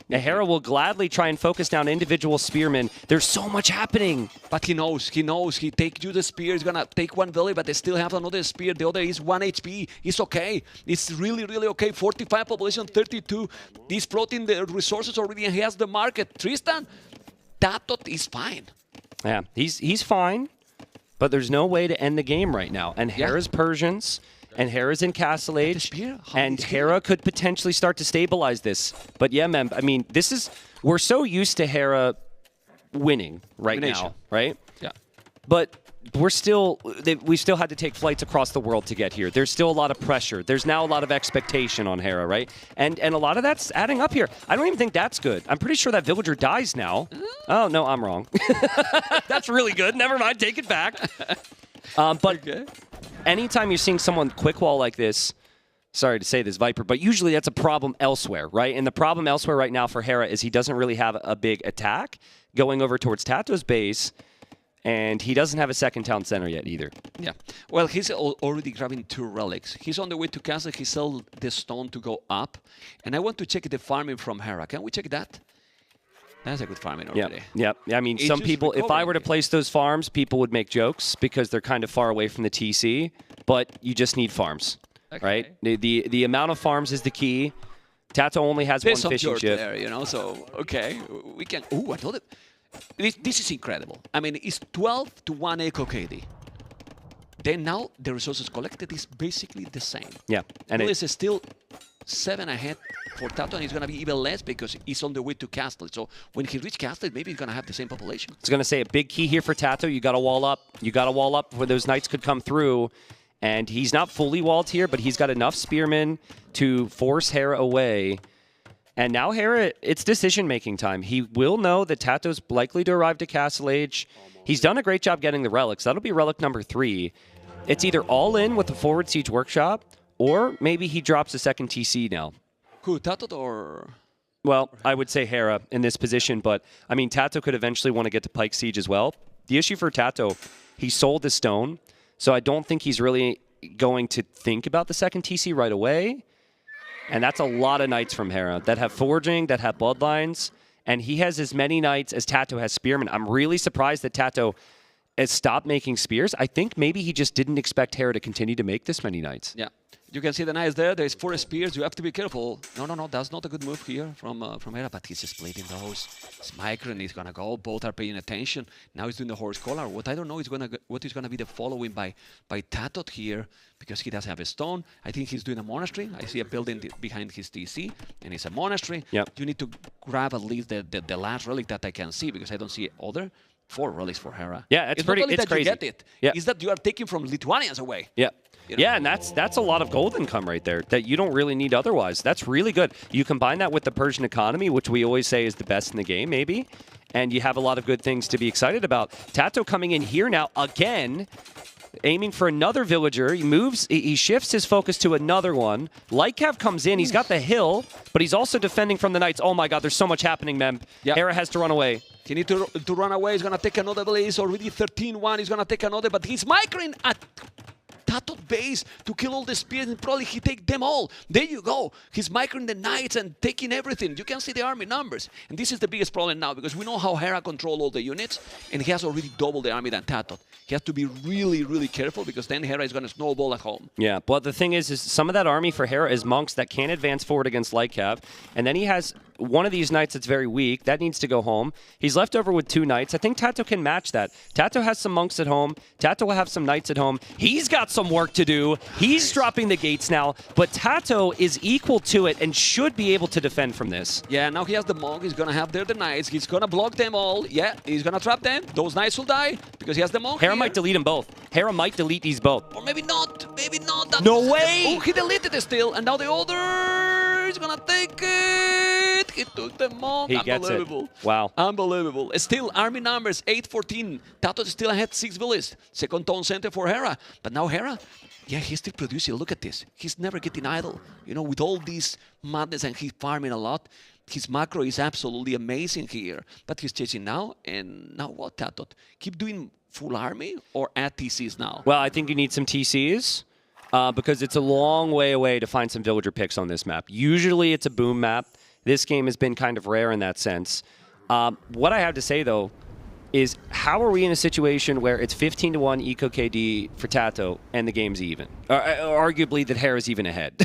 Now, Hera will gladly try and focus down individual spearmen. There's so much happening. But he knows. He takes you the spear. He's going to take one village, but they still have another spear. The other is 1 HP. It's okay. It's really, really okay. 45 population, 32. He's floating the resources already, and he has the market. Tristan, Tato is fine. Yeah, he's fine, but there's no way to end the game right now. And Hera's Persians... And Hera's in Castle Age, and Hera could potentially start to stabilize this. But yeah, man, I mean, we're so used to Hera winning right now, right? Yeah. But we still had to take flights across the world to get here. There's still a lot of pressure. There's now a lot of expectation on Hera, right? And a lot of that's adding up here. I don't even think that's good. I'm pretty sure that villager dies now. Oh, no, I'm wrong. That's really good. Never mind, take it back. But anytime you're seeing someone quick wall like this, sorry to say this, Viper, but usually that's a problem elsewhere, right? And the problem elsewhere right now for Hera is he doesn't really have a big attack going over towards Tato's base, and he doesn't have a second town center yet either. Yeah. Well, he's already grabbing 2 relics. He's on the way to castle. He sell the stone to go up. And I want to check the farming from Hera. Can we check that? That's a good farming already. Yep. I mean, some people, if I were to place those farms, people would make jokes because they're kind of far away from the TC, but you just need farms, right? The amount of farms is the key. Tato only has one fishing ship. There, you know, so, okay, we can... Ooh, I told it. This is incredible. I mean, it's 12 to 1 Echo KD. Then now, the resources collected is basically the same. Yeah. And it's still 7 ahead for Tato, and it's going to be even less because he's on the way to Castle. So when he reaches Castle, maybe he's going to have the same population. I was going to say, a big key here for Tato, you got to wall up. You got to wall up where those knights could come through. And he's not fully walled here, but he's got enough spearmen to force Hera away. And now Hera, it's decision-making time. He will know that Tato's likely to arrive to Castle Age. He's done a great job getting the relics. That'll be relic number 3. It's either all in with the forward siege workshop, or maybe he drops a second TC now. Who, Tato or...? Well, I would say Hera in this position, but, I mean, Tato could eventually want to get to Pike Siege as well. The issue for Tato, he sold the stone, so I don't think he's really going to think about the second TC right away. And that's a lot of knights from Hera that have forging, that have bloodlines, and he has as many knights as Tato has spearmen. I'm really surprised that Tato stopped making spears. I think maybe he just didn't expect Hera to continue to make this many knights. Yeah. You can see the knights there. There's 4 spears. You have to be careful. No. That's not a good move here from Hera, but he's splitting those. It's micro and he's gonna go. Both are paying attention. Now he's doing the horse collar. What I don't know is what is gonna be the following by Tato here, because he does have a stone. I think he's doing a monastery. I see a building behind his TC, and it's a monastery. Yep. You need to grab at least the last relic that I can see, because I don't see other 4 relics for Hera. Yeah, it's pretty. Not only It's that crazy. You get it. Yeah. It's that you are taking from Lithuanians away. Yeah. You know? Yeah, and that's a lot of gold income right there that you don't really need otherwise. That's really good. You combine that with the Persian economy, which we always say is the best in the game, maybe, and you have a lot of good things to be excited about. Tato coming in here now again, aiming for another villager. He moves, he shifts his focus to another one. Lycav comes in, he's got the hill, but he's also defending from the knights. Oh my god, there's so much happening, Mem. Yep. Hera has to run away. He needs to run away. He's going to take another blaze. Already 13-1. He's going to take another, but he's microing at Tato base to kill all the spears, and probably he take them all. There you go. He's microing the knights and taking everything. You can see the army numbers. And this is the biggest problem now, because we know how Hera control all the units, and he has already doubled the army than Tato. He has to be really, really careful, because then Hera is going to snowball at home. Yeah, but the thing is some of that army for Hera is monks that can't advance forward against Lycav, and then he has one of these knights that's very weak. That needs to go home. He's left over with 2 knights. I think Tato can match that. Tato has some monks at home. Tato will have some knights at home. He's got some work to do. He's dropping the gates now, but Tato is equal to it and should be able to defend from this. Yeah, now he has the monk. He's going to have there the knights. He's going to block them all. Yeah, he's going to trap them. Those knights will die because he has the monk. Hera here. might delete them both. Hera might delete these both. Or maybe not. Maybe not. That No way! Oh, he deleted it still. And now the other is going to take it. He took the monk. He gets it. Unbelievable. Wow. Unbelievable. Still, army numbers 8-14. Tato still ahead 6 villages. Second town center for Hera. But now Hera, yeah, he's still producing. Look at this. He's never getting idle. You know, with all this madness, and he's farming a lot. His macro is absolutely amazing here. But he's chasing now. And now what, Tato? Keep doing full army or add TCs now? Well, I think you need some TCs because it's a long way away to find some villager picks on this map. Usually it's a boom map. This game has been kind of rare in that sense. What I have to say, though, is how are we in a situation where it's 15-1 eco KD for Tato and the game's even? Or, arguably that Hera's even ahead.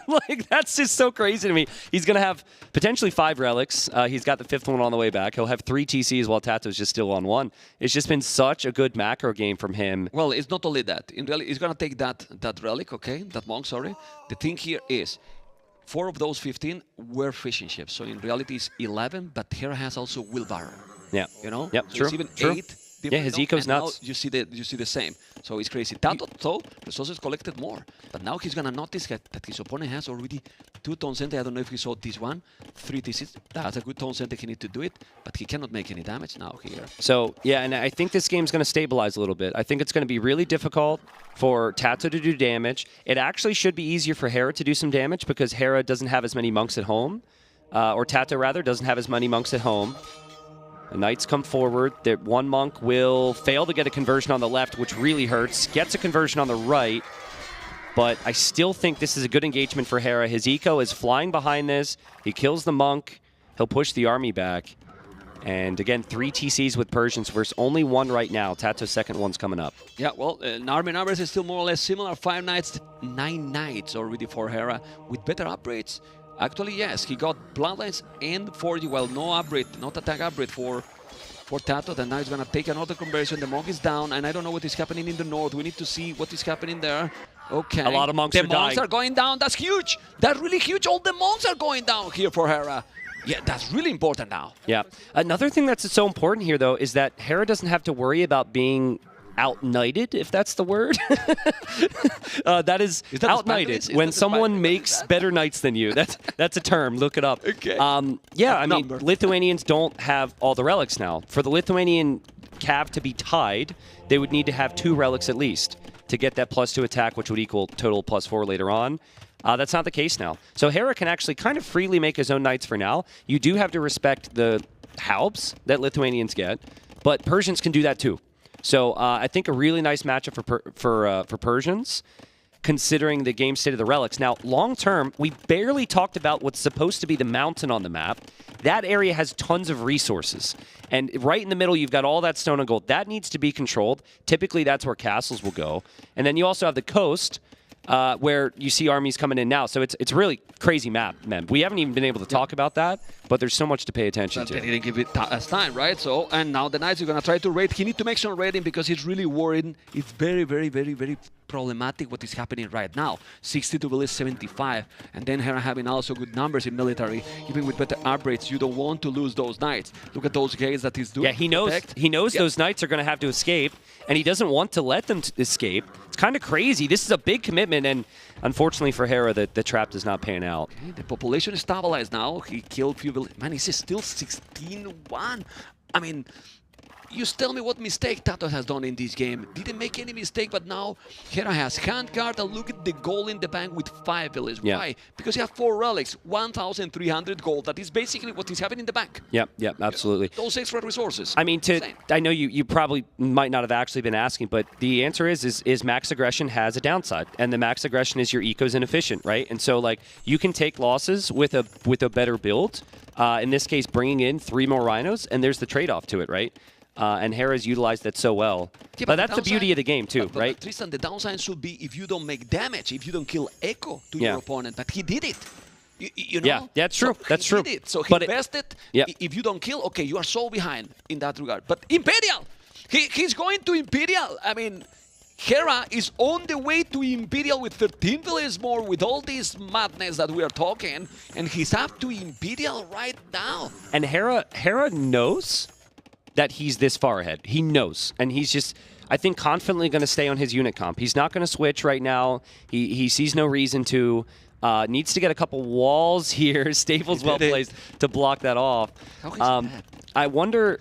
Like, that's just so crazy to me. He's going to have potentially 5 relics. He's got the 5th one on the way back. He'll have 3 TCs while Tato's just still on 1. It's just been such a good macro game from him. Well, it's not only that. In reality, he's going to take that relic, okay? That monk, sorry. The thing here is 4 of those 15 were fishing ships. So in reality, it's 11, but Hera has also wheelbarrow. Yeah. You know? Yep, So true. it's even True. 8 Yeah, different his nodes, eco's and now nuts. you see the same. So it's crazy. Tato, though, resources collected more. But now he's going to notice that his opponent has already 2 town center. I don't know if he saw this one. 3 TCs. That's a good town center. He needs to do it. But he cannot make any damage now here. So, yeah, and I think this game's going to stabilize a little bit. I think it's going to be really difficult for Tato to do damage. It actually should be easier for Hera to do some damage because Hera doesn't have as many monks at home. Or Tato, rather, doesn't have as many monks at home. The knights come forward. One monk will fail to get a conversion on the left, which really hurts. Gets a conversion on the right. But I still think this is a good engagement for Hera. His eco is flying behind this. He kills the monk. He'll push the army back. And again, 3 TCs with Persians versus only 1 right now. Tato's second one's coming up. Yeah, well, army numbers is still more or less similar. 5 knights, 9 knights already for Hera with better upgrades. Actually, yes, he got bloodlines and 40. Well, no upgrade, not attack upgrade for Tato. And now he's going to take another conversion. The monk is down, and I don't know what is happening in the north. We need to see what is happening there. Okay. A lot of monks the are dying. monks are going down. That's huge. That's really huge. All the monks are going down here for Hera. Yeah, that's really important now. Yeah. Another thing that's so important here, though, is that Hera doesn't have to worry about being out-knighted, if that's the word. That is that out-knighted when someone makes better knights than you. That's a term. Look it up. Okay. Yeah, I mean, Lithuanians don't have all the relics now. For the Lithuanian cav to be tied, they would need to have 2 relics at least to get that +2 attack, which would equal total +4 later on. That's not the case now. So Hera can actually kind of freely make his own knights for now. You do have to respect the halbs that Lithuanians get, but Persians can do that too. So I think a really nice matchup for Persians. considering the game state of the relics. Now, long term, we barely talked about what's supposed to be the mountain on the map. That area has tons of resources. And right in the middle, you've got all that stone and gold. That needs to be controlled. Typically, that's where castles will go. And then you also have the coast, where you see armies coming in now. So it's a really crazy map, man. We haven't even been able to talk about that, but there's so much to pay attention to. They didn't give it as time, right? So, and now the Knights are going to try to raid. He needs to make some raiding because he's really worried. It's very, very, very, very problematic what is happening right now. 62 villages, 75. And then Hera having also good numbers in military. Even with better upgrades, you don't want to lose those Knights. Look at those gates that he's doing. Yeah, he knows those Knights are going to have to escape, and he doesn't want to let them escape. It's kind of crazy. This is a big commitment, and unfortunately for Hera, the trap does not pan out. Okay, the population is stabilized now. He killed few villages. Man, he's still 16-1. I mean, you tell me what mistake Tato has done in this game. Didn't make any mistake, but now Hera has handguard, and look at the gold in the bank with 5 villages. Yeah. Why? Because he has 4 relics, 1,300 gold. That is basically what he's having in the bank. Yep, absolutely. Those extra resources. I mean, Insane. I know you probably might not have actually been asking, but the answer is max aggression has a downside, and the max aggression is your eco's inefficient, right? And so like you can take losses with a better build. In this case, bringing in 3 more rhinos, and there's the trade-off to it, right? And Hera's utilized that so well. Yeah, but that's the beauty of the game too, right? But Tristan, the downside should be if you don't make damage, if you don't kill Echo to your opponent. But he did it. You know? Yeah, that's true. So that's he true. Did it. So he but invested. Yep. If you don't kill, okay, you are so behind in that regard. But Imperial, he's going to Imperial. I mean, Hera is on the way to Imperial with 13 villages more, with all this madness that we are talking, and he's up to Imperial right now. And Hera knows that he's this far ahead. He knows, and he's just, I think, confidently going to stay on his unit comp. He's not going to switch right now. He sees no reason to. Needs to get a couple walls here. Staples well placed to block that off. I wonder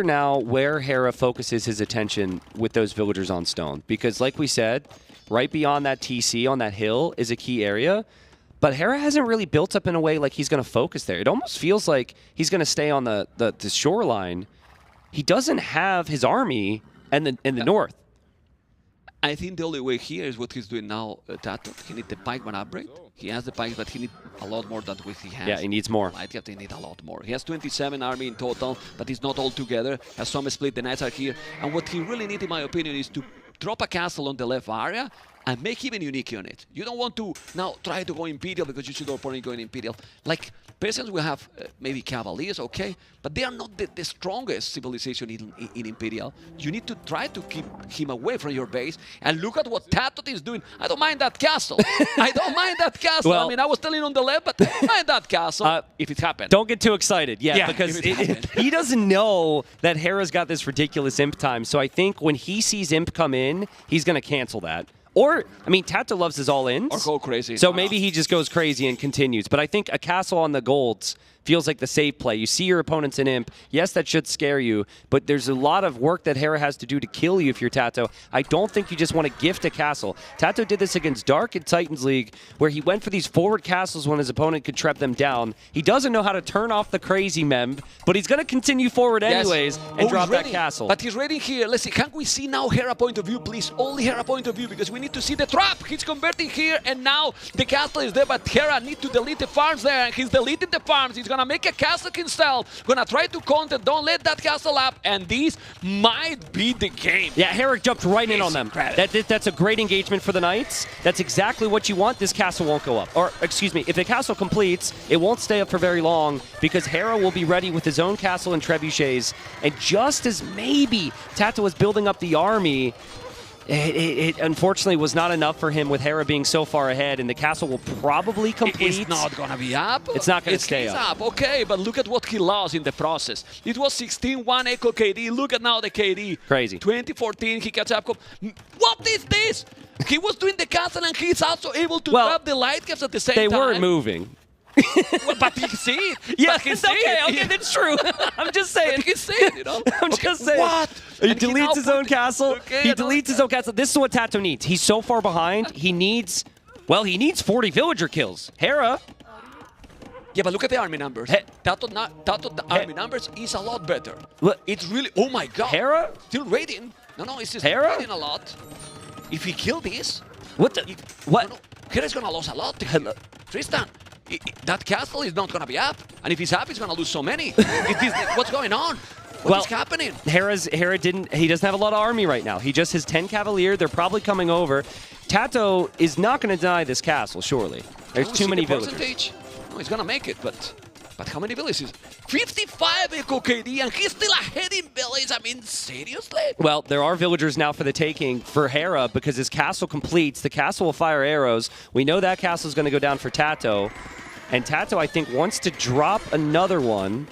now where Hera focuses his attention with those villagers on stone, because like we said, right beyond that TC on that hill is a key area. But Hera hasn't really built up in a way like he's going to focus there. It almost feels like he's going to stay on the shoreline. He doesn't have his army in the north. I think the only way here is what he's doing now, Tato. He needs the pikeman upgrade. He has the pikes, but he needs a lot more than what he has. Yeah, he needs more. Light Captain need a lot more. He has 27 army in total, but he's not all together. Has some split. The Knights are here. And what he really needs, in my opinion, is to drop a castle on the left area and make even unique unit. You don't want to now try to go Imperial because you see the opponent going Imperial. Like, Persians will have maybe Cavaliers, okay, but they are not the strongest civilization in Imperial. You need to try to keep him away from your base. And look at what Tato is doing. I don't mind that castle. I don't mind that castle. Well, I mean, I was telling on the left, but I don't mind that castle if it happened. Don't get too excited. Yeah, because if he doesn't know that Hera's got this ridiculous imp time. So I think when he sees imp come in, he's going to cancel that. Or, I mean, Tato loves his all-ins. Or go crazy. So maybe he just goes crazy and continues. But I think a castle on the golds feels like the safe play. You see your opponents in imp. Yes, that should scare you, but there's a lot of work that Hera has to do to kill you if you're Tato. I don't think you just want to gift a castle. Tato did this against Dark in Titans League, where he went for these forward castles when his opponent could trap them down. He doesn't know how to turn off the crazy mem, but he's going to continue forward anyways and drop that castle. But he's ready here. Let's see. Can we see now Hera point of view, please? Only Hera point of view, because we need to see the trap. He's converting here, and now the castle is there, but Hera needs to delete the farms there, and he's deleting the farms. He's going to make a castle himself. Going to try to counter. Don't let that castle up, and this might be the game. Yeah, Hera jumped right in on them. That's a great engagement for the Knights. That's exactly what you want. This castle won't go up. Or, excuse me, if the castle completes, it won't stay up for very long, because Hera will be ready with his own castle and trebuchets. And just as maybe Tato was building up the army, it unfortunately was not enough for him with Hera being so far ahead, and the castle will probably complete. It's not going to be up. It's not going to stay up. Okay, but look at what he lost in the process. It was 16-1 Echo KD. Look at now the KD. Crazy. 2014, he catch up. What is this? He was doing the castle, and he's also able to grab the light caps at the same time. They weren't moving. Well, but he see it. Yeah, it's okay, that's true. I'm just saying. He can see it, you know. I'm just saying. What? He deletes his own castle. He deletes his own castle. This is what Tato needs. He's so far behind. He needs 40 villager kills. Hera. Yeah, but look at the army numbers. Tato, the army numbers is a lot better. Look. It's really, oh my god. Hera? Still raiding. No, it's just Hera? raiding a lot. If he kill this, What the? What? No, Hera's gonna lose a lot to him. Tristan, that castle is not gonna be up, and if he's up, he's gonna lose so many. What's going on? What's happening? Hera he doesn't have a lot of army right now. He just has 10 Cavalier. They're probably coming over. Tato is not going to deny this castle, surely. There's too many villagers. No, he's gonna make it, but how many villages? 55 Echo KD, and he's still ahead in villages. I mean, seriously? Well, there are villagers now for the taking for Hera because his castle completes. The castle will fire arrows. We know that castle is going to go down for Tato. And Tato, I think, wants to drop another one.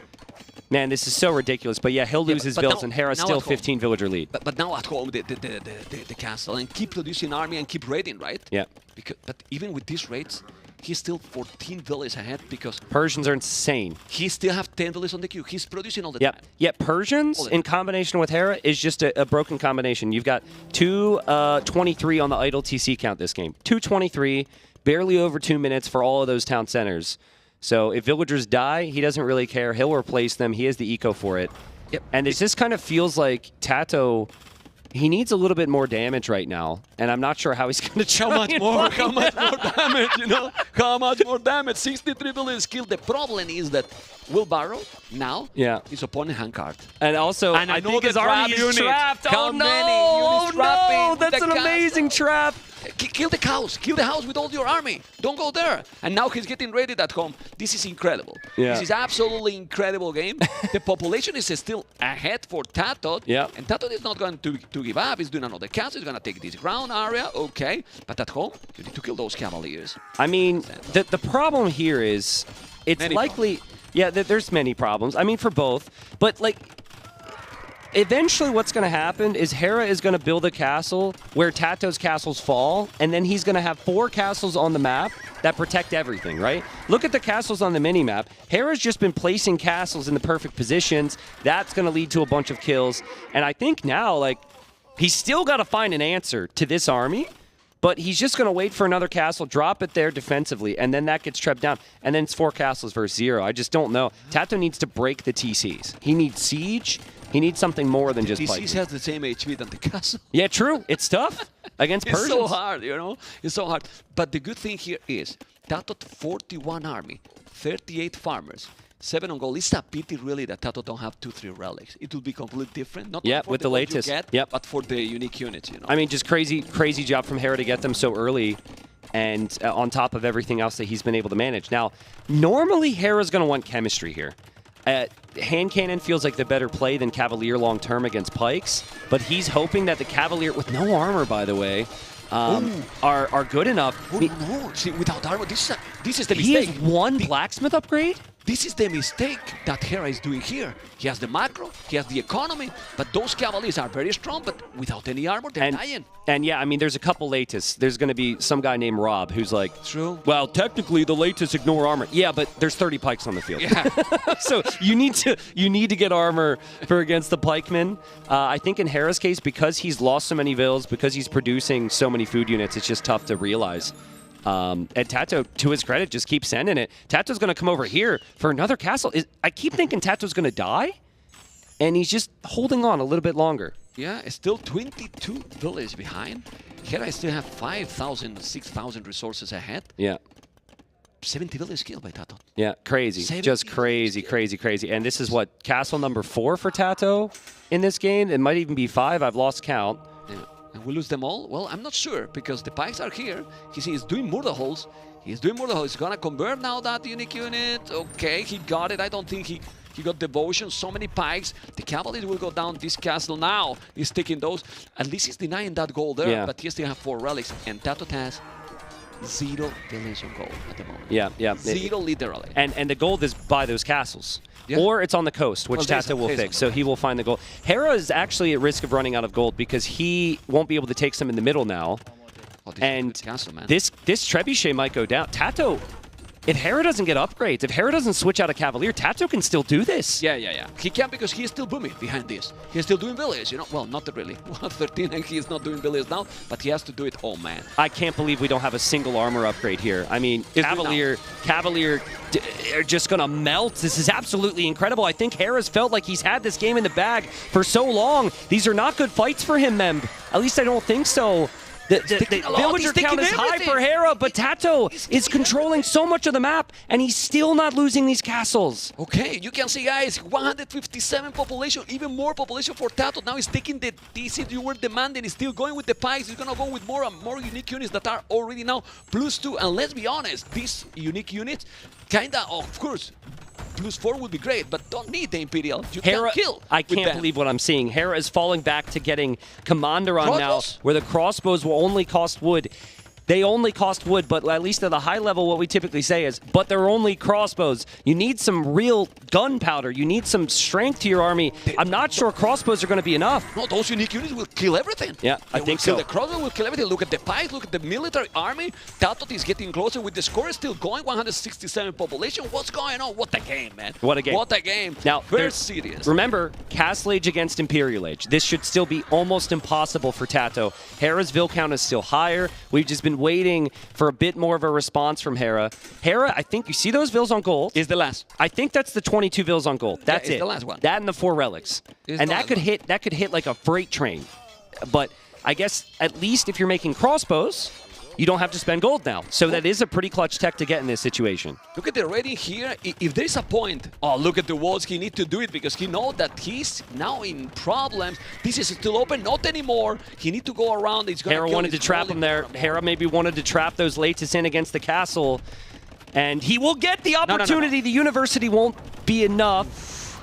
Man, this is so ridiculous. But yeah, he'll lose his builds, and Hera's still 15 villager lead. But now at home, the castle, and keep producing army and keep raiding, right? Yeah. But even with these raids, he's still 14 villages ahead because Persians are insane. He still have 10 villages on the queue. He's producing all the time. Yeah, Persians in combination with Hera is just a broken combination. You've got 223 on the idle TC count this game. 223, barely over 2 minutes for all of those town centers. So if villagers die, he doesn't really care. He'll replace them. He has the eco for it. Yep. And it just kind of feels like Tato, he needs a little bit more damage right now. And I'm not sure how he's going to try. How much more damage, you know? How much more damage? 63 villages killed. The problem is that Will Barrow, now, his opponent handcard. And also, I think his army is trapped. How many units trapping? That's an amazing trap. Kill the cows. Kill the house with all your army. Don't go there. And now he's getting raided at home. This is incredible. Yeah. This is absolutely incredible game. The population is still ahead for Tato. Yeah. And Tato is not going to give up. He's doing another castle. He's going to take this ground area. Okay. But at home, you need to kill those cavaliers. I mean, the problem here is it's many likely... Problems. Yeah, there's many problems. I mean, for both. But, like... Eventually what's going to happen is Hera is going to build a castle where Tato's castles fall, and then he's going to have 4 castles on the map that protect everything, right? Look at the castles on the mini-map. Hera's just been placing castles in the perfect positions. That's going to lead to a bunch of kills. And I think now, like, he's still got to find an answer to this army, but he's just going to wait for another castle, drop it there defensively, and then that gets trepped down. And then it's 4 castles versus 0. I just don't know. Tato needs to break the TCs. He needs siege. He needs something more than just pikemen. TCs has the same HP than the castle. Yeah, true. It's tough against Persians. It's so hard, you know? It's so hard. But the good thing here is Tato 41 army, 38 farmers, 7 on gold. It's a pity, really, that Tato don't have 2-3 relics. It will be completely different. Not yeah, for with the latest. but for the unique units, you know? I mean, just crazy job from Hera to get them so early and on top of everything else that he's been able to manage. Now, normally Hera's going to want chemistry here. Hand cannon feels like the better play than Cavalier long-term against pikes, but he's hoping that the Cavalier, with no armor, by the way, are good enough. Oh, no. See, without armor, this is the mistake. He has 1 blacksmith upgrade? This is the mistake that Hera is doing here. He has the macro, he has the economy, but those Cavaliers are very strong, but without any armor, they're dying. And yeah, I mean, there's a couple latest. There's going to be some guy named Rob who's like, true. Well, technically, the latest ignore armor. Yeah, but there's 30 pikes on the field. Yeah. So you need to get armor for against the pikemen. I think in Hera's case, because he's lost so many vills, because he's producing so many food units, it's just tough to realize. And Tato, to his credit, just keeps sending it. Tato's going to come over here for another castle. I keep thinking Tato's going to die, and he's just holding on a little bit longer. Yeah, it's still 22 villages behind. Hera still have 5,000, 6,000 resources ahead. Yeah. 70 villages killed by Tato. Yeah, crazy. Just crazy. And this is what, castle number 4 for Tato in this game? It might even be 5. I've lost count. Yeah. And we lose them all? Well, I'm not sure, because the pikes are here. He's doing murder holes. He's gonna convert now that unique unit. Okay, he got it. I don't think he got devotion. So many pikes. The cavalry will go down this castle now. He's taking those. At least he's denying that gold there, but he still have 4 relics. And Tato has 0 village on gold at the moment. Yeah. 0 literally. And the gold is by those castles. Yeah. Or it's on the coast, which Tato will fix, so he will find the gold. Hera is actually at risk of running out of gold because he won't be able to take some in the middle now. Oh, and castle, man. this trebuchet might go down. Tato, if Hera doesn't get upgrades, if Hera doesn't switch out a Cavalier, Tato can still do this. Yeah. He can, because he is still booming behind this. He's still doing village, you know. Well, not really. 13 and he's not doing village now, but he has to do it. Oh, man. I can't believe we don't have a single armor upgrade here. I mean, Cavalier are just going to melt. This is absolutely incredible. I think Hera's felt like he's had this game in the bag for so long. These are not good fights for him, Memb. At least I don't think so. The villager count is high for Hera, but Tato is controlling so much of the map, and he's still not losing these castles. Okay, you can see, guys, 157 population, even more population for Tato. Now he's taking the DC you were demanding. He's still going with the pikes. He's gonna go with more and more unique units that are already now +2. And let's be honest, these unique units, kinda, of course, +4 would be great, but don't need the Imperial. You Hera, can kill. I can't believe what I'm seeing. Hera is falling back to getting Commander on now, where the crossbows will only cost wood. They only cost wood, but at least at the high level, what we typically say is, but they're only crossbows. You need some real gunpowder. You need some strength to your army. I'm not sure crossbows are going to be enough. No, those unique units will kill everything. Yeah, I think so. The crossbow will kill everything. Look at the pikes, look at the military army. Tato is getting closer with the score is still going, 167 population. What's going on? What a game, man. What a game. What a game. Now, very serious. Remember, Castle Age against Imperial Age. This should still be almost impossible for Tato. Hera's Vil count is still higher. We've just been waiting for a bit more of a response from Hera. Hera, I think you see those Vils on gold. Is the last. I think that's the 22 Vils on gold. That's it's it. the last one. That and the 4 relics. And that could hit like a freight train. But I guess at least if you're making crossbows, you don't have to spend gold now. So that is a pretty clutch tech to get in this situation. Look at the rating here. If there's a point, oh, look at the walls. He needs to do it because he knows that he's now in problems. This is still open, not anymore. He needs to go around. Hera wanted to trap him there. Hera maybe wanted to trap those Latus in against the castle. And he will get the opportunity. No. The university won't be enough.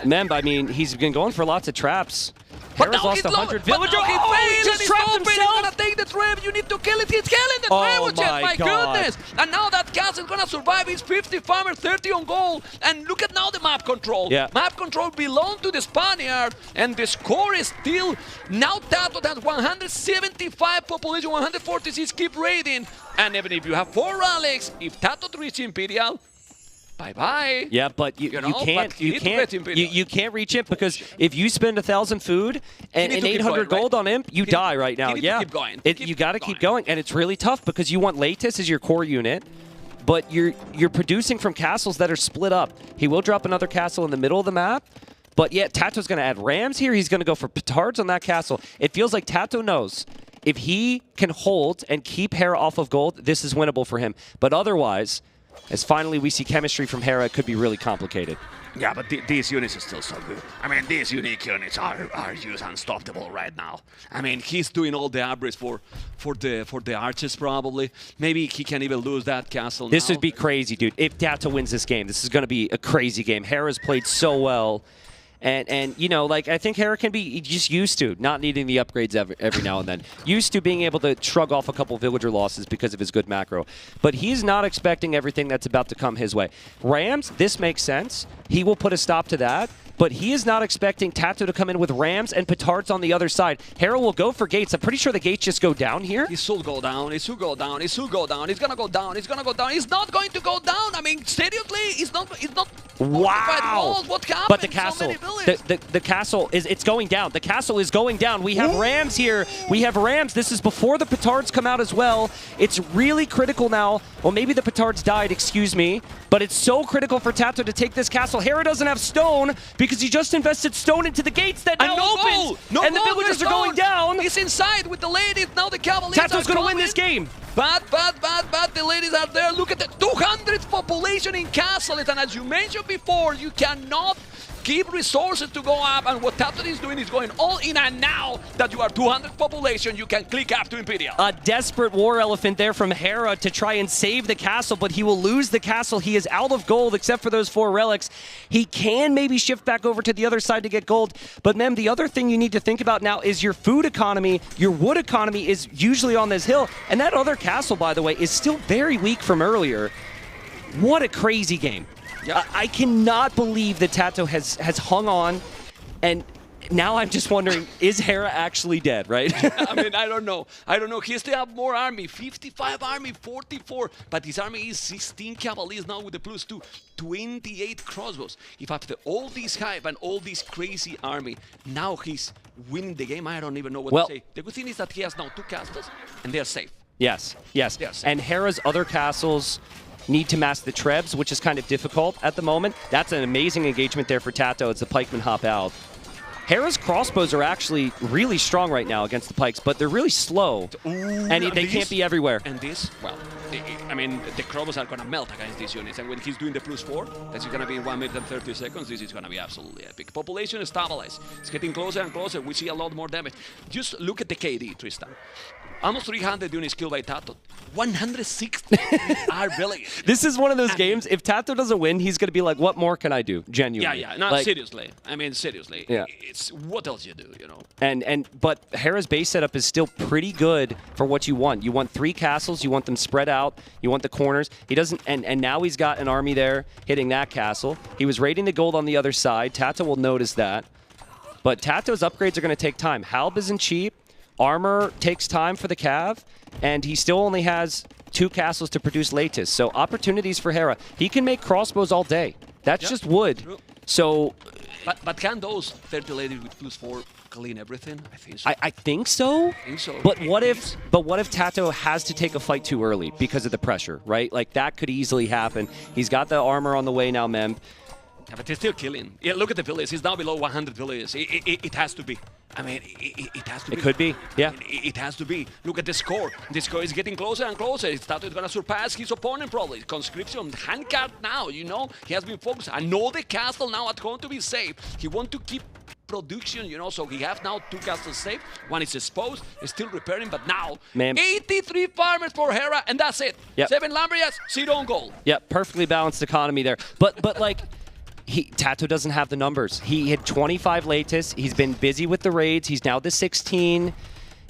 Mem, I mean, he's been going for lots of traps. Hera's lost 100 villagers. He just trapped himself. He's gonna take the trap. You need to kill it. He's killing the trap. My goodness. And now that castle is gonna survive. He's 50 farmer, 30 on goal. And look at now the map control. Yeah. Map control belongs to the Spaniard. And the score is still now Tato has 175 population, 146 keep raiding. And even if you have 4 relics, if Tato reaches Imperial, bye-bye. Yeah, but you can't reach it because if you spend 1,000 food and 800 gold on Imp, you die right now. Yeah, keep going. You got to keep going, and it's really tough because you want Latus as your core unit, but you're producing from castles that are split up. He will drop another castle in the middle of the map, but yeah, Tato's going to add rams here. He's going to go for petards on that castle. It feels like Tato knows if he can hold and keep Hera off of gold, this is winnable for him. But otherwise, as finally we see chemistry from Hera, it could be really complicated. Yeah, but these units are still so good. I mean, these unique units are just unstoppable right now. I mean, he's doing all the upgrades for the archers probably. Maybe he can even lose that castle This would be crazy, dude. If Tato wins this game, this is going to be a crazy game. Hera's played so well. And you know, like, I think Hera can be just used to not needing the upgrades every now and then. Used to being able to shrug off a couple villager losses because of his good macro. But he's not expecting everything that's about to come his way. Rams, this makes sense. He will put a stop to that. But he is not expecting Tato to come in with rams and petards on the other side. Hera will go for gates. I'm pretty sure the gates just go down here. He should go down. He should go down. He should go down. He's gonna go down. He's gonna go down. He's not going to go down. I mean, seriously, he's not. Wow. What happened? But the castle, the castle it's going down. The castle is going down. We have rams here. We have rams. This is before the petards come out as well. It's really critical now. Well, maybe the petards died. Excuse me. But it's so critical for Tato to take this castle. Hera doesn't have stone because he just invested stone into the gates that now opened. And the villagers are going down. He's inside with the ladies. Now the Cavaliers Tato's going to win this game. Bad. The ladies are there. Look at the 200 population in Castle. And as you mentioned before, you cannot keep resources to go up, and what Tato is doing is going all in, and now that you are 200 population, you can click up to Imperial. A desperate war elephant there from Hera to try and save the castle, but he will lose the castle. He is out of gold except for those 4 relics. He can maybe shift back over to the other side to get gold, but Mem, the other thing you need to think about now is your food economy. Your wood economy is usually on this hill, and that other castle, by the way, is still very weak from earlier. What a crazy game. Yep. I cannot believe that Tato has hung on, and now I'm just wondering, is Hera actually dead, right? I mean, I don't know. He still have more army, 55 army, 44, but his army is 16 cavaliers now with the +2, 28 crossbows. If after all this hype and all this crazy army, now he's winning the game, I don't even know what to say. The good thing is that he has now 2 castles, and they're safe. Yes. They're safe. And Hera's other castles need to mask the Trebs, which is kind of difficult at the moment. That's an amazing engagement there for Tato as the pikemen hop out. Hera's crossbows are actually really strong right now against the pikes, but they're really slow, and they can't be everywhere. And this, well, I mean, the crossbows are going to melt against these units, and when he's doing the +4, that's going to be in 1 minute and 30 seconds, this is going to be absolutely epic. Population is stabilized. It's getting closer and closer. We see a lot more damage. Just look at the KD, Tristan. Almost 300 units killed by Tato. 160 are relegated. This is one of those games, if Tato doesn't win, he's going to be like, what more can I do? Genuinely. Yeah, no, seriously. I mean, seriously. Yeah. It's what else you do, you know? But Hera's base setup is still pretty good for what you want. You want 3 castles, you want them spread out, you want the corners. He doesn't, and now he's got an army there hitting that castle. He was raiding the gold on the other side. Tato will notice that. But Tato's upgrades are going to take time. Halb isn't cheap. Armor takes time for the Cav, and he still only has 2 castles to produce Latus. So opportunities for Hera. He can make crossbows all day. That's just wood. True. So, but can those 30 ladies with +4 clean everything? I think so. I think so. I think so. But what if Tato has to take a fight too early because of the pressure, right? Like that could easily happen. He's got the armor on the way now, Mem. Yeah, but he's still killing. Yeah, look at the villages. He's now below 100 villages. It has to be. I mean, it has to be. It could be, yeah. It has to be. Look at the score. The score is getting closer and closer. Tato is going to surpass his opponent probably. Conscription, handcart now, you know. He has been focused. I know the castle now at home to be safe. He wants to keep production, you know, so he has now 2 castles safe. One is exposed, he's still repairing, but now 83 farmers for Hera, and that's it. Yep. 7 Lambrias, 0 on goal. Yep, perfectly balanced economy there. But like, Tato doesn't have the numbers. He had 25 Latus. He's been busy with the raids. He's now the 16.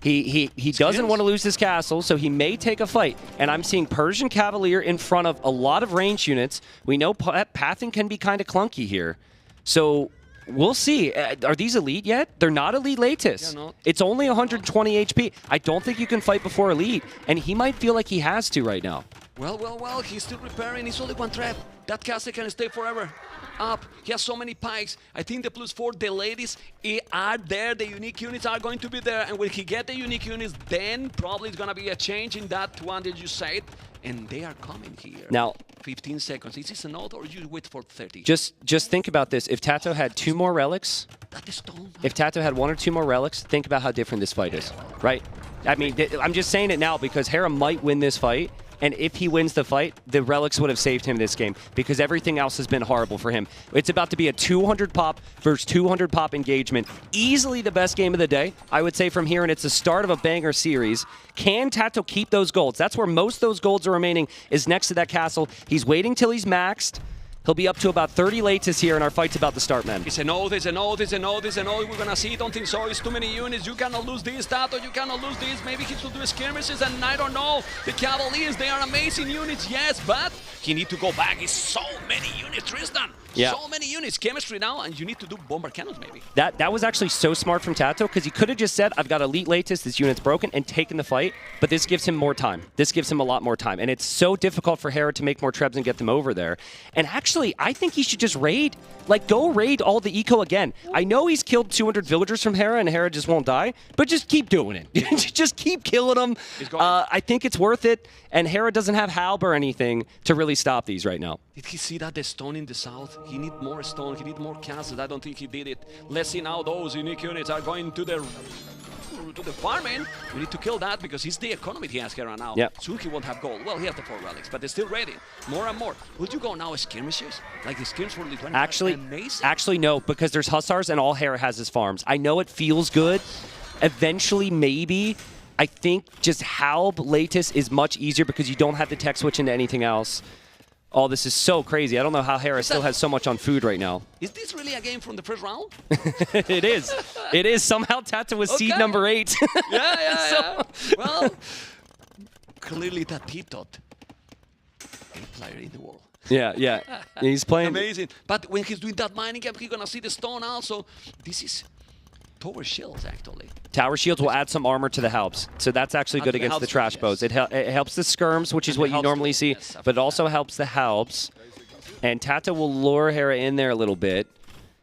He doesn't want to lose his castle, so he may take a fight. And I'm seeing Persian Cavalier in front of a lot of range units. We know pathing can be kind of clunky here. So we'll see. Are these elite yet? They're not elite Latus. Yeah, no. It's only 120 HP. I don't think you can fight before elite, and he might feel like he has to right now. Well, he's still repairing. He's only 1 trap. That castle can stay forever. Up. He has so many pikes. I think the +4, the ladies are there. The unique units are going to be there. And when he get the unique units, then probably it's going to be a change in that one that you said. And they are coming here. Now, 15 seconds. Is this a note or you wait for 30? Just think about this. If Tato had 2 more relics, that is stone. If Tato had 1 or 2 more relics, think about how different this fight is, right? I mean, I'm just saying it now because Hera might win this fight. And if he wins the fight, the relics would have saved him this game because everything else has been horrible for him. It's about to be a 200 pop versus 200 pop engagement. Easily the best game of the day, I would say, from here, and it's the start of a banger series. Can Tato keep those golds? That's where most of those golds are remaining, is next to that castle. He's waiting till he's maxed. He'll be up to about 30 Latus here, and our fight's about to start, man. It's a no, there's a no, there's a no, there's a no. We're gonna see. Don't think so. It's too many units. You cannot lose this, Tato. You cannot lose this. Maybe he should do skirmishes, and I don't know. The Cavaliers, they are amazing units, yes, but he need to go back. It's so many units, Tristan. Yeah. So many units. Chemistry now, and you need to do bomber cannons, maybe. That was actually so smart from Tato, because he could have just said, I've got elite Latus, this unit's broken, and taken the fight, but this gives him more time. This gives him a lot more time, and it's so difficult for Hera to make more trebs and get them over there. And actually, I think he should just raid. Like, go raid all the eco again. I know he's killed 200 villagers from Hera, and Hera just won't die, but just keep doing it. Just keep killing them. I think it's worth it, and Hera doesn't have Halb or anything to really stop these right now. Did he see that the stone in the south? He need more stone, he need more castles. I don't think he did it. Let's see now those unique units are going to the farming. We need to kill that because it's the economy he has here now. Yep. Soon he won't have gold. Well, he has the 4 relics, but they're still ready. More and more. Would you go now skirmishes? Like the skirmishes for Lithuania? Actually, no, because there's Hussars and all Hera has is farms. I know it feels good. Eventually, maybe. I think just Halb Latus is much easier because you don't have to tech switch into anything else. Oh, this is so crazy. I don't know how Hera still has so much on food right now. Is this really a game from the first round? It is. It is. Somehow Tato was seed number 8. Yeah. Well, clearly Tato, any player in the world. Yeah. He's playing. Amazing. But when he's doing that mining camp, he's going to see the stone also. This is tower shields, actually. Tower shields will add some armor to the Halbs. So that's actually good against the trash bows. It helps the skirms, which is what you normally see, but it also helps the Halbs. And Tato will lure Hera in there a little bit.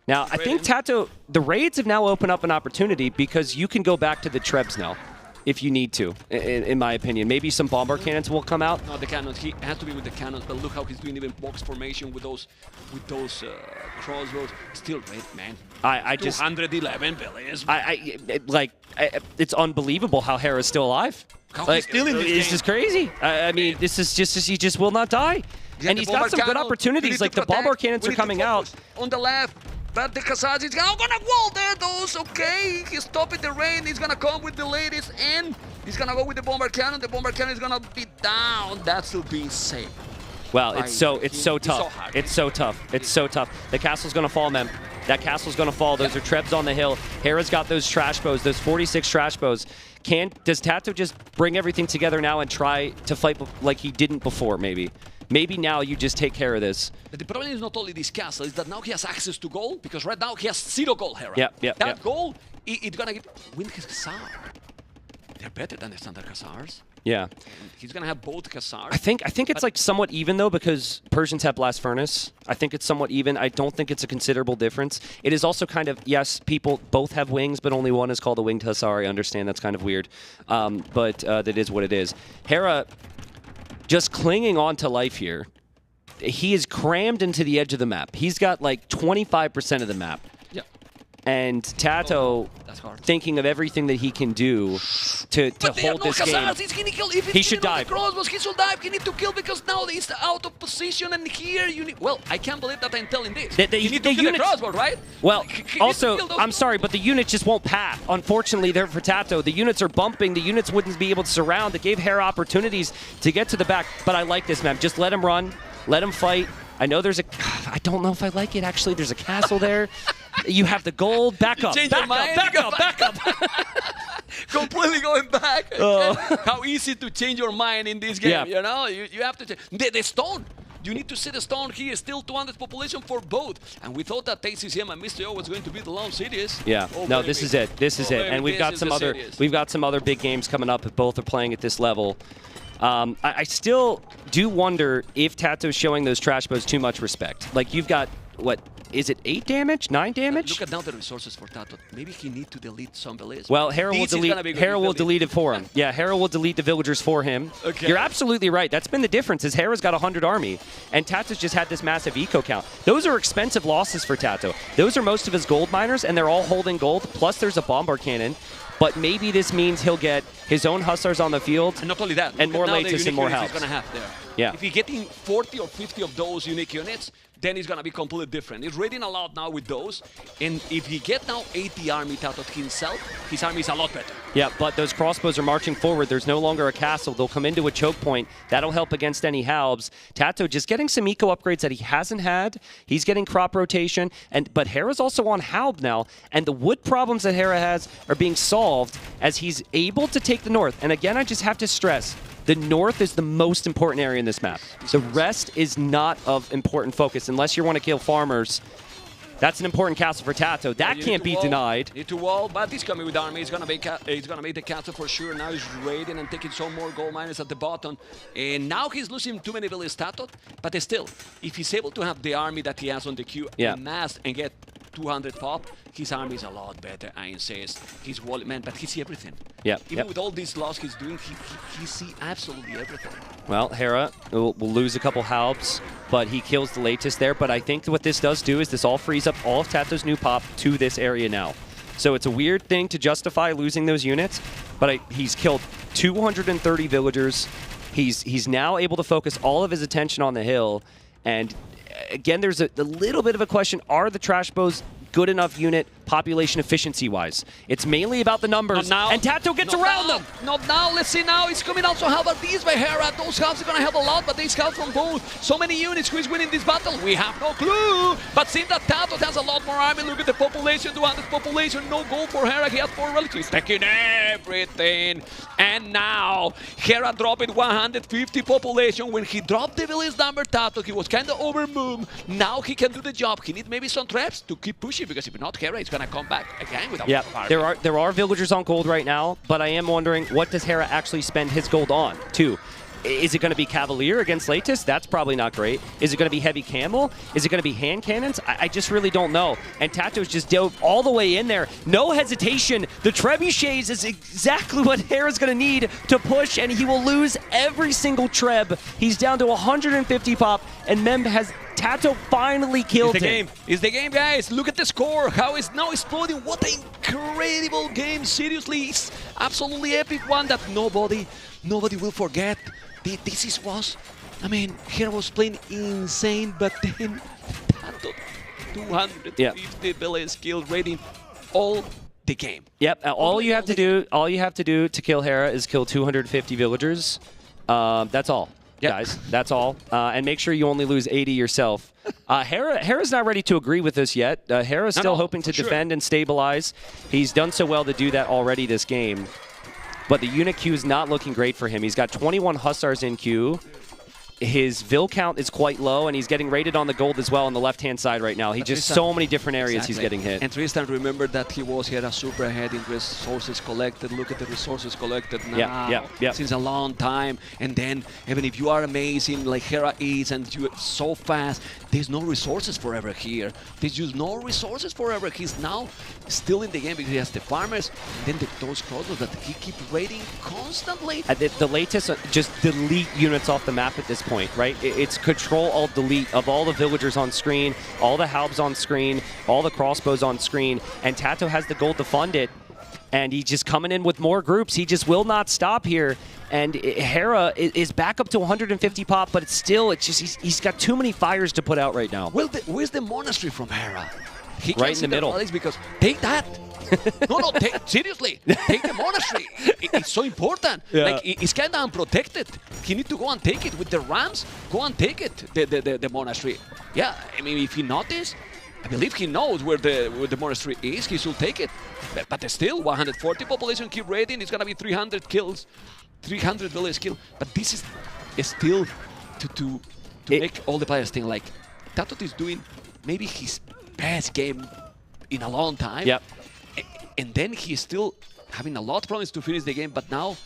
Now, I think Tato, the raids have now opened up an opportunity because you can go back to the trebs now. if you need to, in my opinion. Maybe some bombard cannons will come out. No, the cannons. He has to be with the cannons, but look how he's doing even box formation with those crossbows. Still great, man. I just 211 billions. It's unbelievable how Hera's still alive. How he's still in this This game. is crazy. I mean, this is just he just will not die. Yeah, And the he's got bombard some good cannon, opportunities. we need Like to the bombard protect, cannons we are need to coming out. focus on the left. But the Khazars is gonna wall there, those. Okay, he's stopping the rain. He's gonna come with the ladies, and he's gonna go with the bombard cannon. The bombard cannon is gonna be down. That's still being safe. Well, it's so so tough. hard. It's so tough. It's so tough. The castle's gonna fall, man. That castle's gonna fall. Those are trebs on the hill. Hera's got those trash bows, those 46 trash bows. Does Tato just bring everything together now and try to fight like he didn't before? Maybe now you just take care of this. But the problem is not only this castle, is that now he has access to gold, because right now he has 0 gold, Hera. That gold, it's gonna win his Khazar. They're better than the standard Khazars. Yeah. And he's gonna have both Khazars. I think it's like somewhat even though, because Persians have blast furnace. I think it's somewhat even. I don't think it's a considerable difference. It is also kind of, yes, people both have wings, but only one is called a winged Hussar. I understand that's kind of weird, but that is what it is. Hera just clinging on to life here. He is crammed into the edge of the map. He's got like 25% of the map. Yeah. And Tato thinking of everything that he can do to hold this game. He should dive. Crossbows, he should dive. He need to kill because now he's out of position, and here you need. Well, I can't believe that I'm telling this. You need to kill the crossbow, right? Well, He also, needs to kill I'm sorry, but the units just won't path. Unfortunately, there for Tato, the units are bumping. The units wouldn't be able to surround. It gave Hera opportunities to get to the back. But I like this, man. Just let him run. Let him fight. I know there's a. I don't know if I like it, actually. There's a castle there. You have the gold. Back up. Back up. Completely going back. How easy to change your mind in this game, you know? You have to. The stone. You need to see the stone here. Still 200 population for both. And we thought that TCM and Mr. O was going to be the lone cities. Yeah. Oh, no, baby. this is it. This is it. And we've got some other. We've got some other big games coming up. If both are playing at this level. I still do wonder if Tato's showing those trash bows too much respect. Like, you've got, what, is it 8 damage, 9 damage? Look at now the resources for Tato. Maybe he need to delete some villages. Well, Hera will delete it for him. Yeah, Hera will delete the villagers for him. Okay. You're absolutely right. That's been the difference, is Hera's got 100 army, and Tato's just had this massive eco count. Those are expensive losses for Tato. Those are most of his gold miners, and they're all holding gold, plus there's a bombard cannon. But maybe this means he'll get his own Hussars on the field. And not only that, and more Latus and more help. He's gonna have there. Yeah. If he's getting 40 or 50 of those unique units, then he's gonna be completely different. He's raiding a lot now with those, and if he get now 80 army out of himself, his army is a lot better. Yeah, but those crossbows are marching forward. There's no longer a castle. They'll come into a choke point. That'll help against any halbs. Tato just getting some eco upgrades that he hasn't had. He's getting crop rotation, but Hera's also on halb now, and the wood problems that Hera has are being solved as he's able to take the north. And again, I just have to stress, the north is the most important area in this map. The rest is not of important focus unless you want to kill farmers. That's an important castle for Tato. That can't be denied. Need to wall, but he's coming with army. He's gonna make the castle for sure. Now he's raiding and taking some more gold miners at the bottom. And now he's losing too many villages, Tato. But still, if he's able to have the army that he has on the queue amassed and get 200 pop, his army is a lot better, I insist. He's wall man, but he see everything. Yeah. Even with all these loss he's doing, he see absolutely everything. Well, Hera will lose a couple halbs, but he kills the latest there. But I think what this does do is this all frees up all of Tato's new pop to this area now. So it's a weird thing to justify losing those units, but he's killed 230 villagers. He's now able to focus all of his attention on the hill. And again, there's a little bit of a question. Are the trash bows good enough unit population efficiency-wise? It's mainly about the numbers, and Tato gets around them. Not now. Let's see now. It's coming also help about these by Hera. Those helps are going to help a lot, but they scout from both. So many units. Who is winning this battle? We have no clue. But seems that Tato has a lot more army. Look at the population, 200 population. No goal for Hera. He has 4 relatives. Taking everything. And now, Hera dropping 150 population. When he dropped the village number, Tato, he was kind of overmoved. Now he can do the job. He needs maybe some traps to keep pushing, because if not, Hera is going to come back again with a lot of army. There are villagers on gold right now, but I am wondering, what does Hera actually spend his gold on, too? Is it going to be Cavalier against Latus? That's probably not great. Is it going to be Heavy Camel? Is it going to be hand cannons? I just really don't know. And Tato's just dove all the way in there. No hesitation. The trebuchets is exactly what Hera's going to need to push, and he will lose every single treb. He's down to 150 pop, and Mem has Tato finally killed him. It's the game, guys. Look at the score. How it's now exploding. What an incredible game. Seriously, it's absolutely epic one that nobody will forget. This was, I mean, Hera was playing insane, but then Tato 250 billion skill rating all the game. Yep. All you have to do to kill Hera is kill 250 villagers. That's all. Yep. Guys, that's all. And make sure you only lose 80 yourself. Hera's not ready to agree with this yet. Hera's still hoping to defend and stabilize. He's done so well to do that already this game. But the unit queue is not looking great for him. He's got 21 Hussars in queue. His Vil count is quite low, and he's getting rated on the gold as well on the left-hand side right now. He just so many different areas he's getting hit. And Tristan, remember that he had a super ahead in resources collected. Look at the resources collected now since a long time. And then, even if you are amazing like Hera is and you're so fast, there's no resources forever here. There's just no resources forever. He's now still in the game because he has the farmers, and then those crossbows that he keeps raiding constantly. The latest, just delete units off the map at this point, right? It's Control-Alt-Delete of all the villagers on screen, all the Halbs on screen, all the crossbows on screen, and Tato has the gold to fund it, and he's just coming in with more groups. He just will not stop here, and Hera is back up to 150 pop, but it's just he's got too many fires to put out right now. Well, where's the monastery from Hera? He right in the middle. Because take that. No, seriously, take the monastery. It's so important. Yeah. Like, it's kind of unprotected. He need to go and take it with the rams. Go and take it, the monastery. Yeah, I mean, if he notice, I believe he knows where the monastery is. He should take it. But still, 140 population keep raiding. It's gonna be 300 kills, 300 village kill. But this is still to make all the players think like Tato is doing maybe his best game in a long time. Yep. And then he's still having a lot of problems to finish the game, but now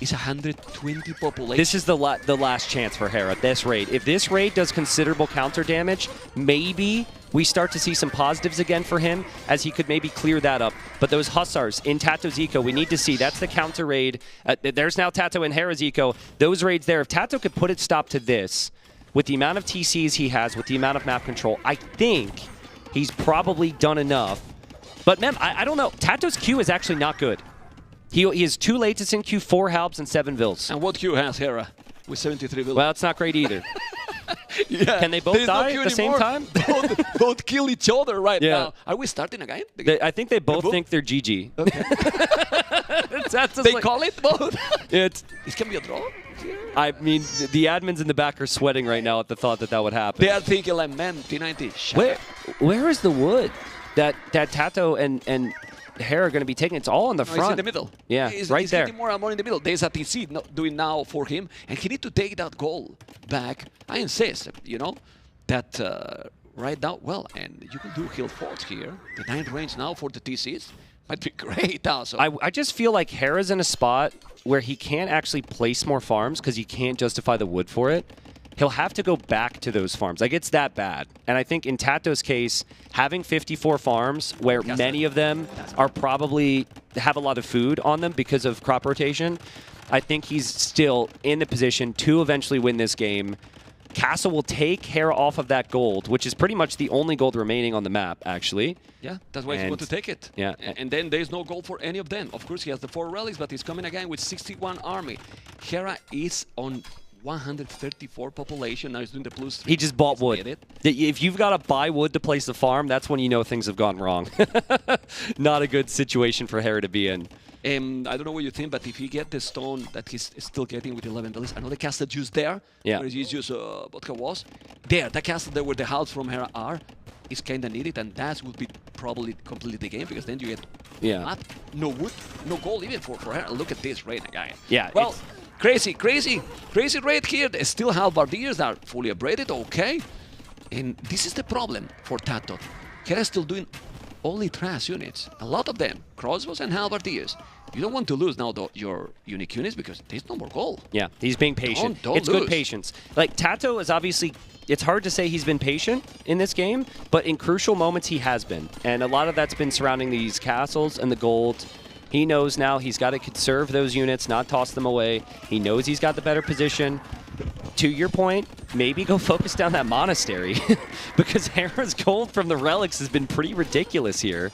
it's 120 population. This is the last chance for Hera, this raid. If this raid does considerable counter damage, maybe we start to see some positives again for him, as he could maybe clear that up. But those Hussars in Tato's eco, we need to see. That's the counter raid. There's now Tato in Hera's eco. Those raids there, if Tato could put it stop to this, with the amount of TCs he has, with the amount of map control, I think he's probably done enough. But Mem, I don't know. Tato's Q is actually not good. He has 2 latest in Q, 4 Halbs, and 7 Vils. And what Q has Hera with 73 Vils? Well, it's not great either. Yeah. Can they both die at the same time? both kill each other right now. Are we starting again? I think they both think they're GG. Okay. They call it both? It can be a draw? I mean, the admins in the back are sweating right now at the thought that would happen. They are thinking like, man, T90. Where is the wood that Tato and Hera are going to be taking? It's all in the front. It's in the middle. Yeah, it's right there. Getting more and more in the middle. There's a TC doing now for him, and he need to take that goal back. I insist, that right now, well, and you can do heal force here. The 9th range now for the TCs might be great also. I just feel like Hera's in a spot where he can't actually place more farms because he can't justify the wood for it. He'll have to go back to those farms. Like, it's that bad. And I think in Tato's case, having 54 farms, where many of them are probably have a lot of food on them because of crop rotation, I think he's still in the position to eventually win this game. Castle will take Hera off of that gold, which is pretty much the only gold remaining on the map, actually. Yeah, that's why he want to take it. Yeah. And then there's no gold for any of them. Of course, he has the 4 relics, but he's coming again with 61 army. Hera is on 134 population. Now he's doing the +3. He just bought wood. If you've got to buy wood to place the farm, that's when you know things have gone wrong. Not a good situation for Hera to be in. I don't know what you think, but if he get the stone that he's still getting with 11 bellies, I know the castle just there, where he's just vodka was. There, the castle there where the house from Hera are, is kind of needed, and that would be probably complete the game, because then you get no wood, no gold even for Hera. Look at this raid again. Yeah. Well, crazy raid here. They still halberdiers that are fully upgraded, okay. And this is the problem for Tato. Hera is still doing only trash units. A lot of them, crossbows and halberdiers. You don't want to lose now your unique units because there's no more gold. Yeah, he's being patient. Don't it's lose. good patience. Like, Tato is obviously, it's hard to say he's been patient in this game, but in crucial moments he has been. And a lot of that's been surrounding these castles and the gold. He knows now he's got to conserve those units, not toss them away. He knows he's got the better position. To your point, maybe go focus down that monastery because Hera's gold from the relics has been pretty ridiculous here.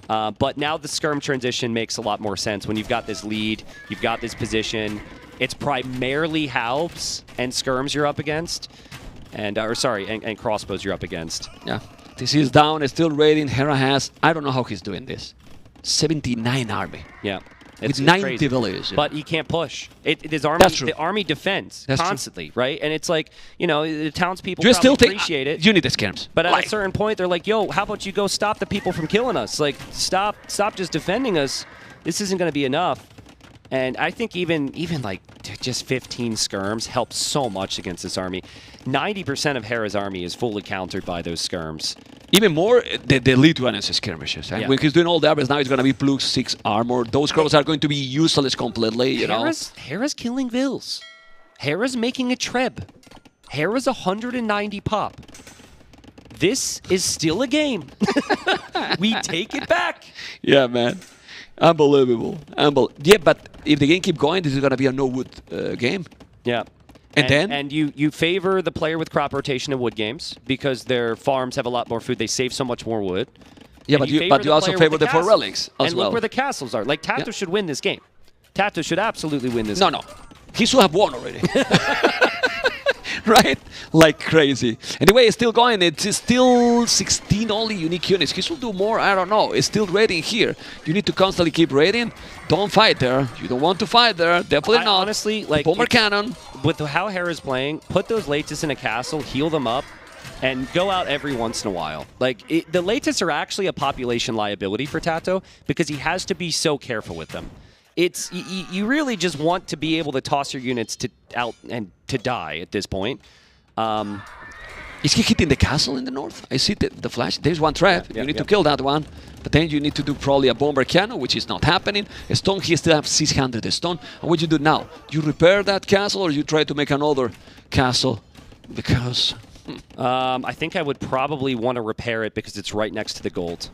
But now the skirm transition makes a lot more sense when you've got this lead, you've got this position. It's primarily halbs and skirms you're up against, and and crossbows you're up against. Yeah, this is down. It's still raiding. Hera has, I don't know how he's doing this, 79 army. Yeah. With It's 90 crazy. villages. But he can't push. His army, That's true. the army defends That's true. constantly, right? And it's like, you know, the townspeople You probably still think appreciate it. you need the skirms. But at Like, a certain point, they're like, yo, how about you go stop the people from killing us? Like, stop just defending us. This isn't going to be enough. And I think even like just 15 skirms helps so much against this army. 90% of Hera's army is fully countered by those skirms. even more, the lead one is skirmishes. And Yeah. when he's doing all the others, now it's going to be plus 6 armor. Those crows are going to be useless completely, you know. Hera's killing Vils. Hera's making a Treb. Hera's 190 pop. This is still a game. We take it back. Yeah, man. Unbelievable. Yeah, but if the game keep going, this is going to be a no-wood game. Yeah. And then? And you favor the player with crop rotation in wood games because their farms have a lot more food. They save so much more wood. Yeah, And but you favor the also player favor with the 4 castles. relics as and well. look where the castles are. Like, Tato Yeah. should win this game. Tato should absolutely win this No, game. no. He should have won already. Right? Like crazy. Anyway, it's still going. It's still 16 only unique units. He should do more. I don't know. It's still raiding here. You need to constantly keep raiding. Don't fight there. You don't want to fight there. Definitely not. Honestly, like, Bomber cannon. with how Hera's playing, put those Latus in a castle, heal them up, and go out every once in a while. Like, the Latus are actually a population liability for Tato because he has to be so careful with them. It's you really just want to be able to toss your units out and to die at this point. Is he hitting the castle in the north? I see the flash. There's one trap. Yeah, you need yeah. to kill that one. But then you need to do probably a bomber cannon, which is not happening. A stone, he still has 600 stone. And what you do now? You repair that castle or you try to make another castle? Because... I think I would probably want to repair it because it's right next to the gold.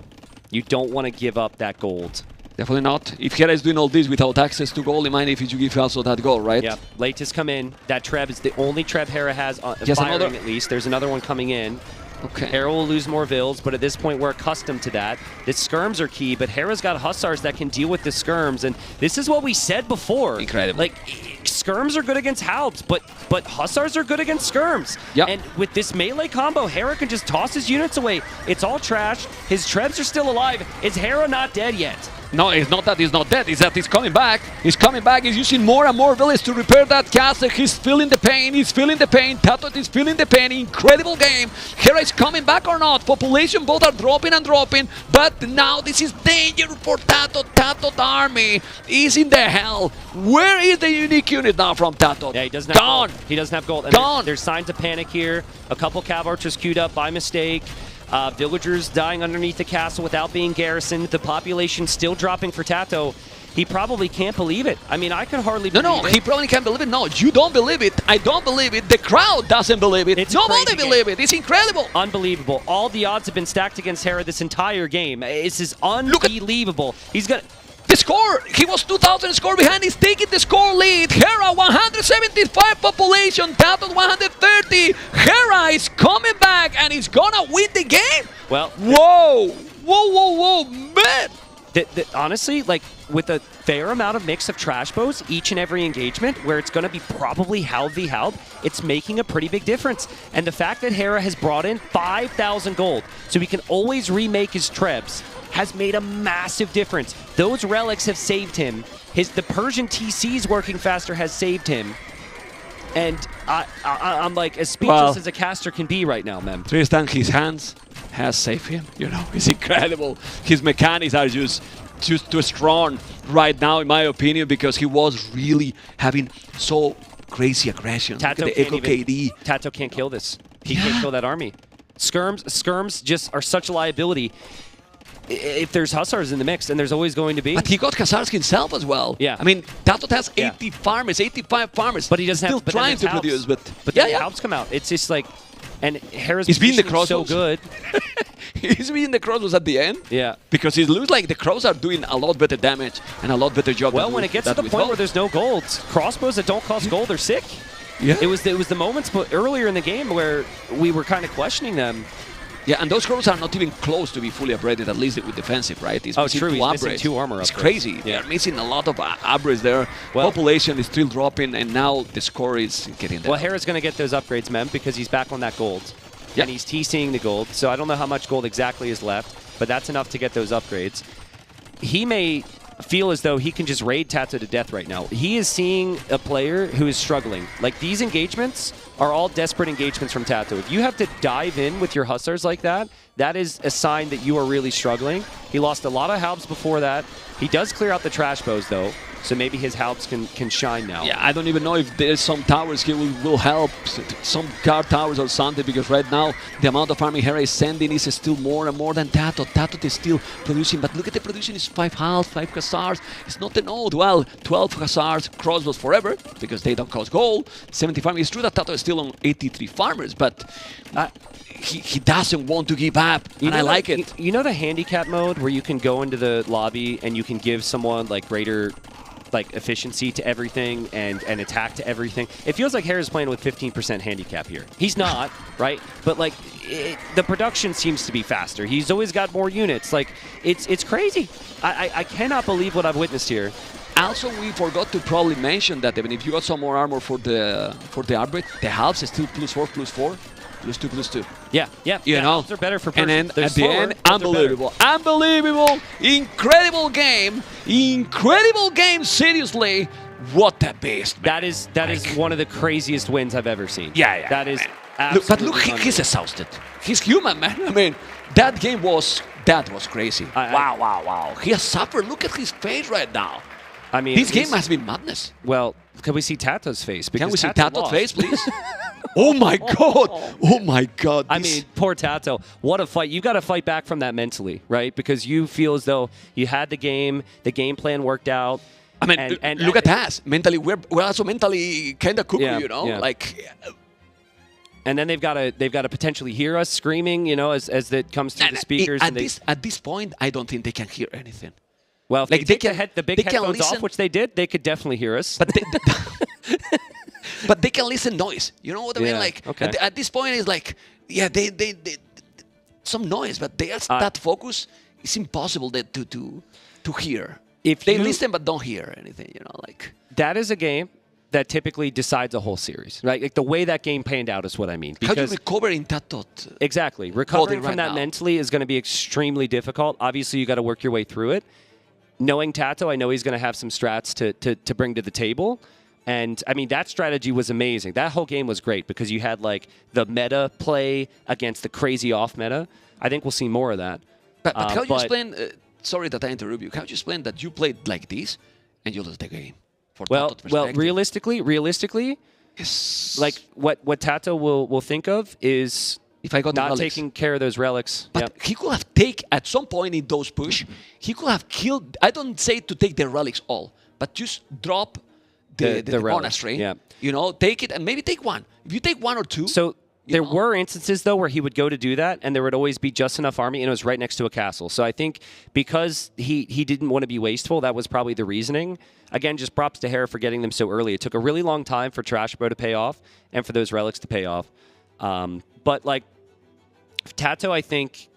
You don't want to give up that gold. Definitely not. If Hera is doing all this without access to gold, mind if you give also that gold, right? Yeah, Latus come in. That Treb is the only Treb Hera has Yes, firing another- at least. There's another one coming in. Okay. Hera will lose more Vils, but at this point we're accustomed to that. The skirms are key, but Hera's got Hussars that can deal with the skirms, and this is what we said before. Incredible. Like, skirms are good against halbs, but Hussars are good against skirms. Yep. And with this melee combo, Hera can just toss his units away. It's all trash. His Trebs are still alive. Is Hera not dead yet? No, it's not that he's not dead. It's that he's coming back. He's coming back. He's using more and more villages to repair that castle. He's feeling the pain. He's feeling the pain. Tato is feeling the pain. Incredible game. Hera is coming back or not. Population both are dropping and dropping. But now this is danger for Tato. Tato's army is in the hell. Where is the unique unit now from Tato? Yeah, he doesn't have Gone. gold. He doesn't have gold. And Gone. There's signs of panic here. A couple Cav Archers queued up by mistake. Villagers dying underneath the castle without being garrisoned. The population still dropping for Tato. He probably can't believe it. I mean, I can hardly believe No, it. he probably can't believe it. No, you don't believe it. I don't believe it. The crowd doesn't believe it. It's a Nobody crazy believes it. It's incredible. Unbelievable. All the odds have been stacked against Hera this entire game. This is unbelievable. He's gonna... The score, he was 2,000 score behind, he's taking the score lead. Hera 175 population, Tato 130. Hera is coming back and he's gonna win the game. Well... Whoa, man. Honestly, like, with a fair amount of mix of trash bows each and every engagement, where it's going to be probably halb v halb, it's making a pretty big difference. And the fact that Hera has brought in 5,000 gold, so he can always remake his Trebs, has made a massive difference. Those relics have saved him. The Persian TCs working faster has saved him. And I'm like as speechless as a caster can be right now, man. Tristan, his hands has saved him. You know, it's incredible. His mechanics are just too strong right now, in my opinion, because he was really having so crazy aggression. Tato Look at the Echo KD. Tato can't kill this. He can't kill that army. Skirms just are such a liability. if there's Hussars in the mix, and there's always going to be. But he got Hussars himself as well. Yeah. I mean, Tato has Yeah. 80 farmers, 85 farmers. But he doesn't still have. But then trying there's to produce. Halps. But then yeah, the Halps come out. It's just like, and Hera's He's been the position is so crossbows. good. He's being the crossbows at the end. Yeah. Because it looks like the crows are doing a lot better damage and a lot better job. Well, than when with- it gets to than the with point where Hulk. there's no golds, crossbows that don't cost gold are sick. Yeah. It was the moments earlier in the game where we were kind of questioning them. Yeah, and those crows are not even close to be fully upgraded, at least with defensive, right? He's Oh, missing true, two he's missing upgrades. 2 armor It's upgrades. crazy. Yeah. They're missing a lot of upgrades there. Well- Population is still dropping, and now the score is getting there. Well, Hera's going to get those upgrades, Mem, because he's back on that gold. Yeah. And he's TCing the gold, so I don't know how much gold exactly is left, but that's enough to get those upgrades. He may feel as though he can just raid Tato to death right now. He is seeing a player who is struggling. Like, these engagements are all desperate engagements from Tato. If you have to dive in with your Hussars like that, that is a sign that you are really struggling. He lost a lot of Halbs before that. He does clear out the trash bows, though, so maybe his Halbs can shine now. Yeah, I don't even know if there's some towers here will help, some guard towers or something, because right now the amount of army Hera is sending is still more and more than Tato. Tato is still producing, but look at the production, is 5 Halbs, 5 Hussars. It's not an old, well, 12 Hussars, crossbows forever, because they don't cost gold. 70 farmers. It's true that Tato is still on 83 farmers, but he doesn't want to give up, and I like it. You know the handicap mode where you can go into the lobby and you can give someone like greater efficiency to everything and attack to everything? It feels like Hera's playing with 15% handicap here. He's not, right? But like the production seems to be faster. He's always got more units. Like it's crazy. I cannot believe what I've witnessed here. Also, we forgot to probably mention that even if you got some more armor for the upgrade, the halves is still +4, +4, +2, +2. Yeah. You know, They're better for and then They're at the slower, end, but they're better. unbelievable, incredible game, seriously. What a beast, man. That is one of the craziest wins I've ever seen. Yeah. That is Look, absolutely but look, unreal. he's exhausted. He's human, man. I mean, that game was crazy. Wow. He has suffered. Look at his face right now. I mean, This game has been madness. Well, can we see Tato's face? Can we Because see Tato Tato's lost. face, please? Oh my god! Oh my god! I mean, poor Tato. What a fight. You got to fight back from that mentally, right? Because you feel as though you had the game plan worked out. I mean, and look at us. Mentally, we're also mentally kind of cuckoo, Yeah, you know? yeah. Like, And then they've got to potentially hear us screaming, you know, as it comes through the speakers. at this point, I don't think they can hear anything. Well, if like they they take can- the big they can headphones listen- off, which they did, they could definitely hear us. But but they can listen noise. You know what I mean? Yeah, Like okay. at this point, it's like they some noise, but they are that focus. It's impossible to hear. If They you- listen but don't hear anything. You know, like. That is a game that typically decides a whole series, right? Like the way that game panned out is what I mean. How do you Because recover in Tato? exactly, recovering from right that now. mentally is going to be extremely difficult. Obviously, you got to work your way through it. Knowing Tato, I know he's going to have some strats to bring to the table. And, I mean, that strategy was amazing. That whole game was great because you had, like, the meta play against the crazy off-meta. I think we'll see more of that. But how do you explain? Sorry that I interrupt you. How do you explain that you played like this and you lost the game? For Well, Tato's perspective? realistically, Yes. like, what Tato will think of is if I got the not relics. taking care of those relics. But Yep. he could have taken, at some point in those push, he could have killed, I don't say to take the relics all, but just drop the relics, monastery. yeah. You know, take it and maybe take one. If you take one or two. So there know? were instances, though, where he would go to do that, and there would always be just enough army, and it was right next to a castle. So I think because he didn't want to be wasteful, that was probably the reasoning. Again, just props to Hera for getting them so early. It took a really long time for Trash Bro to pay off and for those relics to pay off. But, like, Tato, I think,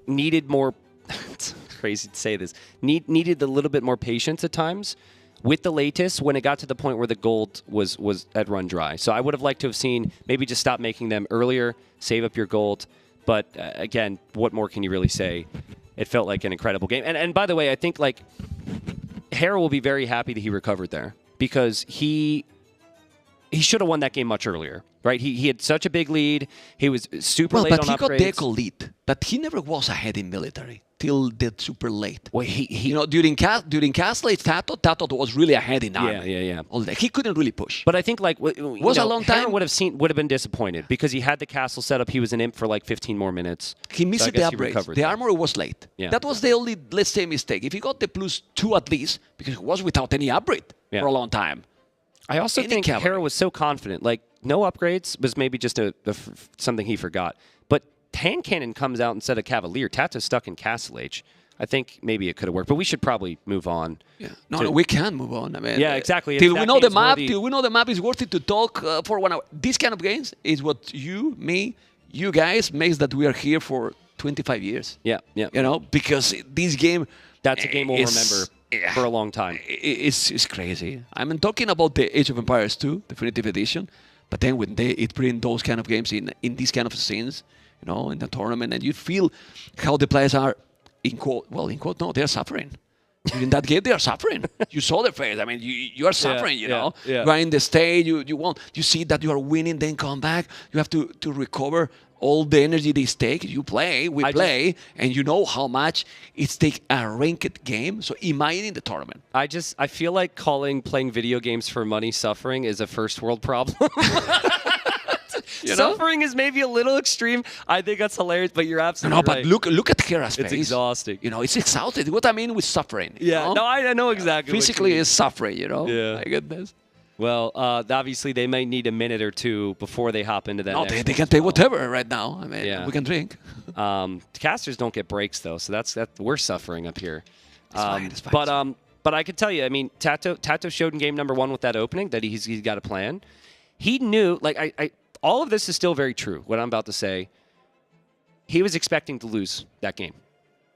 needed more... it's crazy to say this. Needed a little bit more patience at times with the latest when it got to the point where the gold was had run dry. So I would have liked to have seen maybe just stop making them earlier, save up your gold. But again, what more can you really say? It felt like an incredible game. And by the way, I think like Hera will be very happy that he recovered there because he should have won that game much earlier, right? He had such a big lead. He was super late on but he got upgrades. Deco lead, but he never was ahead in military. till the super late. Well, he during Castle Age, Tato was really ahead in armor. yeah. All that. He couldn't really push. But I think like Was a long Hera time. would have been disappointed because he had the castle set up. He was an imp for like 15 more minutes. He missed So I the guess he upgrades. recovered The that. armor was late. Yeah. That was the only, let's say, mistake. If he got the +2 at least, because he was without any upgrade for a long time. I also Any think cavalry. Hera was so confident. Like, no upgrades was maybe just something he forgot. But hand cannon comes out instead of cavalier. Tato's stuck in Castle Age. I think maybe it could have worked, but we should probably move on. Yeah. No, we can move on. I mean, Yeah, exactly. If Till that we know the game's map, worthy- till we know the map is worth it to talk for 1 hour. This kind of games is what you guys makes that we are here for 25 years. Yeah. Because this game. That's a game we'll is- remember yeah, for a long time. It's crazy. I'm talking about the Age of Empires 2 Definitive Edition, but then when it bring those kind of games in these kind of scenes, in the tournament, and you feel how the players are in quote. Well, in quote, no, they're suffering. In that game, they are suffering. You saw their face. I mean, you are suffering. You know, yeah. you are in the stage. You see that you are winning, then come back. You have to recover all the energy they take. You play, we play, and you know how much it takes a ranked game. So imagine the tournament. I feel like playing video games for money suffering is a first world problem. Suffering is maybe a little extreme. I think that's hilarious, but you're absolutely right. But look at Hera's face. It's exhausting. It's exhausted. What I mean with suffering. Yeah, no, I know exactly. Physically is suffering, Yeah. My goodness. Well, obviously they may need a minute or two before they hop into that. No, next they one can as take well. whatever right now. I mean, we can drink. Casters don't get breaks though, so that's we're suffering up here. It's fine. But I can tell you, I mean, Tato showed in game number 1 with that opening that he's got a plan. He knew, like I all of this is still very true. What I'm about to say, he was expecting to lose that game.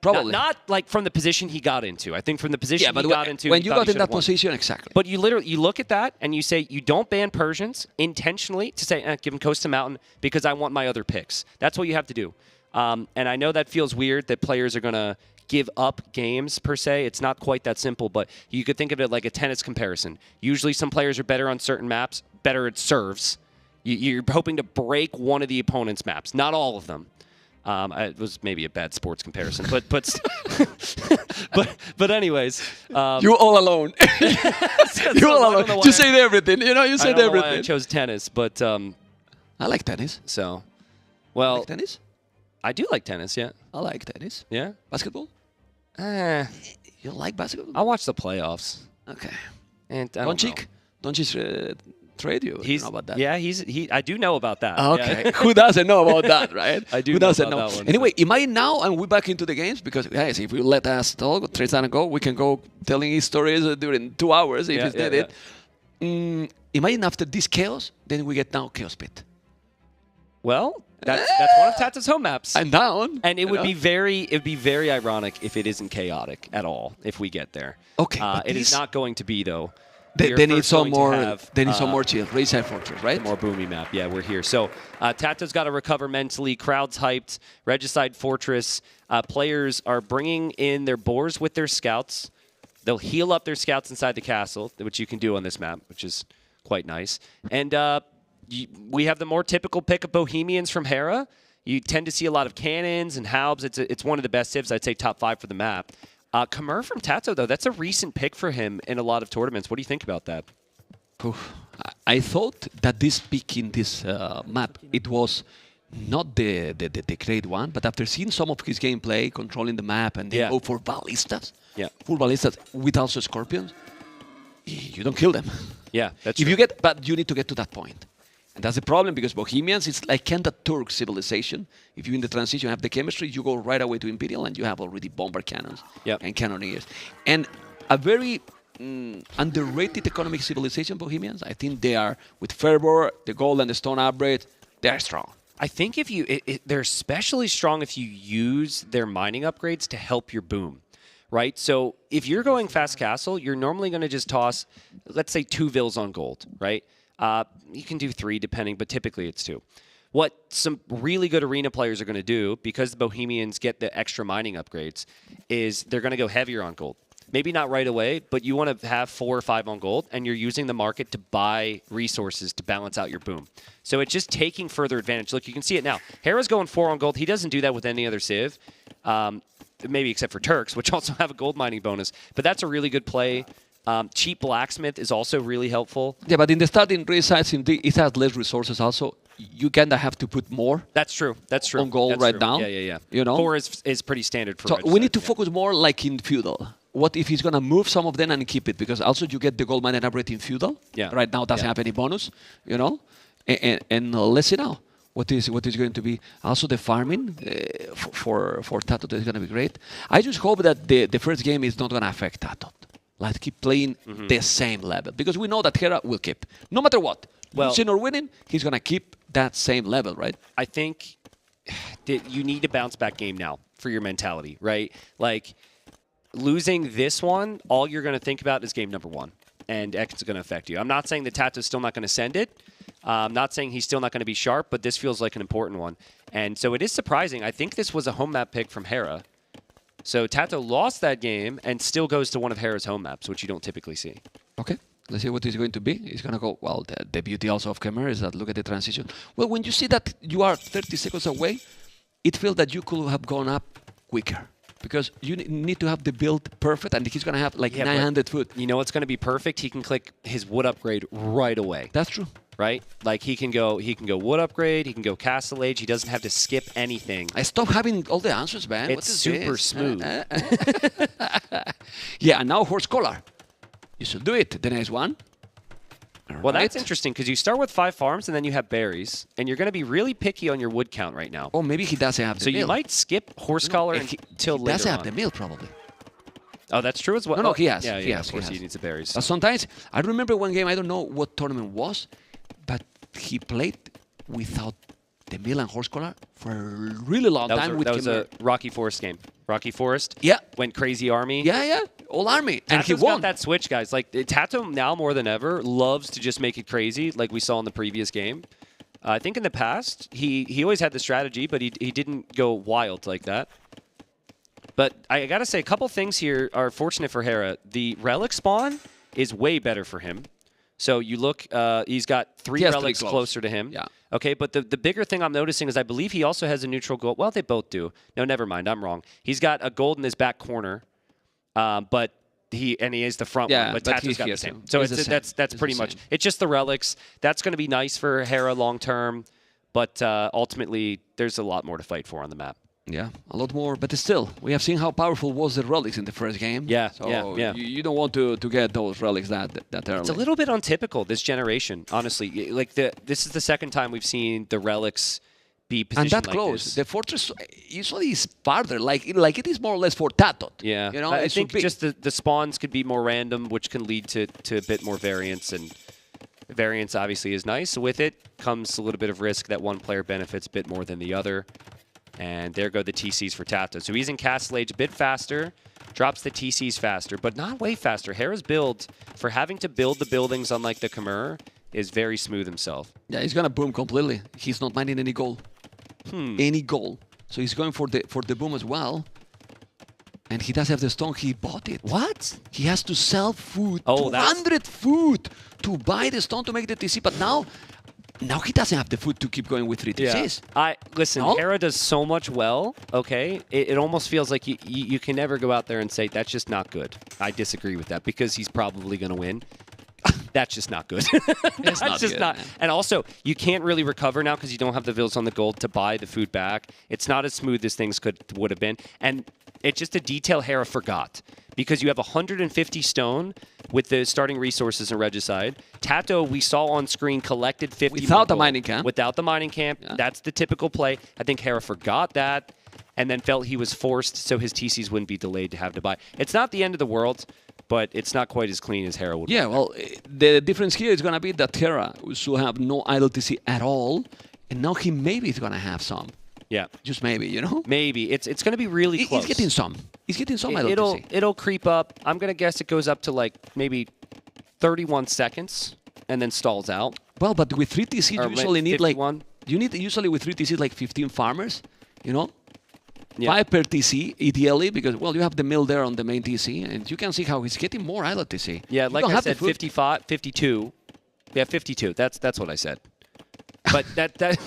Probably. Not like from the position he got into. I think from the position he got into. When he you thought got he in that should've won. position, exactly. But you look at that and you say you don't ban Persians intentionally to say give him Coast to Mountain because I want my other picks. That's what you have to do. And I know that feels weird that players are going to give up games per se. It's not quite that simple, but you could think of it like a tennis comparison. Usually some players are better on certain maps, better at serves. You're hoping to break one of the opponent's maps, not all of them. It was maybe a bad sports comparison, but anyways, you all alone. You all alone. You said everything. You said I don't know everything. why I chose tennis, but I like tennis. so well. Like tennis? I do like tennis. Yeah, I like tennis. yeah. Basketball? You like basketball? I watch the playoffs, Okay. and I don't know. Doncic trade you. He's know about that. Yeah, I do know about that. Okay. Yeah. Who doesn't know about that, right? I do Who know doesn't about know? that one, Anyway, imagine now, and we're back into the games because, guys, if you let us talk, Tristan and go, we can go telling his stories during 2 hours if Yeah, it's needed. Imagine after this chaos, then we get now Chaos Pit. Well, that's one of Tato's home maps. I'm down. And it would be very ironic if it isn't chaotic at all if we get there. Okay, but it is this- not going to be though. They need some more. They need some more more chill. Rayside Fortress, right? more boomy map. Yeah, we're here. So Tato's got to recover mentally. Crowd's hyped. Regicide Fortress. Players are bringing in their boars with their scouts. They'll heal up their scouts inside the castle, which you can do on this map, which is quite nice. And we have the more typical pick of Bohemians from Hera. You tend to see a lot of cannons and halbs. It's one of the best civs. I'd say top 5 for the map. Khmer from Tato, though, that's a recent pick for him in a lot of tournaments. What do you think about that? I thought that this pick in this map, it was not the great one, but after seeing some of his gameplay, controlling the map, and then go for ballistas, full ballistas with also scorpions, you don't kill them. Yeah, that's if true. you get, but you need to get to that point. And that's the problem because Bohemians, it's like kind of Turk civilization. If you in the transition have the chemistry, you go right away to Imperial and you have already bomber cannons and cannoneers. And a very underrated economic civilization, Bohemians. I think they are, with Fervor, the gold and the stone upgrade, they're strong. I think if they're especially strong if you use their mining upgrades to help your boom. Right? So if you're going fast castle, you're normally going to just toss, let's say, 2 vills on gold, right? You can do 3 depending, but typically it's 2. What some really good arena players are going to do, because the Bohemians get the extra mining upgrades, is they're going to go heavier on gold. Maybe not right away, but you want to have 4 or 5 on gold, and you're using the market to buy resources to balance out your boom. So it's just taking further advantage. Look, you can see it now. Hera's going 4 on gold. He doesn't do that with any other civ. maybe except for Turks, which also have a gold mining bonus. But that's a really good play. Cheap blacksmith is also really helpful. Yeah, but in the starting resides, it has less resources also. You kind of have to put more. That's true. That's true. On gold That's right true. now. Yeah. You know? 4 is pretty standard for So regicides, we need to yeah. focus more like in Feudal. What if he's going to move some of them and keep it? Because also you get the gold mine upgrade in Feudal. Yeah. Right now doesn't have any bonus, you know? And let's see now what is going to be. Also the farming for Tato is going to be great. I just hope that the first game is not going to affect Tato. Like keep playing the same level. Because we know that Hera will keep. No matter what. Well, losing or winning, he's going to keep that same level, right? I think that you need a bounce back game now for your mentality, right? Like losing this one, all you're going to think about is game number 1. And X is going to affect you. I'm not saying that Tato's still not going to send it. I'm not saying he's still not going to be sharp, but this feels like an important one. And so it is surprising. I think this was a home map pick from Hera. So Tato lost that game and still goes to one of Hera's home maps, which you don't typically see. Okay. Let's see what it's going to be. It's going to go, well, the beauty also of Khmer is that look at the transition. Well, when you see that you are 30 seconds away, it feels that you could have gone up quicker. Because you need to have the build perfect, and he's going to have like 900 foot. You know what's going to be perfect? He can click his wood upgrade right away. That's true. Right? Like he can go wood upgrade, he can go castle age, he doesn't have to skip anything. I stopped having all the answers, man. It's what is super this? smooth. Yeah, and now horse collar. You should do it. The next one. All well, right. that's interesting because you start with 5 farms and then you have berries, and you're going to be really picky on your wood count right now. Oh, maybe he doesn't have the So mill. you might skip horse collar until he later doesn't have on. the mill, probably. Oh, that's true as well. No, Oh, he has. Yeah, he yeah, has. of course he he needs the berries. But sometimes, I remember one game, I don't know what tournament was, but he played without the mill and horse collar for a really long time. That was a Rocky Forest game. Rocky Forest Yeah. went crazy army. Yeah. All army. And he Tato's won. got that switch, guys. Like Tato now more than ever loves to just make it crazy, like we saw in the previous game. I think in the past he always had the strategy, but he didn't go wild like that. But I gotta say, a couple things here are fortunate for Hera. The relic spawn is way better for him. So you look, he's got 3 He has relics 3 closer to him. Yeah. Okay, but the bigger thing I'm noticing is I believe he also has a neutral gold. Well, they both do. No, never mind. I'm wrong. He's got a gold in his back corner, but he is the front one. But Tato's got the same. So that's pretty much. It's just the relics. That's going to be nice for Hera long term, but ultimately there's a lot more to fight for on the map. Yeah, a lot more. But still, we have seen how powerful was the relics in the first game. Yeah, so yeah. You don't want to get those relics that early. It's a little bit untypical this generation, honestly. Like this is the second time we've seen the relics be positioned and that like close. this. The fortress usually is farther. Like it is more or less for Tato. Yeah, you know, I it think should be. just the spawns could be more random, which can lead to a bit more variance, and variance obviously is nice. With it comes a little bit of risk that one player benefits a bit more than the other. And there go the TCs for Tato. So he's in Castle Age a bit faster, drops the TCs faster, but not way faster. Hera's build, for having to build the buildings unlike the Khmer, is very smooth himself. Yeah, he's gonna boom completely. He's not mining any gold. Any gold. So he's going for the boom as well. And he does have the stone. He bought it. What? He has to sell food. Oh, 200 food to buy the stone to make the TC. But now he doesn't have the food to keep going with 3 TCs. Listen, No? Hera does so much well, okay? It almost feels like you can never go out there and say, that's just not good. I disagree with that because he's probably going to win. That's just not good. That's not just good, not. man. And also, you can't really recover now because you don't have the vills on the gold to buy the food back. It's not as smooth as things would have been. And it's just a detail Hera forgot. Because you have 150 stone with the starting resources in Regicide. Tato, we saw on screen, collected 50 Without the gold. mining camp. Without the mining camp. Yeah. That's the typical play. I think Hera forgot that and then felt he was forced so his TCs wouldn't be delayed to have to buy. It's not the end of the world, but it's not quite as clean as Hera would. Yeah, well, the difference here is going to be that Hera should have no idle TC at all. And now he maybe is going to have some. Yeah. Just maybe, you know? Maybe. It's going to be really close. He's getting some. He's getting some idle TC. It'll creep up. I'm going to guess it goes up to like maybe 31 seconds and then stalls out. Well, but with 3 TC, Or you usually need 51. You need usually with 3 TC like 15 farmers, you know? Yeah. 5 per TC, ideally, because, well, you have the mill there on the main TC, and you can see how he's getting more idle TC. Yeah, You like don't I have the said, food. 55, 52. Yeah, 52. That's what I said. But that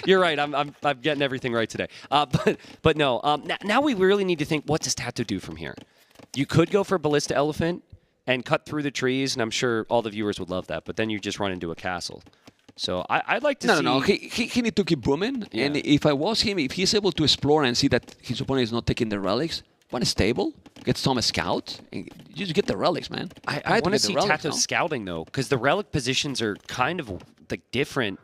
You're right. I'm getting everything right today. But no. Now we really need to think, what does Tato do from here? You could go for Ballista Elephant and cut through the trees, and I'm sure all the viewers would love that. But then you just run into a castle. So I'd like to see... No. He need to keep booming. Yeah. And if I was him, if he's able to explore and see that his opponent is not taking the relics, one stable, get some scouts, and you just get the relics, man. I want to see Tato scouting, though, because the relic positions are kind of like different.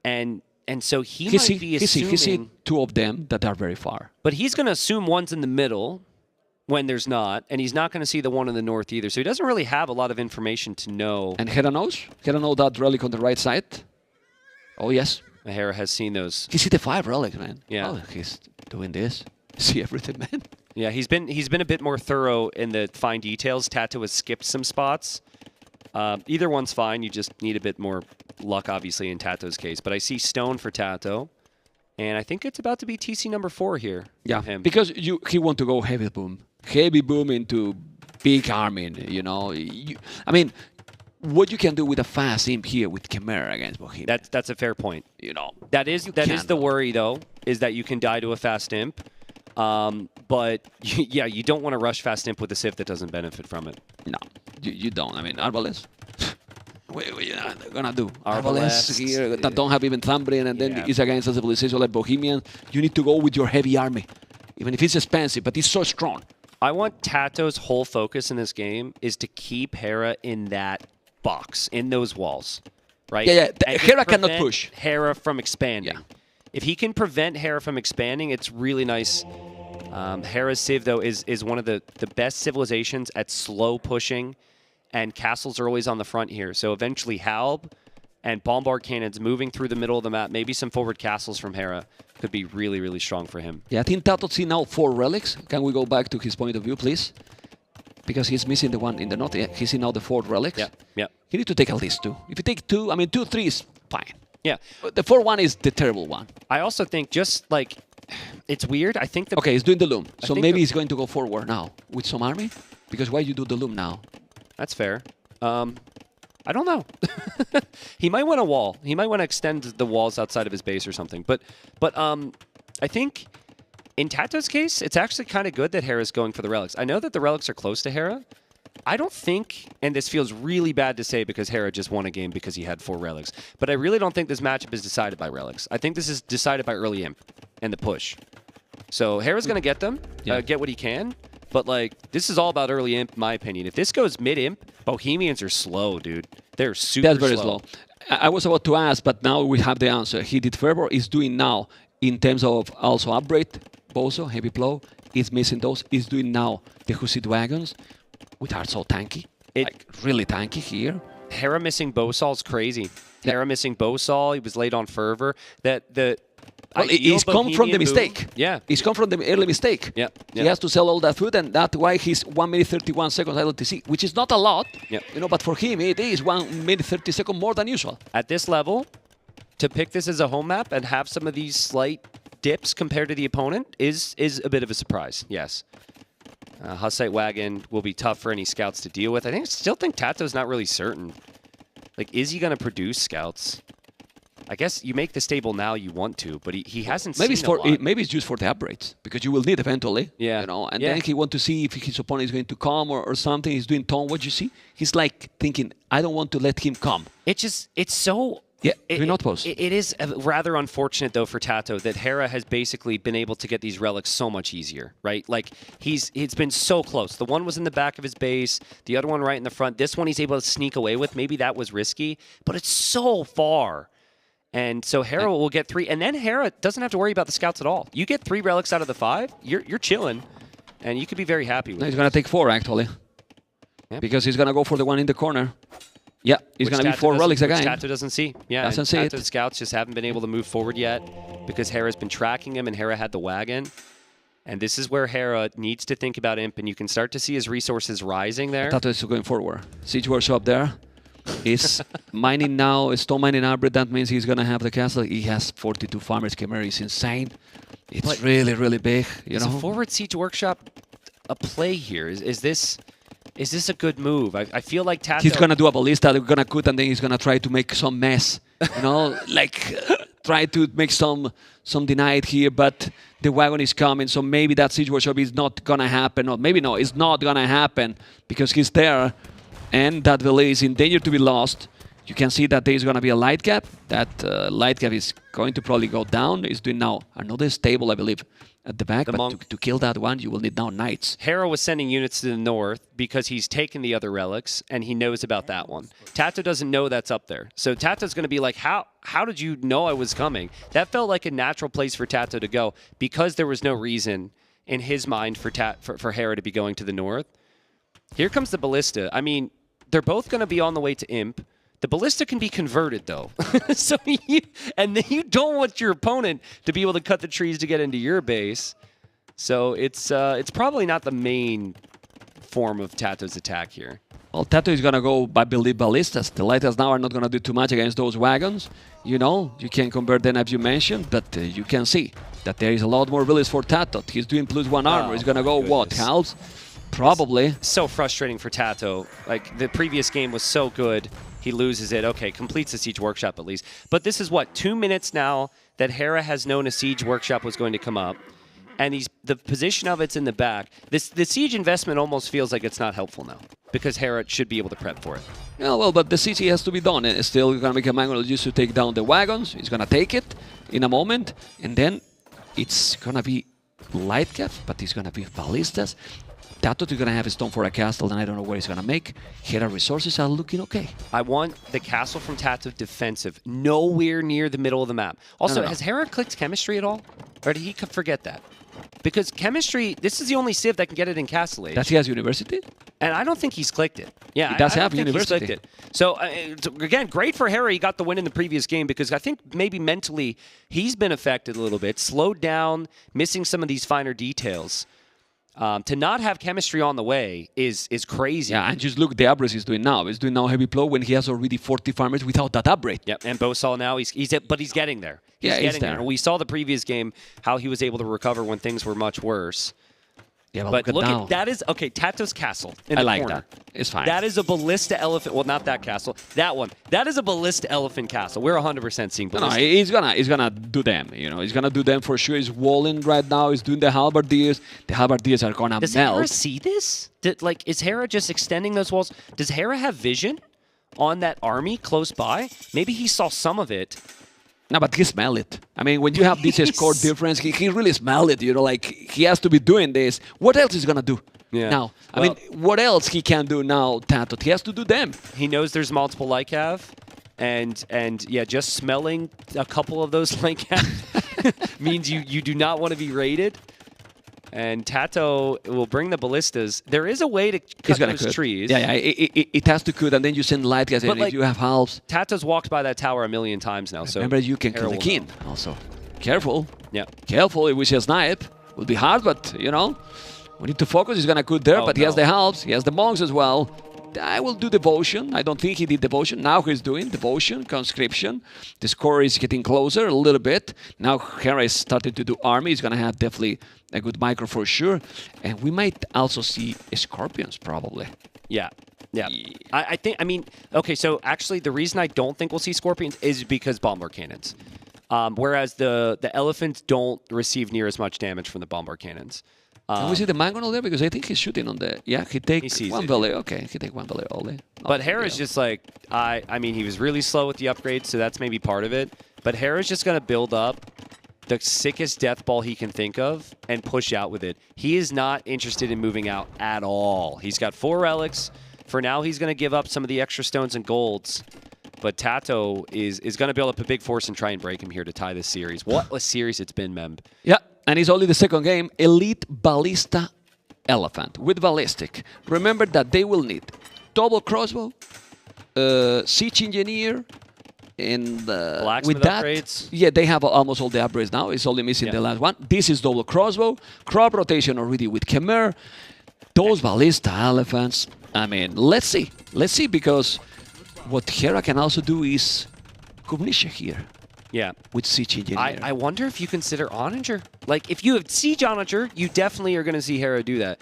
And so he might be assuming... He see two of them that are very far. But he's going to assume one's in the middle when there's not, and he's not going to see the one in the north either. So he doesn't really have a lot of information to know. And Hera knows? Hera knows that relic on the right side? Oh, yes. Hera has seen those. He see the 5 relics, man. Yeah. Oh, he's doing this. See everything, man. Yeah, he's been a bit more thorough in the fine details. Tato has skipped some spots. Either one's fine. You just need a bit more luck, obviously, in Tato's case. But I see stone for Tato. And I think it's about to be TC number 4 here. Yeah, him. because he want to go heavy boom. Heavy boom into big arming, you know. I mean, what you can do with a fast imp here with Chimera against Bohemian. That's a fair point. You know. That is the worry, though, is that you can die to a fast imp. But, yeah, you don't want to rush fast imp with a Civ that doesn't benefit from it. No, you don't. I mean, Arbalest. What are you gonna do? Arbalest here that don't have even Thumbrian, and then Yeah. it's against a civilization like Bohemian. You need to go with your heavy army, even if it's expensive, but it's so strong. I want Tato's whole focus in this game is to keep Hera in that box, in those walls, right? Yeah. And Hera cannot prevent push. Hera from expanding. Yeah. If he can prevent Hera from expanding, it's really nice. Hera's Civ, though, is one of the best civilizations at slow pushing, and castles are always on the front here. So eventually Halb and bombard cannons moving through the middle of the map, maybe some forward castles from Hera, could be really, really strong for him. Yeah, I think Tato see now 4 relics. Can we go back to his point of view, please? Because he's missing the one in the north. Yeah, he's see now the 4 relics. Yep. He need to take at least 2. If you take 2, I mean 2, 3 is fine. Yeah. But the 4th one is the terrible one. I also think just like, it's weird. I think Okay, he's doing the loom. I So think maybe he's going to go forward now with some army. Because why you do the loom now? That's fair. I don't know. He might want a wall. He might want to extend the walls outside of his base or something. But I think in Tato's case, it's actually kind of good that Hera's going for the relics. I know that the relics are close to Hera. I don't think, and this feels really bad to say because Hera just won a game because he had 4 relics, but I really don't think this matchup is decided by relics. I think this is decided by early imp and the push. So Hera's going to get them, get what he can. But, like, this is all about early imp, in my opinion. If this goes mid-imp, Bohemians are slow, dude. They're super That's very slow. I was about to ask, but now we have the answer. He did Fervor, is doing now in terms of also upgrade, Bozo, heavy blow. He's missing those. He's doing now the Hussite wagons, which are so tanky. Like, really tanky here. Hera missing Bosal's crazy. Hera missing Bosal. He was late on Fervor. Well, he's come from the mistake. Yeah. He's come from the early mistake. Yeah. He has to sell all that food, and that's why he's 1 minute 31 seconds idle TC, which is not a lot. Yeah. You know, but for him, it is 1 minute 30 seconds more than usual. At this level, to pick this as a home map and have some of these slight dips compared to the opponent is a bit of a surprise, yes. Hussite wagon will be tough for any scouts to deal with. I still think Tato's not really certain. Like, is he going to produce scouts? I guess you make the stable now you want to, but he hasn't Maybe seen a lot. maybe it's just for the upgrades, because you will need eventually. Yeah. You know, and then he want to see if his opponent is going to come or something. He's doing tone. What you see? He's like thinking, I don't want to let him come. It's so... Yeah, you're not supposed. It is rather unfortunate, though, for Tato that Hera has basically been able to get these relics so much easier, right? Like, it's been so close. The one was in the back of his base, the other one right in the front. This one he's able to sneak away with. Maybe that was risky, but it's so far. And so Hera will get 3, and then Hera doesn't have to worry about the scouts at all. You get 3 relics out of the 5, you're chilling, and you could be very happy with it. He's going to take 4, actually, because he's going to go for the one in the corner. Yeah, he's going to be 4 relics again. Tato doesn't see. Yeah, doesn't see Tato's scouts just haven't been able to move forward yet because Hera's been tracking him and Hera had the wagon. And this is where Hera needs to think about imp, and you can start to see his resources rising there. Tato is going forward. Siege workshop there. He's mining now, stone mining hybrid. That means he's going to have the castle. He has 42 farmers. Chimera is insane. It's really, really big. You know, is a forward siege workshop a play here? Is this a good move? I feel like Tato... He's going to do a ballista, they're going to cut, and then he's going to try to make some mess. You know, like try to make some denied here, but the wagon is coming, so maybe that siege workshop is not gonna happen, or maybe no, it's not gonna happen because he's there, and that valley is in danger to be lost. You can see that there is gonna be a light gap. That light gap is going to probably go down. He's doing now another stable, I believe, at the back, but to kill that one, you will need now knights. Hera was sending units to the north because he's taken the other relics, and he knows about that one. Tato doesn't know that's up there. So Tato's going to be like, how did you know I was coming? That felt like a natural place for Tato to go because there was no reason in his mind for Hera to be going to the north. Here comes the Ballista. I mean, they're both going to be on the way to Imp. The Ballista can be converted, though. And then you don't want your opponent to be able to cut the trees to get into your base. So it's probably not the main form of Tato's attack here. Well, Tato is going to go, I believe, Ballistas. The Lighters now are not going to do too much against those wagons. You know, you can convert them as you mentioned, but you can see that there is a lot more villas for Tato. He's doing +1 armor. He's going to go, what, House? Probably. So frustrating for Tato. Like, the previous game was so good. He loses it. Okay, completes the Siege Workshop at least. But this is what, 2 minutes now that Hera has known a Siege Workshop was going to come up. And the position of it's in the back. The Siege investment almost feels like it's not helpful now. Because Hera should be able to prep for it. Yeah, well, but the siege has to be done. And it's still going to make a manual just to take down the wagons. He's going to take it in a moment. And then it's going to be light cap, but he's going to be ballistas. Tato is going to have a stone for a castle, and I don't know where he's going to make. Hera resources are looking okay. I want the castle from Tato defensive, nowhere near the middle of the map. Also, has Hera clicked chemistry at all? Or did he forget that? Because chemistry, this is the only civ that can get it in Castle Age. Does he has university? And I don't think he's clicked it. Yeah, he does I have don't think university. He's clicked it. So, again, great for Hera. He got the win in the previous game because I think maybe mentally he's been affected a little bit, slowed down, missing some of these finer details. To not have chemistry on the way is crazy. Yeah, and just look the upgrades he's doing now. He's doing now heavy plow when he has already 40 farmers without that upgrade. Yep, and Bosal now, but he's getting there. He's getting there. We saw the previous game how he was able to recover when things were much worse. Yeah, but look at that is okay. Tato's castle in the like corner. That. It's fine. That is a ballista elephant. Well, not that castle. That one. That is a ballista elephant castle. We're 100% seeing ballista. No, he's gonna do them. You know, he's gonna do them for sure. He's walling right now. He's doing the halberdiers. The halberdiers are gonna melt. Does Hera see this? Is Hera just extending those walls? Does Hera have vision on that army close by? Maybe he saw some of it. No, but he smelled it. I mean, when you have this score difference, he really smelled it. You know, like he has to be doing this. What else is gonna do now? I mean, what else he can do now, Tato? He has to do them. He knows there's multiple Lycav, and yeah, just smelling a couple of those Lycav means you do not want to be raided. And Tato will bring the ballistas. There is a way to cut those trees. Yeah, it has to cut, and then you send light gas, and if you have halves. Tato's walked by that tower a million times now. So remember, you can kill the king also. Careful. Yeah. Careful if we see a snipe. Will be hard, but, you know, we need to focus. He's going to cut there, but he has the halves. He has the monks as well. I will do devotion. I don't think he did devotion. Now he's doing devotion, conscription. The score is getting closer a little bit. Now Hera is starting to do army. He's going to have definitely a good micro for sure. And we might also see scorpions probably. Yeah. I mean, okay, so actually the reason I don't think we'll see scorpions is because bombard cannons. Whereas the elephants don't receive near as much damage from the bombard cannons. Can we see the mangonel there? Because I think he's shooting on the... Yeah, he takes one volley. Okay, he takes one volley only. But Hera's just like... I mean, he was really slow with the upgrades, so that's maybe part of it. But Hera's just going to build up the sickest death ball he can think of and push out with it. He is not interested in moving out at all. He's got 4 relics. For now, he's going to give up some of the extra stones and golds. But Tato is going to build up a big force and try and break him here to tie this series. What a series it's been, Memb. Yeah. And it's only the second game, Elite Ballista Elephant with Ballistic. Remember that they will need double crossbow, Siege Engineer, and with that, upgrades. Yeah, they have almost all the upgrades now. It's only missing the last one. This is double crossbow, crop rotation already with Khmer. Those Ballista Elephants, I mean, let's see. Let's see, because what Hera can also do is Kubnisha here. Yeah. With Siege Engineer. I wonder if you consider Oninger. Like, if you have Siege Oninger, you definitely are going to see Hera do that.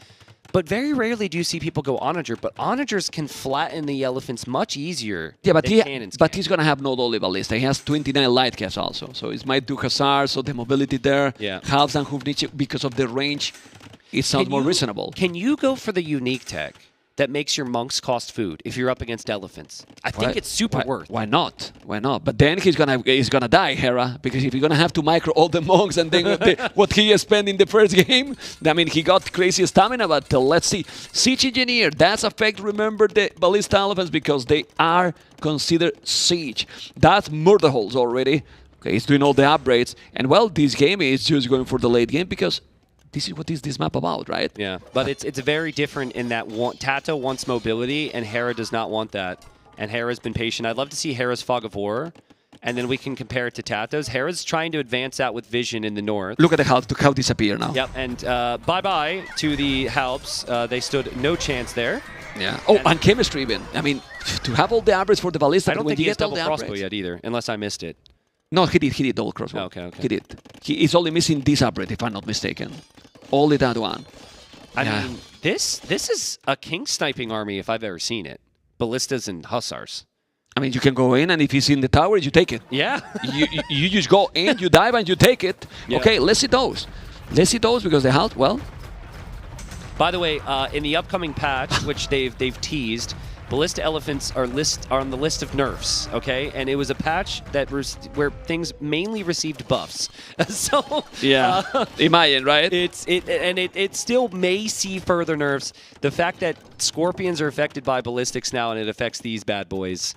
But very rarely do you see people go Onager, but Onagers can flatten the elephants much easier Yeah, but than cannons can. he's gonna have no dolly ballista. He has 29 light caps also, so it might do Hussars, so the mobility there Yeah. helps and Hufniche because of the range. It sounds more reasonable. Can you go for the unique tech that makes your monks cost food if you're up against elephants? I think it's super worth. Why not? Why not? But then he's gonna die, Hera, because if you're gonna have to micro all the monks and then what he spent in the first game, I mean, he got crazy stamina. But let's see, siege engineer. That's affect. Remember the ballista elephants because they are considered siege. That's murder holes already. Okay, he's doing all the upgrades, and well, this game is just going for the late game because. This is what is this map about, right? Yeah, but it's very different in that Tato wants mobility and Hera does not want that. And Hera's been patient. I'd love to see Hera's Fog of War, and then we can compare it to Tato's. Hera's trying to advance out with Vision in the north. Look at the how disappear now. Yep, and bye-bye to the Halps. They stood no chance there. Yeah. Oh, and chemistry even. I mean, to have all the upgrades for the ballista. I don't think you he has get all double the crossbow upgrades- yet either, unless I missed it. No, he did double crossbow. Oh, okay. He did. He is only missing this upgrade, if I'm not mistaken. Only that one. I Yeah. mean, this is a king sniping army if I've ever seen it. Ballistas and Hussars. I mean, you can go in, and if he's in the tower, you take it. Yeah. you just go in, you dive, and you take it. Yeah. Okay, let's see those. Let's see those because they help. Well, By the way, in the upcoming patch, which they've teased, ballista elephants are on the list of nerfs. Okay, and it was a patch that where things mainly received buffs. So imagine, right? It still may see further nerfs. The fact that scorpions are affected by ballistics now and it affects these bad boys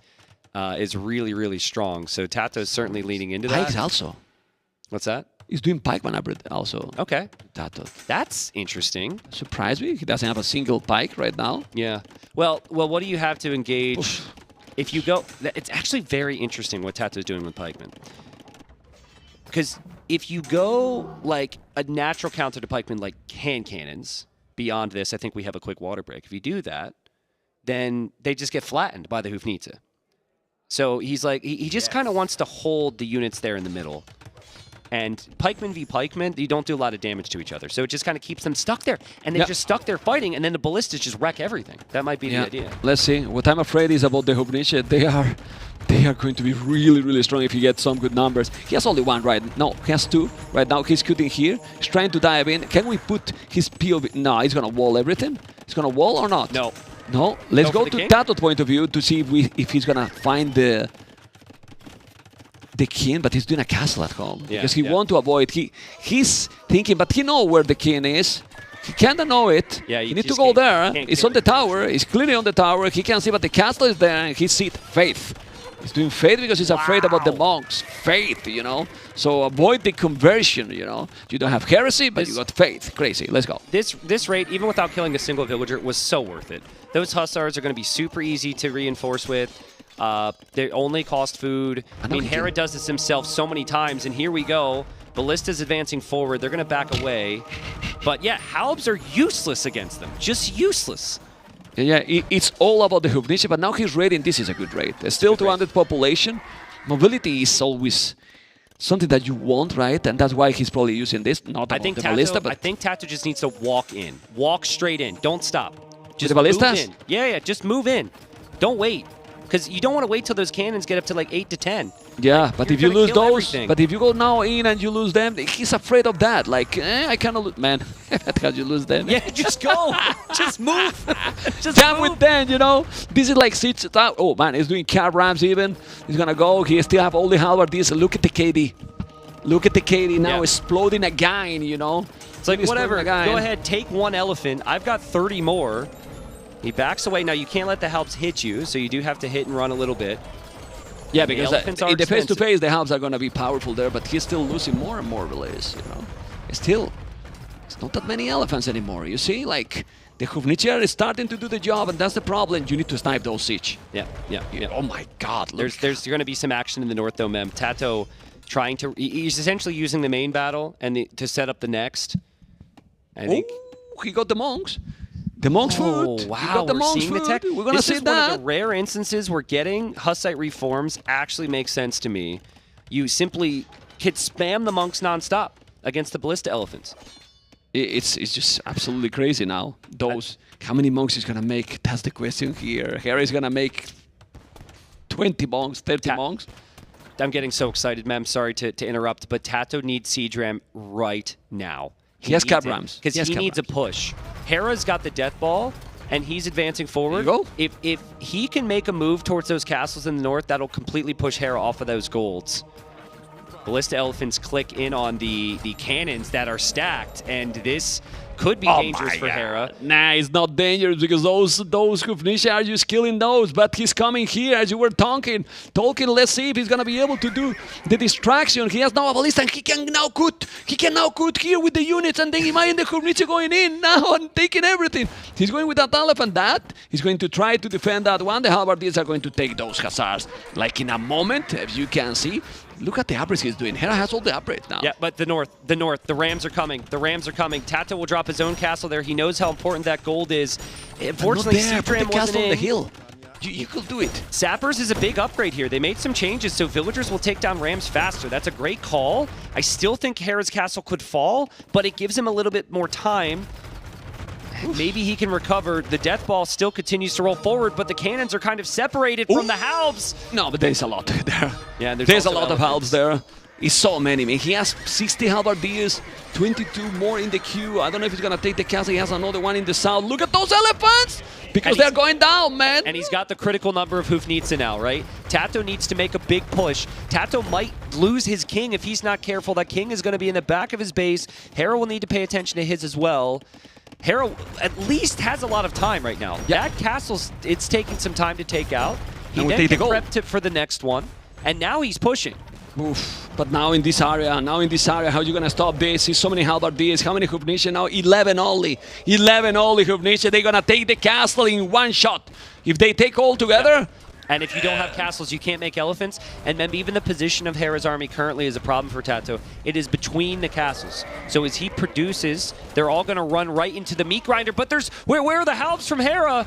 is really, really strong. So Tato's certainly leaning into that. Pikes also. What's that? He's doing pikeman upgrade also. Okay. Tato. That's interesting. Surprised me. He doesn't have a single pike right now. Yeah. Well, what do you have to engage? If you go, it's actually very interesting what Tato's doing with pikemen. Because if you go like a natural counter to pikemen like cannons, beyond this, I think we have a quick water break. If you do that, then they just get flattened by the Hufnita. So he's like, he just kind of wants to hold the units there in the middle. And pikemen v pikemen, you don't do a lot of damage to each other. So it just kind of keeps them stuck there. And they're just stuck there fighting, and then the ballistas just wreck everything. That might be the idea. Let's see. What I'm afraid is about the Hufnita. They are going to be really, really strong if he gets some good numbers. He has only one right now. He has two. Right now he's shooting here. He's trying to dive in. Can we put his POV? No, he's going to wall everything. He's going to wall or not? No. No. Let's Go go for the to king? Tato's point of view to see if he's going to find the king, but he's doing a castle at home because he wants to avoid. He's thinking, but he knows where the king is. He kind of know it. Yeah, he you needs to just go can't there. It's on clear the tower. He's clearly on the tower. He can see, but the castle is there, and he sees Faith. He's doing Faith because he's afraid about the monks. Faith, you know. So avoid the conversion, you know. You don't have heresy, but you got Faith. Crazy. Let's go. This raid, even without killing a single villager, was so worth it. Those Hussars are going to be super easy to reinforce with. They only cost food. I mean, Hera does this himself so many times, and here we go. Ballista's advancing forward. They're going to back away. But yeah, Halbs are useless against them. Just useless. Yeah, it's all about the Hufnita, but now he's raiding. This is a good raid. There's still 200 population. Mobility is always something that you want, right? And that's why he's probably using this. Not about the ballista, but I think Tato just needs to walk in. Walk straight in. Don't stop. Just the ballistas? move in. Yeah, just move in. Don't wait. Because you don't want to wait till those cannons get up to like 8 to 10. Yeah, but if you gonna lose kill those, everything. but if you go now in and you lose them, he's afraid of that. Like, I cannot lose. Man, how you lose them? Yeah, just go. Just move. Just Jam move. with them, you know? This is like siege. Oh, man, he's doing cab rams even. He's going to go. He still have all the halberdiers. Look at the KD. Look at the KD now exploding again, you know? It's like, whatever. Go ahead, take one elephant. I've got 30 more. He backs away. Now, you can't let the Halbs hit you, so you do have to hit and run a little bit. Yeah, because elephants are in the expensive. face-to-face, the Halbs are going to be powerful there, but he's still losing more and more relays, you know? Still, it's not that many elephants anymore, you see? Like, the Hufnita is starting to do the job, and that's the problem. You need to snipe those siege. Yeah. Oh, my God. Look. There's going to be some action in the north, though, Mem. Tato trying to... He's essentially using the main battle and to set up the next. I think... He got the monks. The monks food. Wow, He got the we're monks seeing the food. tech. We're going to see This is one of that. the rare instances where getting Hussite reforms actually makes sense to me. You simply could spam the monks nonstop against the ballista elephants. It's just absolutely crazy now. Those how many monks is gonna make? That's the question here. Hera is gonna make 20 monks, 30 monks. I'm getting so excited, man. I'm sorry to interrupt, but Tato needs Siege Ram right now. He has Cap Rams. Because he needs a push. Hera's got the Death Ball, and he's advancing forward. There you go. If he can make a move towards those castles in the north, that'll completely push Hera off of those golds. Ballista Elephants click in on the cannons that are stacked, and this could be dangerous for Hera. Nah, it's not dangerous because those Hufnisha are just killing those. But he's coming here as you were talking. Let's see if he's gonna be able to do the distraction. He has now a ballista and he can now cut. He can now cut here with the units, and then imagine the Hufnisha going in now and taking everything. He's going with that elephant. That he's going to try to defend that one. The halberdiers are going to take those hussars like in a moment, as you can see. Look at the upgrades he's doing. Hera has all the upgrades now. Yeah, but the north, the Rams are coming. The Rams are coming. Tato will drop his own castle there. He knows how important that gold is. Unfortunately, put the castle on the hill. You could do it. Sappers is a big upgrade here. They made some changes, so villagers will take down Rams faster. That's a great call. I still think Hera's castle could fall, but it gives him a little bit more time. Maybe he can recover. The Death Ball still continues to roll forward, but the cannons are kind of separated from the halbs. No, but there's a lot there. Yeah, there's a lot of halbs there. It's so many, man. He has 60 halberdiers, 22 more in the queue. I don't know if he's going to take the castle. He has another one in the south. Look at those elephants! Because they're going down, man. And he's got the critical number of Hufnitsa now, right? Tato needs to make a big push. Tato might lose his king if he's not careful. That king is going to be in the back of his base. Hera will need to pay attention to his as well. Hera at least has a lot of time right now. Yeah. That castle's, it's taking some time to take out. He Now then can prep for the next one. And now he's pushing. Oof. But now in this area, how are you going to stop this? See so many halberdiers. How many Hufnisha now? 11 only. 11 only Hufnisha. They're going to take the castle in one shot. If they take all together... And if you don't have castles, you can't make elephants. And remember, even the position of Hera's army currently is a problem for Tato. It is between the castles. So as he produces, they're all going to run right into the meat grinder. But there's where are the halves from Hera?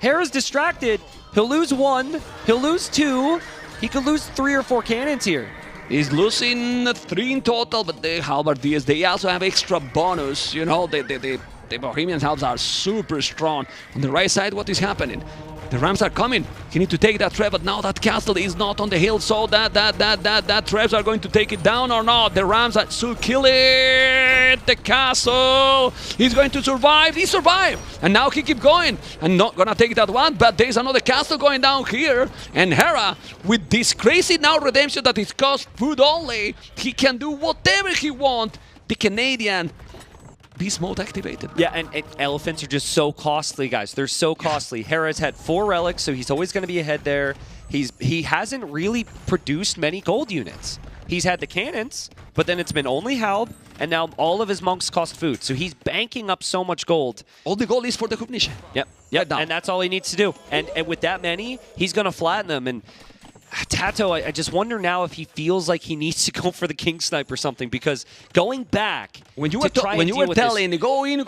Hera's distracted. He'll lose one. He'll lose two. He could lose 3 or 4 cannons here. He's losing 3 in total, but the halberdiers, they also have extra bonus. You know, the Bohemian halves are super strong. On the right side, what is happening? The Rams are coming. He needs to take that threat, but now that castle is not on the hill, so that traps are going to take it down or not. The Rams are to kill it. The castle. He's going to survive. He survived. And now he keep going. And not gonna take that one, but there's another castle going down here. And Hera, with this crazy now redemption that is cost food only, he can do whatever he wants. The Canadian beast mode activated. Yeah, and elephants are just so costly, guys. They're so costly. Hera's had 4 relics, so he's always going to be ahead there. He hasn't really produced many gold units. He's had the cannons, but then it's been only Halb, and now all of his monks cost food. So he's banking up so much gold. All the gold is for the Hufnisha. Yep, and that's all he needs to do. And with that many, he's going to flatten them. And Tato, I just wonder now if he feels like he needs to go for the King Snipe or something, because going back when you were telling go in,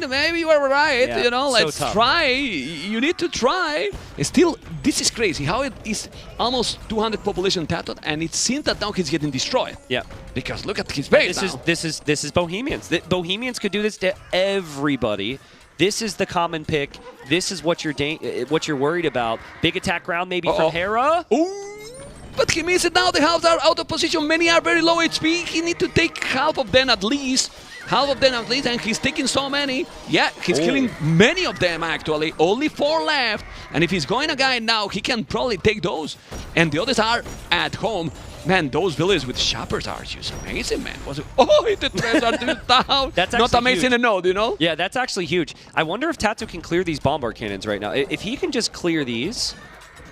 maybe you were right. Yeah, you know, let's so try. You need to try. Still, this is crazy. How it is almost 200 population Tato, and it seems that now he's getting destroyed. Yeah, because look at his base. This is Bohemians. Bohemians could do this to everybody. This is the common pick. This is what you're worried about. Big attack round maybe from Hera. Ooh, but he missed it now. The halves are out of position. Many are very low HP. He need to take half of them at least. And he's taking so many. Yeah, he's killing many of them actually. Only 4 left. And if he's going a guy now, he can probably take those. And the others are at home. Man, those villagers with shoppers are just amazing, man. The traps are just down. That's not amazing huge. to know, you know? Yeah, that's actually huge. I wonder if Tato can clear these bombard cannons right now. If he can just clear these,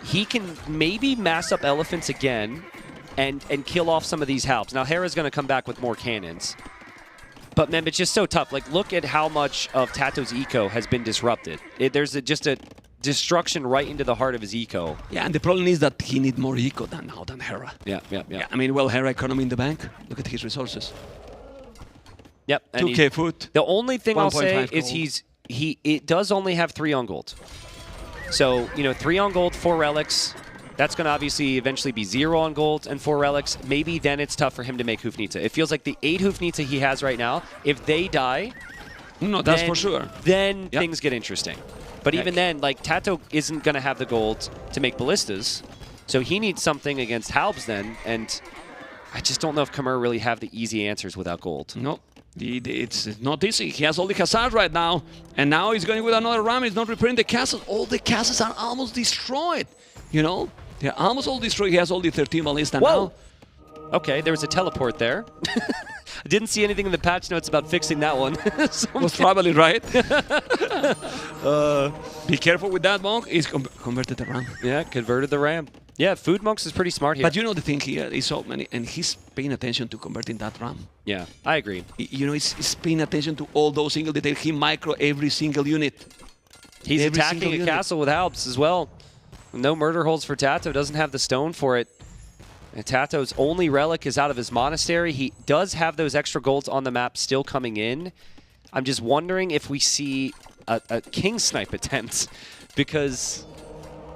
he can maybe mass up elephants again and kill off some of these halbs. Now, Hera's going to come back with more cannons. But, man, it's just so tough. Like, look at how much of Tato's eco has been disrupted. There's just a destruction right into the heart of his eco. Yeah, and the problem is that he needs more eco than Hera. Yeah. I mean, well, Hera economy in the bank. Look at his resources. Yep. 2K food. The only thing I'll say gold. is it does only have 3 on gold. So, 3 on gold, 4 relics. That's going to obviously eventually be 0 on gold and 4 relics. Maybe then it's tough for him to make Hufnita. It feels like the 8 Hufnita he has right now, if they die, No, that's for sure. Then things get interesting. But even then, like, Tato isn't going to have the gold to make ballistas, so he needs something against Halbs then, and I just don't know if Khmer really have the easy answers without gold. No, it's not easy. He has all the hazard right now, and now he's going with another ram. He's not repairing the castles. All the castles are almost destroyed, you know? They're almost all destroyed. He has all the 13 ballista now. Okay, there was a teleport there. I didn't see anything in the patch notes about fixing that one. Was probably right. Be careful with that, Monk. He's converted the ram. Yeah, converted the ram. Yeah, Food Monks is pretty smart here. But you know the thing here is so many, and he's paying attention to converting that ram. Yeah, I agree. You know, he's paying attention to all those single details. He micro every single unit. He's attacking a castle with Halbs as well. No murder holds for Tato. Doesn't have the stone for it. And Tato's only relic is out of his monastery. He does have those extra golds on the map still coming in. I'm just wondering if we see a king snipe attempt, because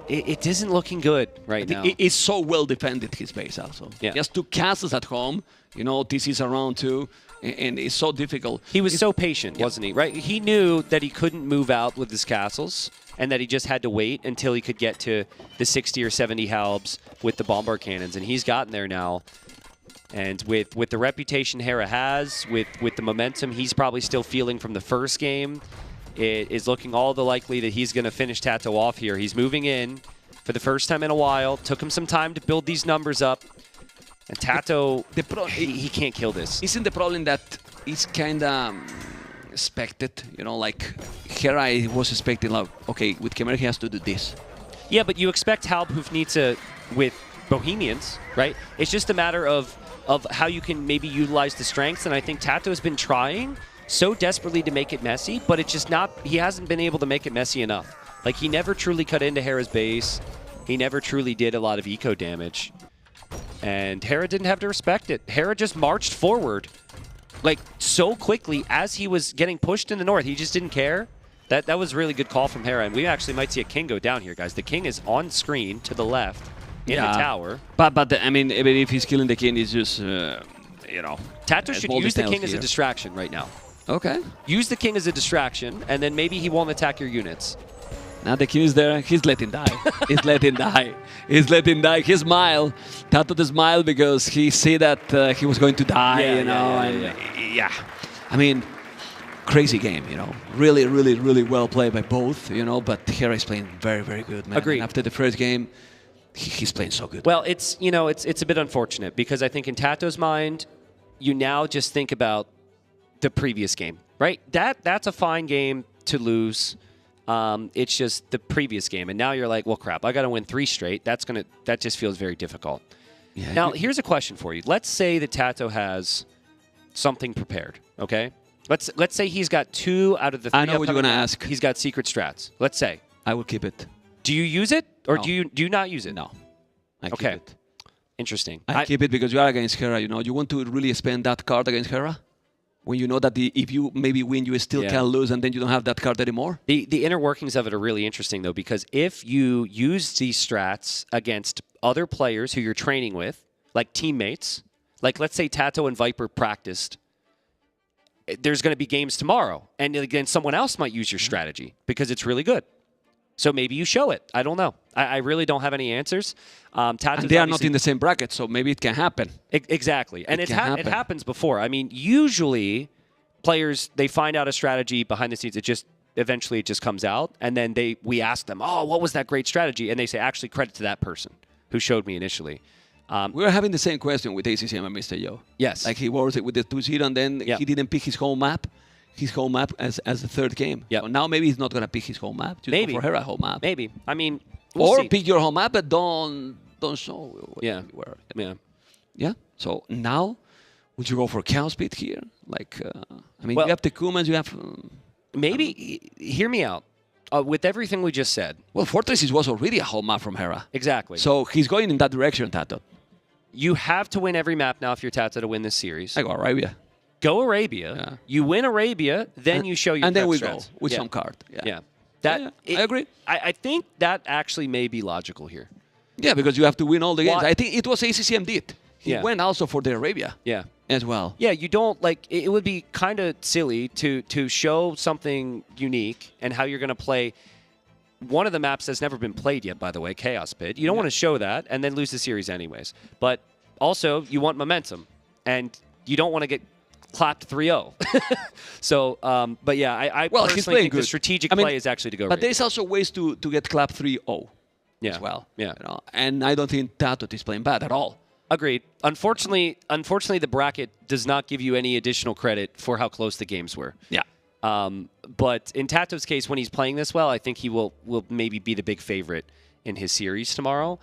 it isn't looking good right now. It's so well defended, his base also. Yeah. He has 2 castles at home. You know, this is around too, and it's so difficult. He was so patient, wasn't he? Right? He knew that he couldn't move out with his castles, and that he just had to wait until he could get to the 60 or 70 Halbs with the bombard cannons, and he's gotten there now. And with the reputation Hera has, with the momentum he's probably still feeling from the first game, it is looking all the likely that he's going to finish Tato off here. He's moving in for the first time in a while. Took him some time to build these numbers up. And Tato, he can't kill this. Isn't the problem that it's kind of expected? You know, like Hera was expecting, like, okay, with Khmer he has to do this. Yeah, but you expect Halb Hufnita with Bohemians, right? It's just a matter of how you can maybe utilize the strengths, and I think Tato's been trying so desperately to make it messy, but it's just not, he hasn't been able to make it messy enough. Like, he never truly cut into Hera's base. He never truly did a lot of eco damage. And Hera didn't have to respect it. Hera just marched forward, like, so quickly as he was getting pushed in the north. He just didn't care. That was a really good call from Hera, and we actually might see a king go down here, guys. The king is on screen to the left in the tower. But I mean, even if he's killing the king, it's just, you know. Tato should use the king as a distraction right now. Okay. Use the king as a distraction, and then maybe he won't attack your units. Now the king is there. He's letting die. He's letting die. He's letting die. He smiled. Tato to smile because he see that he was going to die, you know. Yeah. I mean, crazy game, you know. Really, really, really well played by both, you know. But Hera is playing very, very good, man. Agreed. And after the first game, he's playing so good. Well, it's, you know, it's a bit unfortunate because I think in Tato's mind, you now just think about the previous game, right? That's a fine game to lose. It's just the previous game, and now you're like, well, crap, I got to win 3 straight. That just feels very difficult. Yeah. Now, here's a question for you. Let's say that Tato has something prepared. Okay, let's say he's got 2 out of the 3. I know what you're gonna ask. He's got secret strats. Let's say I will keep it. Do you use it or No. do you not use it? No. I keep Okay. it. Interesting. I keep it because you are against Hera, you know. You want to really spend that card against Hera? When you know that if you maybe win, you still can lose, and then you don't have that card anymore? The inner workings of it are really interesting, though, because if you use these strats against other players who you're training with, like teammates, like let's say Tato and Viper practiced, there's going to be games tomorrow, and again, someone else might use your strategy because it's really good. So maybe you show it. I don't know. I really don't have any answers. Tato's and they are not in the same bracket, so maybe it can happen. Exactly. And it happens before. I mean, usually players, they find out a strategy behind the scenes. Eventually it just comes out. And then we ask them, oh, what was that great strategy? And they say, actually, credit to that person who showed me initially. We were having the same question with ACCM and Mr. Yo. Yes. Like he was with the 2-0, and then he didn't pick his home map. His home map as the third game. Yeah. So now maybe he's not going to pick his home map. Just maybe go for Hera home map. Maybe. I mean, we'll see. Pick your home map, but don't show where. Yeah. So now, would you go for Chaos Pit here? Like, I mean, you have the Kumans, you have. Maybe. Hear me out. With everything we just said. Well, Fortresses was already a home map from Hera. Exactly. So he's going in that direction, Tato. You have to win every map now if you're Tato to win this series. I go Arabia. Go Arabia. You win Arabia, then you show your and then we strats. go with some card. Yeah. I agree. I think that actually may be logical here. Yeah, because you have to win all the games. Why- I think it was ACCM did. He Yeah. went also for the Arabia Yeah. as well. Yeah, you don't like. It would be kind of silly to show something unique and how you're going to play one of the maps that's never been played yet. By the way, Chaos Pit. You don't want to show that and then lose the series anyways. But also, you want momentum, and you don't want to get clapped 3-0. So, but yeah, I Well, he's personally playing think the good. strategic I mean, play is actually to go. But Arabia. there's also ways to get clap 3-0 Yeah. as well. Yeah. You know? And I don't think Tato is playing bad at all. Agreed. Unfortunately, the bracket does not give you any additional credit for how close the games were. Yeah. But in Tato's case, when he's playing this well, I think he will maybe be the big favorite in his series tomorrow.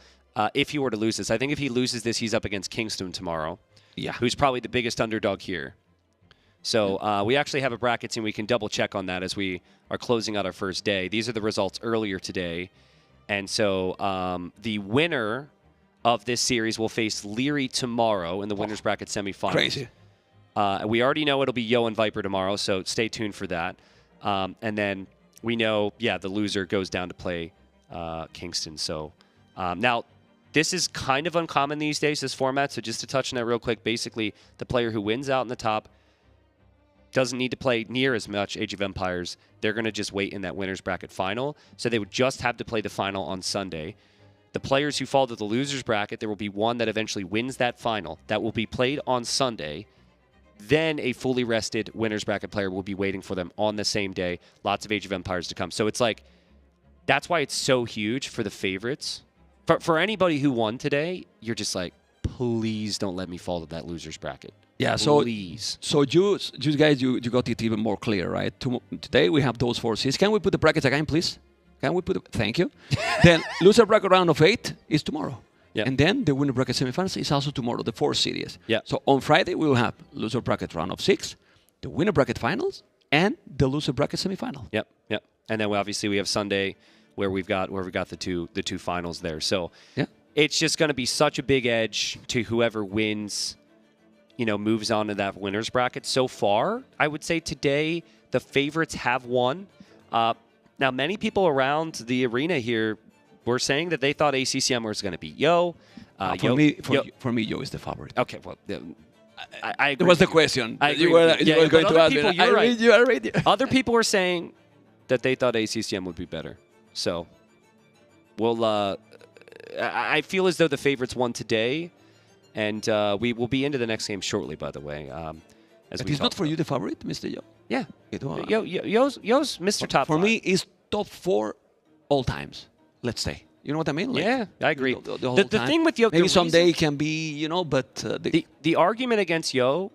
If he were to lose this, I think if he loses this, he's up against Kingston tomorrow. Yeah. Who's probably the biggest underdog here. So we actually have a bracket team. We can double check on that as we are closing out our first day. These are the results earlier today. And so the winner of this series will face Leary tomorrow in the winner's bracket semifinals. Crazy. We already know it'll be Yo and Viper tomorrow, so stay tuned for that. And then we know, the loser goes down to play Kingston. So now, this is kind of uncommon these days, this format. So just to touch on that real quick, basically, the player who wins out in the top doesn't need to play near as much Age of Empires. They're going to just wait in that winner's bracket final. So they would just have to play the final on Sunday. The players who fall to the loser's bracket, there will be one that eventually wins that final. That will be played on Sunday. Then a fully rested winner's bracket player will be waiting for them on the same day. Lots of Age of Empires to come. So it's like, that's why it's so huge for the favorites. For anybody who won today, you're just like, please don't let me fall to that loser's bracket. Yeah, so Please. So you guys, you got it even more clear, right? Today we have those 4 seeds. Can we put the brackets again, please? Can we put it? Thank you. Then loser bracket round of 8 is tomorrow. Yeah. And then the winner bracket semifinals is also tomorrow, the 4 series. Yeah. So on Friday we will have loser bracket round of 6, the winner bracket finals, and the loser bracket semifinal. Yep. And then obviously we have Sunday where we've got the two finals there. So Yeah. it's just going to be such a big edge to whoever wins, moves on to that winner's bracket. So far, I would say today the favorites have won. Now, many people around the arena here were saying that they thought ACCM was going to beat Yo. For me, Yo is the favorite. Okay, well, I agree. That was the with you. question. I agree You were, with you. you Yeah, were going but to other ask me. people, you're right. I read you. Other people were saying that they thought ACCM would be better. So, I feel as though the favorites won today, and we will be into the next game shortly, by the way. But it's not for you the favorite, Mr. Yo. Yeah. It was. Yo's Mr. Top For 5. me, it's top 4 all times. Let's say. You know what I mean? Like, Yeah, I agree. The whole The time. thing with Yo, maybe the someday reason- it can be, but The argument against Yo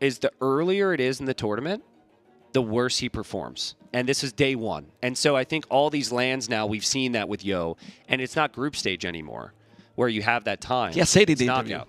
is the earlier it is in the tournament, the worse he performs. And this is day 1. And so I think all these lands now, we've seen that with Yo, and it's not group stage anymore, where you have that time. he has said it It's in the interview knockout.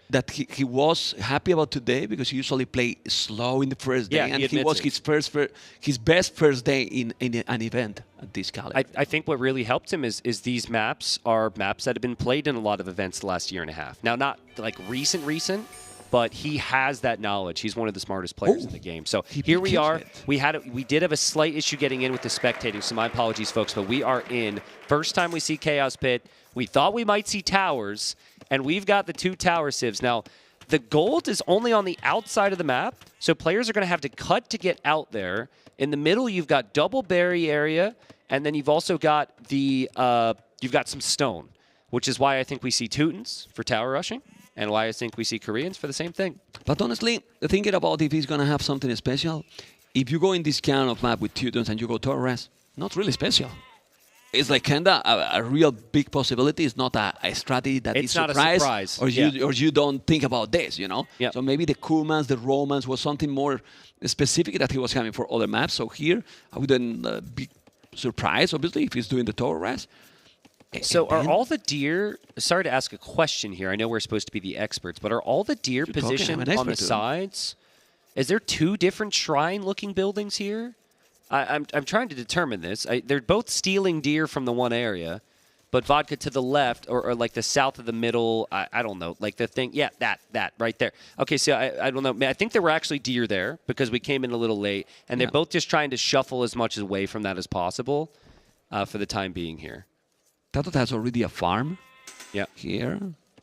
that he was happy about today because he usually play slow in the first day, Yeah, and he he was admits his best first day in an event at this caliber. I think what really helped him is these maps are maps that have been played in a lot of events the last year and a half. Now, not like recent, but he has that knowledge. He's one of the smartest players in the game. So here we keeps are. it. We did have a slight issue getting in with the spectating, so my apologies, folks, but we are in. First time we see Chaos Pit. We thought we might see towers, and we've got the 2 tower civs. Now, the gold is only on the outside of the map, so players are going to have to cut to get out there. In the middle, you've got double berry area, and then you've also got you've got some stone, which is why I think we see Teutons for tower rushing, and why I think we see Koreans for the same thing. But honestly, thinking about if he's going to have something special, if you go in this kind of map with Teutons and you go tower rest, not really special. It's like kinda a real big possibility. It's not a strategy that It's is not a surprise. or you don't think about this, Yep. So maybe the Kumans, the Romans was something more specific that he was having for other maps. So here, I wouldn't be surprised, obviously, if he's doing the tower rest. So And are then- all the deer, sorry to ask a question here, I know we're supposed to be the experts, but are all the deer You're talking, I'm positioned an on the expert to them. sides? Is there 2 different shrine-looking buildings here? I'm trying to determine this. They're both stealing deer from the one area, but Vodka to the left, or like the south of the middle, I don't know, like the thing, yeah, that right there. Okay, so I don't know. I think there were actually deer there because we came in a little late, and they're both just trying to shuffle as much away from that as possible for the time being here. Tato has already a farm Yeah. here.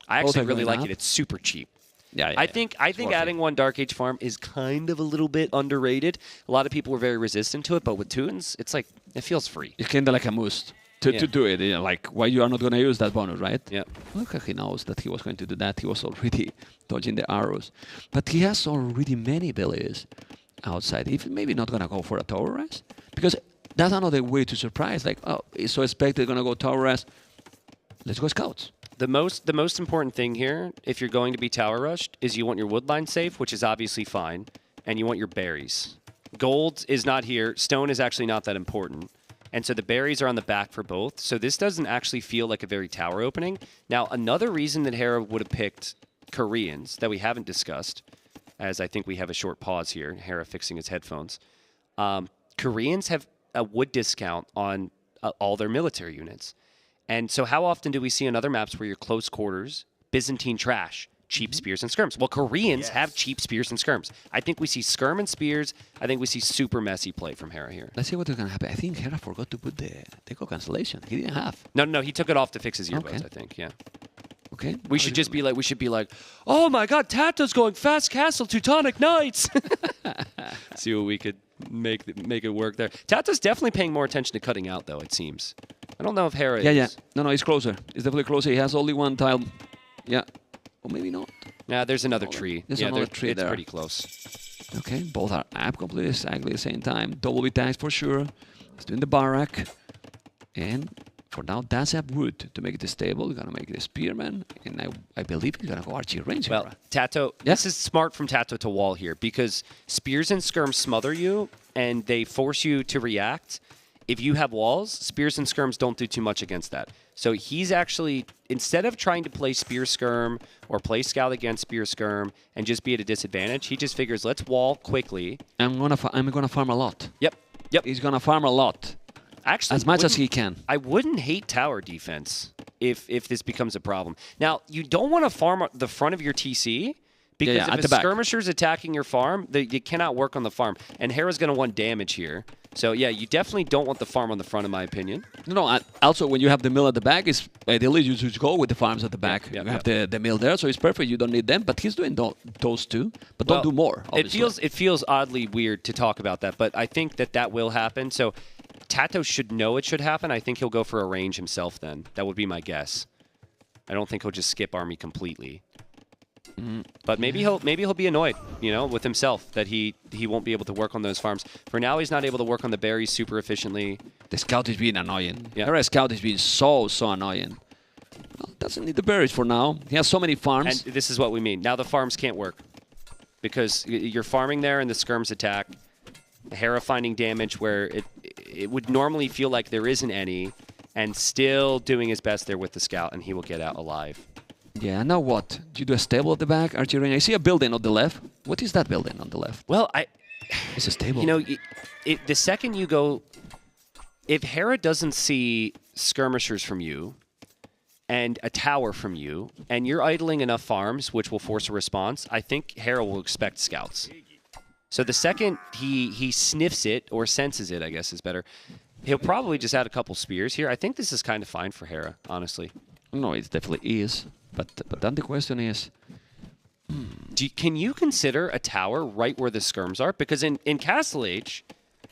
I Both actually are really going like up. it. It's super cheap. Yeah, I think adding one Dark Age farm is kind of a little bit underrated. A lot of people were very resistant to it, but with Toons, it's like it feels free. It's kind of like a must to do it. You know, like, why you are not going to use that bonus, right? Yeah. Look how he knows that he was going to do that. He was already dodging the arrows. But he has already many abilities outside. If maybe not going to go for a tower rise, because that's another way to surprise. Like, oh, he's so expected going to go tower rise. Let's go scouts. The most important thing here, if you're going to be tower rushed, is you want your woodline safe, which is obviously fine, and you want your berries. Gold is not here. Stone is actually not that important. And so the berries are on the back for both. So this doesn't actually feel like a very tower opening. Now, another reason that Hera would have picked Koreans that we haven't discussed, as I think we have a short pause here, Hera fixing his headphones. Koreans have a wood discount on all their military units. And so how often do we see on other maps where you're close quarters, Byzantine trash, cheap spears and skirms? Well, Koreans have cheap spears and skirms. I think we see skirm and spears. I think we see super messy play from Hera here. Let's see what is going to happen. I think Hera forgot to put the deco cancellation. He didn't have. No, he took it off to fix his earbuds, Okay. I think, yeah. Okay. We should be like, oh my god, Tato's going fast castle Teutonic Knights. See what we could make it work there. Tato's definitely paying more attention to cutting out, though, it seems. I don't know if Hera Yeah, is. yeah. No, he's closer. He's definitely closer. He has only one tile. Yeah. Or maybe not. Nah, there's another tree. There's yeah, another tree it's there. pretty close. Okay, both are up completely exactly the same time. Double B tags for sure. He's doing the barrack. And for now, that's up wood to make it stable. He's going to make it a spearman. And I believe he's going to go archer range. Well, Hera. Tato, this is smart from Tato to wall here because spears and skirms smother you and they force you to react. If you have walls, spears and skirms don't do too much against that. So he's actually, instead of trying to play spear skirm or play scout against spear skirm and just be at a disadvantage, he just figures, let's wall quickly. I'm gonna farm a lot. Yep. He's gonna farm a lot. Actually, As much as he can. I wouldn't hate tower defense if this becomes a problem. Now, you don't want to farm the front of your TC because Yeah, at if the a back. skirmisher's attacking your farm, you cannot work on the farm. And Hera's going to want damage here. So, yeah, you definitely don't want the farm on the front, in my opinion. No, also when you have the mill at the back, it's ideally you should go with the farms at the back. Yeah, you have the mill there, so it's perfect. You don't need them, but he's doing those two. But don't do more, obviously. It feels oddly weird to talk about that, but I think that will happen. So Tato should know it should happen. I think he'll go for a range himself then. That would be my guess. I don't think he'll just skip army completely. But maybe he'll be annoyed, with himself that he won't be able to work on those farms. For now, he's not able to work on the berries super efficiently. The scout is being annoying. Yeah. Hera scout is being so annoying. Well, doesn't need the berries for now. He has so many farms. And this is what we mean. Now the farms can't work because you're farming there and the skirms attack. Hera finding damage where it would normally feel like there isn't any, and still doing his best there with the scout, and he will get out alive. Yeah, now what? Do you do a stable at the back, archer range? I see a building on the left. What is that building on the left? Well, It's a stable. The second you go, if Hera doesn't see skirmishers from you and a tower from you, and you're idling enough farms, which will force a response, I think Hera will expect scouts. So the second he sniffs it, or senses it, I guess is better, he'll probably just add a couple spears here. I think this is kind of fine for Hera, honestly. No, it definitely is. But then the question is... Can you consider a tower right where the skirms are? Because in Castle Age,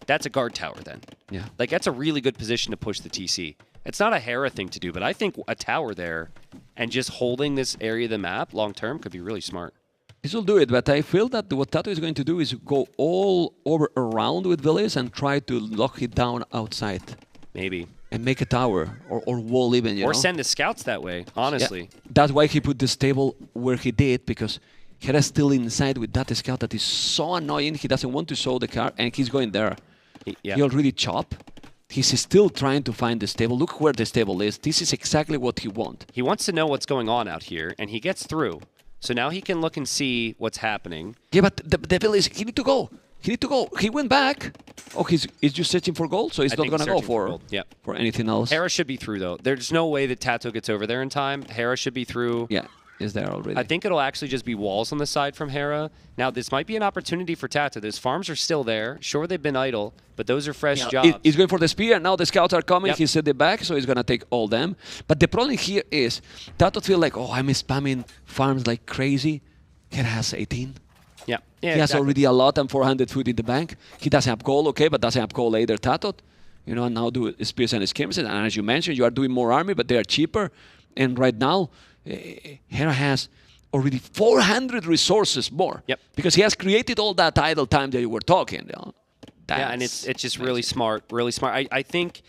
that's a guard tower then. Yeah. Like, that's a really good position to push the TC. It's not a Hera thing to do, but I think a tower there and just holding this area of the map long-term could be really smart. This will do it, but I feel that what Tato is going to do is go all over around with Villas and try to lock it down outside. Maybe. And make a tower or wall even, Or send the scouts that way, honestly. Yeah. That's why he put the stable where he did, because Hera's still inside with that scout that is so annoying. He doesn't want to show the card, and he's going there. He already chopped. He's still trying to find the stable. Look where the stable is. This is exactly what he wants. He wants to know what's going on out here, and he gets through. So now he can look and see what's happening. Yeah, but the village, he need to go. He need to go. He went back. Oh, he's just searching for gold, so he's not going to go for anything else. Hera should be through, though. There's no way that Tato gets over there in time. Hera should be through. Yeah. is there already. I think it'll actually just be walls on the side from Hera. Now, this might be an opportunity for Tato. Those farms are still there. Sure, they've been idle, but those are fresh jobs. He's going for the spear. Now the scouts are coming. Yep. He set it back, so he's going to take all them. But the problem here is Tato feel like, oh, I'm spamming farms like crazy. Hera has 18. Yeah, He has already a lot and 400 food in the bank. He doesn't have gold, okay, but doesn't have gold either, Tato. You know, and now do spears and schemes. And as you mentioned, you are doing more army, but they are cheaper. And right now, Hera has already 400 resources more. Yep. Because he has created all that idle time that you were talking. You know? Yeah, and it's just really smart, really smart. I think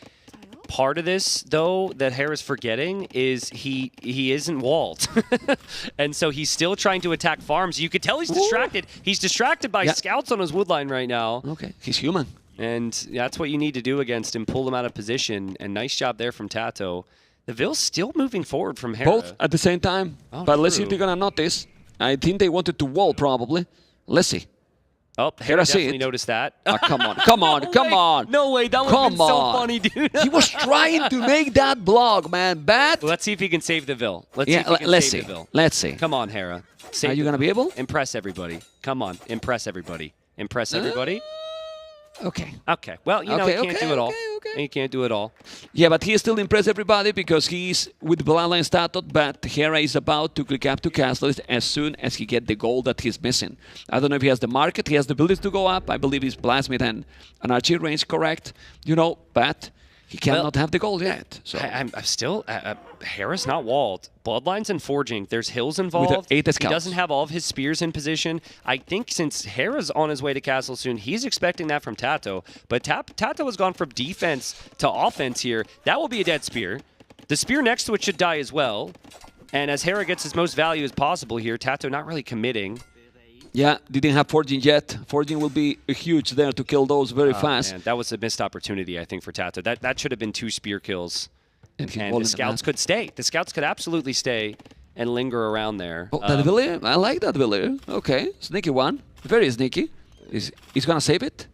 part of this, though, that Hera's forgetting is he isn't walled. And so he's still trying to attack farms. You could tell he's distracted. He's distracted by scouts on his woodline right now. Okay, he's human. And that's what you need to do against him, pull him out of position. And nice job there from Tato. The Ville's still moving forward from Hera. Both at the same time. Oh, but let's see if true. they're going to notice. I think they wanted to wall, probably. Let's see. Oh, Hera Hera see definitely it. noticed that. Come on, come on, come on. No way, that would have been so funny, dude. He was trying to make that block, man. Bad. Well, let's see if he can save the Ville. Let's see Yeah, if he can let's save see. the Ville. Let's see. Come on, Hera. Save Are you the going to be Ville. able? Impress everybody. Come on, impress everybody. Impress everybody. Okay. Okay. Well, you know, Okay, he can't okay, do it all. okay. He can't do it all. Yeah, but he still impressed everybody because he's with Bloodline Status, but Hera is about to click up to Castle as soon as he get the gold that he's missing. I don't know if he has the market, he has the ability to go up. I believe he's Plasmid and an archery range, correct? You know, but he cannot have the gold yet. So I'm still... Hera's not walled. Bloodlines and forging. There's hills involved. With 8 He scouts. doesn't have all of his spears in position. I think since Hera's on his way to castle soon, he's expecting that from Tato. But Tato has gone from defense to offense here. That will be a dead spear. The spear next to it should die as well. And as Hera gets as most value as possible here, Tato not really committing. yeah, didn't have forging yet. Forging will be huge there to kill those very fast. Man, that was a missed opportunity, I think, for Tato. That should have been 2 spear kills. And he's And walling the the scouts map. could stay. The scouts could absolutely stay and linger around there. Oh, that Villier? I like that Villier. Okay, sneaky one. Very sneaky. He's gonna save it.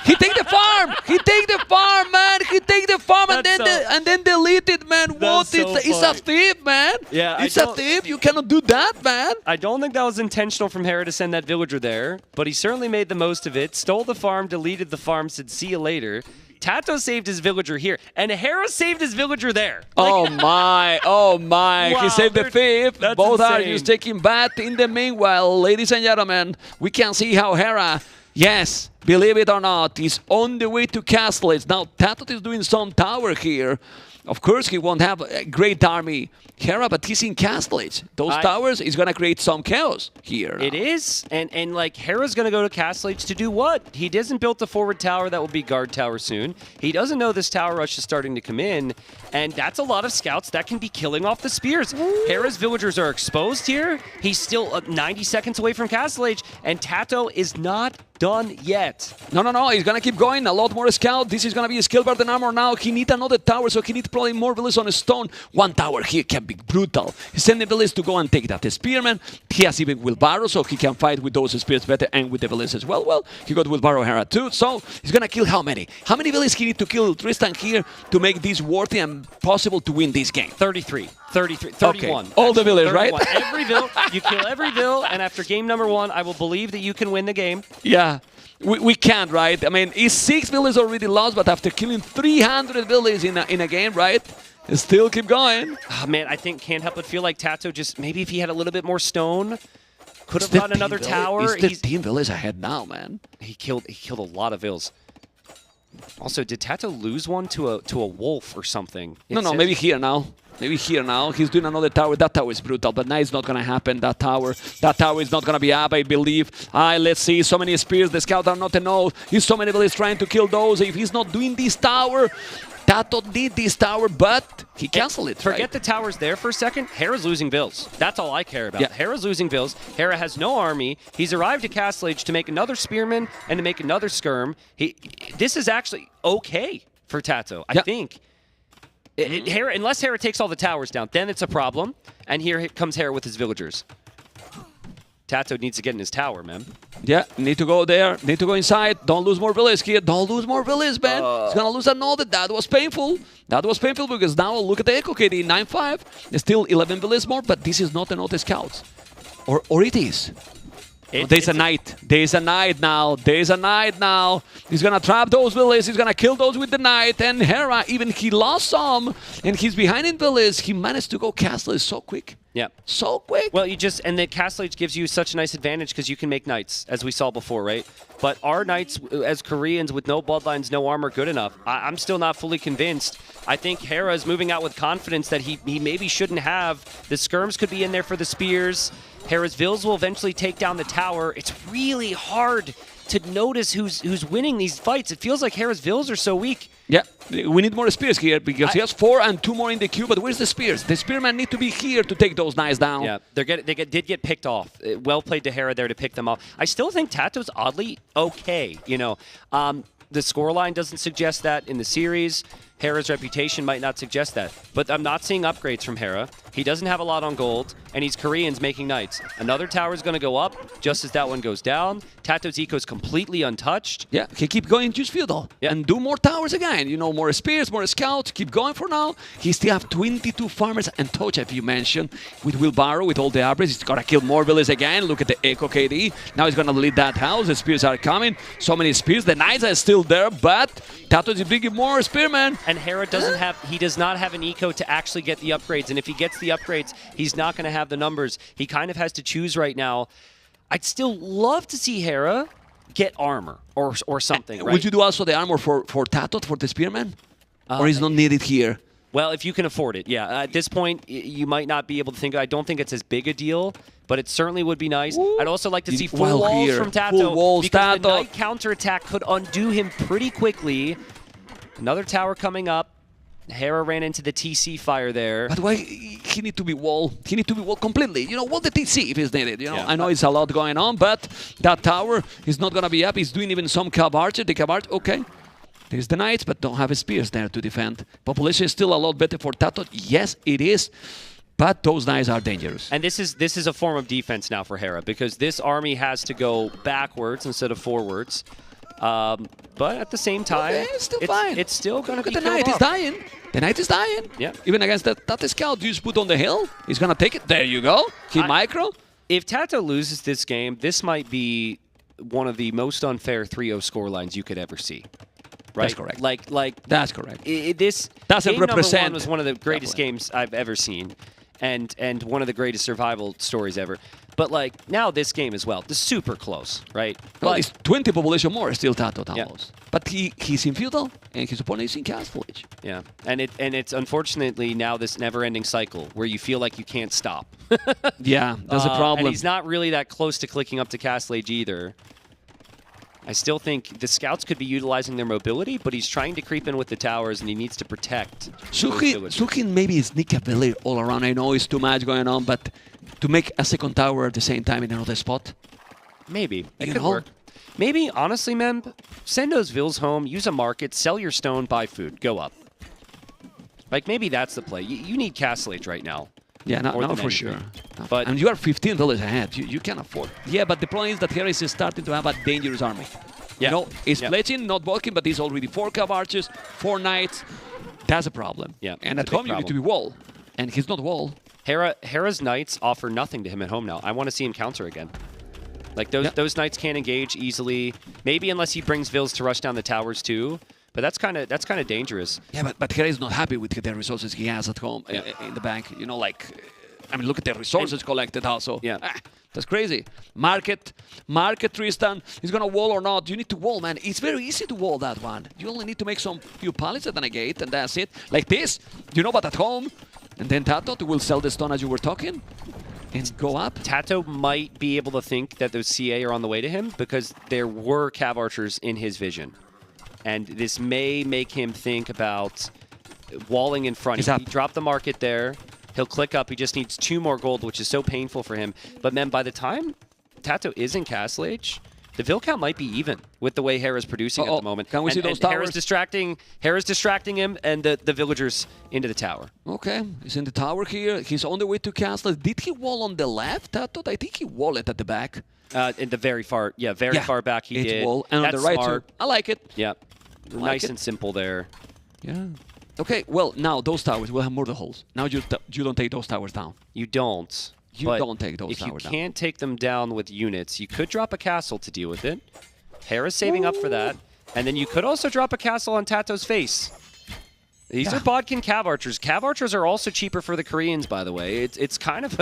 He take the farm. He take the farm, man. He take the farm and then delete it, man. What? so It's a funny. thief, man. Yeah, it's a thief. You cannot do that, man. I don't think that was intentional from Hera to send that villager there, but he certainly made the most of it. Stole the farm, deleted the farm, said see you later. Tato saved his villager here, and Hera saved his villager there. Oh my, oh my. Wow, He saved the thief. that's Both are insane. just taking bat. In the meanwhile, ladies and gentlemen, we can see how Hera, yes, believe it or not, is on the way to Castle. Now, Tato is doing some tower here. Of course, he won't have a great army, Hera, but he's in Castle. Those towers is going to create some chaos here. It is, and like Hera's gonna go to Castle Age to do what? He doesn't build the forward tower that will be guard tower soon. He doesn't know this tower rush is starting to come in, and that's a lot of scouts that can be killing off the spears. Hera's villagers are exposed here. He's still 90 seconds away from Castle Age, and Tato is not done yet. No, he's going to keep going. A lot more scout. This is going to be a skill burden armor now. He needs another tower, so he needs probably more villages on a stone. One tower here can be brutal. He's sending villages to go and take that. The spearman, he has even wheelbarrow, so he can fight with those spears better and with the villages as well. Well, he got wheelbarrow Hera too, so he's going to kill how many? How many villages he need to kill Tristan here to make this worthy and possible to win this game? 33, 31. Okay. All the village, right? 31. Every vill, you kill every vill, and after game number 1, I will believe that you can win the game. Yeah. We can't, right? I mean, it's 6 villages already lost, but after killing 300 villages in a game, right? Still keep going. Oh, man, I think can't help but feel like Tato just, maybe if he had a little bit more stone, could have gotten another tower. He's 15 villages ahead now, man. He killed a lot of vills. Also, did Tato lose one to a wolf or something? No, maybe here now. Maybe here now. He's doing another tower. That tower is brutal, but now it's not going to happen. That tower is not going to be up, I believe. Let's see. So many spears. The scouts are not enough. He's so many villages trying to kill those. If he's not doing this tower, Tato did this tower, but he canceled it. Forget right? the towers there for a second. Hera's losing vills. That's all I care about. Yeah. Hera's losing vills. Hera has no army. He's arrived at Castle Age to make another spearman and to make another skirm. This is actually okay for Tato, I think. Hera, unless Hera takes all the towers down, then it's a problem. And here comes Hera with his villagers. Tato needs to get in his tower, man. Yeah, need to go there. Need to go inside. Don't lose more villas here. Don't lose more villas, man. He's gonna lose another. That was painful. That was painful because now look at the Echo KD. 9-5. There's still 11 villas more, but this is not another scouts. Or it is. There's a knight. There's a knight now. There's a knight now. He's gonna trap those villas. He's gonna kill those with the knight. And Hera, even he lost some, and he's behind in villas. He managed to go castle so quick. Yeah. So quick. Well, and the Castle Age gives you such a nice advantage because you can make knights, as we saw before, right? But our knights, as Koreans with no bloodlines, no armor, good enough. I'm still not fully convinced. I think Hera is moving out with confidence that he maybe shouldn't have. The skirms could be in there for the spears. Hera's Vils will eventually take down the tower. It's really hard to notice who's winning these fights. It feels like Hera's Vils are so weak. Yeah, we need more spears here because he has 4 and 2 more in the queue. But where's the spears? The spearmen need to be here to take those knights down. Yeah, they did get picked off. Well played to Hera there to pick them off. I still think Tato's oddly okay. You know, the scoreline doesn't suggest that in the series. Hera's reputation might not suggest that. But I'm not seeing upgrades from Hera. He doesn't have a lot on gold, and he's Koreans making knights. Another tower is going to go up just as that one goes down. Tato's eco is completely untouched. Yeah, he keep going, use Feudal, and do more towers again. You know, more spears, more scouts. Keep going for now. He still have 22 farmers and Tocha, if you mentioned, with Wheelbarrow, with all the upgrades. He's going to kill more villas again. Look at the Echo KD. Now he's going to lead that house. The spears are coming. So many spears. The knights are still there, but Tato is bringing more spearmen. And Hera does not have an eco to actually get the upgrades. And if he gets the upgrades, he's not going to have the numbers. He kind of has to choose right now. I'd still love to see Hera get armor or something, right? Would you do also the armor for Tato, for the spearman? Or is not needed here? Well, if you can afford it, yeah. At this point, you might not be able to think. I don't think it's as big a deal, but it certainly would be nice. I'd also like to see full walls from Tato. Full walls, because Tato. the Knight counterattack could undo him pretty quickly. Another tower coming up. Hera ran into the TC fire there. But why he need to be wall? He need to be wall completely. You know, wall the TC if it's needed. You know, Yeah. I know it's a lot going on, but that tower is not gonna be up. He's doing even some cab archer. The cab archer, okay. There's the knights, but don't have spears there to defend. Population is still a lot better for Tato. Yes, it is. But those knights are dangerous. And this is a form of defense now for Hera because this army has to go backwards instead of forwards. But at the same time, Okay, it's still fine. It's still going to be Look at the knight. He's dying. The knight is dying. Yeah. Even against that scout you just put on the hill, he's gonna take it. There you go. He micro. If Tato loses this game, this might be one of the most unfair 3-0 scorelines you could ever see. Right? That's correct. Like That's correct. This Doesn't game number represent one was one of the greatest Definitely. games I've ever seen, and one of the greatest survival stories ever. But like now, this game as well, this is super close, right? Well, But it's 20 population more still Tato Yeah. almost. But he's in Feudal and his opponent is in Castle Age. yeah, and it's unfortunately now this never-ending cycle where you feel like you can't stop. Yeah, that's a problem. And he's not really that close to clicking up to Castle Age either. I still think the scouts could be utilizing their mobility, but he's trying to creep in with the towers, and he needs to protect. Should he maybe sneak a village all around? I know it's too much going on, but to make a second tower at the same time in another spot? Maybe. It You could know? work. Maybe, honestly, Mem, send those vills home, use a market, sell your stone, buy food, go up. Like, maybe that's the play. You need Castle Age right now. Yeah, More no, than for anything. sure. But- and you are 15 villages ahead. You can afford. Yeah, but the problem is that Hera is starting to have a dangerous army. Yeah. You know, he's Yeah. pledging, not bulking, but he's already 4 cab archers, 4 knights. That's a problem. Yeah, And it's at a big home, you need to problem. be wall. And he's not wall. Hera's knights offer nothing to him at home now. I want to see him counter again. Like, those knights can't engage easily. Maybe unless he brings vills to rush down the towers, too. But that's kind of dangerous. Yeah, but Hera is not happy with the resources he has at home in the bank. You know, like, I mean, look at the resources collected also. Yeah. That's crazy. Market Tristan. He's gonna wall or not? You need to wall, man. It's very easy to wall that one. You only need to make some few pallets and a gate, and that's it. Like this, you know, but at home. And then Tato will sell the stone as you were talking, and go up. Tato might be able to think that those CA are on the way to him because there were cav archers in his vision. And this may make him think about walling in front. He's He up. dropped the market there. He'll click up. He just needs 2 more gold, which is so painful for him. But then by the time Tato is in Castle Age, the Vil count might be even with the way Hera's producing at the moment. Can we see those Hera's towers? Hera's distracting him and the villagers into the tower. Okay, he's in the tower here. He's on the way to castle. Did he wall on the left, Tato? I think he walled it at the back. In the very far, very far back he did. Wall. And That's on the right smart. too. I like it. Yep. like Nice it. and simple there. Yeah. Okay, well, now those towers will have murder holes. Now you don't take those towers down. You don't. You but don't take those if you towers down. can't take them down with units, you could drop a castle to deal with it. Hera's saving up for that. And then you could also drop a castle on Tato's face. These are Bodkin Cav Archers. Cav Archers are also cheaper for the Koreans, by the way. It's kind of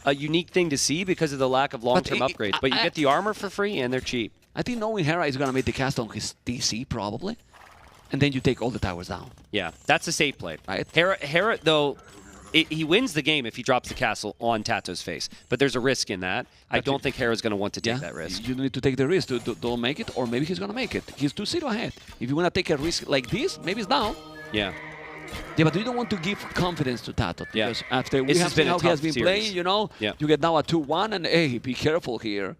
a unique thing to see because of the lack of long-term upgrades. But you get the armor for free, and they're cheap. I think knowing Hera is going to make the cast on his DC, probably. And then you take all the towers down. Yeah, that's a safe play. Right. Hera though, he wins the game if he drops the castle on Tato's face. But there's a risk in that. I don't think Hera's going to want to take that risk. You need to take the risk to don't make it, or maybe he's going to make it. He's 2-0 ahead. If you want to take a risk like this, maybe it's down. Yeah. Yeah, but you don't want to give confidence to Tato. Because after we This have has been seen a how he has tough been series. playing, you know, you get now a 2-1, and hey, be careful here.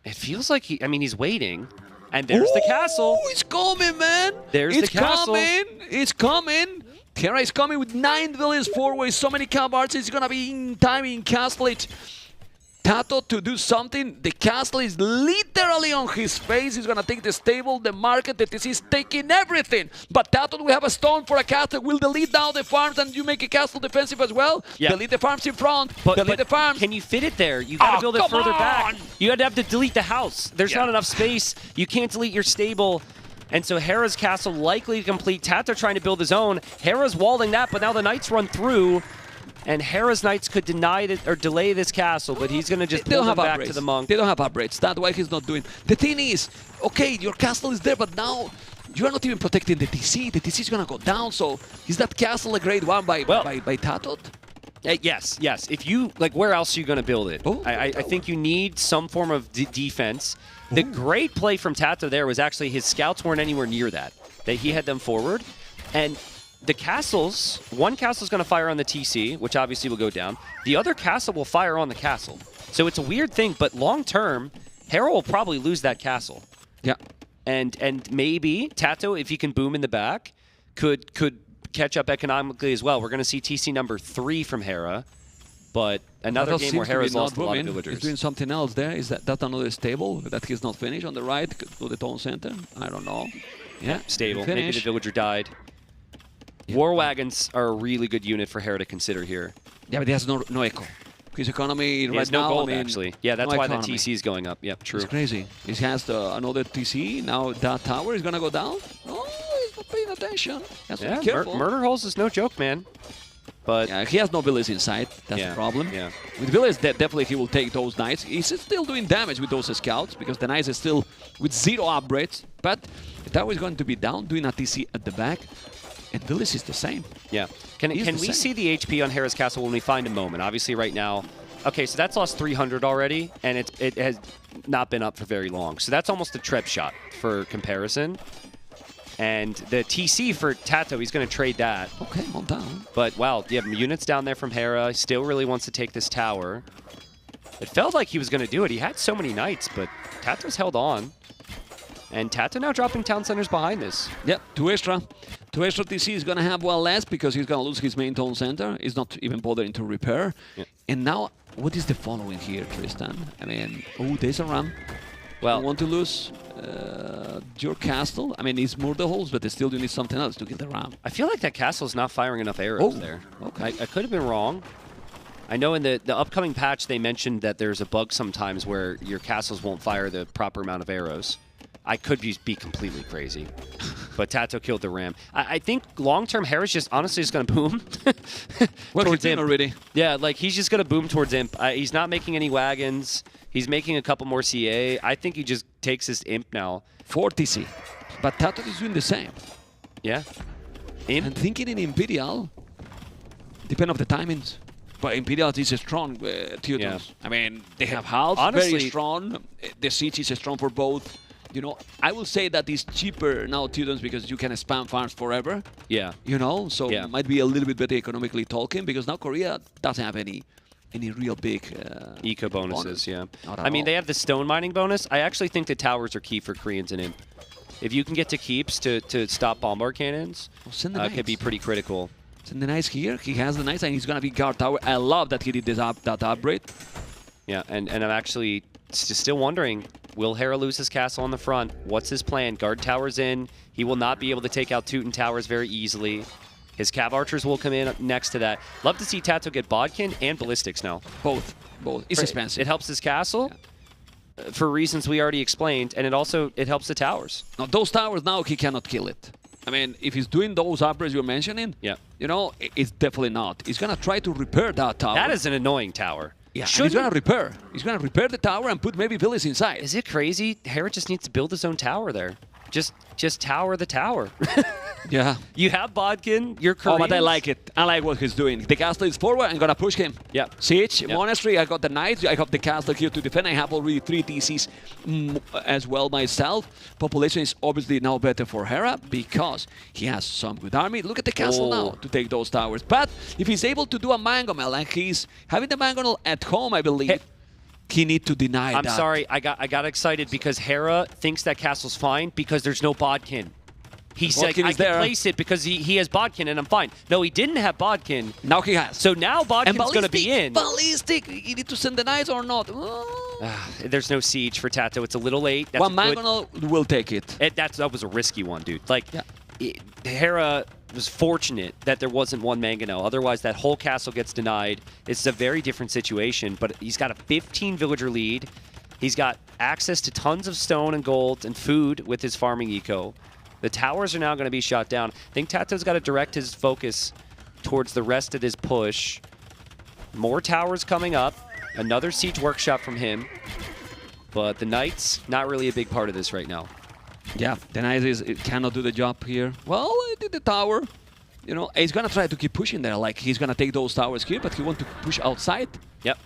It feels like he's waiting. And there's the castle. It's coming, man. There's the castle. It's coming. Hera is coming with 9 villains forward. So many combats. It's going to be in time in castle. Tato to do something. The castle is literally on his face. He's going to take the stable, the market. The TC is taking everything. But Tato, we have a stone for a castle. We'll delete down the farms, and you make a castle defensive as well. Yeah. Delete the farms in front. But delete the farms. Can you fit it there? You got to build it further back. You had to have to delete the house. There's not enough space. You can't delete your stable. And so Hera's castle likely to complete. Tato trying to build his own. Hera's walling that, but now the knights run through. And Hera's knights could deny it or delay this castle, but he's going to just pull them back to the monk. They don't have upgrades. That's why he's not doing. The thing is, okay, your castle is there, but now you are not even protecting the TC. The TC is going to go down. So is that castle a grade 1 by Tato? Yes. If you where else are you going to build it? I think you need some form of defense. The great play from Tato there was actually his scouts weren't anywhere near that he had them forward, and the castles, one castle is going to fire on the TC, which obviously will go down. The other castle will fire on the castle. So it's a weird thing, but long term, Hera will probably lose that castle. Yeah. And maybe Tato, if he can boom in the back, could catch up economically as well. We're going to see TC number 3 from Hera, but another game where Hera's lost a lot of villagers. He's doing something else there. Is that another stable that he's not finished on the right to the town center? I don't know. Yeah, stable. Maybe the villager died. War wagons are a really good unit for Hera to consider here. Yeah, but he has no echo. His economy right no now, gold, I mean, actually. Yeah, that's no why economy. the TC is going up. Yep, true. It's crazy. He has another TC. Now that tower is going to go down. Oh, he's not paying attention. He has to be careful. Murder holes is no joke, man. But yeah, he has no villas inside. That's the problem. Yeah. With villas, definitely he will take those knights. He's still doing damage with those scouts because the knights are still with 0 upgrades. But the tower is going to be down, doing a TC at the back. And villas is the same. Yeah. Can we see the HP on Hera's castle when we find a moment? Obviously, right now. Okay, so that's lost 300 already, and it has not been up for very long. So that's almost a trep shot for comparison. And the TC for Tato, he's going to trade that. Okay, well down. But wow, you have units down there from Hera. He still really wants to take this tower. It felt like he was going to do it. He had so many knights, but Tato's held on. And Tato now dropping town centers behind this. Yep, 2 extra. 2 extra TC is going to have one less because he's going to lose his main town center. He's not even bothering to repair. Yep. And now, what is the following here, Tristan? I mean, there's a ram. Well, you want to lose your castle? I mean, it's murder holes, but still you need something else to kill the ram. I feel like that castle's not firing enough arrows there. Okay. I could have been wrong. I know in the upcoming patch they mentioned that there's a bug sometimes where your castles won't fire the proper amount of arrows. I could be completely crazy. But Tato killed the ram. I think long-term Hera's just honestly is going to boom towards Imp. Already. Yeah, he's just going to boom towards Imp. He's not making any wagons. He's making a couple more CA. I think he just takes his Imp now. 4 TC. But Tato is doing the same. Yeah. Imp. And thinking in Imperial, depend on the timings. But Imperial is a strong Teutons. Yeah. I mean, they have house, very strong. The siege is strong for both. You know, I will say that it's cheaper now Teutons because you can spam farms forever. Yeah. You know, so it might be a little bit better economically talking because now Korea doesn't have any real big eco bonuses. bonus. I mean, they have the stone mining bonus. I actually think the towers are key for Koreans and Imp. If you can get to keeps to stop bombard cannons, could be pretty critical. Send the knights here. He has the knights and he's gonna be guard tower. I love that he did that upgrade. Yeah, and I'm actually still wondering, will Hera lose his castle on the front? What's his plan? Guard towers in. He will not be able to take out Teuton towers very easily. His Cav archers will come in next to that. Love to see Tato get Bodkin and ballistics now. Both. It's expensive. It helps his castle for reasons we already explained, and it helps the towers. Now, those towers now, he cannot kill it. I mean, if he's doing those upgrades you're mentioning, you know, it's definitely not. He's going to try to repair that tower. That is an annoying tower. Yeah, he's going to repair. He's going to repair the tower and put maybe villas inside. Is it crazy? Hera just needs to build his own tower there. Just tower the tower. Yeah. You have Bodkin, you're Koreans. Oh, but I like it. I like what he's doing. The castle is forward. I'm going to push him. Yeah. Siege, Monastery. I got the knights. I have the castle here to defend. I have already 3 DCs as well myself. Population is obviously now better for Hera because he has some good army. Look at the castle now to take those towers. But if he's able to do a mangonel, and he's having the mangonel at home, I believe, he need to deny that. I'm sorry. I got excited because Hera thinks that castle's fine because there's no Bodkin. He's like, I can place it because he has Bodkin and I'm fine. No, he didn't have Bodkin. Now he has. So now Bodkin's going to be in. Ballistic. You need to send the knights or not. There's no siege for Tato. It's a little late. That's one mangonel will take it. That was a risky one, dude. Like, Hera was fortunate that there wasn't one mangonel. Otherwise, that whole castle gets denied. It's a very different situation, but he's got a 15 villager lead. He's got access to tons of stone and gold and food with his farming eco. The towers are now going to be shot down. I think Tato's got to direct his focus towards the rest of his push. More towers coming up. Another siege workshop from him. But the Knights, not really a big part of this right now. Yeah, the Knights cannot do the job here. Well, he did the tower. You know, he's going to try to keep pushing there. Like, he's going to take those towers here, but he wants to push outside. Yep.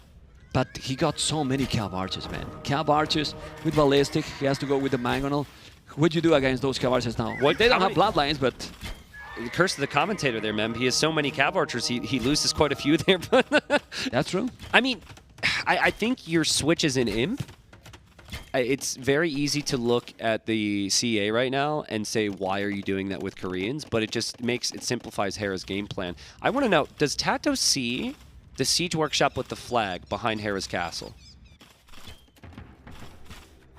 But he got so many Cav archers, man. Cav archers with ballistic. He has to go with the mangonel. What'd you do against those Cav archers now? They don't have bloodlines, but... The curse of the commentator there, Mem. He has so many Cav archers, he loses quite a few there. But that's true. I mean, I think your switch is an imp. It's very easy to look at the CA right now and say, why are you doing that with Koreans? But it just simplifies Hera's game plan. I want to know, does Tato see the siege workshop with the flag behind Hera's castle?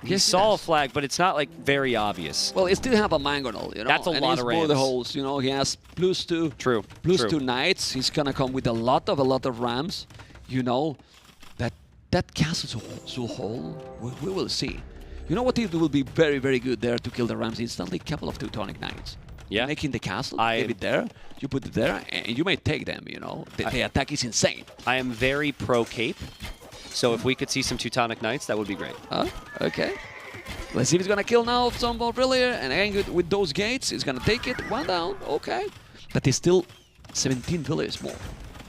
He saw a flag, but it's not like very obvious. Well, he still have a mangonel, you know. That's a lot of rams. The holes, you know. He has +2. True. +2 knights. He's gonna come with a lot of rams. You know, that castle so whole. We will see. You know what? It will be very, very good there to kill the rams instantly. A couple of Teutonic knights. Yeah. Making the castle, leave it there. You put it there, and you may take them. You know, the attack is insane. I am very pro cape. So if we could see some Teutonic Knights, that would be great. Okay. Let's see if he's going to kill now some more earlier. And again, with those gates, he's going to take it. One down. Okay. But he's still 17 villagers more.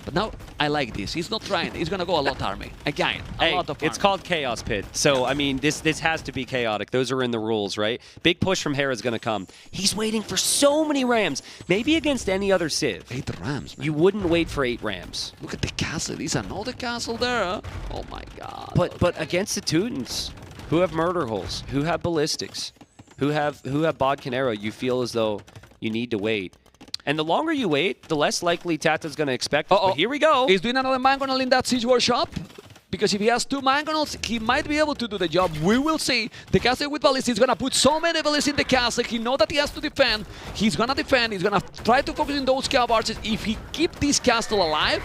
But now, I like this. He's not trying. He's going to go a lot army. Again, a lot of army. It's called Chaos Pit. So, I mean, this has to be chaotic. Those are in the rules, right? Big push from Hera is going to come. He's waiting for so many rams. Maybe against any other Civ. 8 rams, man. You wouldn't wait for 8 rams. Look at the castle. There's another castle there. Huh? Oh, my God. But against the Teutons, who have murder holes, who have ballistics, who have Bodkin arrow, you feel as though you need to wait. And the longer you wait, the less likely Tato's going to expect this. But here we go. He's doing another mangonel in that siege workshop. Because if he has 2 mangonels, he might be able to do the job. We will see. The castle with ballistics is going to put so many ballistics in the castle. He knows that he has to defend. He's going to defend. He's going to try to focus on those Cav archers. If he keep this castle alive,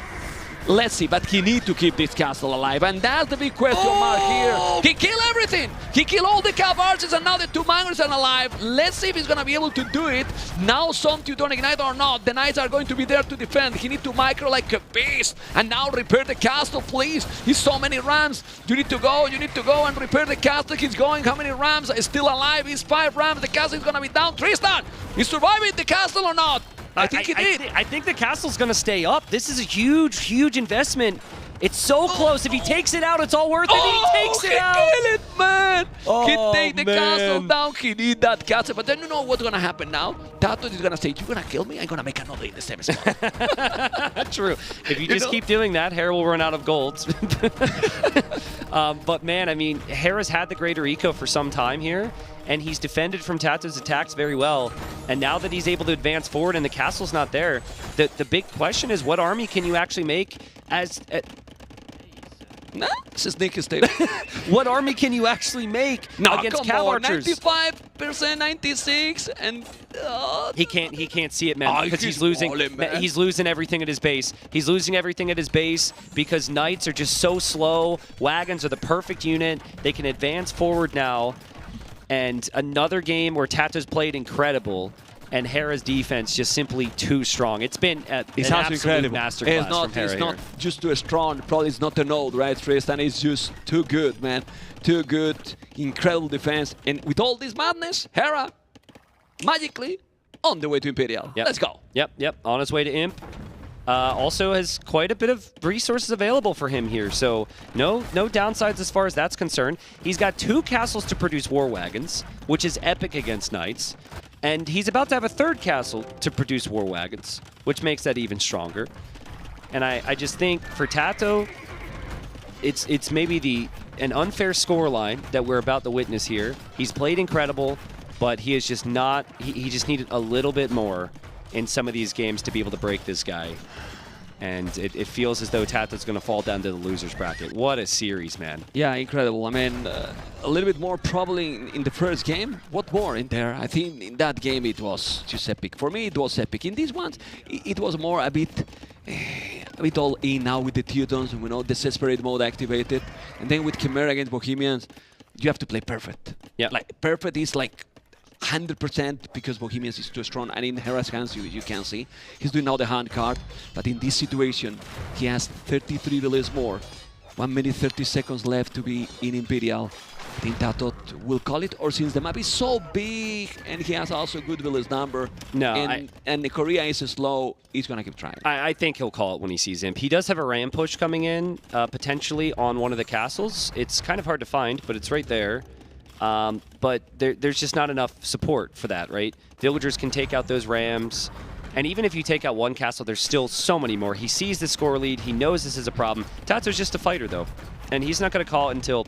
let's see, but he needs to keep this castle alive, and that's the big question mark here. He killed everything. He killed all the Cav archers, and now the 2 mangonels are alive. Let's see if he's going to be able to do it. Now some Teutonic Knight or not, the Knights are going to be there to defend. He needs to micro like a beast, and now repair the castle, please. He's so many rams. You need to go and repair the castle. He's going. How many rams is still alive? He's 5 rams. The castle is going to be down. Tristan, is surviving the castle or not? I think he did. I think the castle's going to stay up. This is a huge, huge investment. It's so close. If he takes it out, it's all worth it. He takes it out. He killed it, man. He take the castle down. He need that castle. But then you know what's going to happen now? Tato is going to say, you're going to kill me? I'm going to make another in the same spot. True. If you just keep doing that, Hera will run out of golds. But man, I mean, Hera's had the greater eco for some time here. And he's defended from Tato's attacks very well. And now that he's able to advance forward and the castle's not there, the big question is what army can you actually make as... Nah, it's a sneaky step. What army can you actually make against come Cav on, archers? 95%, 96, and He can't see it, man, Oh, because he's he's losing. balling, man. He's losing everything at his base. He's losing everything at his base because Knights are just so slow. Wagons are the perfect unit. They can advance forward now. And another game where Tato's played incredible, and Hera's defense just simply too strong. It's been an absolute masterclass from Hera. It's not just too strong. Probably it's not the node, right, Tristan? It's just too good, man. Too good. Incredible defense. And with all this madness, Hera, magically, on the way to Imperial. Yep. Let's go. Yep. On his way to Imp. Also has quite a bit of resources available for him here, so no downsides as far as that's concerned. He's got 2 castles to produce war wagons, which is epic against Knights, and he's about to have a 3rd castle to produce war wagons, which makes that even stronger. And I just think for Tato, it's maybe an unfair scoreline that we're about to witness here. He's played incredible, but he is just not. He just needed a little bit more in some of these games to be able to break this guy. And it feels as though Tato's going to fall down to the loser's bracket. What a series, man. Yeah, incredible. I mean, a little bit more probably in the first game. What more in there? I think in that game it was just epic. For me, it was epic. In these ones, it was more a bit all in now with the Teutons, you know, desperate mode activated. And then with Chimera against Bohemians, you have to play perfect. Yeah. Like, perfect is like 100% because Bohemians is too strong, and in Hera's hands you can see he's doing now the hand card, but in this situation he has 33 villages more. 1 minute 30 seconds left to be in Imperial. I think Tato will call it, or since the map is so big and he has also good village number, and the Korea is slow, he's gonna keep trying. I think he'll call it when he sees Imp. He does have a ram push coming in, potentially on one of the castles. It's kind of hard to find, but it's right there. But there's just not enough support for that, right? Villagers can take out those rams, and even if you take out one castle, there's still so many more. He sees the score lead. He knows this is a problem. Tato's just a fighter, though, and he's not going to call it until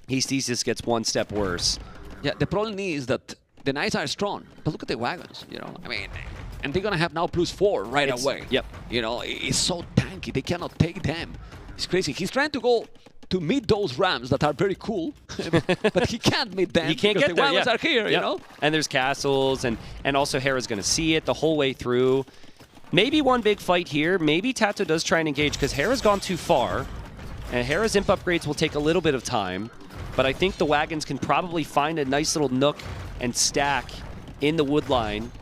he sees this gets one step worse. Yeah, the problem is that the Knights are strong, but look at the wagons, you know? I mean, and they're going to have now +4 right away. Yep. You know, it's so tanky. They cannot take them. It's crazy. He's trying to go to meet those rams that are very cool, but he can't meet them. He can't because get the there, wagons are here, you know? And there's castles, and also Hera's going to see it the whole way through. Maybe one big fight here. Maybe Tato does try and engage, because Hera's gone too far, and Hera's imp upgrades will take a little bit of time, but I think the wagons can probably find a nice little nook and stack in the wood line,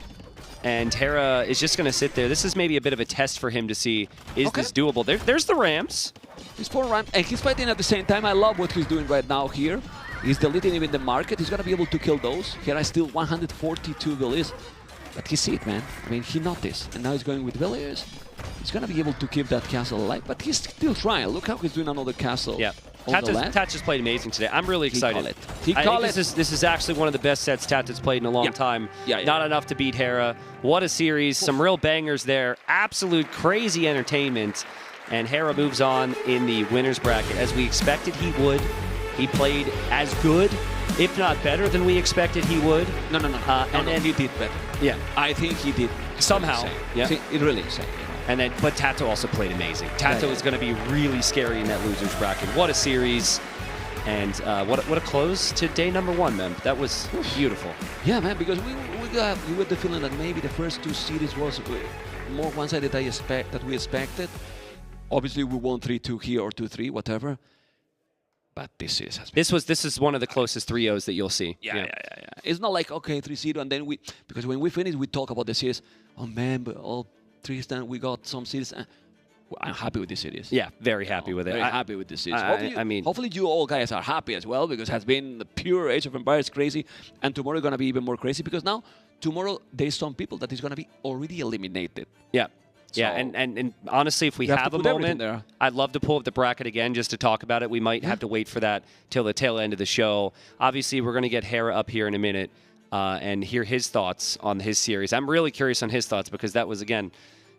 and Hera is just going to sit there. This is maybe a bit of a test for him to see, is this doable? There's the rams. He's 4 rams, and he's fighting at the same time. I love what he's doing right now here. He's deleting even the market. He's going to be able to kill those. Here are still 142 villages. But he see it, man. I mean, he noticed. And now he's going with villages. He's going to be able to keep that castle alive. But he's still trying. Look how he's doing another castle. Yeah. Tato's Tato's played amazing today. I'm really excited. He called it. This is actually one of the best sets Tato's played in a long time. Not enough to beat Hera. What a series. Some real bangers there. Absolute crazy entertainment. And Hera moves on in the winner's bracket as we expected he would. He played as good, if not better, than we expected he would. No. And then he did better. Yeah. I think he did. Somehow. Yeah. See, it really insane. And then, but Tato also played amazing. Tato is going to be really scary in that loser's bracket. What a series. And what a close to day number 1, man. That was beautiful. Yeah, man, because we got the feeling that maybe the first 2 series was more one-sided that we expected. Obviously, we won 3-2 here or 2-3, whatever. But this is this is one of the closest 3-0s that you'll see. Yeah. It's not like, okay, 3-0, and then because when we finish, we talk about the series. Oh man, but Tristan, we got some series. I'm happy with this series. Yeah, very happy with it. Very happy with this series. I hopefully you all guys are happy as well, because it has been the pure Age of Empires crazy, and tomorrow going to be even more crazy, because now tomorrow there's some people that is going to be already eliminated. Yeah. So yeah, and honestly, if we have a moment, I'd love to pull up the bracket again just to talk about it. We might have to wait for that till the tail end of the show. Obviously, we're going to get Hera up here in a minute and hear his thoughts on his series. I'm really curious on his thoughts, because that was, again,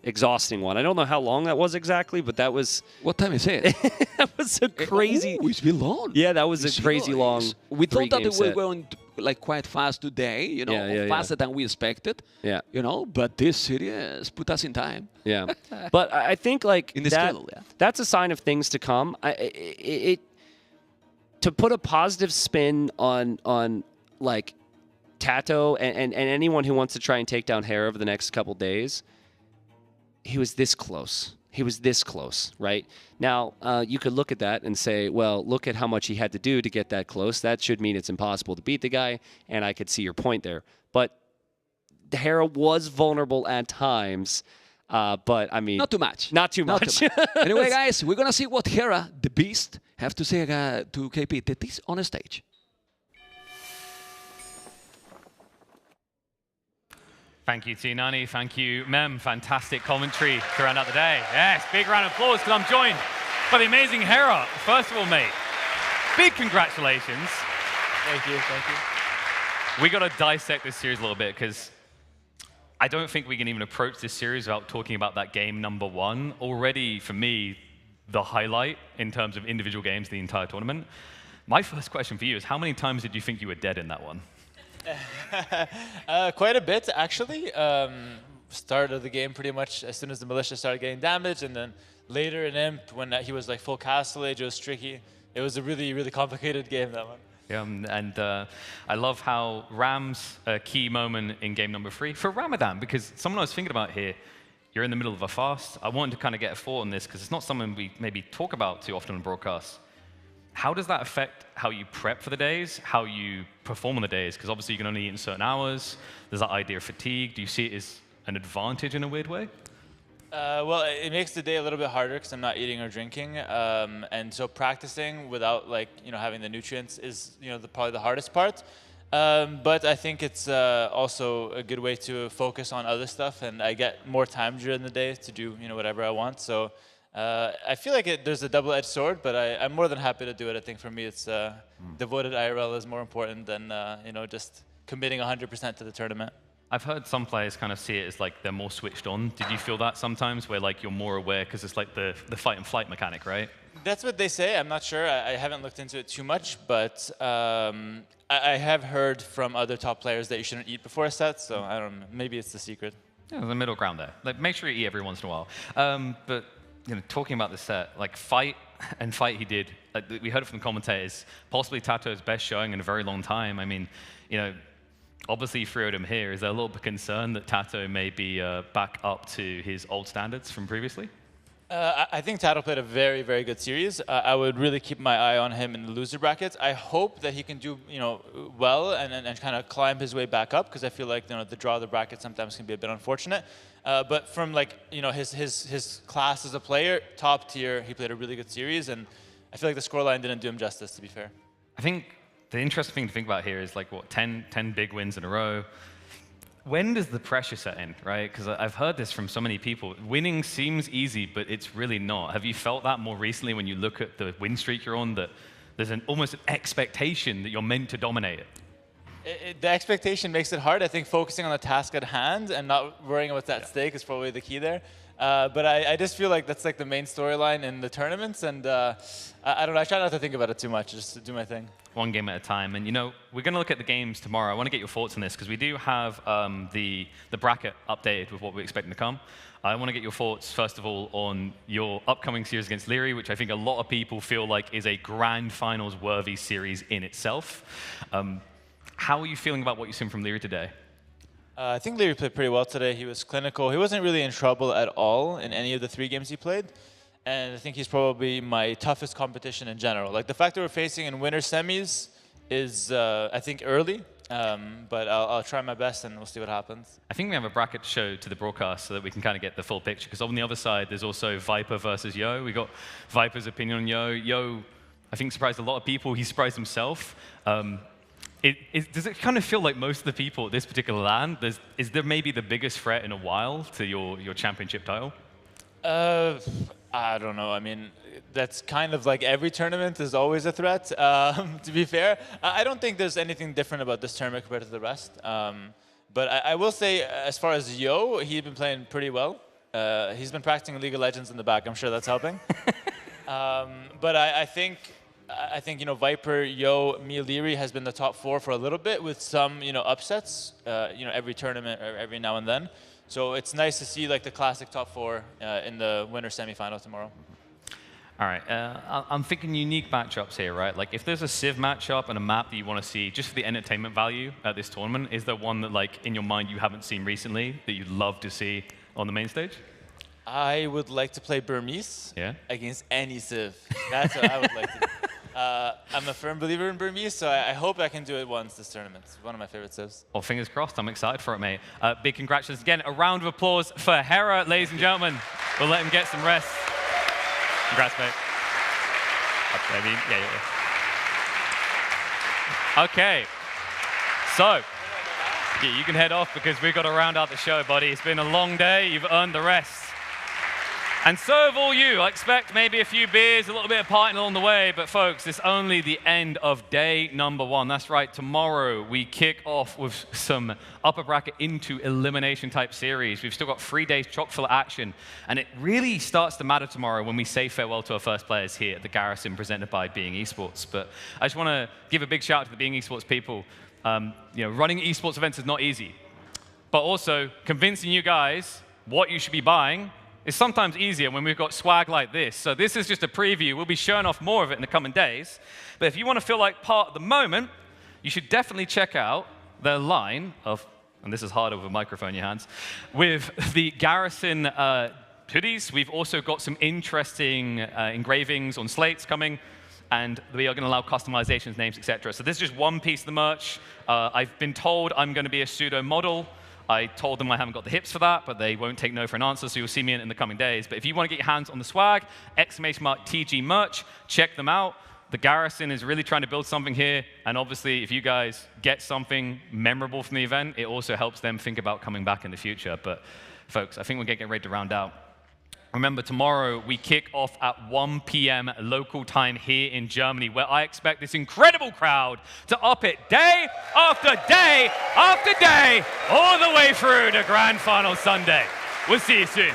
exhausting one. I don't know how long that was exactly, but that was... What time is it? That was a crazy... It's been long. Yeah, that was a crazy long We thought that we were like quite fast today, you know, Yeah, faster than we expected. Yeah. You know, but this series put us in time. Yeah. But I think like In the skill, yeah. that's a sign of things to come. To put a positive spin on like Tato and anyone who wants to try and take down Hera over the next couple days, he was this close. He was this close, right? Now, you could look at that and say, well, look at how much he had to do to get that close. That should mean it's impossible to beat the guy, and I could see your point there. But Hera was vulnerable at times, but I mean... Not too much. Not too much. Anyway, guys, we're going to see what Hera, the Beast, have to say to KP that is on a stage. Thank you, T-Nani. Thank you, Mem. Fantastic commentary to round out the day. Yes, big round of applause because I'm joined by the amazing Hera. First of all, mate, big congratulations. Thank you, thank you. We got to dissect this series a little bit because I don't think we can even approach this series without talking about that game number 1. Already, for me, the highlight in terms of individual games the entire tournament. My first question for you is, how many times did you think you were dead in that one? Quite a bit, actually. Start of the game pretty much as soon as the militia started getting damaged, and then later in Imp, when he was like full castle age, it was tricky. It was a really, really complicated game, that one. Yeah, and I love how Ram's a key moment in game number 3 for Ramadan, because someone I was thinking about here, you're in the middle of a fast. I wanted to kind of get a thought on this because it's not something we maybe talk about too often on broadcasts. How does that affect how you prep for the days, how you perform on the days? Because obviously you can only eat in certain hours. There's that idea of fatigue. Do you see it as an advantage in a weird way? Well, it makes the day a little bit harder because I'm not eating or drinking, and so practicing without having the nutrients is probably the hardest part. But I think it's also a good way to focus on other stuff, and I get more time during the day to do whatever I want. So. I feel like there's a double-edged sword, but I'm more than happy to do it. I think for me, it's devoted IRL is more important than just committing 100% to the tournament. I've heard some players kind of see it as like they're more switched on. Did you feel that sometimes, where like you're more aware because it's like the fight and flight mechanic, right? That's what they say. I'm not sure. I haven't looked into it too much, but I have heard from other top players that you shouldn't eat before a set. So I don't know. Maybe it's the secret. Yeah, there's a middle ground there. Like, make sure you eat every once in a while. But talking about the set, like fight he did, like we heard it from the commentators, possibly Tato's best showing in a very long time. I mean, obviously you 3-0'd him here. Is there a little bit of concern that Tato may be back up to his old standards from previously? I think Tato played a very, very good series. I would really keep my eye on him in the loser brackets. I hope that he can do, well and kind of climb his way back up, because I feel like the draw of the bracket sometimes can be a bit unfortunate. But from his class as a player, top tier, he played a really good series, and I feel like the scoreline didn't do him justice, to be fair. I think the interesting thing to think about here is like what 10 big wins in a row. When does the pressure set in, right? Because I've heard this from so many people. Winning seems easy, but it's really not. Have you felt that more recently when you look at the win streak you're on, that there's almost an expectation that you're meant to dominate it? The expectation makes it hard. I think focusing on the task at hand and not worrying about that stake is probably the key there. But I just feel like that's like the main storyline in the tournaments, and I don't know, I try not to think about it too much, just to do my thing. One game at a time. And we're going to look at the games tomorrow. I want to get your thoughts on this, because we do have the bracket updated with what we're expecting to come. I want to get your thoughts, first of all, on your upcoming series against Leary, which I think a lot of people feel like is a grand finals worthy series in itself. How are you feeling about what you've seen from Leary today? I think Leary played pretty well today. He was clinical. He wasn't really in trouble at all in any of the 3 games he played. And I think he's probably my toughest competition in general. Like, the fact that we're facing in winter semis is, I think, early. But I'll try my best, and we'll see what happens. I think we have a bracket to show to the broadcast so that we can kind of get the full picture. Because on the other side, there's also Viper versus Yo. We got Viper's opinion on Yo. Yo, I think, surprised a lot of people. He surprised himself. Does it kind of feel like most of the people at this particular LAN, is there maybe the biggest threat in a while to your championship title? I don't know. I mean, that's kind of like every tournament is always a threat, to be fair. I don't think there's anything different about this tournament compared to the rest. But I will say, as far as Yo, he's been playing pretty well. He's been practicing League of Legends in the back. I'm sure that's helping. But I think I think, Viper, Yo, Mia Leary has been the top 4 for a little bit with some, upsets, every tournament or every now and then. So it's nice to see like the classic top 4 in the winner semifinal tomorrow. All right, I'm thinking unique matchups here, right? Like if there's a Civ matchup and a map that you want to see just for the entertainment value at this tournament, is there one that like in your mind you haven't seen recently that you'd love to see on the main stage? I would like to play Burmese against any Civ. That's what I would like to do. I'm a firm believer in Burmese, so I hope I can do it once this tournament. It's one of my favorite Civs. Well, fingers crossed. I'm excited for it, mate. Big congratulations again. A round of applause for Hera, ladies and gentlemen. We'll let him get some rest. Congrats, mate. Okay. So, you can head off because we've got to round out the show, buddy. It's been a long day. You've earned the rest. And so have all you. I expect maybe a few beers, a little bit of partying along the way. But folks, it's only the end of day number 1. That's right. Tomorrow, we kick off with some upper bracket into elimination type series. We've still got 3 days chock full of action. And it really starts to matter tomorrow when we say farewell to our first players here at the Garrison presented by Being Esports. But I just want to give a big shout out to the Being Esports people. Running esports events is not easy. But also, convincing you guys what you should be buying is sometimes easier when we've got swag like this. So this is just a preview. We'll be showing off more of it in the coming days. But if you want to feel like part of the moment, you should definitely check out their line of, and this is harder with a microphone in your hands, with the Garrison hoodies. We've also got some interesting engravings on slates coming, and we are going to allow customizations, names, etc. So this is just one piece of the merch. I've been told I'm going to be a pseudo model. I told them I haven't got the hips for that, but they won't take no for an answer, so you'll see me in the coming days. But if you want to get your hands on the swag, !TG merch, check them out. The Garrison is really trying to build something here, and obviously if you guys get something memorable from the event, it also helps them think about coming back in the future. But folks, I think we're getting ready to round out. Remember, tomorrow we kick off at 1 p.m. local time here in Germany, where I expect this incredible crowd to up it day after day after day, all the way through to Grand Final Sunday. We'll see you soon.